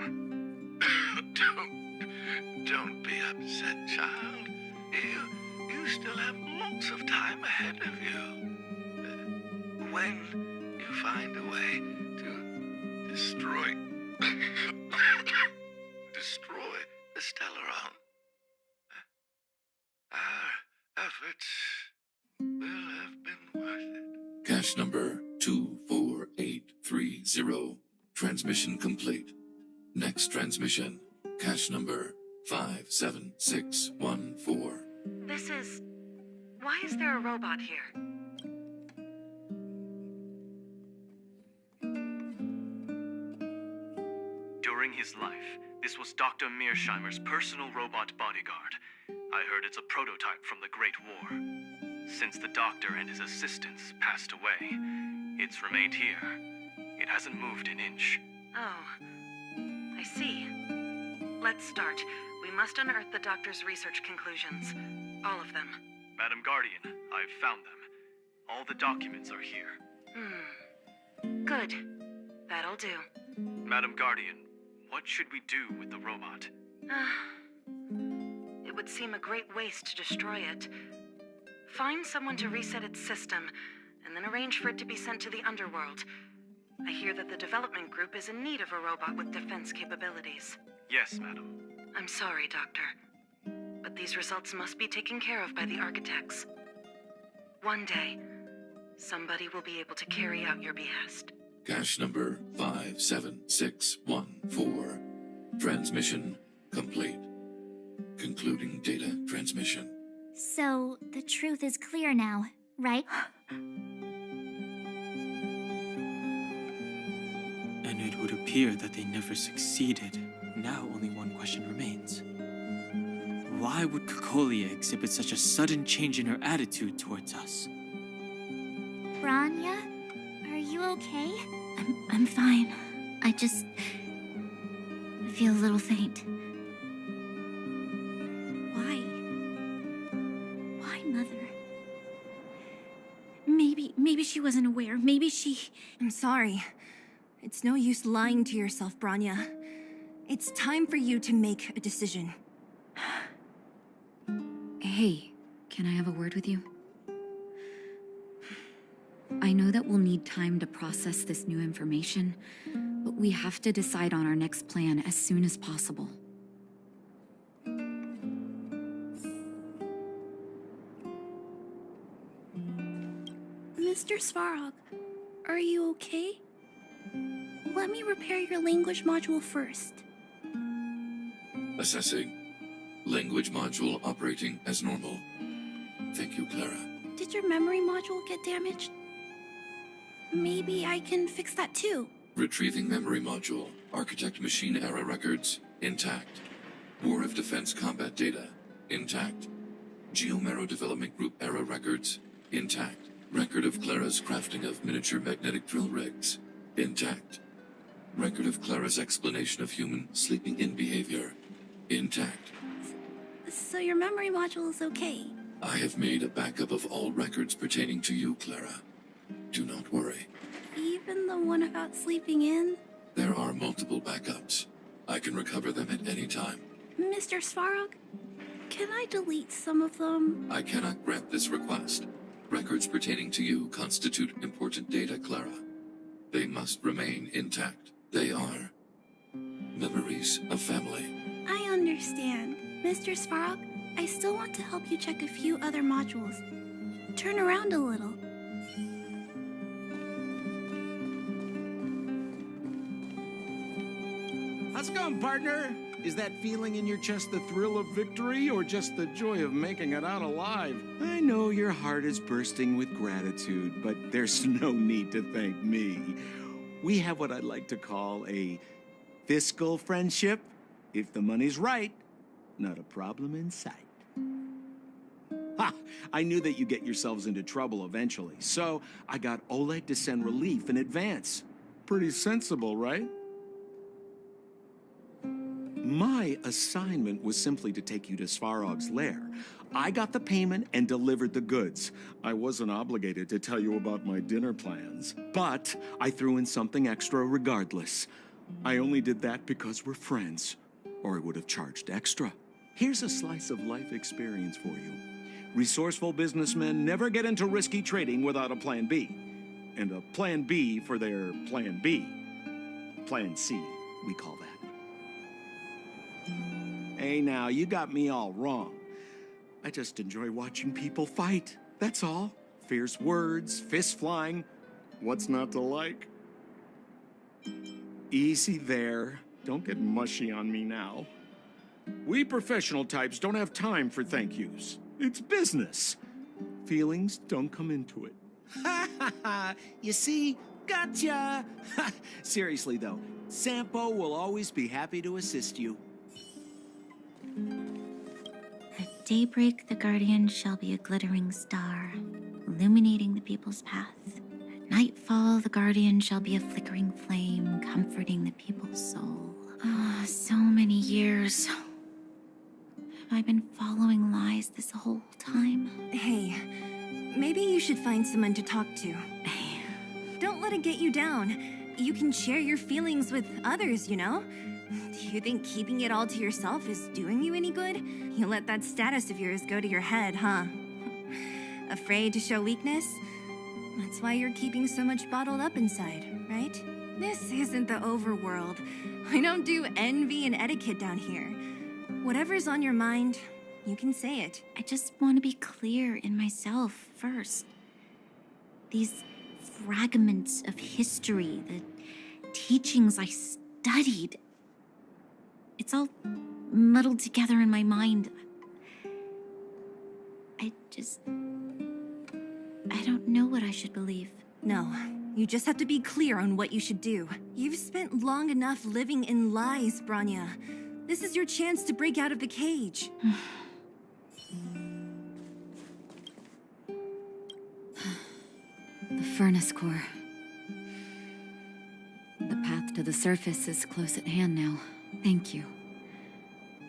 Don't be upset, child. You still have lots of time ahead of you. When you find a way to destroy the Stellaron, our efforts will have been worth it. Cache number 24830. Transmission complete. Next transmission. Cache number 57614. This is... Why is there a robot here? During his life, this was Dr. Mearsheimer's personal robot bodyguard. I heard it's a prototype from the Great War. Since the doctor and his assistants passed away, it's remained here. It hasn't moved an inch. Oh, I see. Let's start. We must unearth the doctor's research conclusions. All of them. Madam Guardian, I've found them. All the documents are here. Good. That'll do. Madam Guardian, what should we do with the robot? It would seem a great waste to destroy it. Find someone to reset its system, and then arrange for it to be sent to the Underworld. I hear that the development group is in need of a robot with defense capabilities. Yes, madam. I'm sorry, Doctor, but these results must be taken care of by the architects. One day, somebody will be able to carry out your behest. Cache number 57614. Transmission complete. Concluding data transmission. So, the truth is clear now, right? And it would appear that they never succeeded. Now only one question remains. Why would Kokolia exhibit such a sudden change in her attitude towards us? Branya, are you okay? I'm fine. I just feel a little faint. Why, Mother? Maybe she wasn't aware. Maybe she... I'm sorry. It's no use lying to yourself, Branya. It's time for you to make a decision. Hey, can I have a word with you? I know that we'll need time to process this new information, but we have to decide on our next plan as soon as possible. Mr. Svarog, are you okay? Let me repair your language module first. Assessing. Language module operating as normal. Thank you, Clara. Did your memory module get damaged? Maybe I can fix that too. Retrieving memory module. Architect machine era records. Intact. War of Defense combat data. Intact. Geomero development group era records. Intact. Record of Clara's crafting of miniature magnetic drill rigs. Intact. Record of Clara's explanation of human sleeping in behavior. Intact. So your memory module is okay? I have made a backup of all records pertaining to you, Clara. Do not worry. Even the one about sleeping in? There are multiple backups. I can recover them at any time. Mr. Svarog, can I delete some of them? I cannot grant this request. Records pertaining to you constitute important data, Clara. They must remain intact. They are memories of family. I understand. Mr. Svarog, I still want to help you check a few other modules. Turn around a little. How's it going, partner? Is that feeling in your chest the thrill of victory or just the joy of making it out alive? I know your heart is bursting with gratitude, but there's no need to thank me. We have what I'd like to call a fiscal friendship. If the money's right, not a problem in sight. Ha! I knew that you'd get yourselves into trouble eventually, so I got Oleg to send relief in advance. Pretty sensible, right? My assignment was simply to take you to Svarog's lair. I got the payment and delivered the goods. I wasn't obligated to tell you about my dinner plans, but I threw in something extra regardless. I only did that because we're friends, or I would have charged extra. Here's a slice of life experience for you. Resourceful businessmen never get into risky trading without a plan B. And a plan B for their plan B. Plan C, we call that. Hey now, you got me all wrong. I just enjoy watching people fight, that's all. Fierce words, fists flying. What's not to like? Easy there. Don't get mushy on me now. We professional types don't have time for thank yous. It's business. Feelings don't come into it. Ha ha ha! You see? Gotcha! Seriously though, Sampo will always be happy to assist you. At daybreak, the Guardian shall be a glittering star, illuminating the people's path. At nightfall, the Guardian shall be a flickering flame, comforting the people's soul. Ah, so many years. Have I been following lies this whole time? Hey, maybe you should find someone to talk to. Don't let it get you down. You can share your feelings with others, you know? Do you think keeping it all to yourself is doing you any good? You let that status of yours go to your head, huh? Afraid to show weakness? That's why you're keeping so much bottled up inside, right? This isn't the Overworld. I don't do envy and etiquette down here. Whatever's on your mind, you can say it. I just want to be clear in myself first. These fragments of history, the teachings I studied, it's all muddled together in my mind. I don't know what I should believe. No, you just have to be clear on what you should do. You've spent long enough living in lies, Branya. This is your chance to break out of the cage. The furnace core. The path to the surface is close at hand now. Thank you.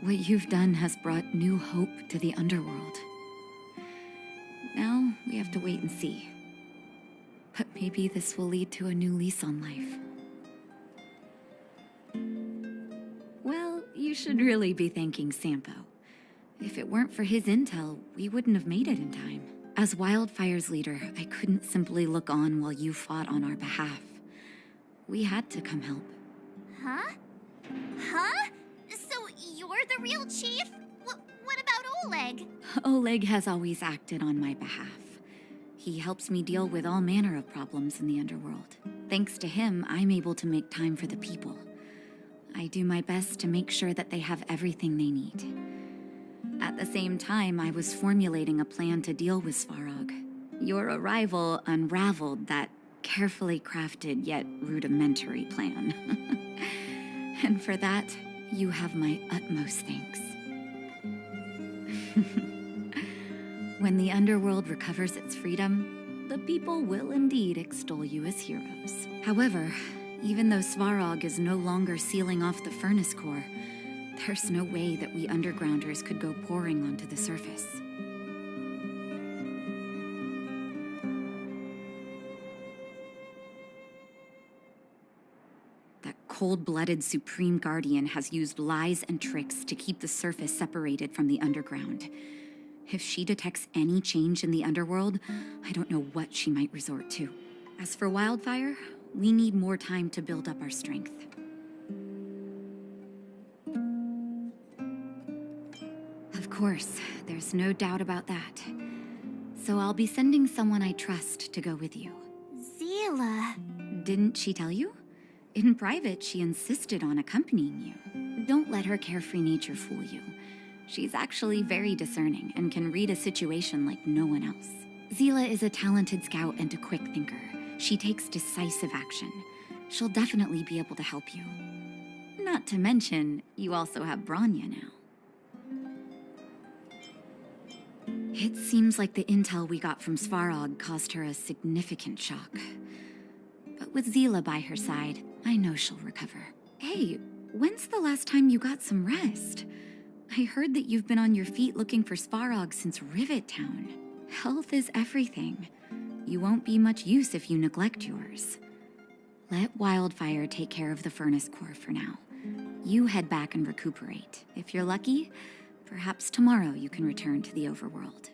What you've done has brought new hope to the Underworld. Now, we have to wait and see. But maybe this will lead to a new lease on life. Well, you should really be thanking Sampo. If it weren't for his intel, we wouldn't have made it in time. As Wildfire's leader, I couldn't simply look on while you fought on our behalf. We had to come help. Huh? Huh? So you're the real chief? What about Oleg? Oleg has always acted on my behalf. He helps me deal with all manner of problems in the Underworld. Thanks to him, I'm able to make time for the people. I do my best to make sure that they have everything they need. At the same time, I was formulating a plan to deal with Svarog. Your arrival unraveled that carefully crafted yet rudimentary plan. And for that, you have my utmost thanks. When the Underworld recovers its freedom, the people will indeed extol you as heroes. However, even though Svarog is no longer sealing off the furnace core, there's no way that we undergrounders could go pouring onto the surface. That cold-blooded Supreme Guardian has used lies and tricks to keep the surface separated from the underground. If she detects any change in the Underworld, I don't know what she might resort to. As for Wildfire, we need more time to build up our strength. Of course, there's no doubt about that. So I'll be sending someone I trust to go with you. Zila. Didn't she tell you? In private, she insisted on accompanying you. Don't let her carefree nature fool you. She's actually very discerning and can read a situation like no one else. Zila is a talented scout and a quick thinker. She takes decisive action. She'll definitely be able to help you. Not to mention, you also have Branya now. It seems like the intel we got from Svarog caused her a significant shock. But with Zila by her side, I know she'll recover. Hey, when's the last time you got some rest? I heard that you've been on your feet looking for Svarog since Rivet Town. Health is everything. You won't be much use if you neglect yours. Let Wildfire take care of the furnace core for now. You head back and recuperate. If you're lucky, perhaps tomorrow you can return to the Overworld.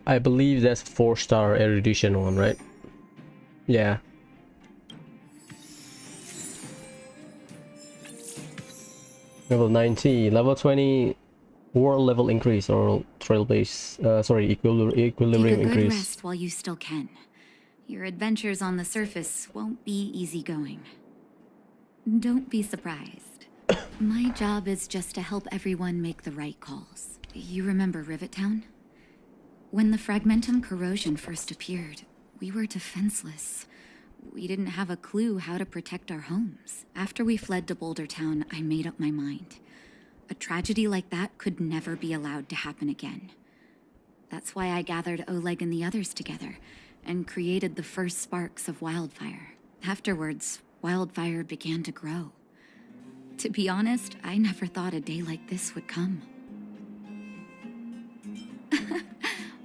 I believe that's 4-star erudition one, right? Yeah. Level 90, level 20 world level increase or equilibrium Take a good increase. rest while you still can. Your adventures on the surface won't be easygoing. Don't be surprised. My job is just to help everyone make the right calls. You remember Rivet Town? When the fragmentum corrosion first appeared, we were defenseless. We didn't have a clue how to protect our homes. After we fled to Boulder Town, I made up my mind. A tragedy like that could never be allowed to happen again. That's why I gathered Oleg and the others together and created the first sparks of Wildfire. Afterwards, Wildfire began to grow. To be honest, I never thought a day like this would come.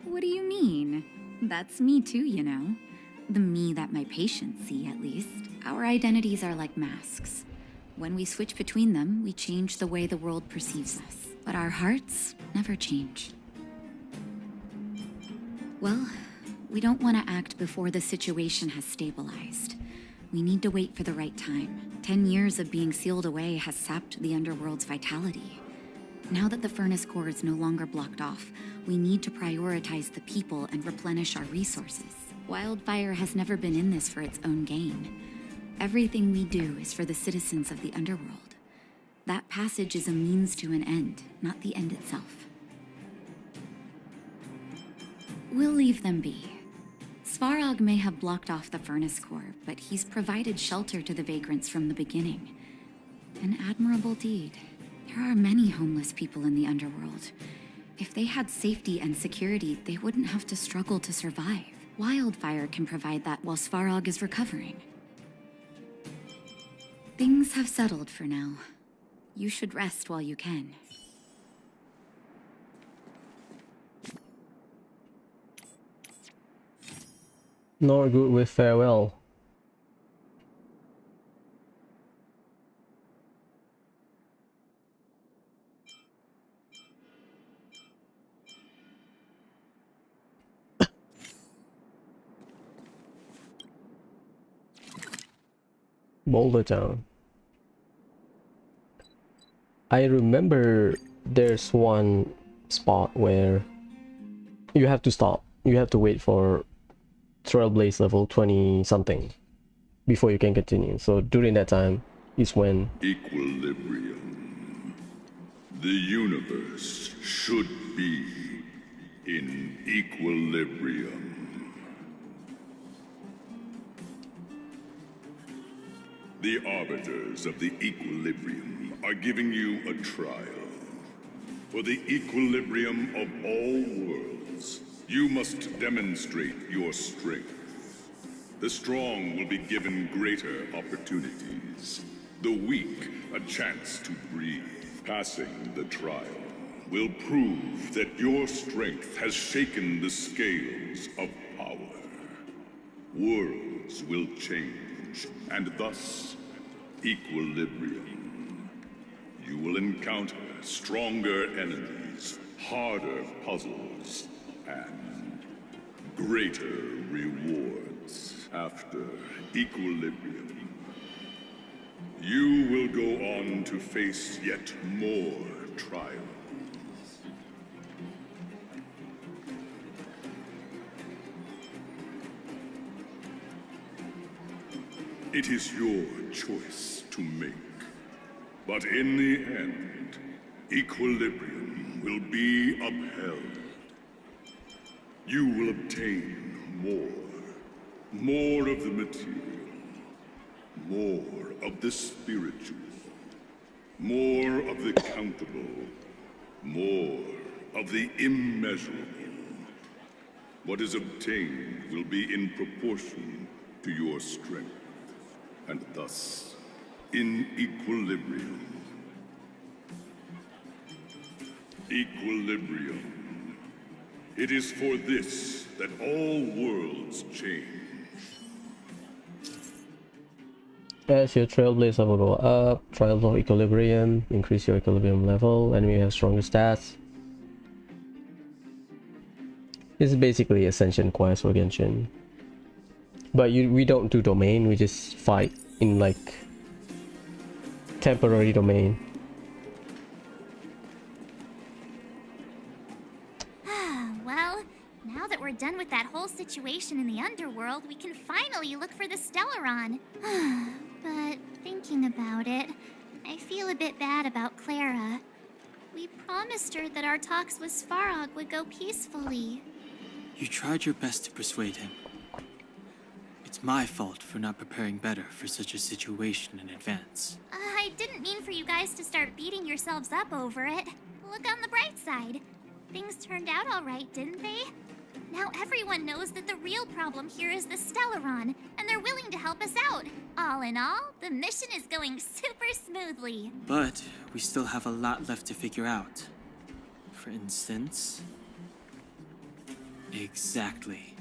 What do you mean? That's me too, you know. The me that my patients see, at least. Our identities are like masks. When we switch between them, we change the way the world perceives us. But our hearts never change. Well, we don't want to act before the situation has stabilized. We need to wait for the right time. 10 years of being sealed away has sapped the Underworld's vitality. Now that the furnace core is no longer blocked off, we need to prioritize the people and replenish our resources. Wildfire has never been in this for its own gain. Everything we do is for the citizens of the Underworld. That passage is a means to an end, not the end itself. We'll leave them be. Svarog may have blocked off the furnace core, but he's provided shelter to the vagrants from the beginning. An admirable deed. There are many homeless people in the Underworld. If they had safety and security, they wouldn't have to struggle to survive. Wildfire can provide that while Svarog is recovering. Things have settled for now. You should rest while you can. Not good with farewell. Boulder Town. I remember there's one spot where you have to stop. You have to wait for Trailblaze level 20 something before you can continue. So during that time is when equilibrium. The universe should be in equilibrium. The arbiters of the equilibrium are giving you a trial. For the equilibrium of all worlds, you must demonstrate your strength. The strong will be given greater opportunities. The weak, a chance to breathe. Passing the trial will prove that your strength has shaken the scales of power. Worlds will change, and thus, equilibrium. You will encounter stronger enemies, harder puzzles, and greater rewards. After equilibrium, you will go on to face yet more trials. It is your choice to make. But in the end, equilibrium will be upheld. You will obtain more of the material, more of the spiritual, more of the countable, more of the immeasurable. What is obtained will be in proportion to your strength, and thus, in equilibrium. Equilibrium. It is for this that all worlds change. As your Trailblaze level go up, Trials of Equilibrium, increase your equilibrium level, enemy has stronger stats. This is basically Ascension quest for Genshin. But we don't do domain, we just fight in like temporary domain. Well, now that we're done with that whole situation in the Underworld, we can finally look for the Stellaron. But thinking about it, I feel a bit bad about Clara. We promised her that our talks with Svarog would go peacefully. You tried your best to persuade him. It's my fault for not preparing better for such a situation in advance. I didn't mean for you guys to start beating yourselves up over it. Look on the bright side. Things turned out all right, didn't they? Now everyone knows that the real problem here is the Stellaron, and they're willing to help us out. All in all, the mission is going super smoothly. But we still have a lot left to figure out. For instance... Exactly.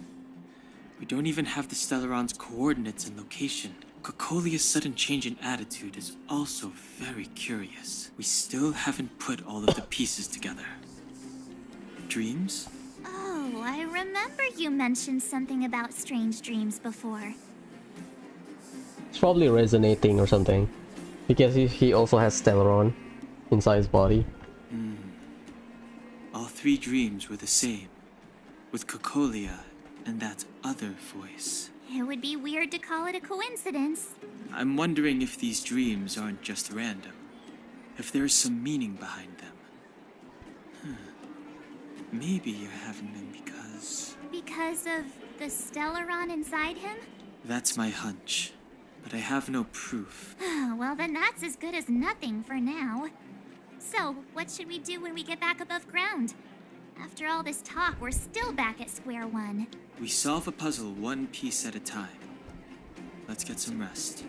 We don't even have the Stellaron's coordinates and location. Cocolia's sudden change in attitude is also very curious. We still haven't put all of the pieces together. Dreams? Oh, I remember you mentioned something about strange dreams before. It's probably resonating or something. Because he also has Stellaron inside his body. All three dreams were the same. With Cocolia and that other voice. It would be weird to call it a coincidence. I'm wondering if these dreams aren't just random. If there's some meaning behind them. Maybe you're having them because... Because of the Stellaron inside him? That's my hunch. But I have no proof. Well, then that's as good as nothing for now. So, what should we do when we get back above ground? After all this talk, we're still back at square one. We solve a puzzle one piece at a time. Let's get some rest.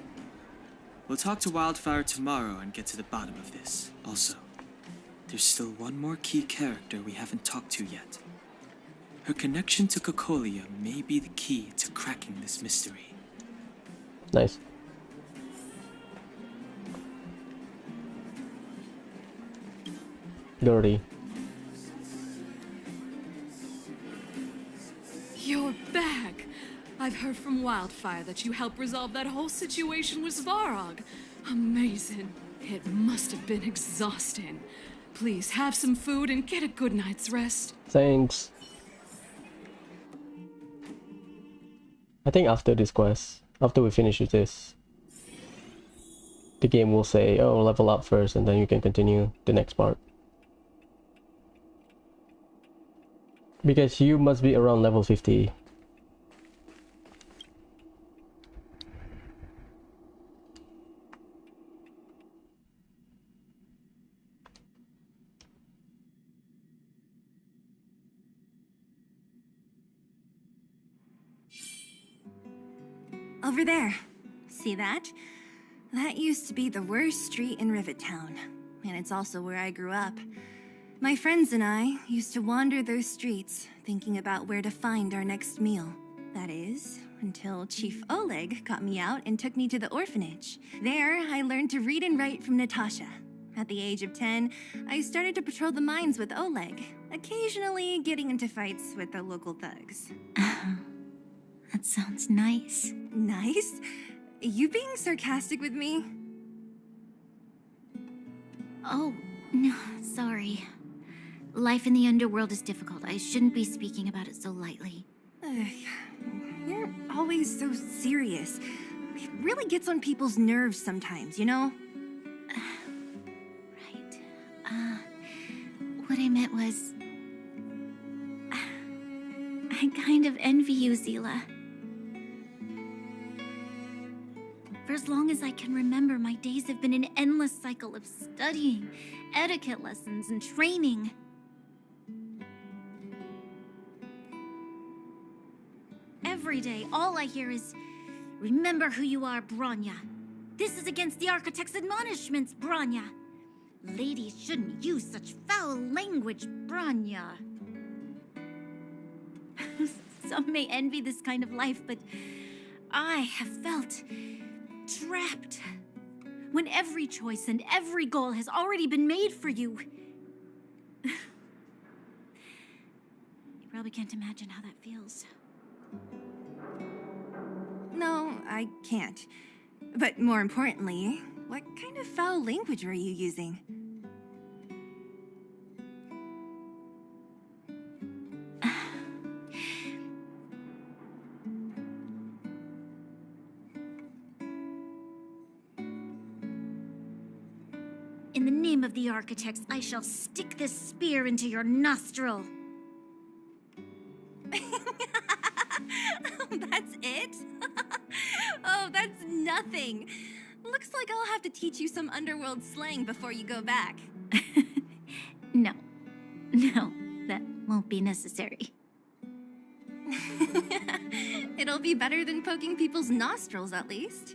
We'll talk to Wildfire tomorrow and get to the bottom of this. Also, there's still one more key character we haven't talked to yet. Her connection to Cocolia may be the key to cracking this mystery. Nice. Dirty. You're back! I've heard from Wildfire that you helped resolve that whole situation with Svarog. Amazing. It must have been exhausting. Please have some food and get a good night's rest. Thanks. I think after this quest, after we finish with this, the game will say, oh, level up first and then you can continue the next part. Because you must be around level 50. Over there. See that? That used to be the worst street in Rivet Town. And it's also where I grew up. My friends and I used to wander those streets, thinking about where to find our next meal. That is, until Chief Oleg got me out and took me to the orphanage. There, I learned to read and write from Natasha. At the age of 10, I started to patrol the mines with Oleg, occasionally getting into fights with the local thugs. That sounds nice. Nice? You being sarcastic with me? Oh, no, sorry. Life in the Underworld is difficult. I shouldn't be speaking about it so lightly. You're always so serious. It really gets on people's nerves sometimes, you know? Right. What I meant was... I kind of envy you, Zila. For as long as I can remember, my days have been an endless cycle of studying, etiquette lessons, and training. Every day, all I hear is, remember who you are, Bronya. This is against the Architect's admonishments, Bronya. Ladies shouldn't use such foul language, Bronya. Some may envy this kind of life, but I have felt trapped. When every choice and every goal has already been made for you. You probably can't imagine how that feels. No, I can't. But more importantly, what kind of foul language were you using? In the name of the Architects, I shall stick this spear into your nostril. That's it? Oh, that's nothing. Looks like I'll have to teach you some Underworld slang before you go back. No, that won't be necessary. It'll be better than poking people's nostrils, at least.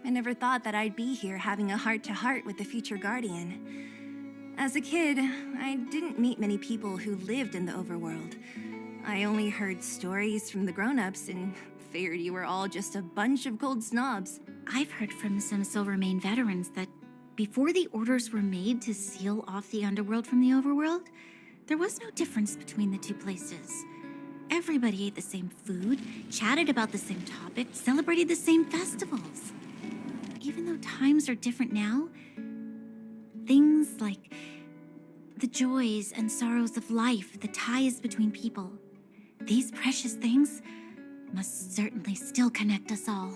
I never thought that I'd be here having a heart-to-heart with the future Guardian. As a kid, I didn't meet many people who lived in the Overworld. I only heard stories from the grown-ups and figured you were all just a bunch of cold snobs. I've heard from some Silvermane veterans that before the orders were made to seal off the Underworld from the Overworld, there was no difference between the two places. Everybody ate the same food, chatted about the same topics, celebrated the same festivals. Even though times are different now, things like the joys and sorrows of life, the ties between people, These precious things must certainly still connect us all.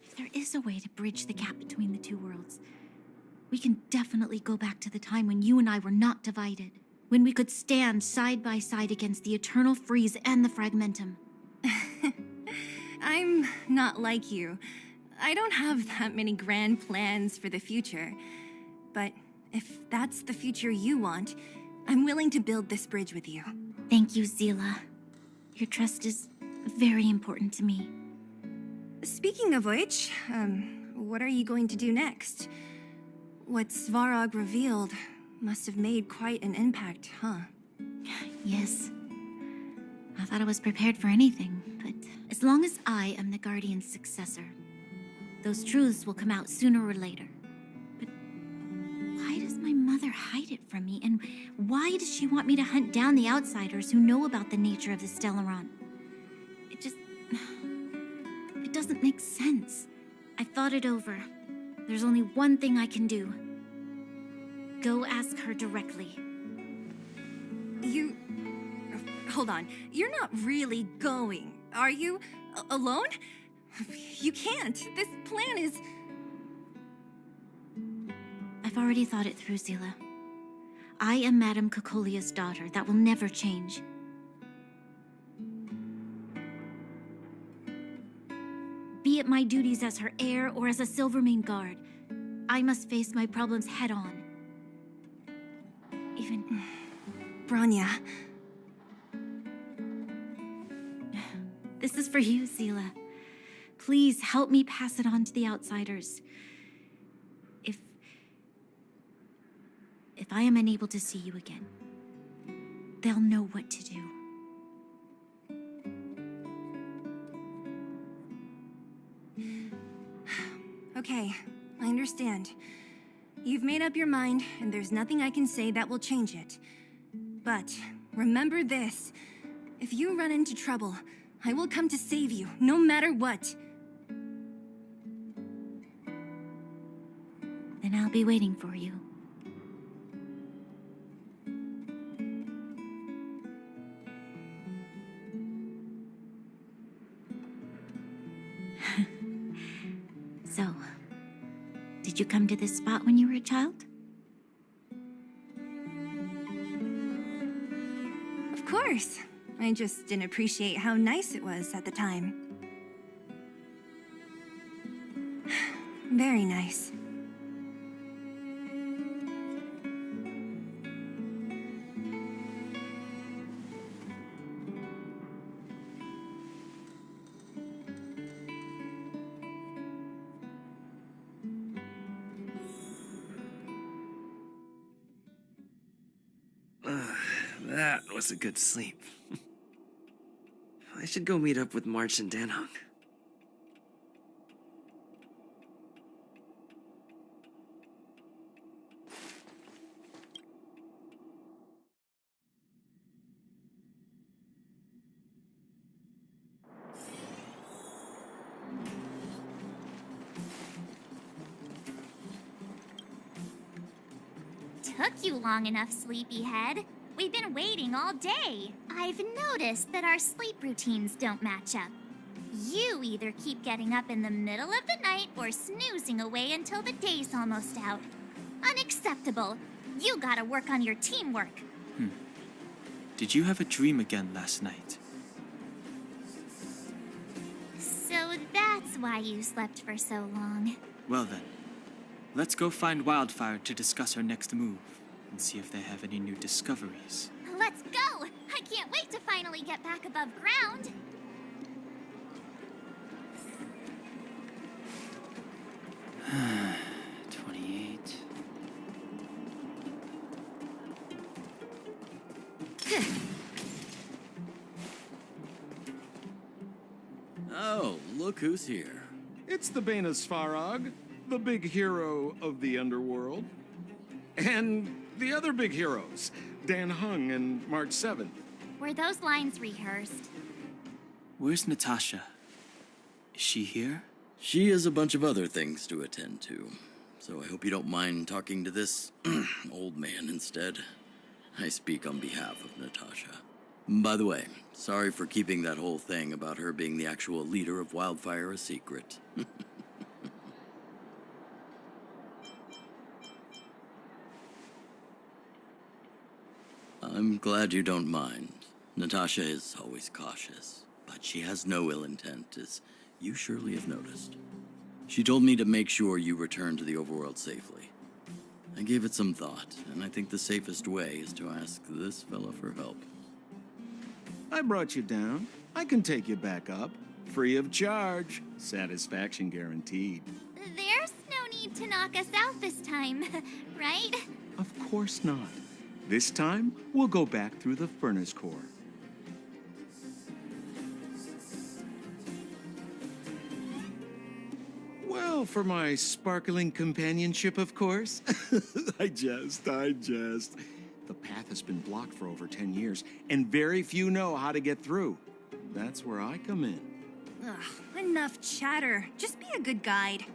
If there is a way to bridge the gap between the two worlds, we can definitely go back to the time when you and I were not divided, when we could stand side by side against the eternal freeze and the fragmentum. I'm not like you. I don't have that many grand plans for the future. But if that's the future you want, I'm willing to build this bridge with you. Thank you, Zila. Your trust is very important to me. Speaking of which, what are you going to do next? What Svarog revealed must have made quite an impact, huh? Yes. I thought I was prepared for anything, but as long as I am the Guardian's successor, those truths will come out sooner or later. But why does my mother hide it from me, and why does she want me to hunt down the outsiders who know about the nature of the Stellaron? It doesn't make sense. I thought it over. There's only one thing I can do. Go ask her directly. Hold on. You're not really going, are you? Alone? You can't. This plan is... I've already thought it through, Zila. I am Madame Cocolia's daughter. That will never change. Be it my duties as her heir or as a Silvermane guard, I must face my problems head on. Even... Branya. This is for you, Zila. Please help me pass it on to the outsiders. If I am unable to see you again, they'll know what to do. Okay, I understand. You've made up your mind, and there's nothing I can say that will change it. But remember this. If you run into trouble, I will come to save you, no matter what. Then I'll be waiting for you. So, did you come to this spot when you were a child? Of course. I just didn't appreciate how nice it was at the time. Very nice. That was a good sleep. I should go meet up with March and Danhong. Took you long enough, sleepyhead. We've been waiting all day. I've noticed that our sleep routines don't match up. You either keep getting up in the middle of the night or snoozing away until the day's almost out. Unacceptable. You gotta work on your teamwork. Did you have a dream again last night? So that's why you slept for so long. Well then, let's go find Wildfire to discuss our next move and see if they have any new discoveries. Let's go! I can't wait to finally get back above ground. Oh, look who's here. It's the Bane of Svarog, the big hero of the Underworld. And the other big heroes, Dan Hung and March 7th. Were those lines rehearsed? Where's Natasha? Is she here? She has a bunch of other things to attend to, so I hope you don't mind talking to this old man instead. I speak on behalf of Natasha. By the way, sorry for keeping that whole thing about her being the actual leader of Wildfire a secret. I'm glad you don't mind. Natasha is always cautious, but she has no ill intent, as you surely have noticed. She told me to make sure you return to the Overworld safely. I gave it some thought, and I think the safest way is to ask this fella for help. I brought you down. I can take you back up. Free of charge. Satisfaction guaranteed. There's no need to knock us out this time, right? Of course not. This time, we'll go back through the furnace core. Well, for my sparkling companionship, of course. I jest. The path has been blocked for over 10 years, and very few know how to get through. That's where I come in. Ugh, enough chatter. Just be a good guide.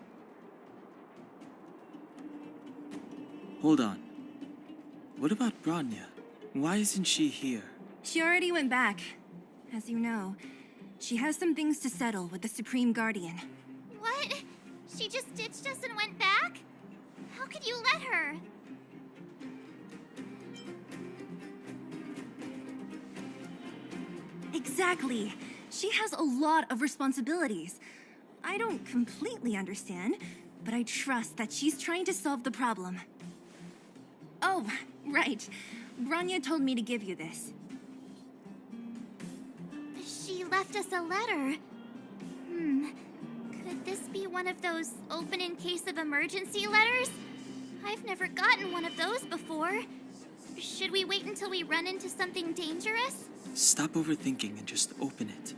Hold on. What about Bronya? Why isn't she here? She already went back. As you know, she has some things to settle with the Supreme Guardian. What? She just ditched us and went back? How could you let her? Exactly. She has a lot of responsibilities. I don't completely understand, but I trust that she's trying to solve the problem. Oh, right. Bronya told me to give you this. She left us a letter. Could this be one of those open in case of emergency letters? I've never gotten one of those before. Should we wait until we run into something dangerous? Stop overthinking and just open it.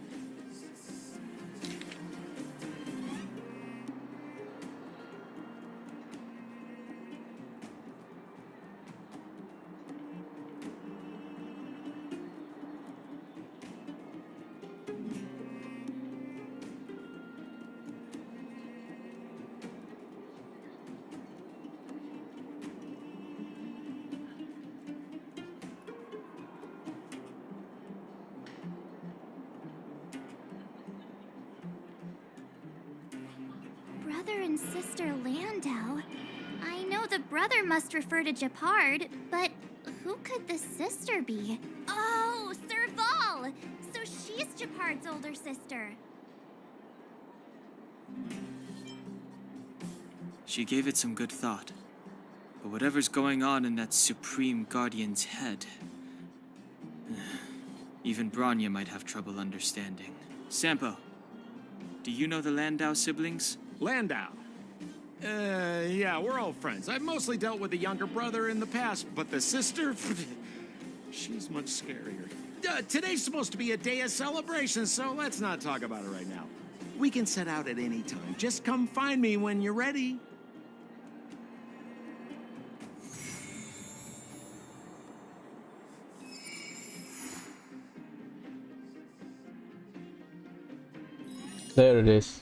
Brother and sister Landau. I know the brother must refer to Japard, but who could the sister be? Oh, Serval! So she's Japard's older sister. She gave it some good thought. But whatever's going on in that Supreme Guardian's head, even Bronya might have trouble understanding. Sampo, do you know the Landau siblings? Landau? Yeah, we're old friends. I've mostly dealt with the younger brother in the past, but the sister, she's much scarier. Today's supposed to be a day of celebration, so let's not talk about it right now. We can set out at any time. Just come find me when you're ready. There it is.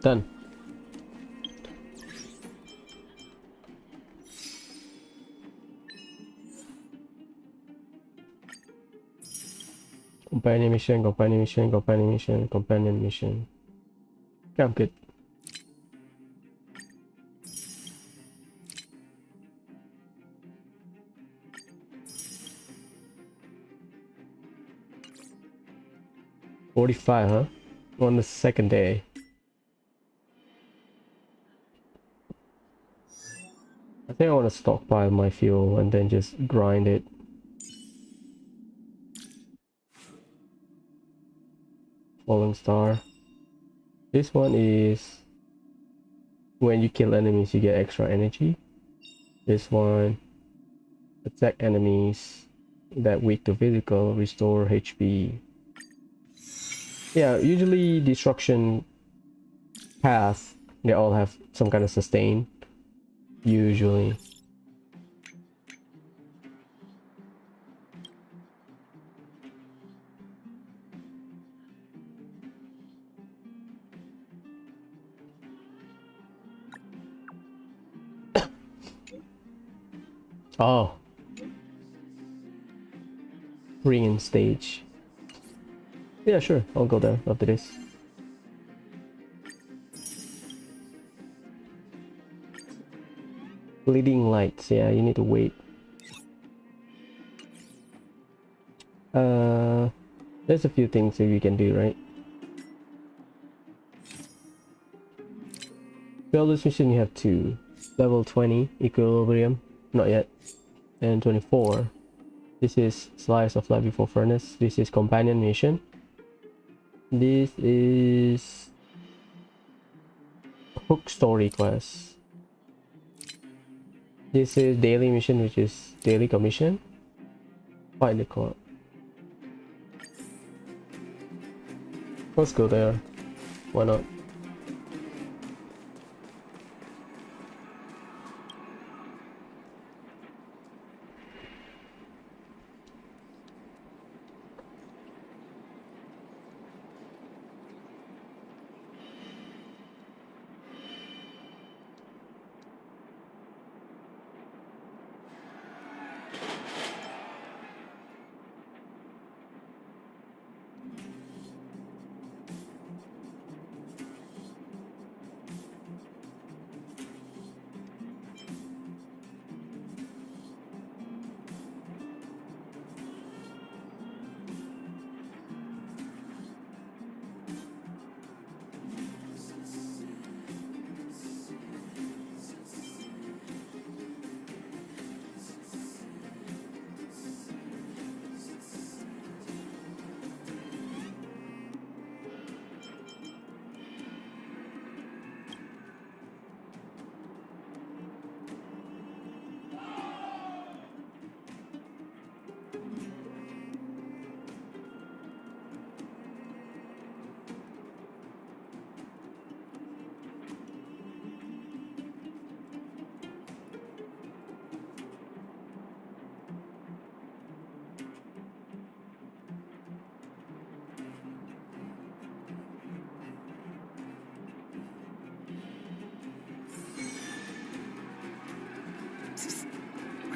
Done. Companion mission, companion mission, companion mission, companion mission. Yeah, I'm good. $45, huh? On the second day. I think I want to stockpile my fuel and then just grind it. Falling star. This one is when you kill enemies you get extra energy. This one, attack enemies that weak to physical, restore HP. Yeah, usually destruction paths, they all have some kind of sustain. Usually. Oh. Ring and stage. Yeah, sure. I'll go there after this. Bleeding lights. Yeah, you need to wait. There's a few things that you can do, right? Well, this mission you have 2. Level 20, Equilibrium. Not yet. And 24. This is Slice of Life Before Furnace. This is Companion Mission. This is Hook Story Quest. This is Daily Mission, which is Daily Commission. Find the core. Let's go there. Why not?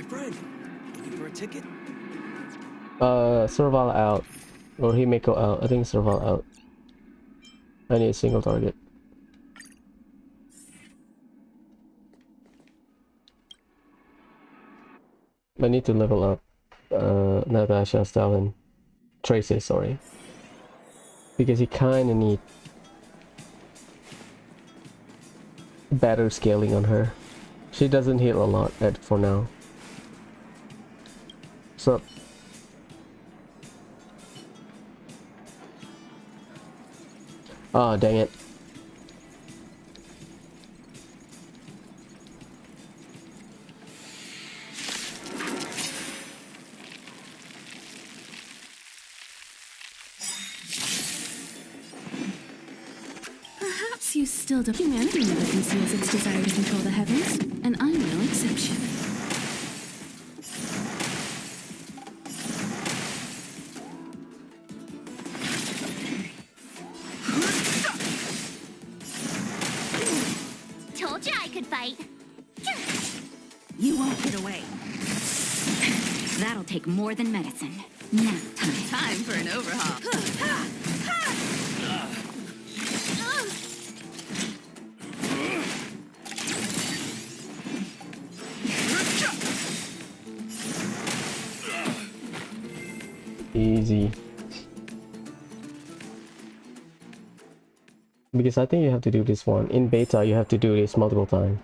Friend, looking for a ticket? Survival out. Or he may go out. I think survival out. I need a single target. I need to level up Natasha, Stalin, Tracy, sorry. Because he kinda need better scaling on her. She doesn't heal a lot for now. So ah, dang it. Perhaps you still don't. Humanity never conceals its desire to control the heavens, and I'm no exception. Told you I could fight. You won't get away. That'll take more than medicine. Now time for an overhaul. Easy. Because I think you have to do this one. In beta, you have to do this multiple times.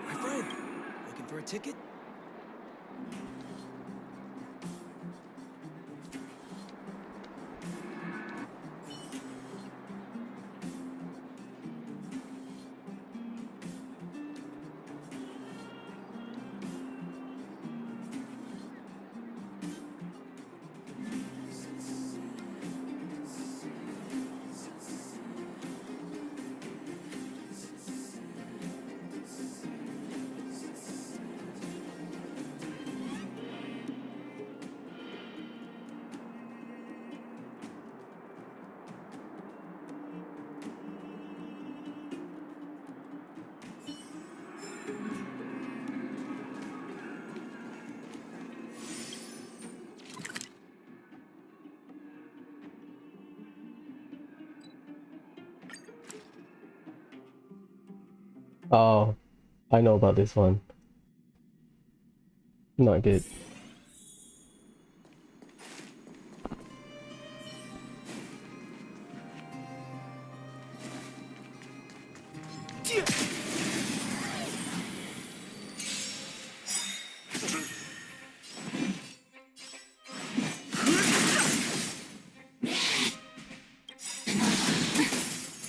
My friend, looking for a ticket? Oh, I know about this one. Not good.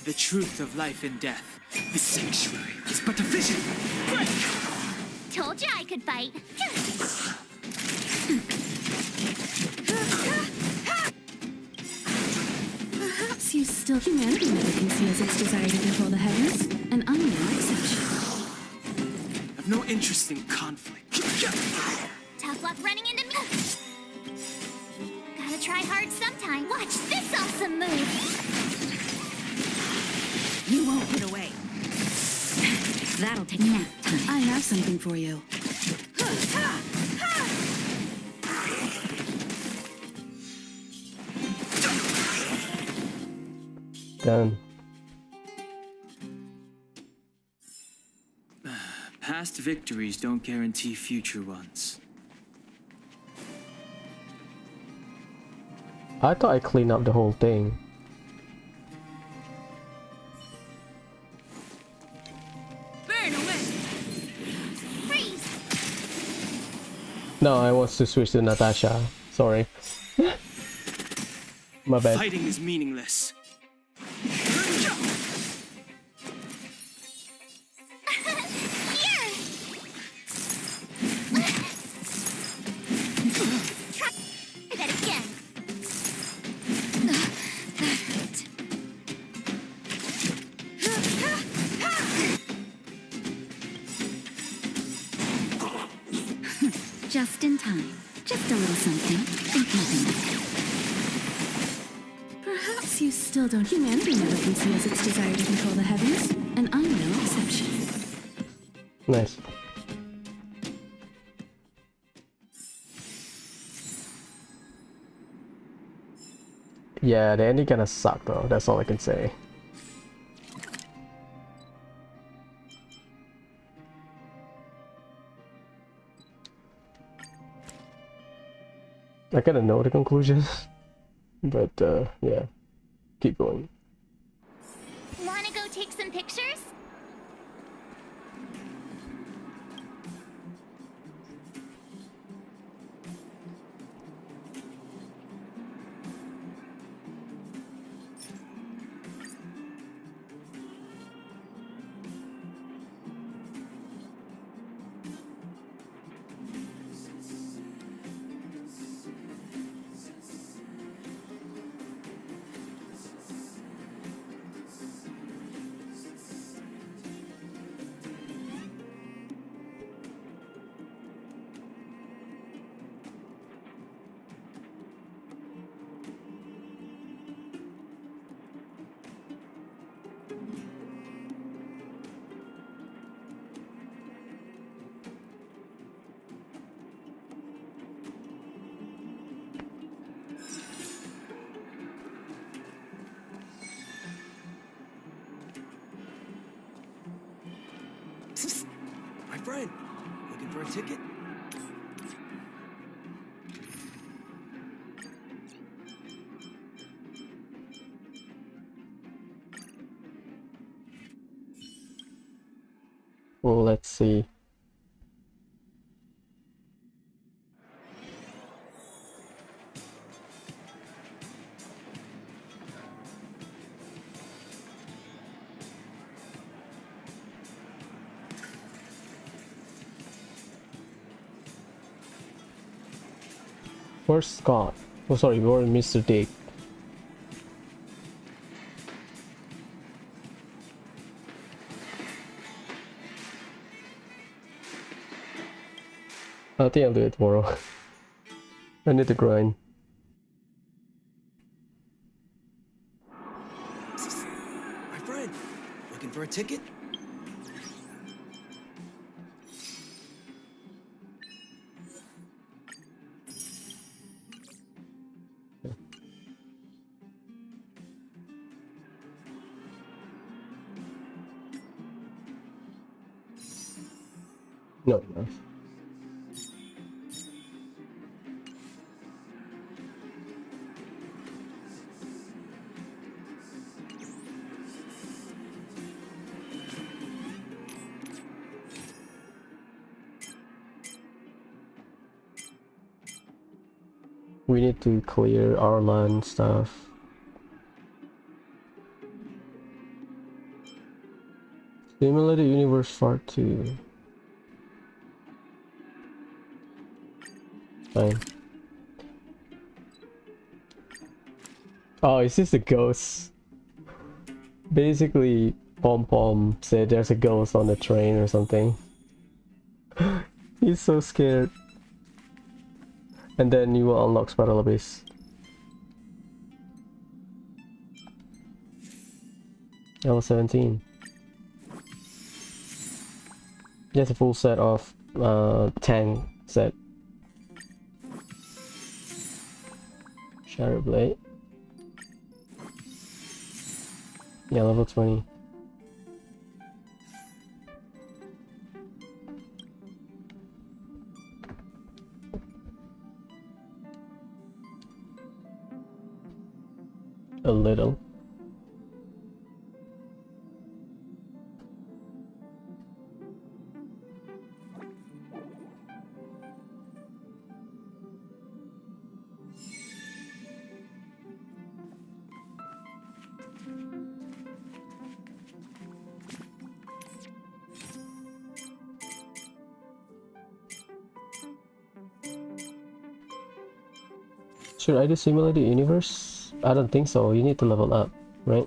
The truth of life and death. The sanctuary is but a vision. Told you I could fight. Perhaps you still humanity never conceals its desire to control the heavens, and I'm no exception. I've no interest in conflict. Tough luck running into me. Gotta try hard sometime. Watch this awesome move. You won't get away. That'll take nap time. I have something for you. Done. Past victories don't guarantee future ones. I thought I cleaned up the whole thing. Burn away. Freeze. No, I was to switch to Natasha. Sorry. My bad. Fighting is meaningless. Try that again. Just in time. Just a little something. Think nothing of it. Perhaps you still don't. Humanity never conceals its desire to control the heavens, and I'm no exception. Nice. Yeah, the ending kinda sucked though, that's all I can say. I kinda know the conclusion, but yeah, keep going. Wanna go take some pictures? My friend, looking for a ticket? Well, let's see. Where's Scott? Oh, sorry, where's Mr. Dick? I think I'll do it tomorrow. I need to grind. My friend, looking for a ticket? Not enough. We need to clear our land stuff. Simulated Universe Part 2. Fine. Oh, is this a ghost? Basically, Pom Pom said there's a ghost on the train or something. He's so scared. And then you will unlock Spiral Abyss. Level 17. Just a full set of tank set. Shadow Blade. Yeah, level 20. A little. Should I do Simulated Universe? I don't think so. You need to level up, right?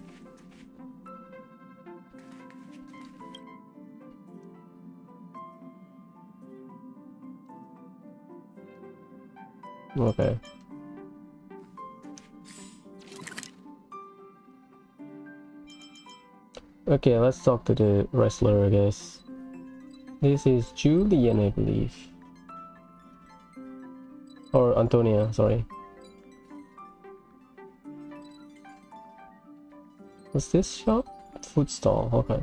Okay. Okay, let's talk to the wrestler, I guess. This is Julian, I believe. Or Antonia, sorry. What's this shop? Food stall, okay.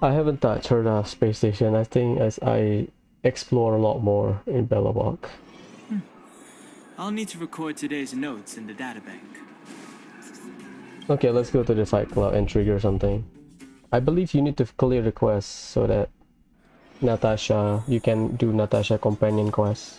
I haven't touched her space station. I think as I explore a lot more in Belobog. I'll need to record today's notes in the databank. Okay, let's go to the Fight Club and trigger something. I believe you need to clear the quest so that Natasha, you can do Natasha companion quest.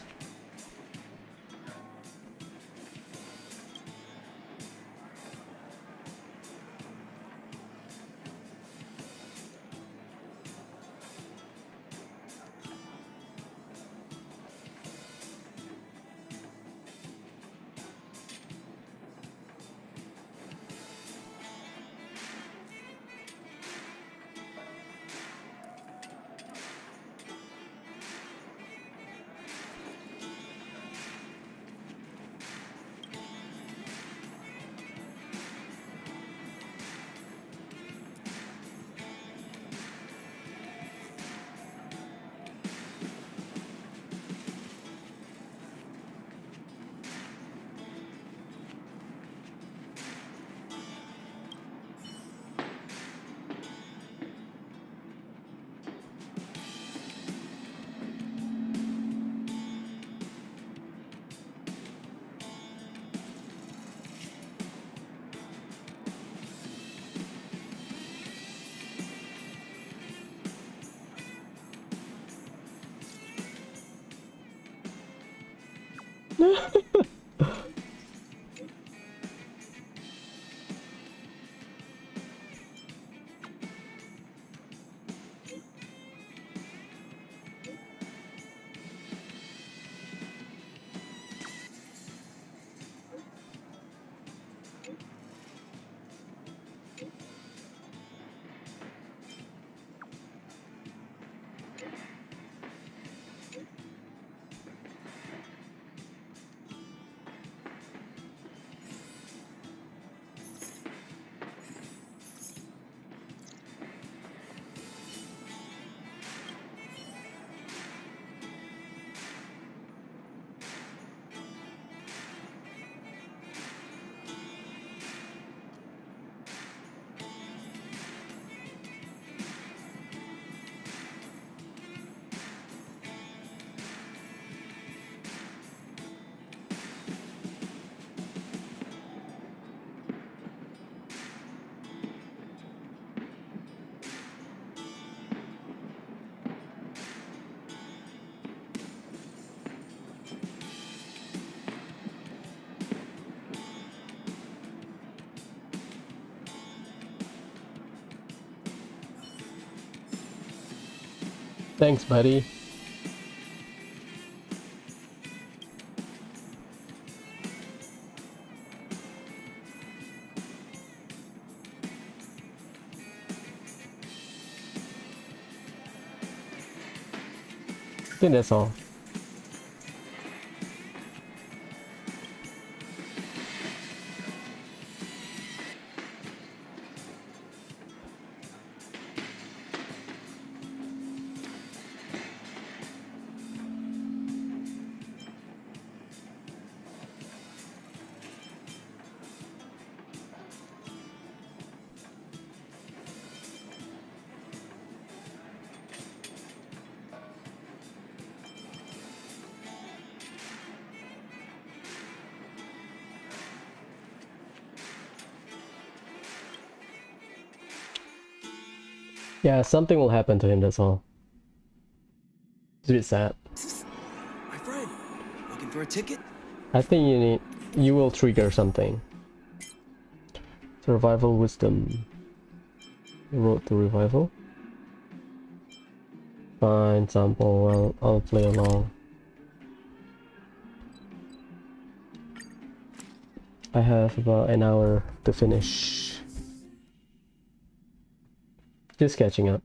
Thanks, buddy. I think that's all. Yeah, something will happen to him, that's all. It's a bit sad. My friend, looking for a ticket? I think you will trigger something. Survival wisdom. Road to revival. Fine, sample, I'll play along. I have about an hour to finish. Just catching up.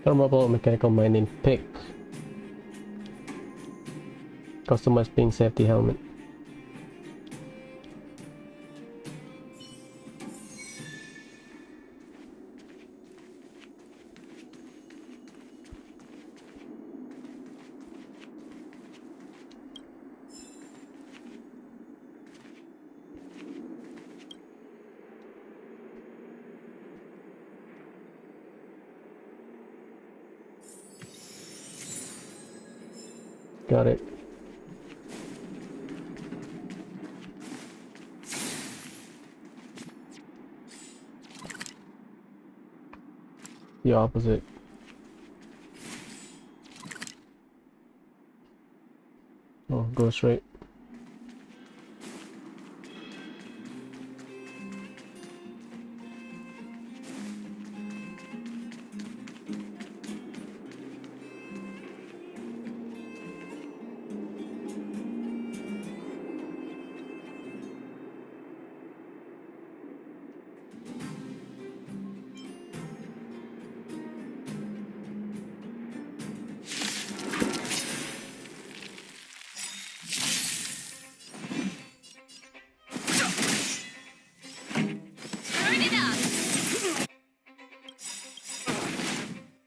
Thermal mechanical mining pick. Customized pink safety helmet. Got it. The opposite. Oh, go straight.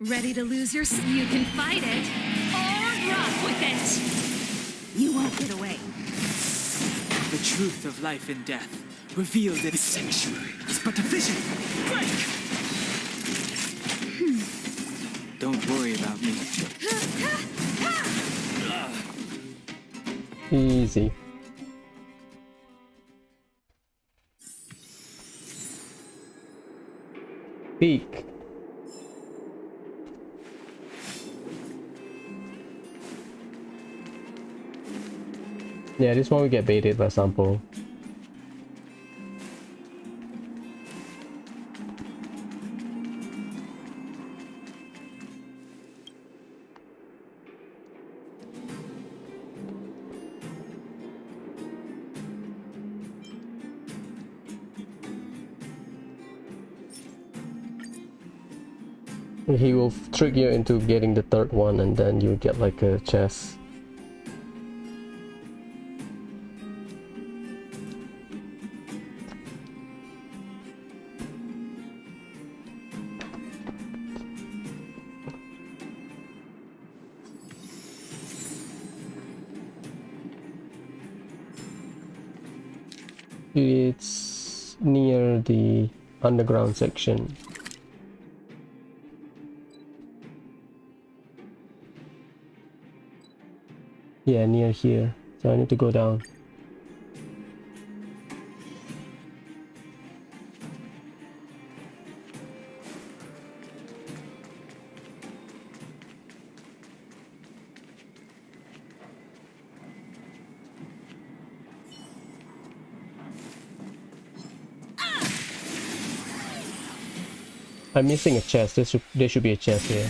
Ready to lose your... You can fight it, or rock with it! You won't get away. The truth of life and death, revealed in the sanctuary, is but a vision. Break! Don't worry about me. Easy. Peek. Yeah, this one we get baited by sample. He will trick you into getting the third one, and then you get like a chest. It's near the underground section. Yeah, near here. So I need to go down. I'm missing a chest. There should be a chest here.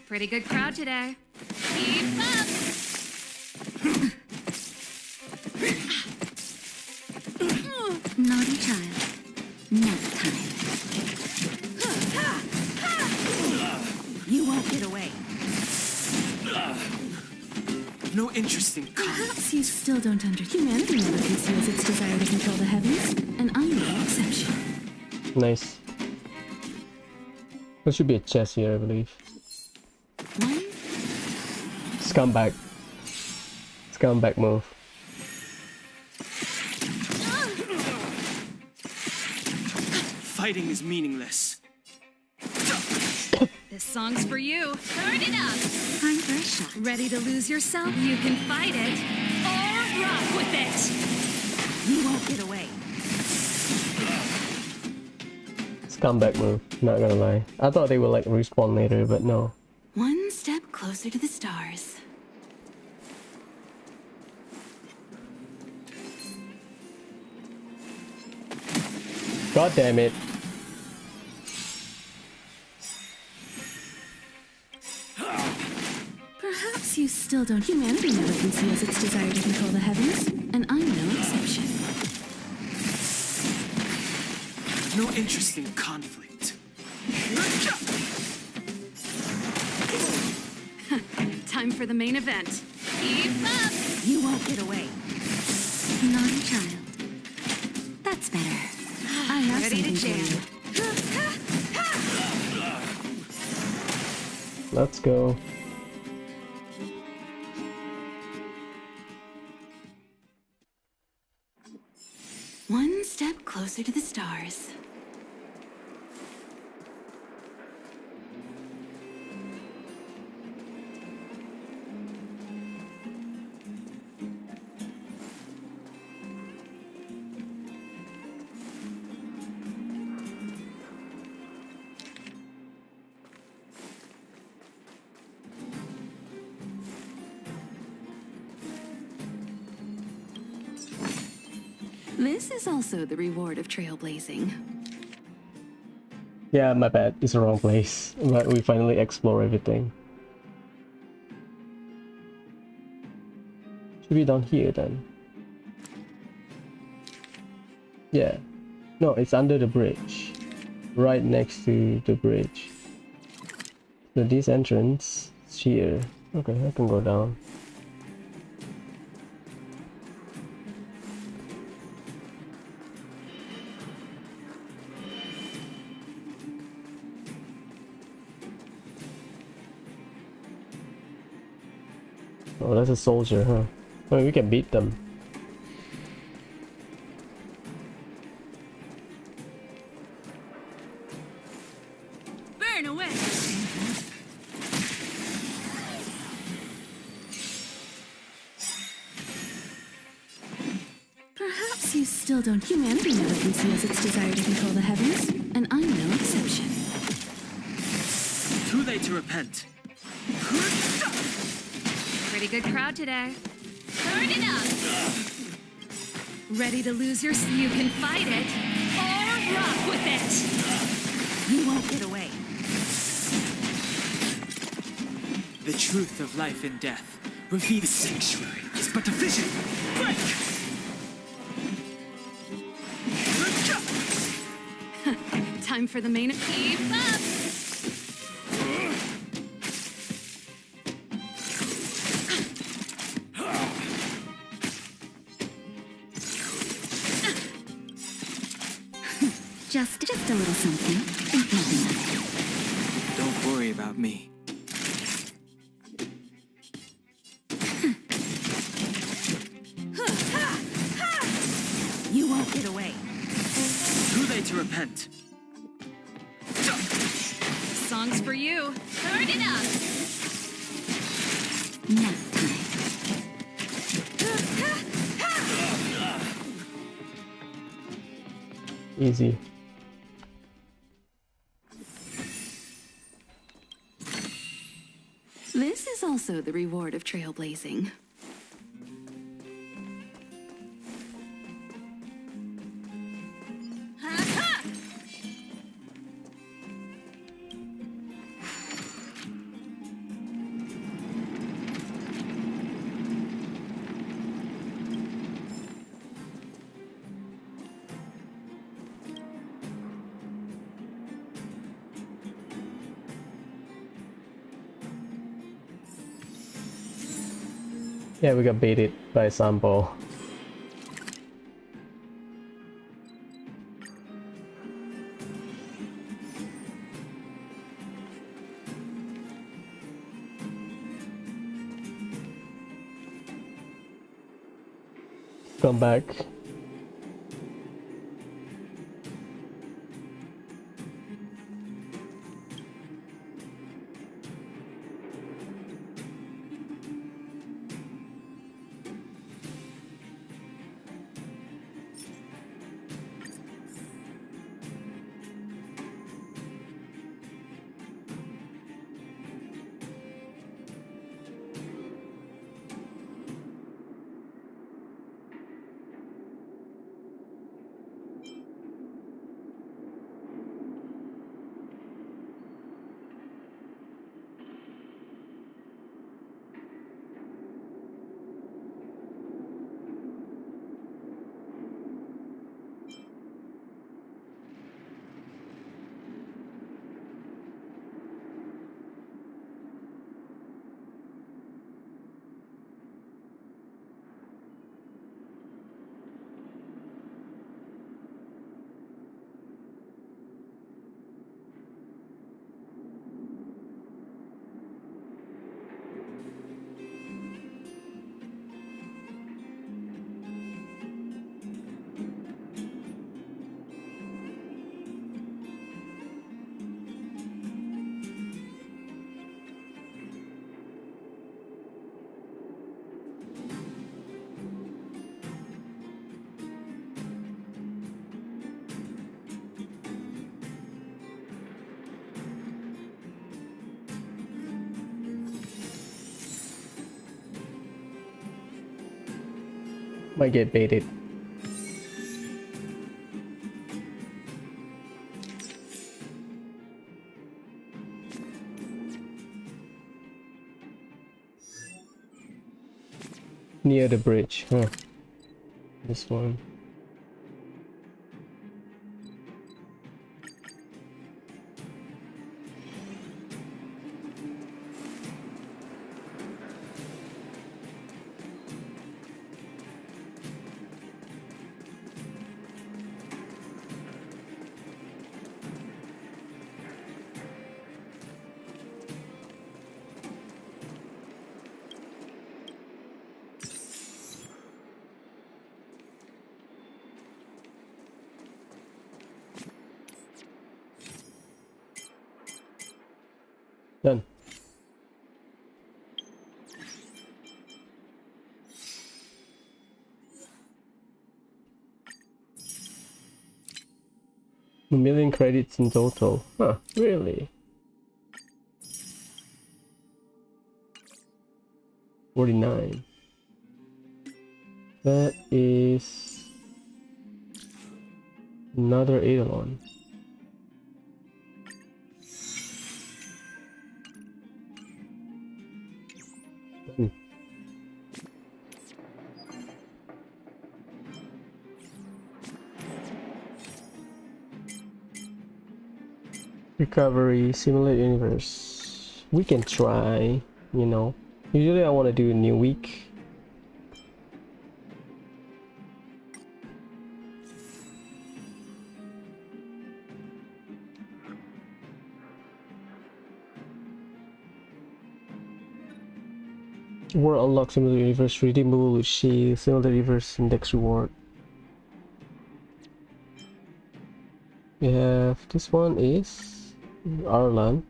Pretty good crowd today. Keep up! Naughty child. Next time. You won't get away. No interest in Perhaps you still don't understand. Humanity never conceals its desire to control the heavens, and I'm no exception. Nice. There should be a chest here, I believe. Scumbag. Scumbag move. Fighting is meaningless. This song's for you. Turn it up. Time for a shot. Ready to lose yourself? You can fight it or rock with it. You won't get away. Scumbag move, not gonna lie. I thought they would like respawn later, but no. One step closer to the stars. God damn it. Perhaps you still don't. Humanity never conceals its desire to control the heavens, and I'm no exception. No interest in conflict. Time for the main event. Keep up! You won't get away. Naughty child. That's better. I have Ready to something jam. for you. Let's go. One step closer to the stars. This is also the reward of trailblazing. Yeah, my bad. It's the wrong place. But we finally explore everything. Should be down here then. Yeah. No, it's under the bridge. Right next to the bridge. So this entrance is here. Okay, I can go down. Oh, that's a soldier, huh? Oh, we can beat them. Burn away! Perhaps you still don't. Humanity never conceals its desire to control the heavens, and I'm no exception. Too late to repent. Pretty good crowd today. Turn it up! Ready to lose your... You can fight it or rock with it. You won't get away. The truth of life and death. Reveal the sanctuary is but a vision. Break! Time for the main. Keep up! Just a little something. Think nothing of it. Don't worry about me. You won't get away. Too late to repent. Song's for you. Turn it up. Nap Easy. This is also the reward of trailblazing. Yeah, we got baited by Sambo. Come back. Might get baited. Near the bridge, huh? This one. Done. A million credits in total. Huh, really? 49. That is another Eidolon. Recovery, simulate universe. We can try, you know. Usually I want to do a new week. World unlock simulate universe, redeemable with shield, simulate universe index reward. We have this one is Ireland.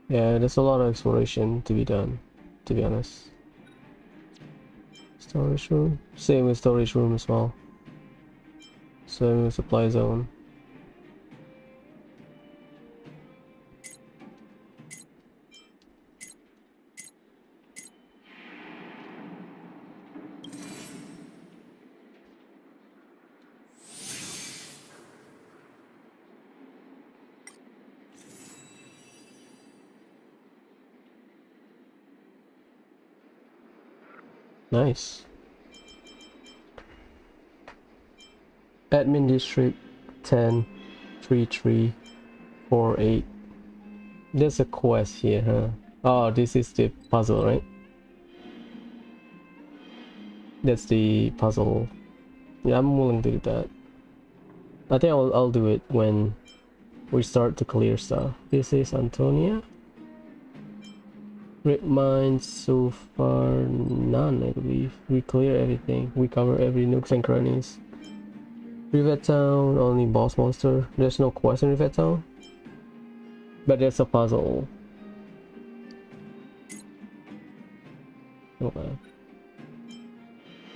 Yeah, there's a lot of exploration to be done, to be honest. Storage room, same with storage room as well. Same with supply zone. Nice. Admin district 103348. There's a quest here, huh? Oh, this is the puzzle, right? That's the puzzle. Yeah, I'm willing to do that. I think I'll do it when we start to clear stuff. This is Antonia. Rip mines so far none, I believe. We clear everything. We cover every nooks and crannies. Rivet Town, only boss monster. There's no quest in Rivet Town. But there's a puzzle. Okay.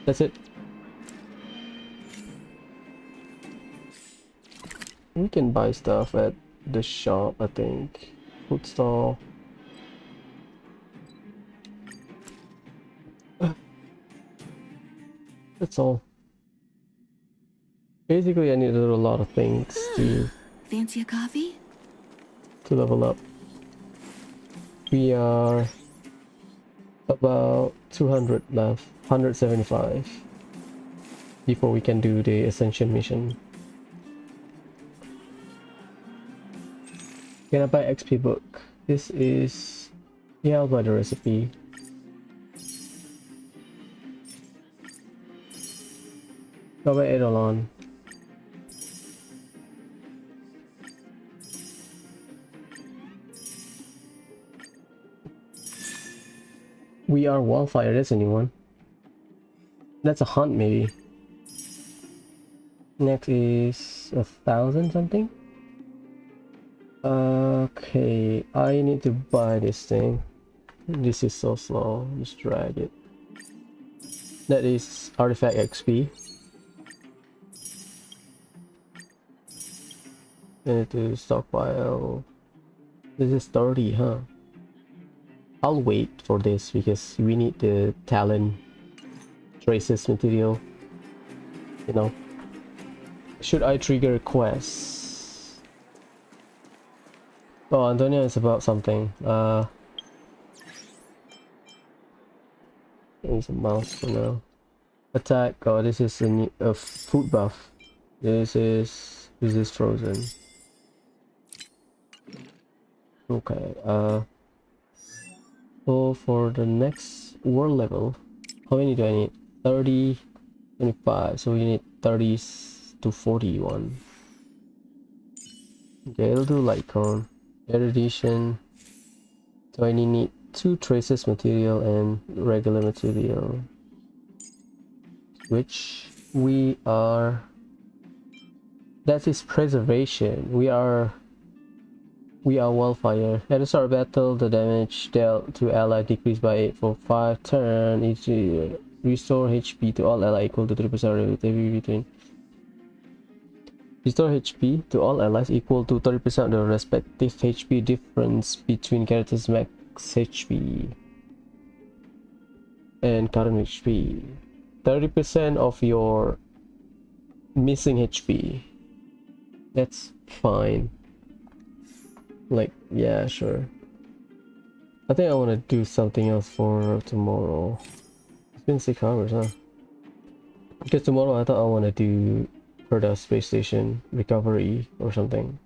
That's it. We can buy stuff at the shop, I think. Food stall. That's all. Basically, I need to do a lot of things Fancy a coffee? to level up. We are about 200 left, 175 before we can do the Ascension mission. Can I buy XP book? This is... yeah, I'll buy the recipe. I'll buy Eidolon. We are wildfire, that's a new one. That's a hunt maybe. Next is 1,000 something. Okay, I need to buy this thing. This is so slow, just drag it. That is artifact XP. I need to stockpile. This is 30, huh? I'll wait for this because we need the talent traces material. You know. Should I trigger quests? Oh, Antonio is about something. Use a mouse for now. Attack. Oh, this is a food buff. This is frozen. Okay. So for the next world level, how many do I need? 30, 25. So we need 30 to 41. Okay, I'll do Lycon. Erudition. So I need 2 traces material and regular material. Which we are... that is preservation. We are wildfire. At the start of battle, the damage dealt to ally decreased by 8 for 5 turns. Each restore HP to all ally equal to 3% relativity between. Restore HP to all allies equal to 30% of the respective HP difference between characters' max HP and current HP. 30% of your missing HP. That's fine. Like, yeah, sure. I think I want to do something else for tomorrow. It's been 6 hours, huh? Because tomorrow I thought I want to do Perda Space Station Recovery or something.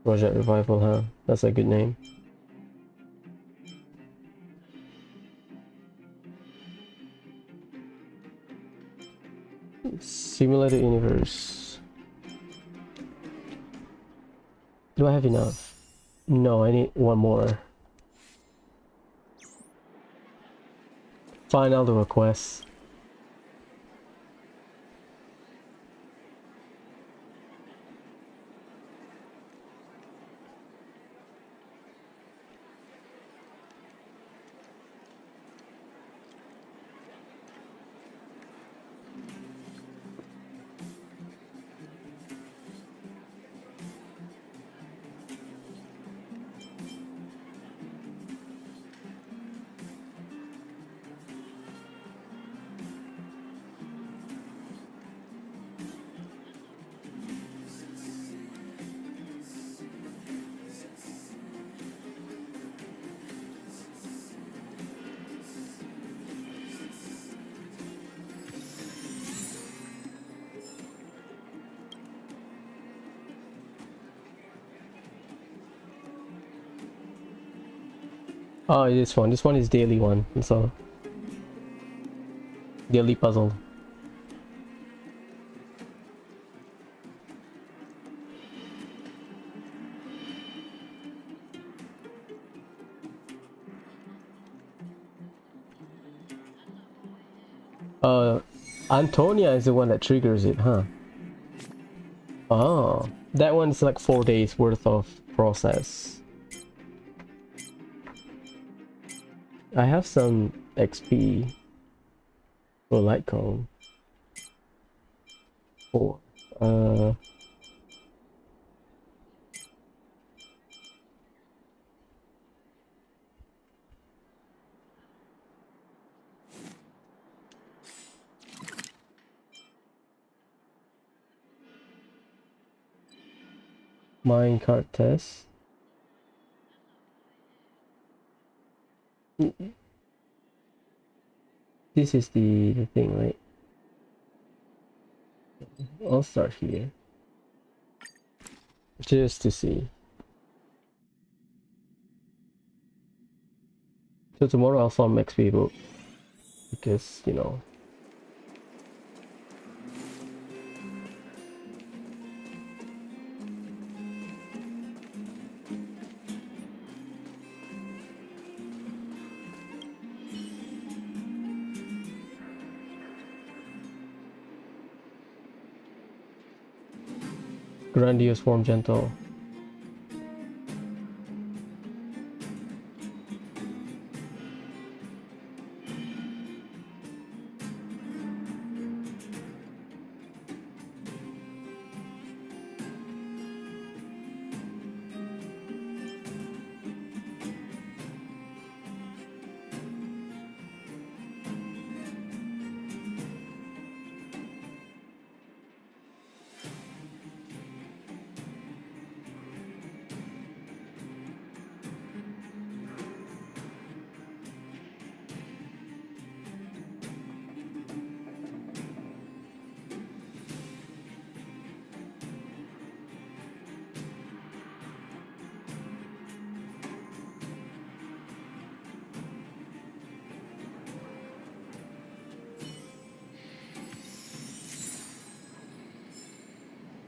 Project Revival, huh? That's a good name. Simulated Universe. Do I have enough? No, I need one more. Find all the requests. Oh, this one. This one is daily one. So daily puzzle. Antonia is the one that triggers it, huh? Oh, that one's like 4 days worth of process. I have some XP for light cone. 4. Minecart test. This is the thing, right? I'll start here. Just to see. So tomorrow I'll farm XP book. Because, you know. Grandiose form gentle.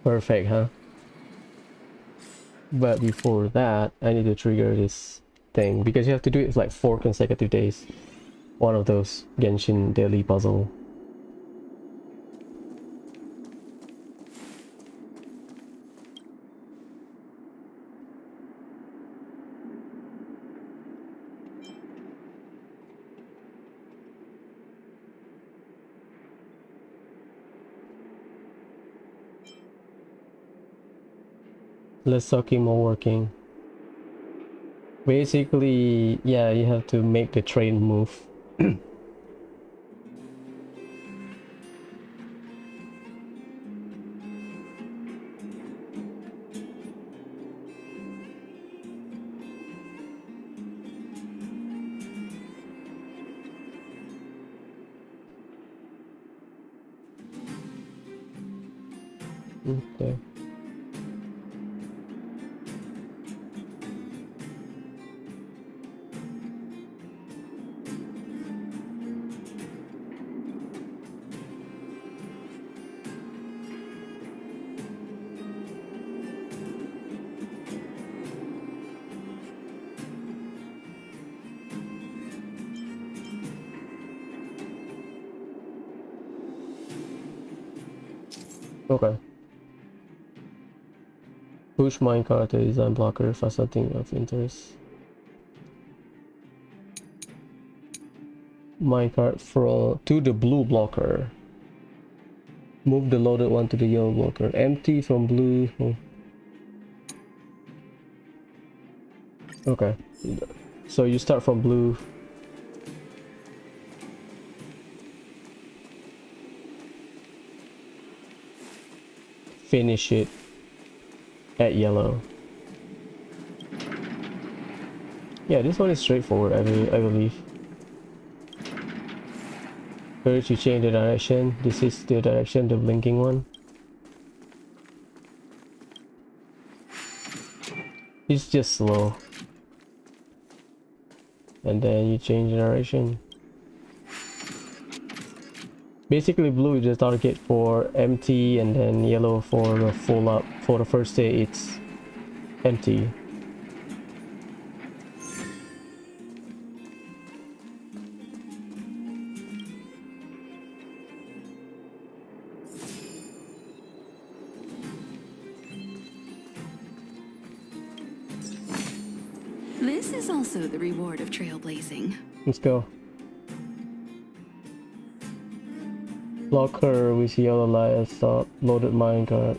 Perfect, huh? But before that, I need to trigger this thing because you have to do it like 4 consecutive days. One of those Genshin daily puzzle. Let's talk more working. Basically, yeah, you have to make the train move. Okay. Okay. Push minecart to design blocker for something of interest. Minecart to the blue blocker. Move the loaded one to the yellow blocker. Empty from blue. Oh. Okay. So you start from blue. Finish it at yellow. Yeah, this one is straightforward, I believe. First you change the direction. This is the direction, the blinking one. It's just slow. And then you change the direction. Basically blue is the target for empty, and then yellow for the full up. For the first day it's empty. This is also the reward of trailblazing. Let's go. Blocker with yellow light and stop. Loaded minecart.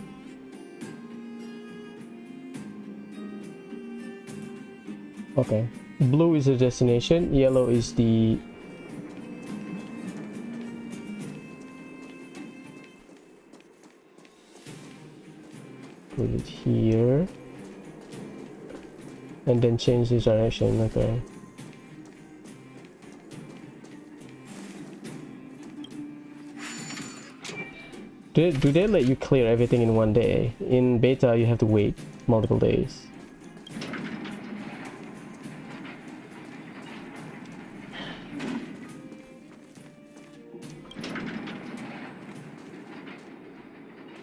Okay. Blue is the destination, yellow is the... Put it here. And then change the direction, okay. Do they let you clear everything in one day? In beta you have to wait multiple days.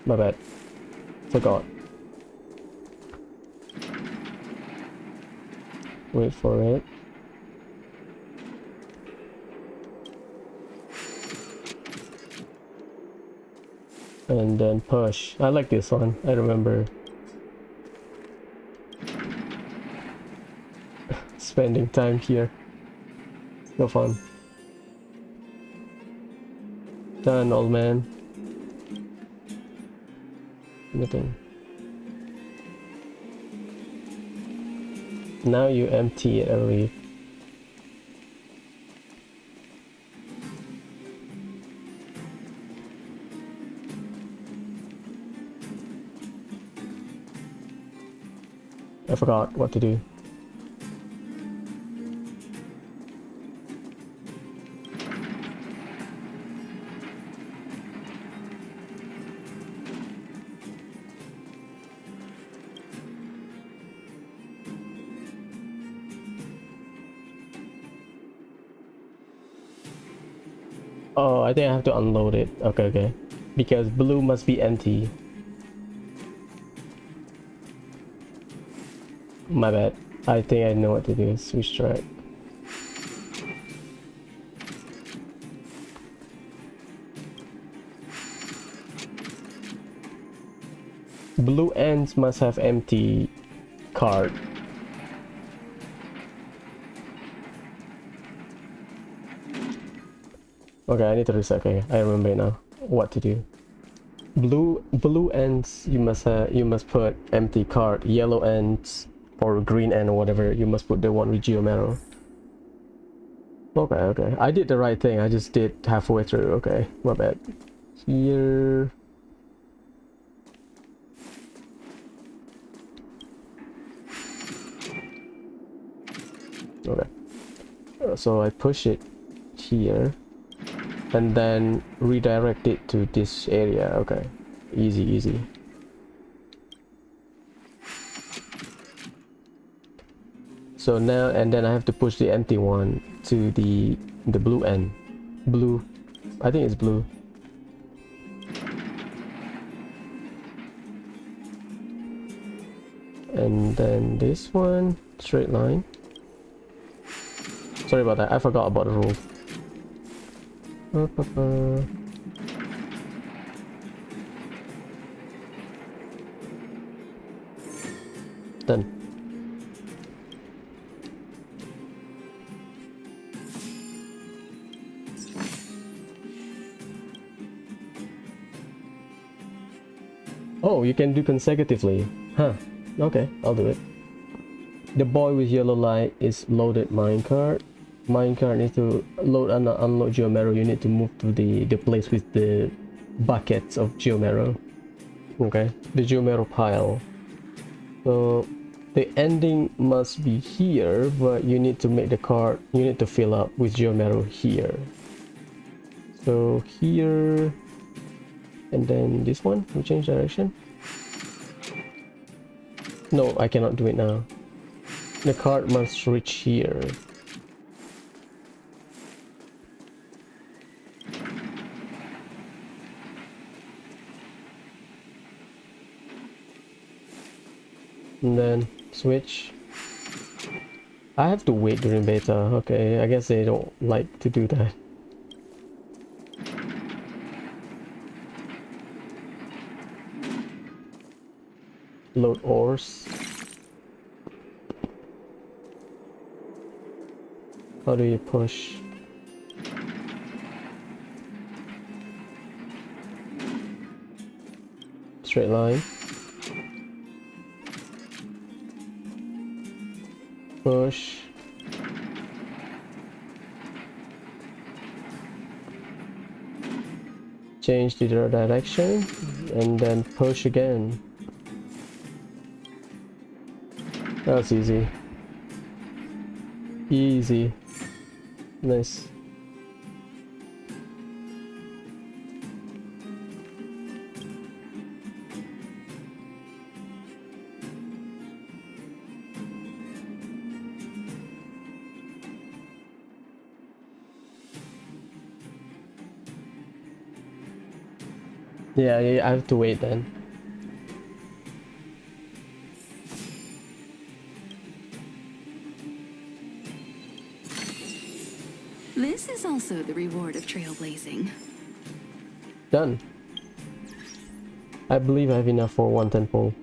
My bad. Forgot. Wait for it. And then push. I like this one. I remember spending time here. So fun. Done, old man. Nothing. Now you empty it, I believe. I forgot what to do. Oh, I think I have to unload it. Okay, okay. Because blue must be empty. My bad. I think I know what to do. Switch track. Blue ends must have empty card. Okay, I need to reset. Okay, I remember now what to do. Blue ends you must put empty card. Yellow ends or green end or whatever, you must put the one with geomarrow. Okay, okay. I did the right thing. I just did halfway through. Okay, my bad. Here. Okay. So I push it here and then redirect it to this area. Okay. Easy, easy. So now, and then I have to push the empty one to the blue end. Blue. I think it's blue. And then this one, straight line. Sorry about that, I forgot about the rule. Done. Oh, you can do consecutively. Huh. Okay, I'll do it. The boy with yellow light is loaded minecart. Minecart needs to load and unload geomarrow. You need to move to the place with the buckets of geomarrow. Okay, the geomarrow pile. So the ending must be here, but you need to make the cart, you need to fill up with geomarrow here. So here, and then this one, we change direction. No, I cannot do it now. The cart must reach here. And then switch. I have to wait during beta. Okay, I guess they don't like to do that. Load ores. How do you push? Straight line. Push. Change the direction and then push again. That's easy. Easy. Nice. Yeah, I have to wait then. This is also the reward of trailblazing. Done. I believe I have enough for 110 pole.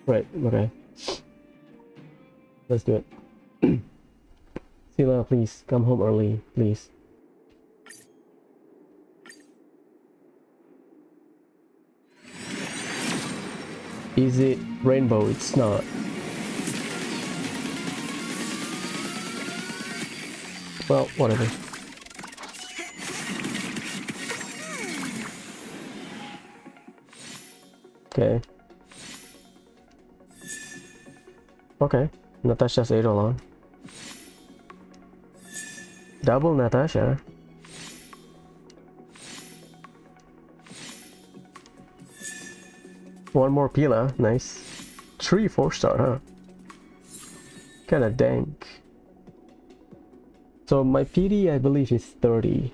Right, okay. Let's do it. Sila, please, come home early, please. Is it rainbow? It's not. Well, whatever. Okay. Okay. Natasha's Eidolon. Double Natasha. One more Pila. Nice. 3 4-star, huh? Kinda dank. So my PD, I believe, is 30.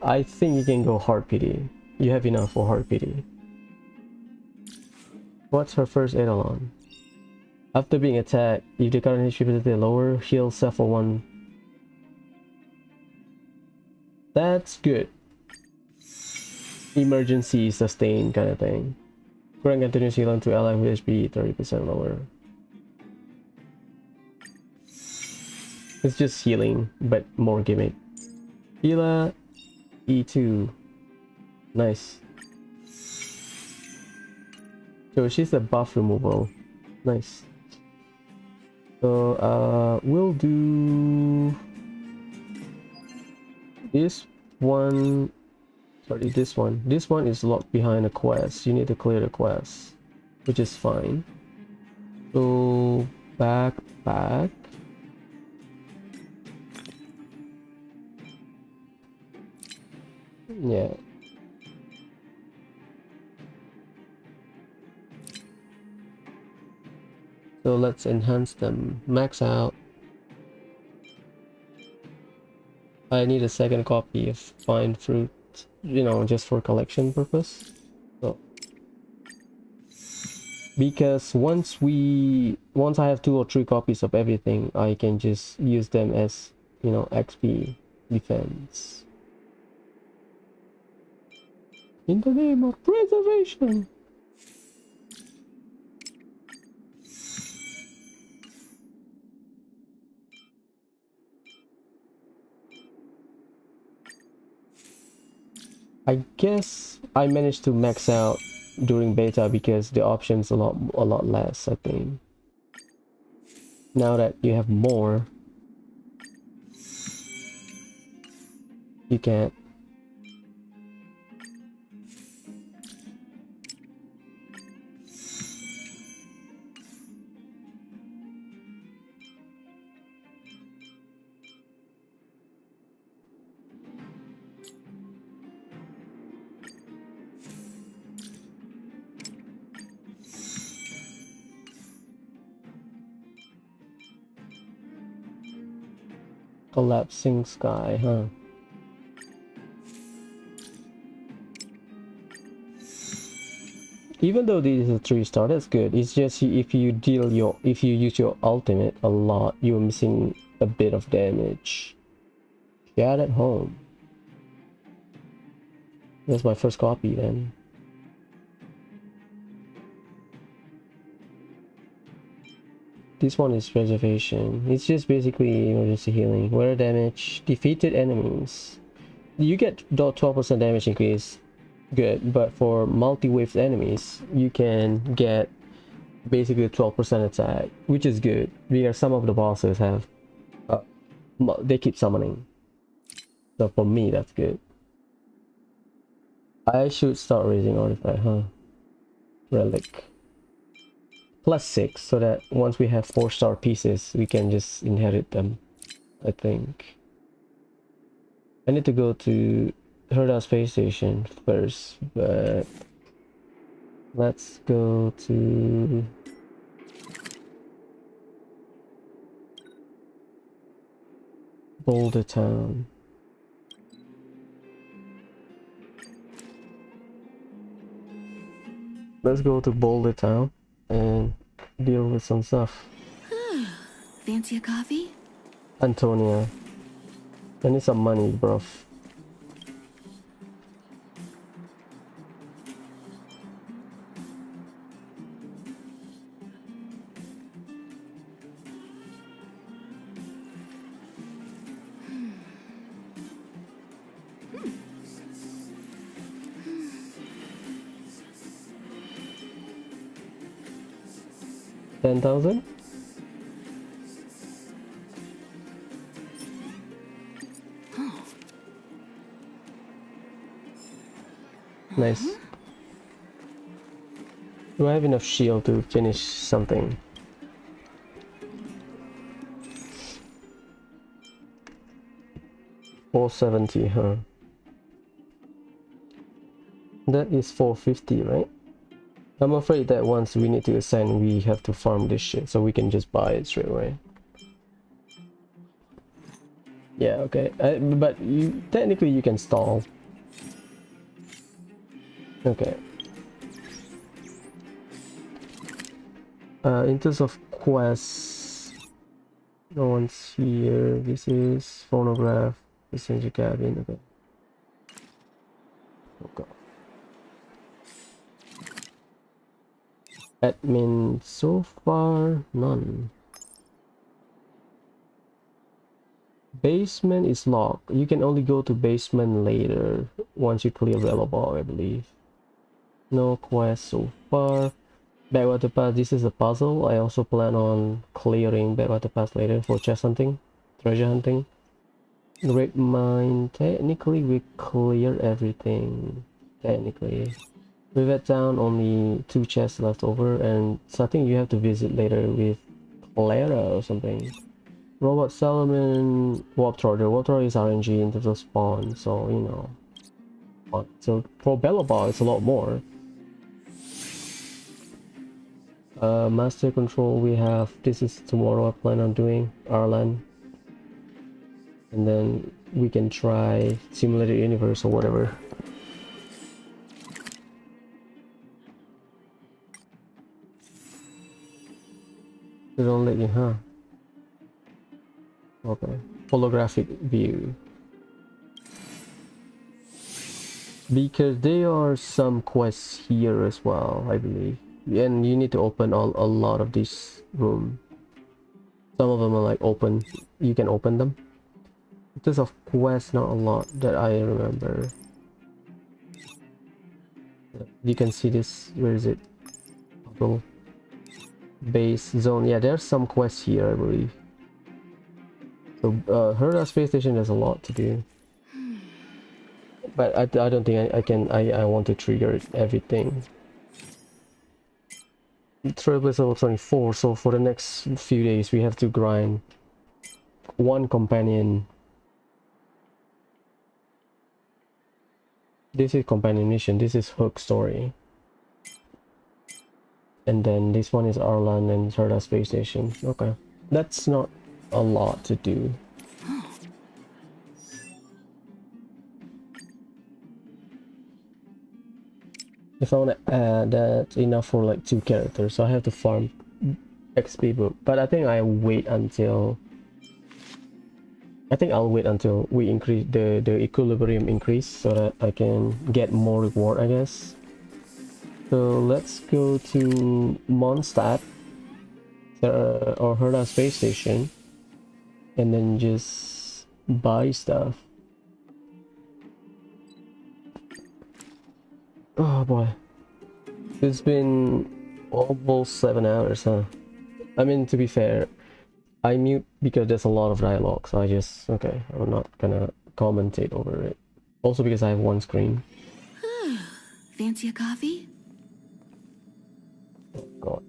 I think you can go hard PD. You have enough for hard PD. What's her first Eidolon? After being attacked, if the current HP is lower, heal self for 1. That's good. Emergency sustain kind of thing. Grant continuous healing to ally with HP 30% lower. It's just healing, but more gimmick. Hila E2. Nice. So she's a buff removal. Nice. So we'll do this one. Sorry, this one. This one is locked behind a quest. You need to clear the quest, which is fine. So back. Yeah. So let's enhance them. Max out. I need a second copy of Fine Fruit, you know, just for collection purpose. So because once I have 2 or 3 copies of everything, I can just use them as, you know, XP defense. In the name of preservation. I guess I managed to max out during beta because the options a lot less, I think. Now that you have more, you can't. Collapsing sky, huh? Even though this is a 3-star, that's good. It's just if you use your ultimate a lot, you're missing a bit of damage. Get at home. That's my first copy then. This one is preservation. It's just basically emergency healing. Weather damage, defeated enemies. You get 12% damage increase, good, but for multi-wave enemies, you can get basically 12% attack, which is good because some of the bosses have, they keep summoning. So for me, that's good. I should start raising artifact, huh? Relic. +6, so that once we have 4-star pieces, we can just inherit them, I think. I need to go to Herda space station first, but let's go to Boulder Town. Let's go to Boulder Town and deal with some stuff. Fancy a coffee? Antonia. I need some money, bruv. $10,000? Nice. Do I have enough shield to finish something? $470, huh? That is $450, right? I'm afraid that once we need to ascend, we have to farm this shit, so we can just buy it straight away. Yeah, okay. But technically you can stall. Okay. In terms of quests, no one's here. This is phonograph, passenger cabin. Okay. Okay. Admin, so far none. Basement is locked. You can only go to basement later once you clear available, I believe. No quest so far. Backwater Pass, this is a puzzle. I also plan on clearing Backwater Pass later for chest hunting, treasure hunting. Great Mine, technically we clear everything. Technically. Rivet Town, only 2 chests left over, and something you have to visit later with Clara or something. Robot Salomon, Warp Thrower. The Warp Thrower is RNG in terms of spawn, so you know. So for Bellabal, it's a lot more. Master control we have. This is tomorrow I plan on doing Arlan. And then we can try simulated universe or whatever. They don't let you, huh? Okay. Holographic view. Because there are some quests here as well, I believe. And you need to open a lot of this room. Some of them are like open. You can open them. There's of quests, not a lot that I remember. You can see this. Where is it? Little base zone. Yeah, there's some quests here, I believe. So Herda space station has a lot to do. But I don't think I want to trigger everything. Trailblaze level 24, so for the next few days we have to grind one companion. This is companion mission, this is Hook story. And then this one is Arlan and Herda space station. Okay. That's not a lot to do. If I want to add that enough for like 2 characters, so I have to farm XP book. But I think I'll wait until we increase the equilibrium increase so that I can get more reward, I guess. So let's go to Mondstadt or Herda space station and then just buy stuff. Oh boy, it's been almost 7 hours, huh? I mean, to be fair, I mute because there's a lot of dialogue, so I'm not gonna commentate over it. Also because I have one screen. Fancy a coffee? Oh god.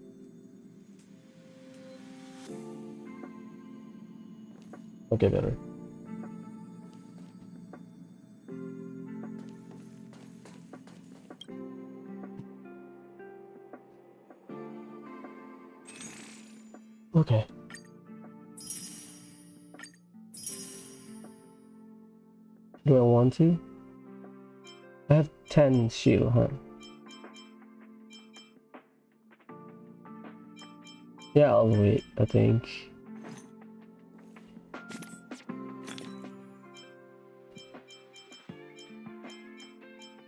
Okay, better. Okay. Do I want to? I have 10 shield, huh? Yeah, I'll wait, I think.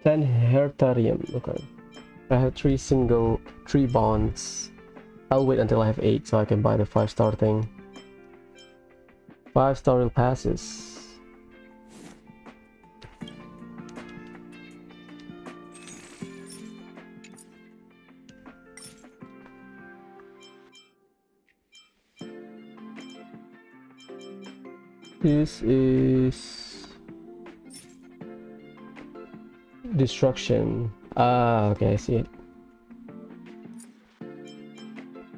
Ten Hertarium, okay. I have 3 bonds. I'll wait until I have 8 so I can buy the 5-star thing. 5-star passes. This is destruction. Ah, okay, I see it.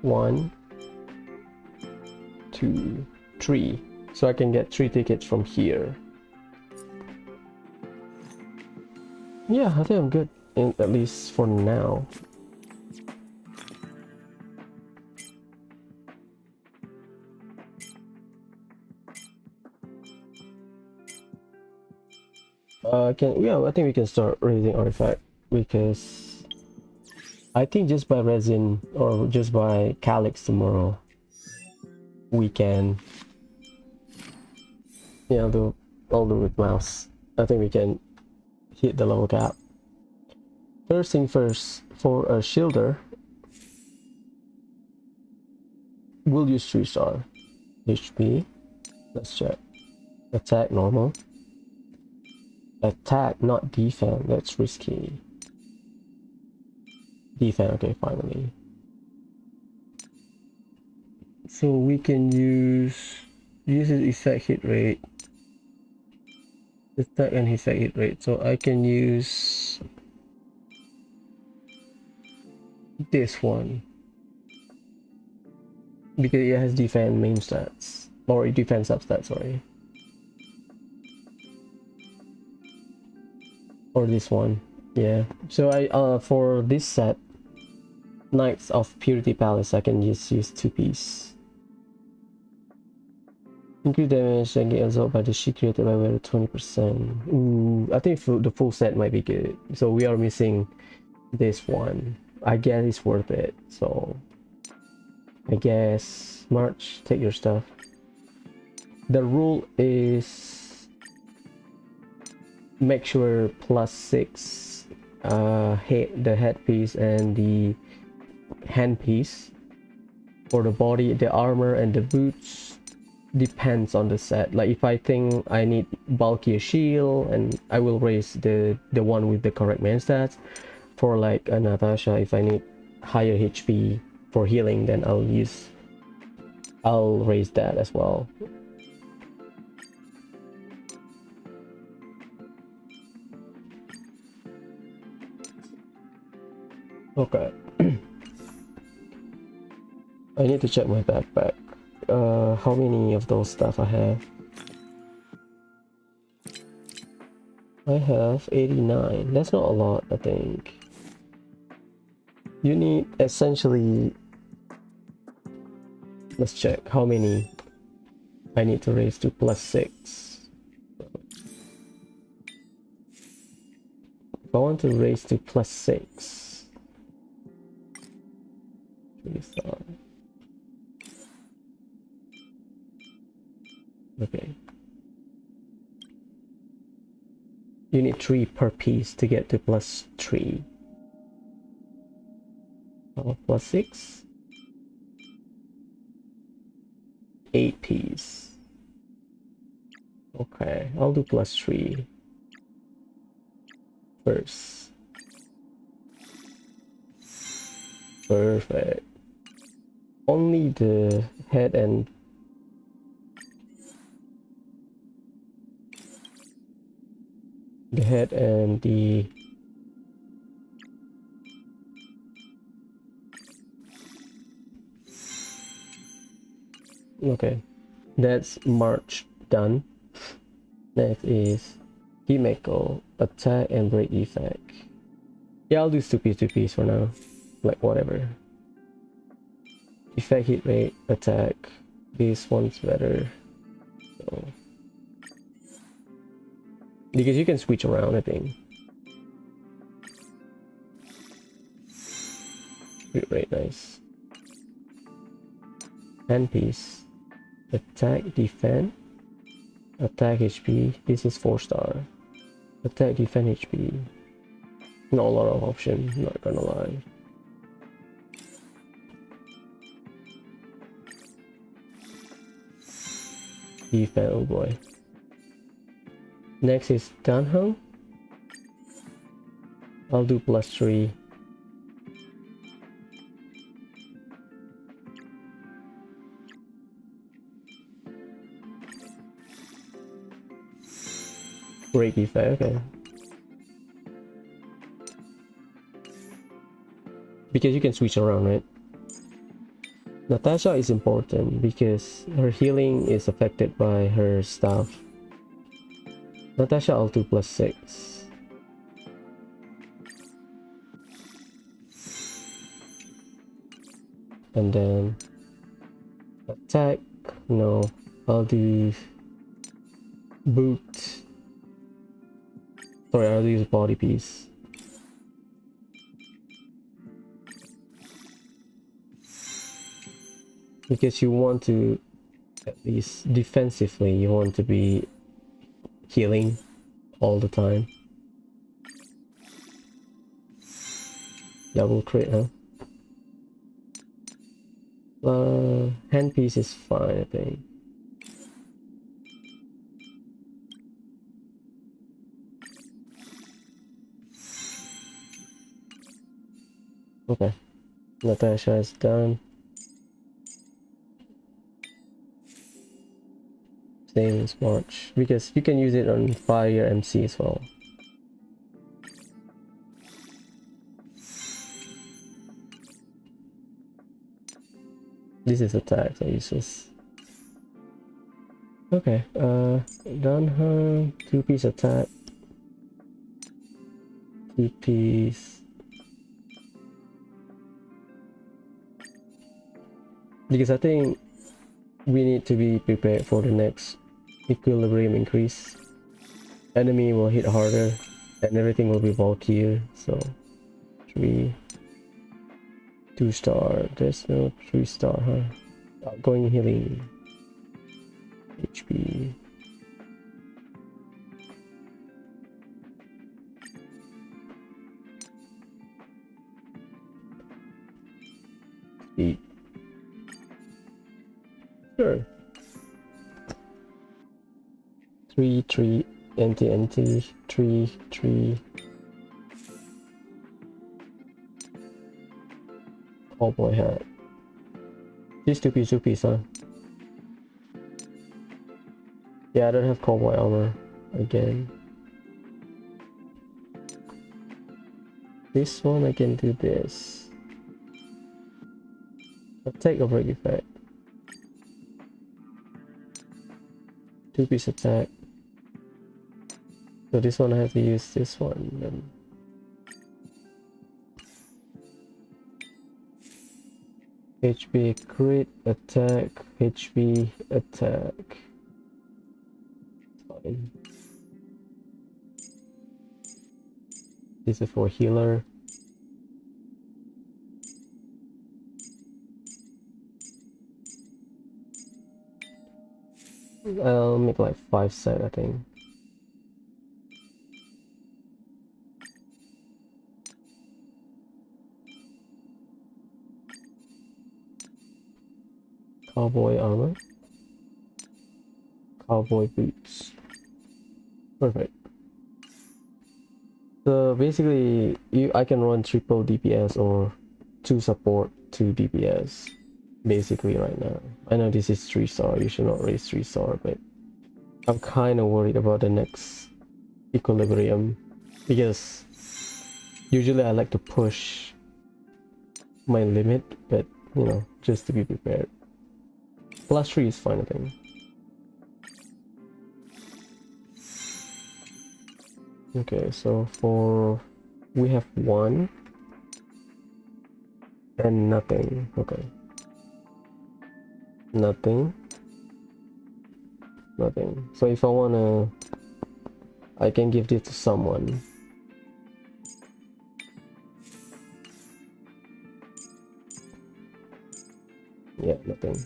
1, 2, 3. So I can get 3 tickets from here. Yeah, I think I'm good, at least for now. I think we can start raising artifact because I think just by resin or just by calyx tomorrow we can, yeah, I'll do with mouse. I think we can hit the level cap. First thing first, for a shielder we'll use 3-star HP. Let's check. Attack normal. Attack, not defense. That's risky. Defense, okay, finally. So we can use his effect hit rate. Attack and effect hit rate. So I can use this one because it has defense main stats or defense substats, sorry. Or this one, yeah. So I for this set Knights of Purity Palace, I can just use 2-piece. Increase damage and get absorbed by the sheet created by wearer 20%. Ooh, I think the full set might be good. So we are missing this one. I guess it's worth it. So I guess March, take your stuff. The rule is make sure +6 the headpiece and the handpiece. For the body, the armor and the boots depends on the set. Like if I think I need bulkier shield, and I will raise the one with the correct main stats. For like a Natasha, if I need higher HP for healing, then I'll raise that as well. Okay. I need to check my backpack. How many of those stuff I have? I have 89. That's not a lot, I think. You need essentially... Let's check how many I need to raise to +6. If I want to raise to +6... Okay. You need 3 per piece to get to +3. Oh, +6. 8 piece. Okay, I'll do +3 first. Perfect. Only the head and the okay, that's March done. Next is chemical attack and break effect. Yeah, I'll do 2-piece for now, like whatever. Effect, hit rate, attack. This one's better. So because you can switch around, I think. Hit rate, nice. Handpiece. Attack, defend. Attack HP. This is 4-star. Attack, defend, HP. Not a lot of options, not gonna lie. Defend, oh boy. Next is Dunham. I'll do +3. Break effect, okay. Because you can switch around, right? Natasha is important because her healing is affected by her stuff. Natasha, I'll do +6. And then attack, no, I'll do boot. Sorry, I'll use body piece. Because you want to, at least defensively, you want to be healing all the time. Double crit, huh? Handpiece is fine, I think. Okay, Natasha is done. Same as March, because you can use it on fire MC as well. This is attack, so useless. Okay, done her 2-piece attack. 2-piece. because I think we need to be prepared for the next equilibrium increase. Enemy will hit harder and everything will be bulkier, so 3 2-star. There's no 3-star, huh? Outgoing healing, HP. Speed. Sure. 3 anti 3 cowboy hat. These 2 piece, huh? Yeah, I don't have cowboy armor again. This one I can do this. Attack or break effect. 2-piece attack. So this one I have to use this one then. HP crit attack, HP attack. Fine. This is for healer. I'll make like 5 set, I think. Cowboy armor. Cowboy boots. Perfect. So basically, I can run triple DPS or 2 support, 2 DPS. Basically right now. I know this is 3-star, you should not raise 3-star, but I'm kind of worried about the next equilibrium because usually I like to push my limit, but you know, just to be prepared. +3 is fine, I think. Okay, so for we have 1 and nothing. Okay. Nothing. So if I wanna, I can give this to someone. Yeah, nothing.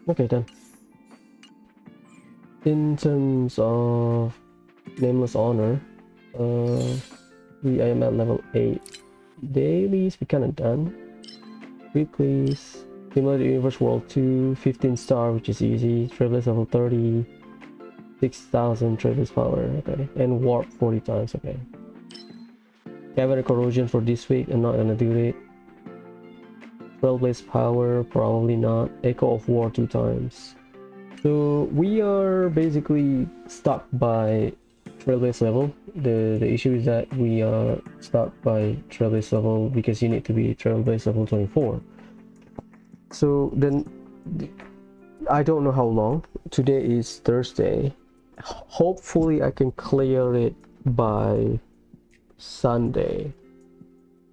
Okay, done. In terms of Nameless Honor, I am at level 8. Dailies, we kinda done. Weeklies, Simulated Universe World 2, 15-star, which is easy. Travelers level 30, 6,000 Travelers power, okay. And Warp 40 times, okay. Cavern Corrosion for this week, I'm not gonna do it. Trailblaze power, probably not. Echo of War 2 times. So we are basically stuck by Trailblaze level. The issue is that we are stuck by Trailblaze level because you need to be Trailblaze level 24. So then I don't know how long. Today is Thursday. Hopefully I can clear it by Sunday,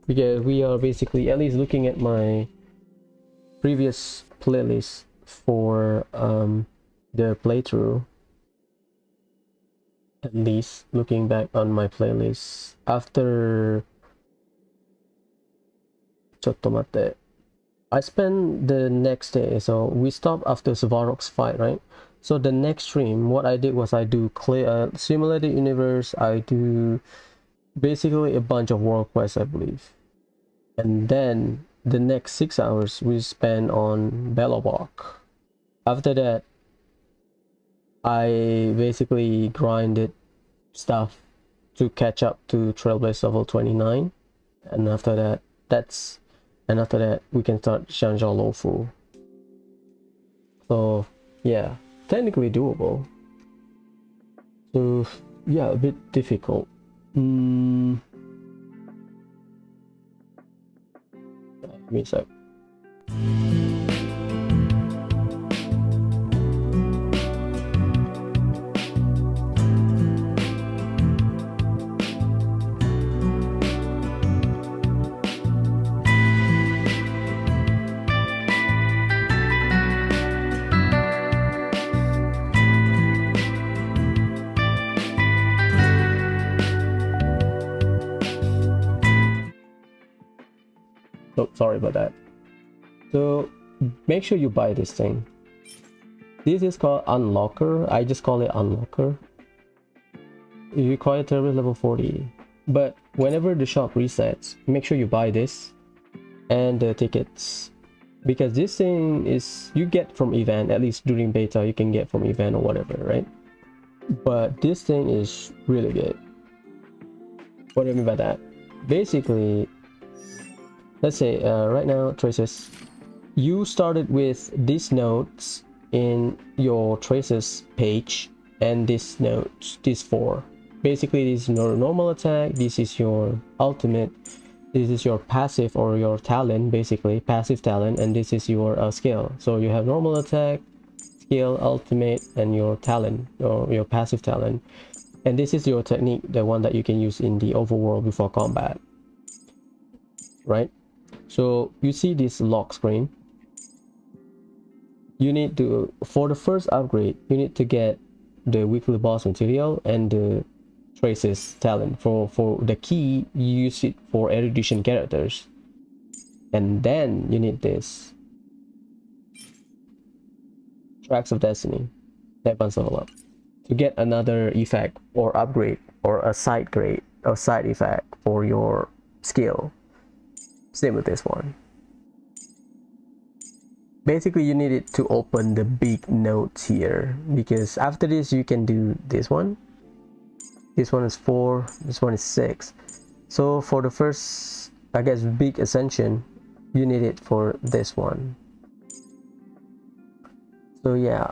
because we are basically, at least looking at my previous playlist for the playthrough, at least looking back on my playlist after Chotomate, I spent the next day, so we stopped after Svarok's fight, right? So the next stream, what I did was I do clear Simulated Universe, I do basically a bunch of world quests, I believe. And then the next 6 hours we spend on Belobok. After that, I basically grinded stuff to catch up to Trailblaze level 29. And after that, we can start Xianzhao Lofu. So yeah, technically doable. So yeah, a bit difficult. Give me a sec. Oh, sorry about that. So make sure you buy this thing. This is called Unlocker. I just call it Unlocker. You require terrorist level 40. But whenever the shop resets, make sure you buy this and the tickets. Because this thing is, you get from event, at least during beta, you can get from event or whatever, right? But this thing is really good. What do I mean by that? Basically, let's say right now, traces, you started with these nodes in your traces page and these nodes, these four. Basically, this is your normal attack, this is your ultimate, this is your passive or your talent, basically passive talent, and this is your skill. So you have normal attack, skill, ultimate, and your talent or your passive talent. And this is your technique, the one that you can use in the overworld before combat, right? So you see this lock screen. You need to, for the first upgrade, you need to get the weekly boss material and the traces talent. For the key, you use it for erudition characters, and then you need this tracks of destiny, advanced level up, to get another effect or upgrade or a side grade or side effect for your skill. Same with this one. Basically, you need it to open the big nodes here, because after this you can do this one. This one is 4, this one is 6. So for the first, I guess, big ascension, you need it for this one. So yeah,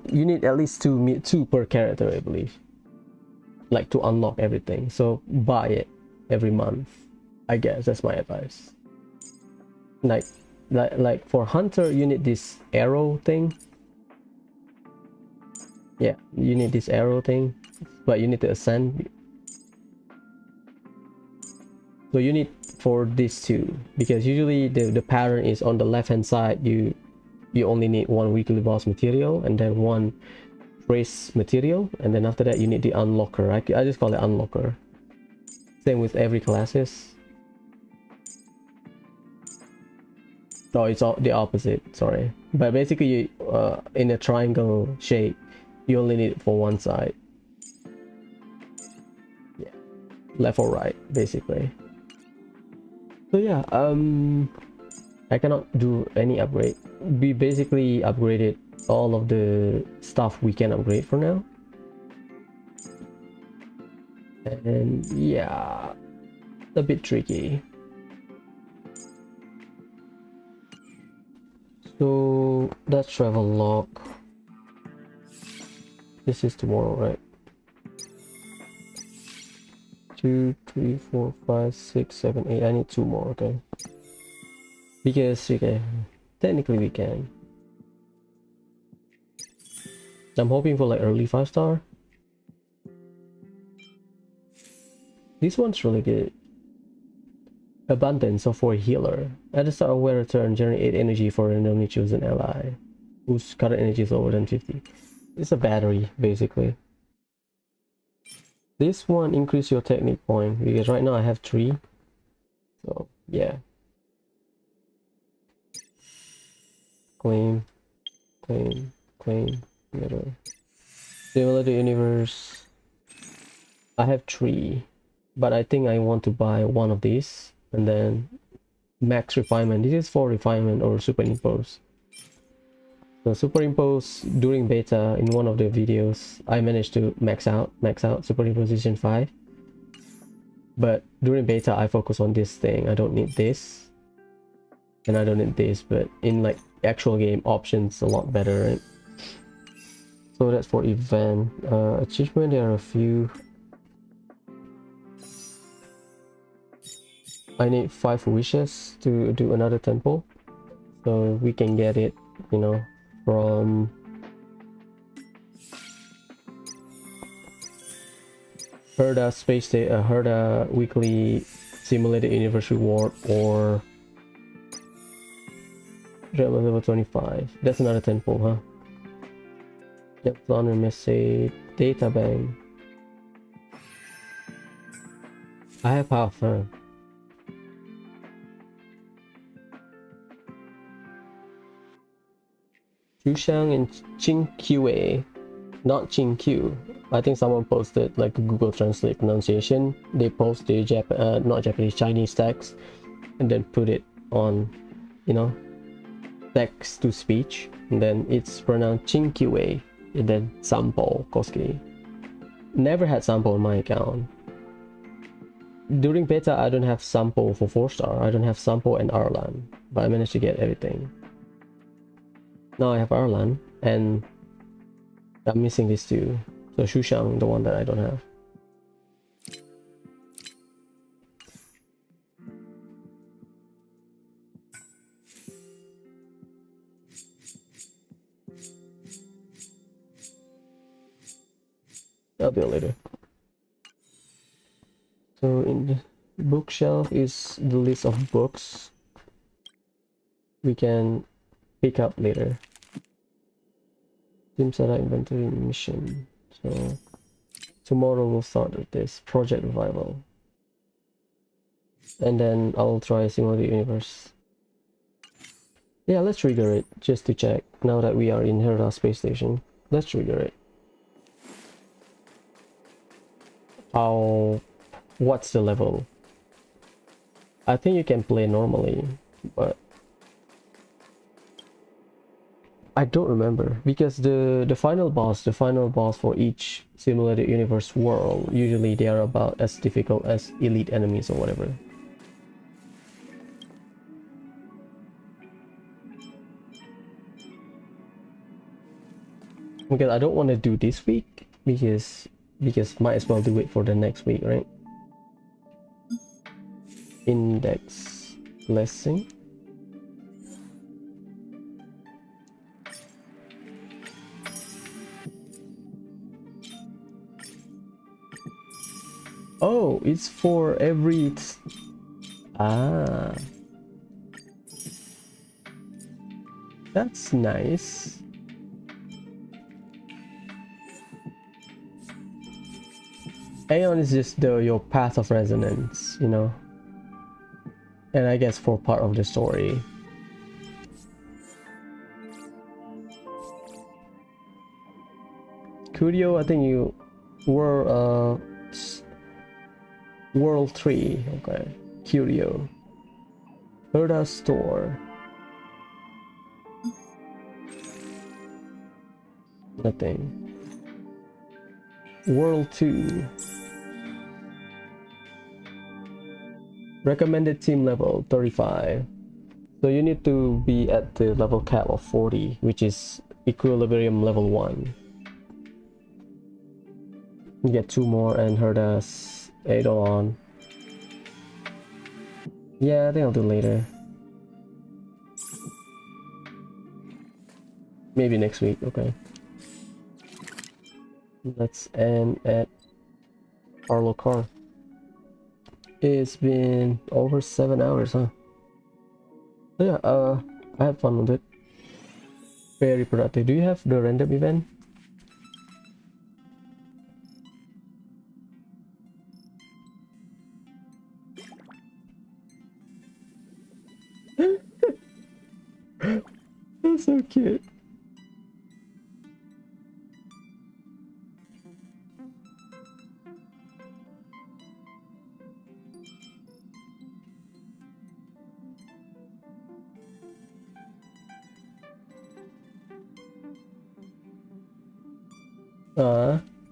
you need at least two per character, I believe, like to unlock everything. So buy it every month, I guess. That's my advice. Like for hunter, you need this arrow thing. Yeah, you need this arrow thing, but you need to ascend. So you need for these two, because usually the pattern is on the left hand side. You only need one weekly boss material and then one race material, and then after that you need the unlocker. I just call it unlocker. Same with every classes. No, it's all the opposite, sorry. But basically, in a triangle shape, you only need it for one side. Yeah, left or right, basically. So yeah, I cannot do any upgrade. We basically upgraded all of the stuff we can upgrade for now. And yeah, a bit tricky. So that's travel log. This is tomorrow, right? 2, 3, 4, 5, 6, 7, 8. I need 2 more, okay? Because okay, technically we can. I'm hoping for like early 5-star. This one's really good. Abundance, so for a healer. At the start of wear turn, generate 8 energy for a randomly chosen ally whose current energy is over than 50. It's a battery, basically. This one increase your technique point, because right now I have 3. So yeah. Claim, claim, claim, middle. Simulated universe. I have 3, but I think I want to buy one of these, and then max refinement. This is for refinement or superimpose. So superimpose during beta, in one of the videos, I managed to max out superimposition 5. But during beta, I focus on this thing. I don't need this, and I don't need this. But in like actual game, options a lot better, right? So that's for event. Achievement, there are a few. I need 5 wishes to do another temple, so we can get it, you know, from Herda Space Day, Herda Weekly Simulated Universe Reward, or level 25. That's another temple, huh? Yep, Honor Message, Data Bank. I have half, huh? Shushang and Qingque, not Qingqiu. I think someone posted like Google Translate pronunciation. They post the not Japanese, Chinese text, and then put it on, you know, text to speech, and then it's pronounced Chinkiwei, and then Sampo Koski. Never had Sampo on my account. During beta, I don't have Sampo for 4-star. I don't have Sampo and Arlan, but I managed to get everything. Now I have Arlan, and I'm missing these two. So Shushang, the one that I don't have. I'll do it later. So in the bookshelf is the list of books we can pick up later. Team setup inventory mission. So tomorrow we'll start with this project revival. And then I'll try Simulated Universe. Yeah, let's trigger it just to check. Now that we are in Herda space station, let's trigger it. What's the level? I think you can play normally, but I don't remember, because the final boss for each Simulated Universe world, usually they are about as difficult as elite enemies or whatever. Because I don't want to do this week, because might as well do it for the next week, right? Index blessing. Oh, it's for every... Ah. That's nice. Aeon is just your path of resonance, you know? And I guess for part of the story. Curio, I think you were World 3, okay. Curio. Herda store. Nothing. World 2. Recommended team level 35. So you need to be at the level cap of 40, which is equilibrium level 1. You get 2 more and Herda's Eidolon. Yeah, I think I'll do later. Maybe next week, okay. Let's end at Arlo Car. It's been over 7 hours, huh? So yeah, I had fun with it. Very productive. Do you have the random event? That's so cute.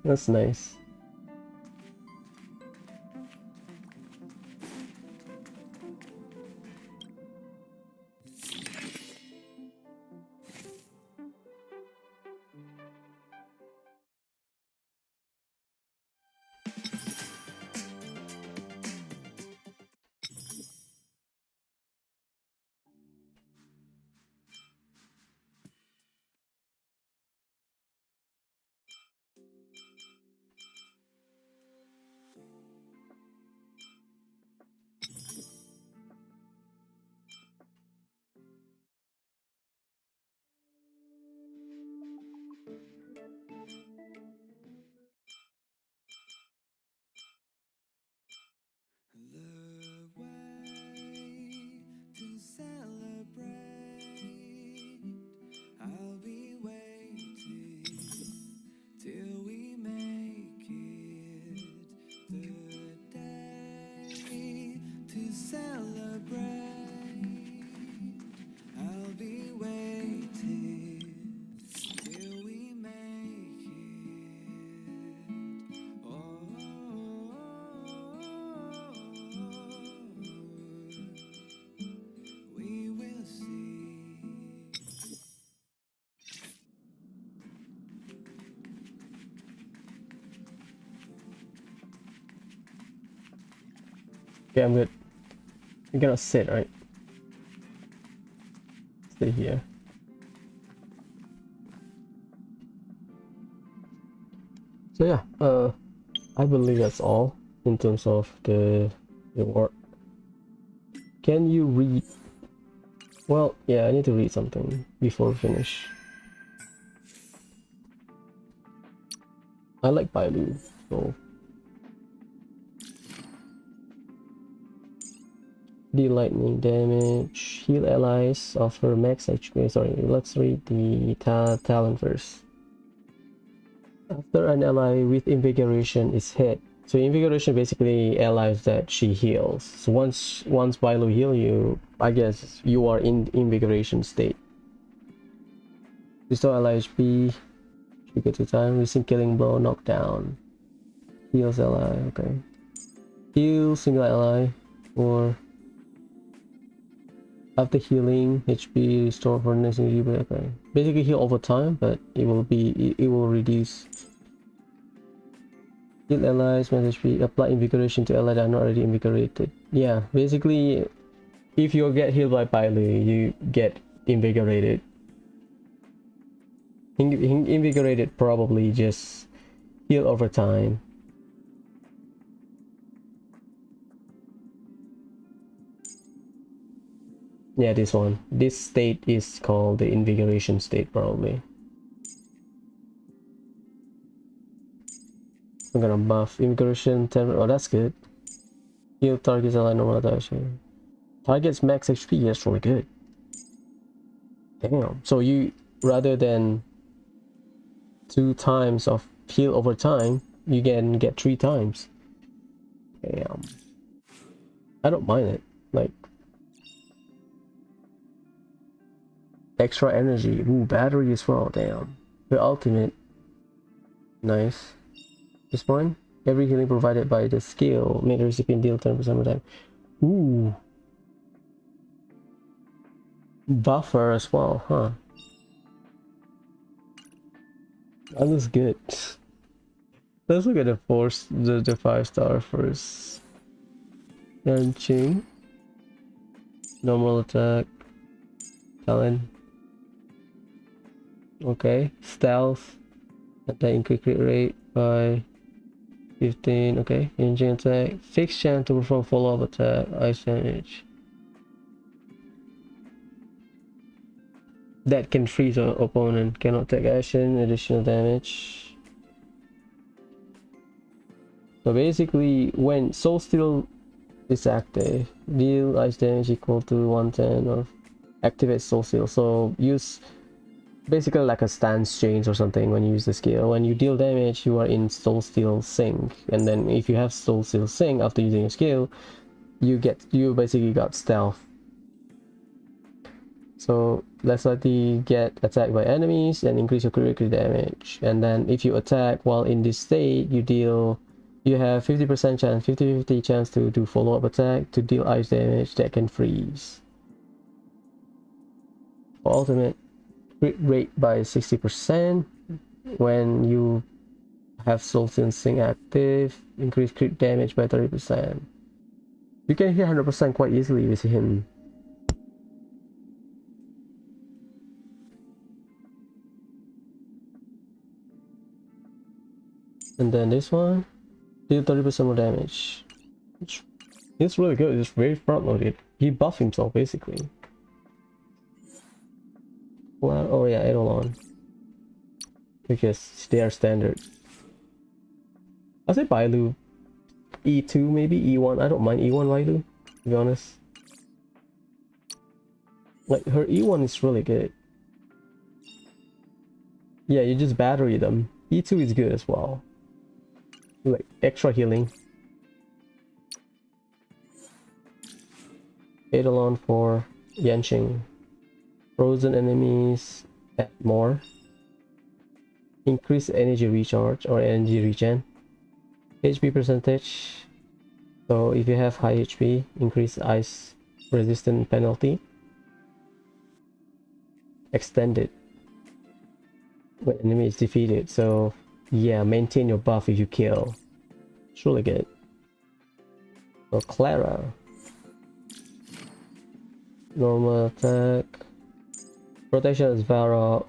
That's nice. Okay, I'm good. You're gonna sit, right? Stay here. So yeah, I believe that's all in terms of the work. Can you read? Well, yeah, I need to read something before we finish. I like Bailu, so deal lightning damage, heal allies, offer max HP. Sorry, let's read the talent first. After an ally with invigoration is hit, so invigoration basically allies that she heals. So once Bailu heal you, I guess you are in invigoration state. Restore ally HP, trigger 2 times, receive killing blow, knockdown. Heals ally, okay. Heal single ally, or after healing HP restore for next energy, okay. Basically heal over time, but it will reduce. Heal allies, max HP, apply invigoration to allies that are not already invigorated. Yeah, basically if you get healed by Bailu, you get invigorated. Invigorated probably just heal over time. Yeah, this one. This state is called the invigoration state probably. I'm gonna buff invigoration 10. Oh, that's good. Heal targets ally normal attack. Targets max HP. That's really good. Damn. So you, rather than 2 times of heal over time, you can get 3 times. Damn. I don't mind it. Like extra energy. Ooh, battery as well. Damn. The ultimate. Nice. This one. Every healing provided by the skill made the recipient deal 10% more time. Ooh. Buffer as well, huh? That looks good. Let's look at the 5-star first. Yanqing. Normal attack. Talent. Okay. Stealth. Attack increase crit rate by 15. Okay. Yanqing attack. Fixed chance to perform follow-up attack. Ice damage. That can freeze an opponent. Cannot take action. Additional damage. So basically, when Soul Steel is active, deal ice damage equal to 110 of activate Soul Steel. So use basically like a stance change or something when you use the skill. When you deal damage, you are in Soul Steel sync, and then if you have Soul Steel sync after using a skill, you basically got stealth. So let's likely get attacked by enemies and increase your critical damage. And then if you attack while in this state, you have 50% chance, 50-50 chance to do follow-up attack to deal ice damage that can freeze. For ultimate, crit rate by 60% when you have Soul Sensing active, increase crit damage by 30%. You can hit 100% quite easily with him. And then this one, deal 30% more damage. It's really good, it's very front loaded. He buffed himself basically. Well, oh yeah, Eidolon. Because they are standard. I'll say Bailu E2 maybe, E1. I don't mind E1 Bailu, to be honest. Like her E1 is really good. Yeah, you just battery them. E2 is good as well. Like extra healing. Eidolon for Yanqing. Frozen enemies add more. Increase energy recharge or energy regen. HP percentage. So if you have high HP, increase ice resistant penalty. Extended when enemy is defeated. So yeah, maintain your buff if you kill. It's really good. So Clara. Normal attack. Protection is Varrock.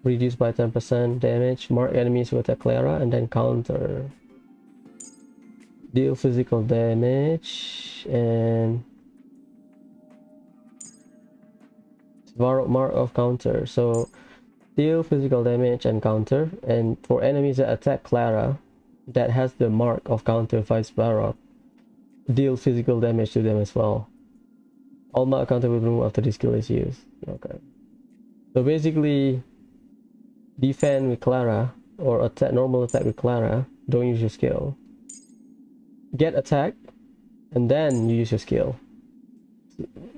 Reduced by 10% damage. Mark enemies with a Clara and then counter. Deal physical damage and Varrock mark of counter. So deal physical damage and counter, and for enemies that attack Clara that has the mark of counter vice Varrock, deal physical damage to them as well. All mark counter will remove after this skill is used. Okay. So basically defend with Clara or attack normal attack with Clara, don't use your skill. Get attack and then you use your skill.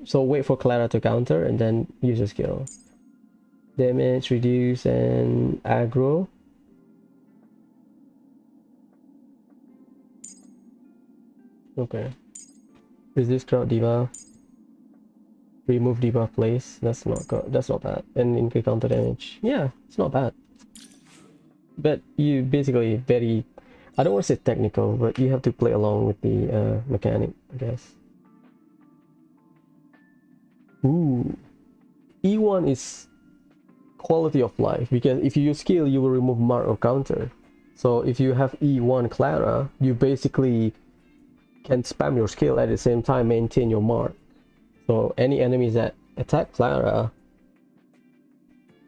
So wait for Clara to counter and then use your skill. Damage reduce and aggro. Okay. Resist crowd debuff. Remove debuff place. That's not bad. And increase counter damage. Yeah, it's not bad. But you basically very, I don't want to say technical, but you have to play along with the mechanic, I guess. Ooh. E1 is quality of life, because if you use skill, you will remove mark or counter. So if you have E1 Clara, you basically can spam your skill at the same time, maintain your mark. So any enemies that attack Clara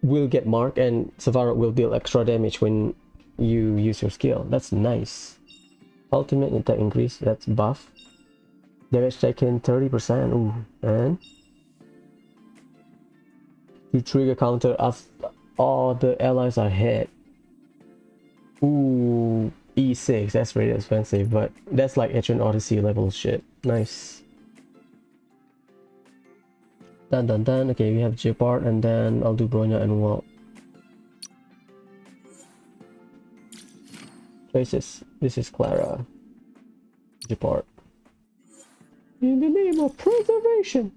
will get mark, and Savara will deal extra damage when you use your skill. That's nice. Ultimate attack increase, that's buff. Damage taken 30%. Ooh, and you trigger counter after all the allies are hit. Ooh, E6, that's really expensive, but that's like Ancient Odyssey level shit. Nice. Dun dun dun. Okay, we have Jeopard, and then I'll do Bronya and Walt. This is Clara. Jeopard. In the name of preservation.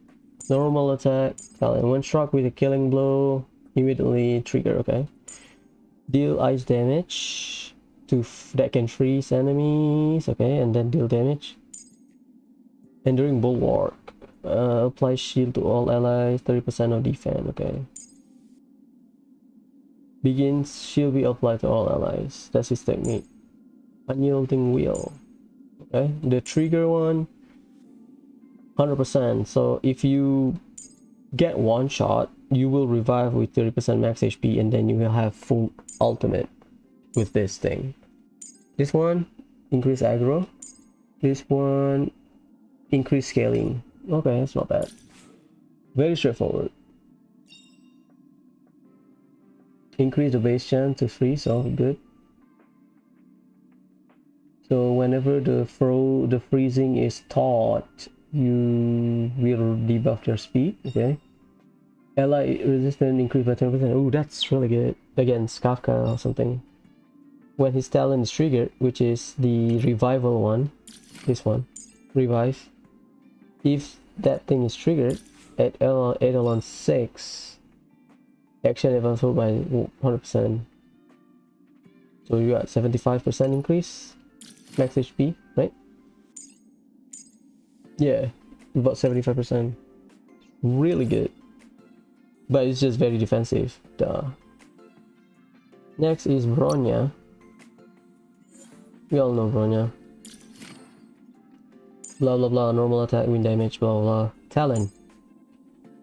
Normal attack. When struck with a killing blow, immediately trigger. Okay. Deal ice damage to that can freeze enemies. Okay, and then deal damage. Enduring bulwark. Apply shield to all allies. 30% of defense. Okay. Begins shield be applied to all allies. That's his technique. Unyielding wheel. Okay. The trigger one. 100%. So if you get one shot, you will revive with 30% max HP, and then you will have full ultimate with this thing. This one increase aggro. This one increase scaling. Okay, that's not bad. Very straightforward. Increase the base chance to freeze. So good. So whenever the freezing is taught, you will debuff your speed. Okay. Ally resistance increase by 10%. Oh, that's really good against Kafka or something. When his talent is triggered, which is the revival one, this one, revive. If that thing is triggered at Eidolon 6, action advance by 100%. So you got 75% increase max HP, right? Yeah, about 75%. Really good. But it's just very defensive. Duh. Next is Bronya. We all know Bronya. Blah blah blah, normal attack, win damage, blah blah. Talent.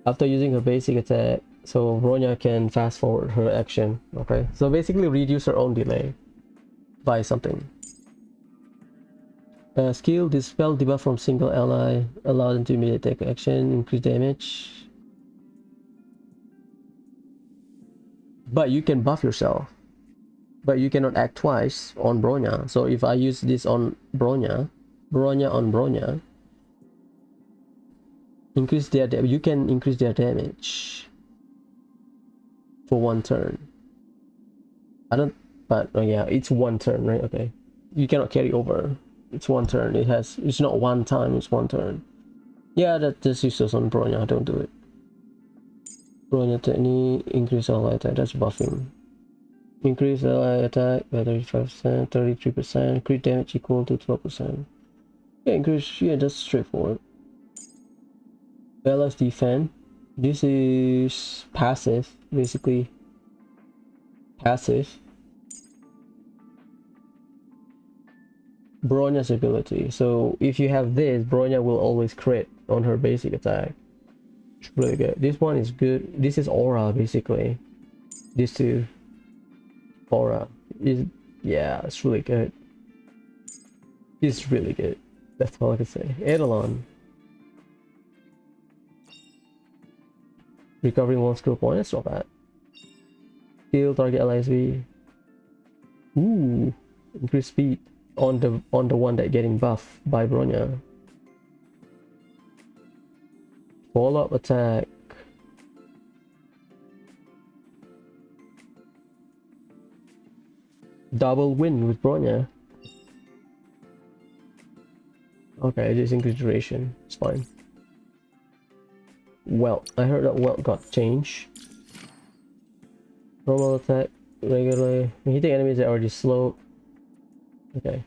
After using her basic attack, so Bronya can fast forward her action. Okay, so basically reduce her own delay by something. Skill, dispel debuff from single ally, allow them to immediately take action, increase damage. But you can buff yourself. But you cannot act twice on Bronya. So if I use this on Bronya on Bronya, increase their you can increase their damage for one turn. I don't, but oh yeah, it's one turn, right? Okay, you cannot carry over. It's one turn. It's not one time. It's one turn. Yeah, that this is just on Bronya. Don't do it. Bronya technique, increase ally attack. That's buffing. Increase ally attack by 35%, 33%. Crit damage equal to 12%. Yeah, increase, yeah, that's straightforward. Balance defense. This is passive, basically. Passive. Bronya's ability. So if you have this, Bronya will always crit on her basic attack. It's really good. This one is good. This is aura, basically. These two. Aura. Is, yeah, it's really good. It's really good. That's all I can say. Eidolon. Recovering one skill point, that's not bad. Kill target LSV. Ooh, increase speed on the one that getting buffed by Bronya. Follow-up attack. Double win with Bronya. Okay, just increase duration. It's fine. Well, I heard that well got changed. Normal attack regularly. When hitting enemies that are already slow. Okay.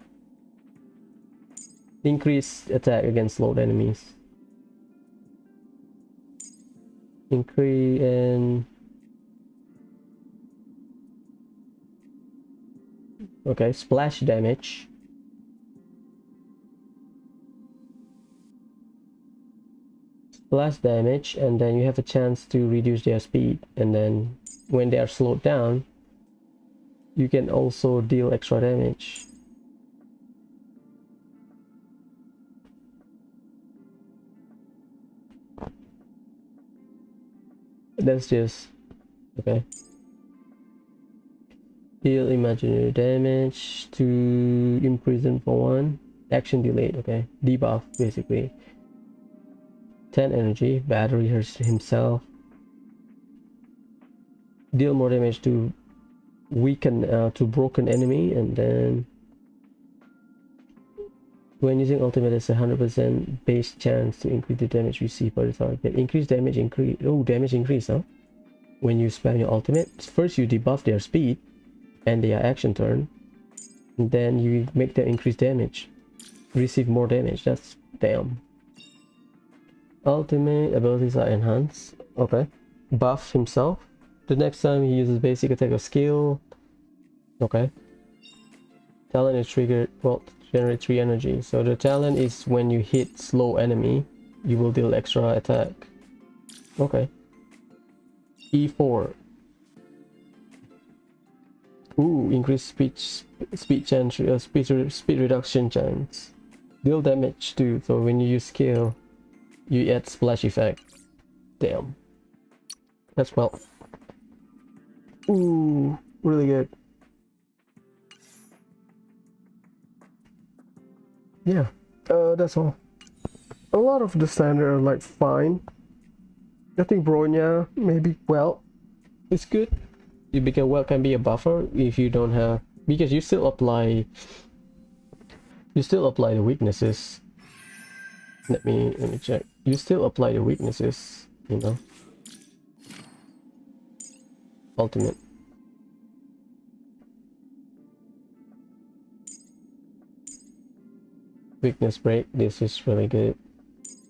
Increase attack against slowed enemies. Increase and okay, splash damage. Splash damage, and then you have a chance to reduce their speed, and then when they are slowed down, you can also deal extra damage. That's just okay. Deal imaginary damage to imprison for one. Action delayed, okay. Debuff, basically. 10 energy, battery himself. Deal more damage to weaken, to broken enemy, and then when using ultimate, it's 100% base chance to increase the damage received by the target. Increase damage, increase. Oh, damage increase, huh? When you spam your ultimate, first you debuff their speed and their action turn, and then you make them increase damage, receive more damage. That's damn. Ultimate abilities are enhanced. Okay. Buff himself. The next time he uses basic attack or skill. Okay. Talent is triggered. Well, generate 3 energy. So the talent is when you hit slow enemy, you will deal extra attack. Okay. E4. Ooh, increase speed chance, speed reduction chance. Deal damage too. So when you use skill, you add splash effect. Damn. That's well. Ooh, really good. Yeah, that's all. A lot of the standard are like fine. I think Bronya maybe well, it's good. Because well can be a buffer if you don't have, because you still apply the weaknesses. Let me check. You still apply the weaknesses, you know. Ultimate. Weakness break. This is really good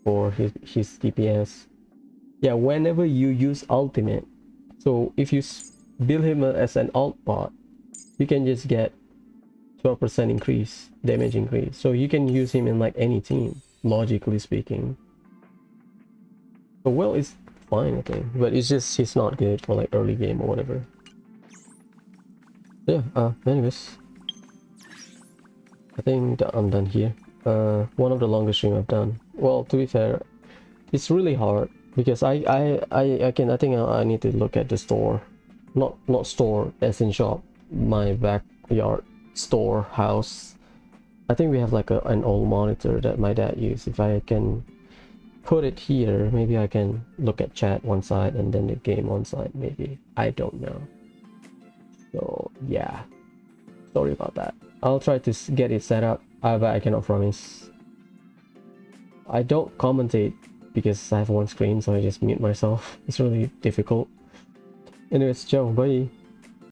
for his DPS. Yeah, whenever you use ultimate, so if you build him as an alt bot, you can just get 12% increase, damage increase. So you can use him in like any team, logically speaking. So well, it's fine, I think, but it's just he's not good for like early game or whatever. Yeah. Anyways, I think that I'm done here. One of the longest stream I've done. Well, to be fair, it's really hard because I think I need to look at the store, not store as in shop, my backyard store house. I think we have like an old monitor that my dad used. If I can put it here, maybe I can look at chat one side and then the game one side, maybe. I don't know. So yeah, sorry about that. I'll try to get it set up, but I cannot promise. I don't commentate because I have one screen, so I just mute myself. It's really difficult. Anyways, ciao, bye.